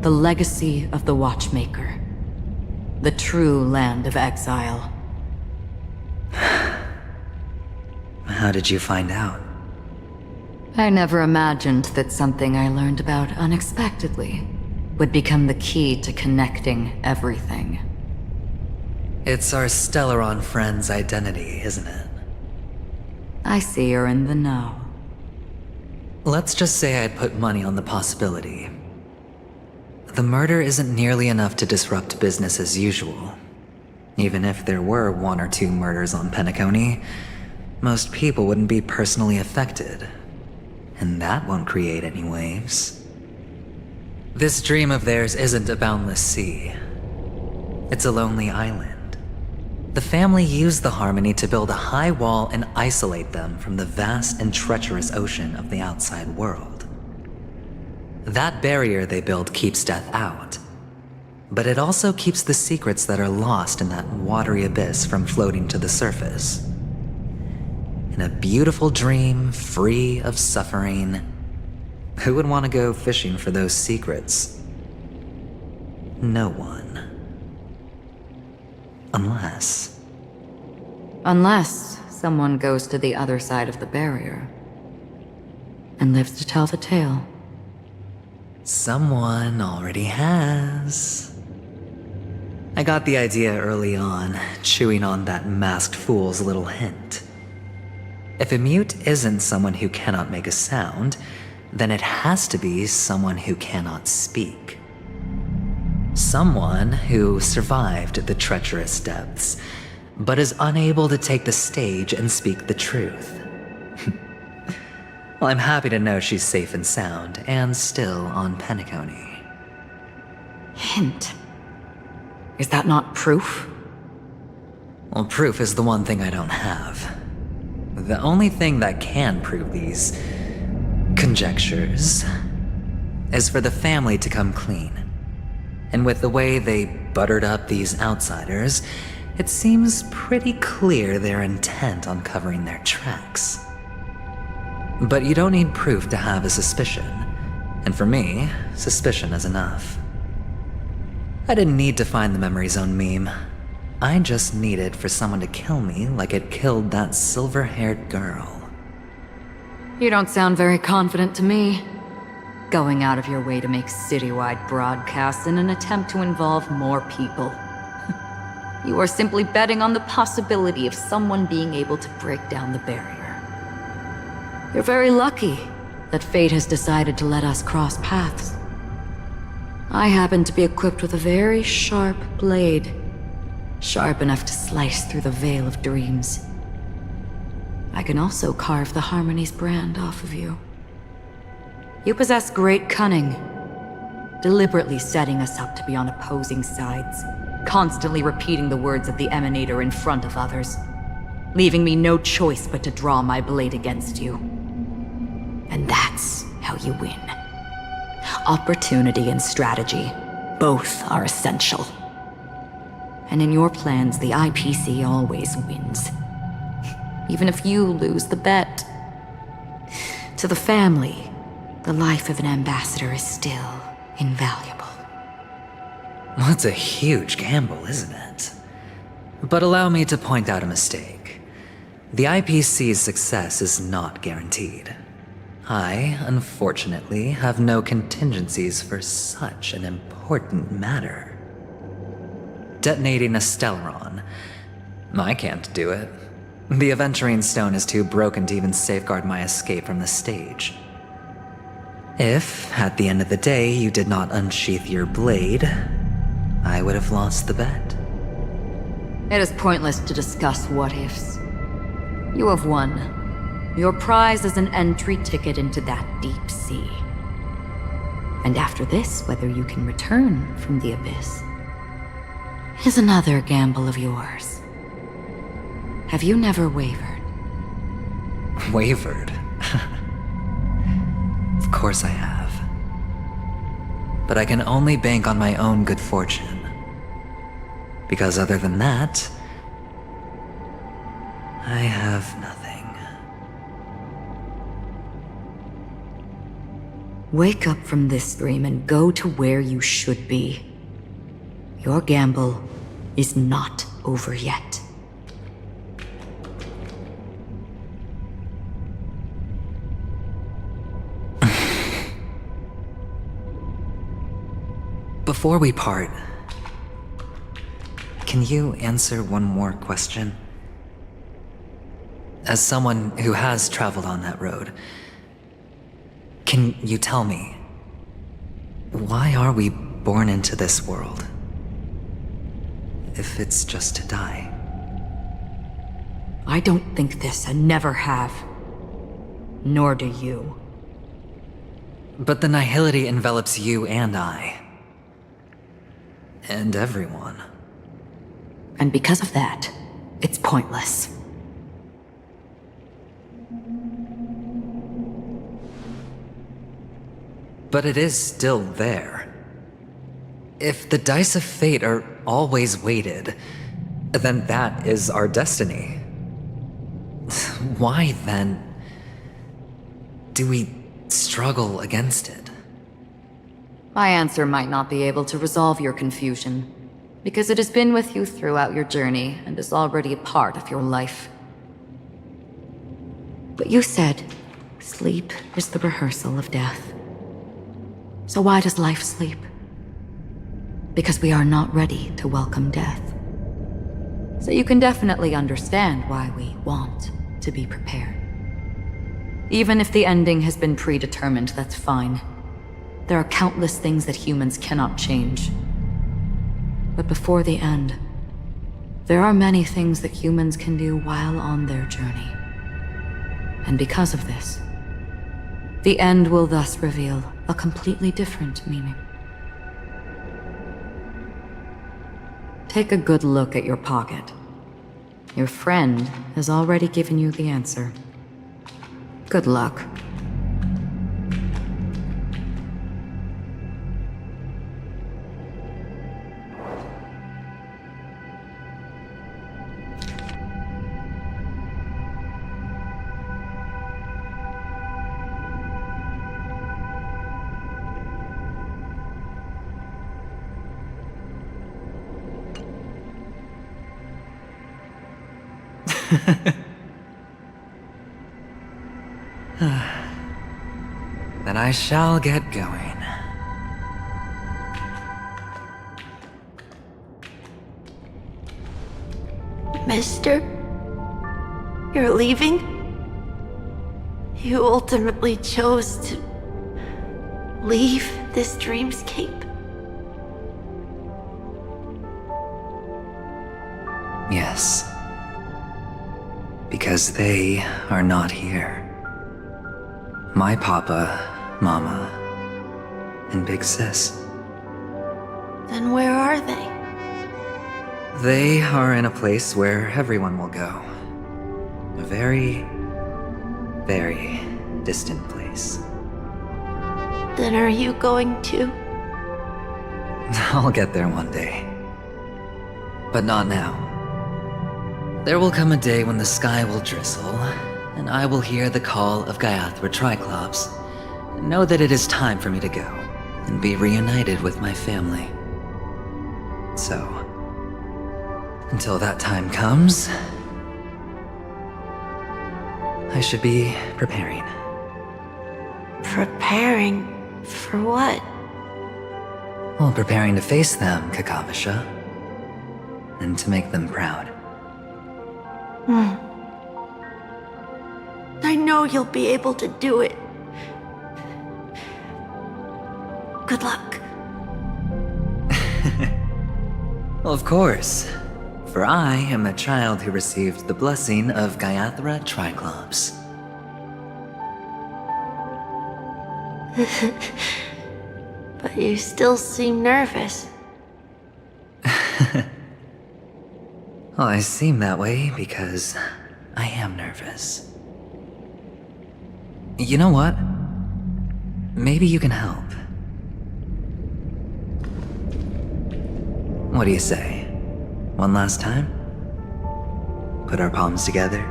The legacy of the Watchmaker. The true land of exile. How did you find out? I never imagined that something I learned about unexpectedly would become the key to connecting everything. It's our Stellaron friend's identity, isn't it? I see you're in the know. Let's just say I'd put money on the possibility. The murder isn't nearly enough to disrupt business as usual. Even if there were 1 or 2 murders on Penacony, most people wouldn't be personally affected. And that won't create any waves. This dream of theirs isn't a boundless sea. It's a lonely island. The family used the Harmony to build a high wall and isolate them from the vast and treacherous ocean of the outside world. That barrier they built keeps death out, but it also keeps the secrets that are lost in that watery abyss from floating to the surface. In a beautiful dream, free of suffering, who would want to go fishing for those secrets? No one. Unless someone goes to the other side of the barrier and lives to tell the tale. Someone already has. I got the idea early on, chewing on that masked fool's little hint. If a mute isn't someone who cannot make a sound, then it has to be someone who cannot speak. Someone who survived the treacherous depths, but is unable to take the stage and speak the truth. Well, I'm happy to know she's safe and sound, and still on Penacony. Hint. Is that not proof? Well, proof is the one thing I don't have. The only thing that can prove these conjectures is for the family to come clean. And with the way they buttered up these outsiders, it seems pretty clear they're intent on covering their tracks. But you don't need proof to have a suspicion. And for me, suspicion is enough. I didn't need to find the Memory Zone meme. I just needed for someone to kill me like it killed that silver-haired girl. You don't sound very confident to me. Going out of your way to make citywide broadcasts in an attempt to involve more people. You are simply betting on the possibility of someone being able to break down the barrier. You're very lucky that fate has decided to let us cross paths. I happen to be equipped with a very sharp blade. Sharp enough to slice through the veil of dreams. I can also carve the Harmony's brand off of you. You possess great cunning, deliberately setting us up to be on opposing sides, constantly repeating the words of the Emanator in front of others, leaving me no choice but to draw my blade against you. And that's how you win. Opportunity and strategy, both are essential. And in your plans, the IPC always wins. Even if you lose the bet. To the family, the life of an ambassador is still invaluable. Well, it's a huge gamble, isn't it? But allow me to point out a mistake. The IPC's success is not guaranteed. I, unfortunately, have no contingencies for such an important matter. Detonating a Stellaron. I can't do it. The Aventurine Stone is too broken to even safeguard my escape from the stage. If, at the end of the day, you did not unsheath your blade, I would have lost the bet. It is pointless to discuss what-ifs. You have won. Your prize is an entry ticket into that deep sea. And after this, whether you can return from the abyss is another gamble of yours. Have you never wavered? Wavered? Of course I have. But I can only bank on my own good fortune. Because other than that, I have nothing. Wake up from this dream and go to where you should be. Your gamble is not over yet. Before we part, can you answer one more question? As someone who has traveled on that road, can you tell me, why are we born into this world? If it's just to die. I don't think this and never have. Nor do you. But the nihility envelops you and I. And everyone. And because of that, it's pointless. But it is still there. If the dice of fate are always weighted, then that is our destiny. Why, then, do we struggle against it? My answer might not be able to resolve your confusion, because it has been with you throughout your journey and is already a part of your life. But you said, sleep is the rehearsal of death. So why does life sleep? Because we are not ready to welcome death. So you can definitely understand why we want to be prepared. Even if the ending has been predetermined, that's fine. There are countless things that humans cannot change. But before the end, there are many things that humans can do while on their journey. And because of this, the end will thus reveal a completely different meaning. Take a good look at your pocket. Your friend has already given you the answer. Good luck. Then I shall get going. Mister? You're leaving? You ultimately chose to leave this dreamscape? Yes. Because they are not here. My papa, mama, and big sis. Then where are they? They are in a place where everyone will go. A very, very distant place. Then are you going to? I'll get there one day. But not now. There will come a day when the sky will drizzle, and I will hear the call of Gaiathra Triclops, and know that it is time for me to go, and be reunited with my family. So, until that time comes, I should be preparing. Preparing for what? Well, preparing to face them, Kakavasha, and to make them proud. I know you'll be able to do it. Good luck. Well, of course, for I am a child who received the blessing of Gaiathra Triclops. But you still seem nervous. Well, I seem that way because I am nervous. You know what? Maybe you can help. What do you say? One last time? Put our palms together?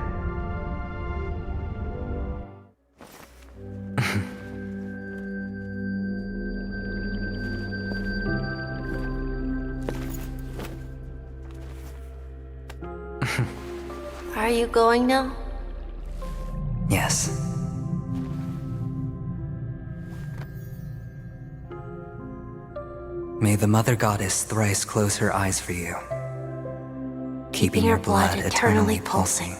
Are you going now? Yes. May the Mother Goddess thrice close her eyes for you, keeping your blood eternally pulsing.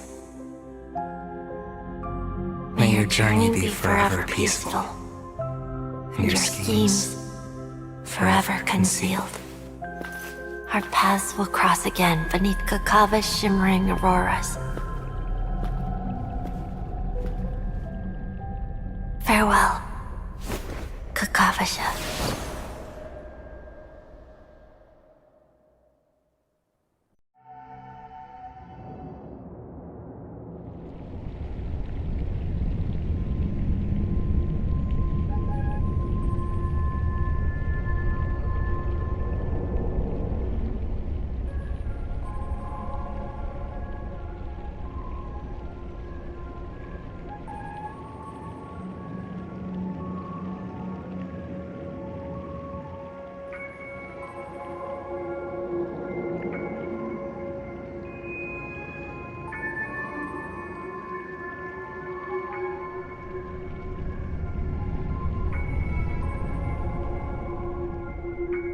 May your journey be forever peaceful, and your schemes forever concealed. Our paths will cross again beneath Kakava's shimmering auroras. Farewell, Kakavasha.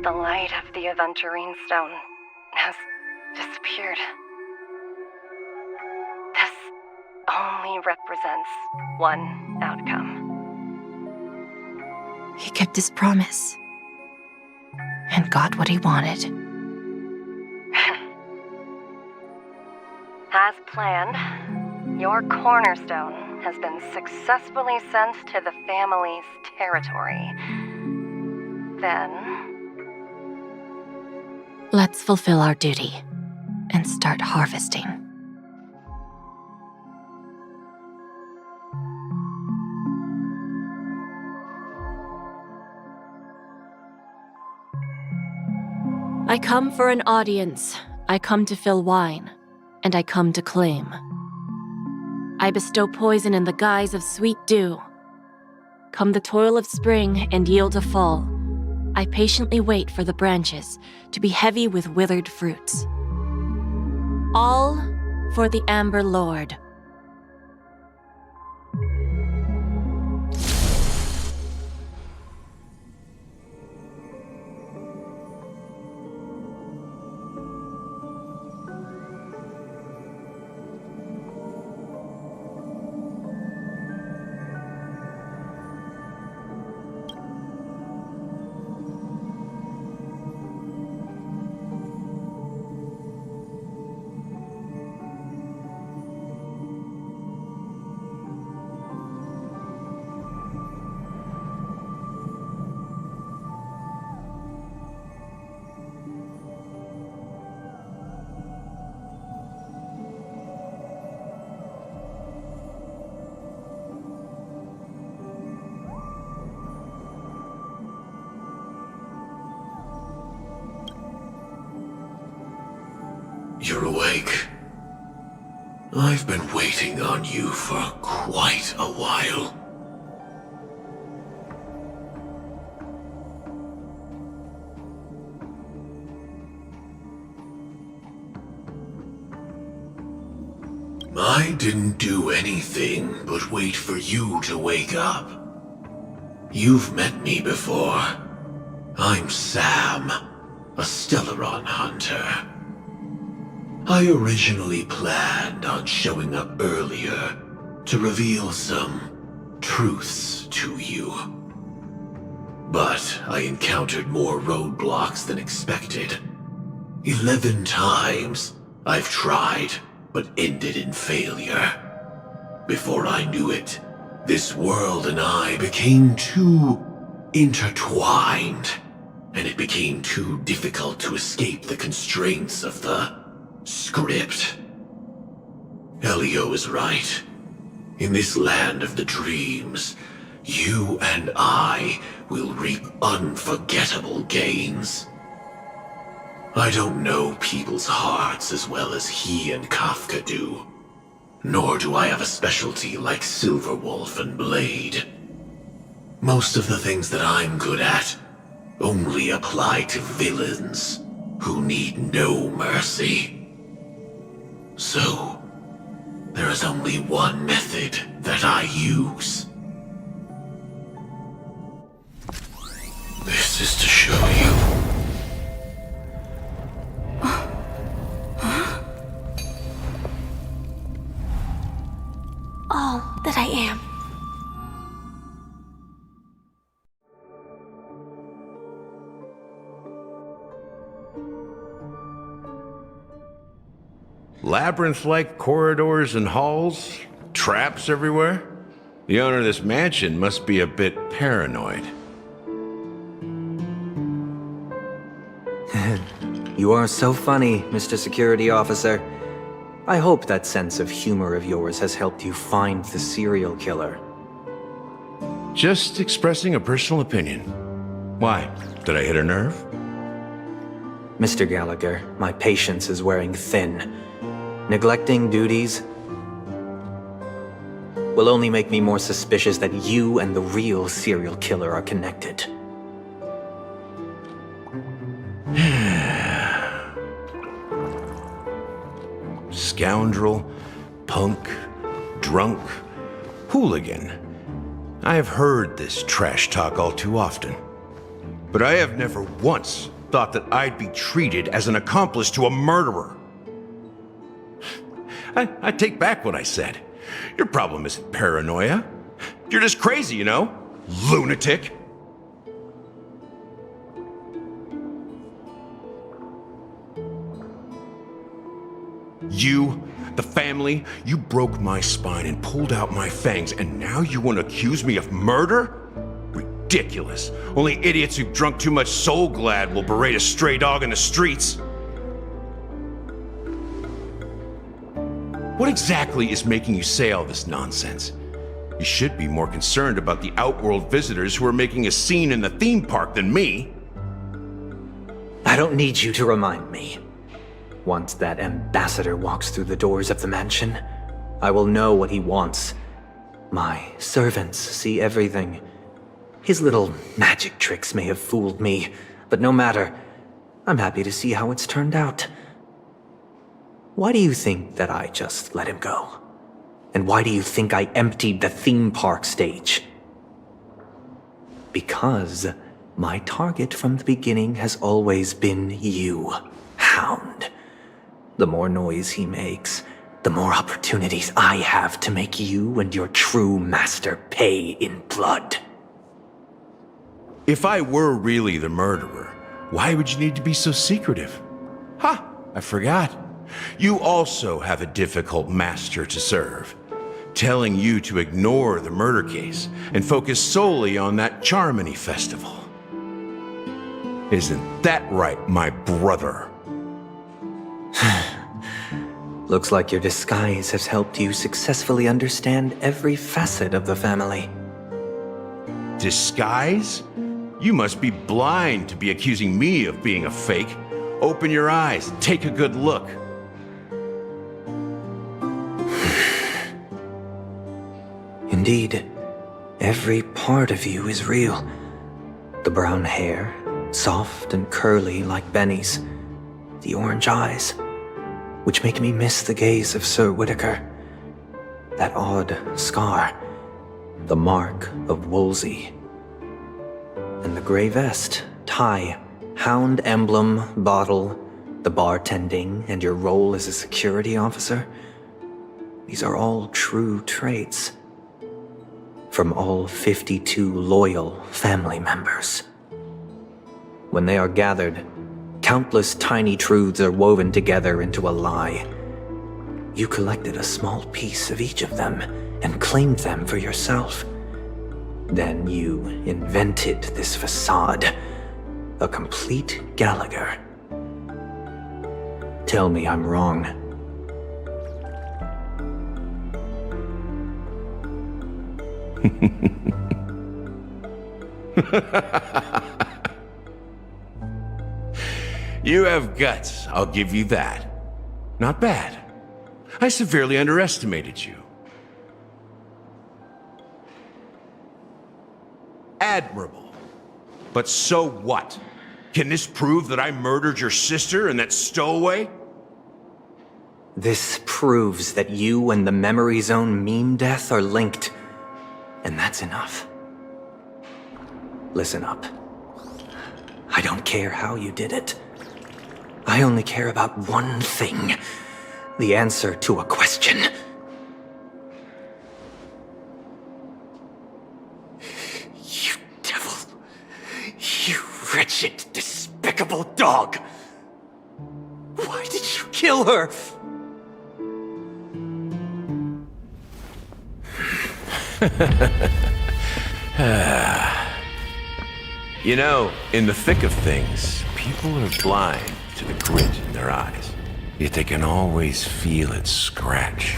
The light of the Aventurine Stone has disappeared. This only represents one outcome. He kept his promise. And got what he wanted. As planned, your cornerstone has been successfully sent to the family's territory. Then... let's fulfill our duty and start harvesting. I come for an audience. I come to fill wine, and I come to claim. I bestow poison in the guise of sweet dew. Come the toil of spring and yield a fall. I patiently wait for the branches to be heavy with withered fruits. All for the Amber Lord. You're awake. I've been waiting on you for quite a while. I didn't do anything but wait for you to wake up. You've met me before. I'm Sam, a Stellaron hunter. I originally planned on showing up earlier to reveal some truths to you. But I encountered more roadblocks than expected. 11 times I've tried, but ended in failure. Before I knew it, this world and I became too intertwined, and it became too difficult to escape the constraints of the script. Elio is right. In this land of the dreams, you and I will reap unforgettable gains. I don't know people's hearts as well as he and Kafka do. Nor do I have a specialty like Silverwolf and Blade. Most of the things that I'm good at only apply to villains who need no mercy. So, there is only one method that I use. This is to show you. All that I am. Labyrinth-like corridors and halls? Traps everywhere? The owner of this mansion must be a bit paranoid. You are so funny, Mr. Security Officer. I hope that sense of humor of yours has helped you find the serial killer. Just expressing a personal opinion. Why? Did I hit a nerve? Mr. Gallagher, my patience is wearing thin. Neglecting duties will only make me more suspicious that you and the real serial killer are connected. Scoundrel, punk, drunk, hooligan. I have heard this trash talk all too often. But I have never once thought that I'd be treated as an accomplice to a murderer. I take back what I said. Your problem isn't paranoia. You're just crazy, you know? Lunatic. You, the family, you broke my spine and pulled out my fangs, and now you want to accuse me of murder? Ridiculous. Only idiots who've drunk too much Soul Glad will berate a stray dog in the streets. What exactly is making you say all this nonsense? You should be more concerned about the outworld visitors who are making a scene in the theme park than me. I don't need you to remind me. Once that ambassador walks through the doors of the mansion, I will know what he wants. My servants see everything. His little magic tricks may have fooled me, but no matter. I'm happy to see how it's turned out. Why do you think that I just let him go? And why do you think I emptied the theme park stage? Because my target from the beginning has always been you, Hound. The more noise he makes, the more opportunities I have to make you and your true master pay in blood. If I were really the murderer, why would you need to be so secretive? Ha! I forgot. You also have a difficult master to serve, telling you to ignore the murder case and focus solely on that Charmony festival. Isn't that right, my brother? Looks like your disguise has helped you successfully understand every facet of the family. Disguise? You must be blind to be accusing me of being a fake. Open your eyes, take a good look. Indeed, every part of you is real. The brown hair, soft and curly like Benny's. The orange eyes, which make me miss the gaze of Sir Whitaker. That odd scar, the mark of Wolsey. And the gray vest, tie, hound emblem, bottle, the bartending, and your role as a security officer. These are all true traits. From all 52 loyal family members. When they are gathered, countless tiny truths are woven together into a lie. You collected a small piece of each of them and claimed them for yourself. Then you invented this facade, a complete Gallagher. Tell me I'm wrong. You have guts, I'll give you that. Not bad. I severely underestimated you. Admirable. But so what? Can this prove that I murdered your sister and that stowaway? This proves that you and the Memory Zone meme death are linked. And that's enough. Listen up. I don't care how you did it. I only care about one thing. The answer to a question. You devil. You wretched, despicable dog. Why did you kill her? You know, in the thick of things, people are blind to the grit in their eyes. Yet they can always feel it scratch.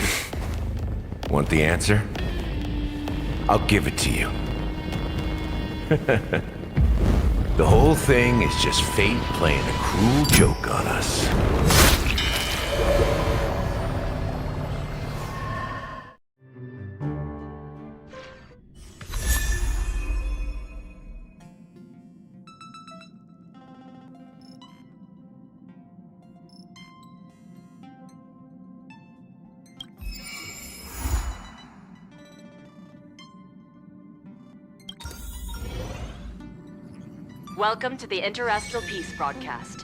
Want the answer? I'll give it to you. The whole thing is just fate playing a cruel joke on us. Welcome to the Interastral Peace broadcast.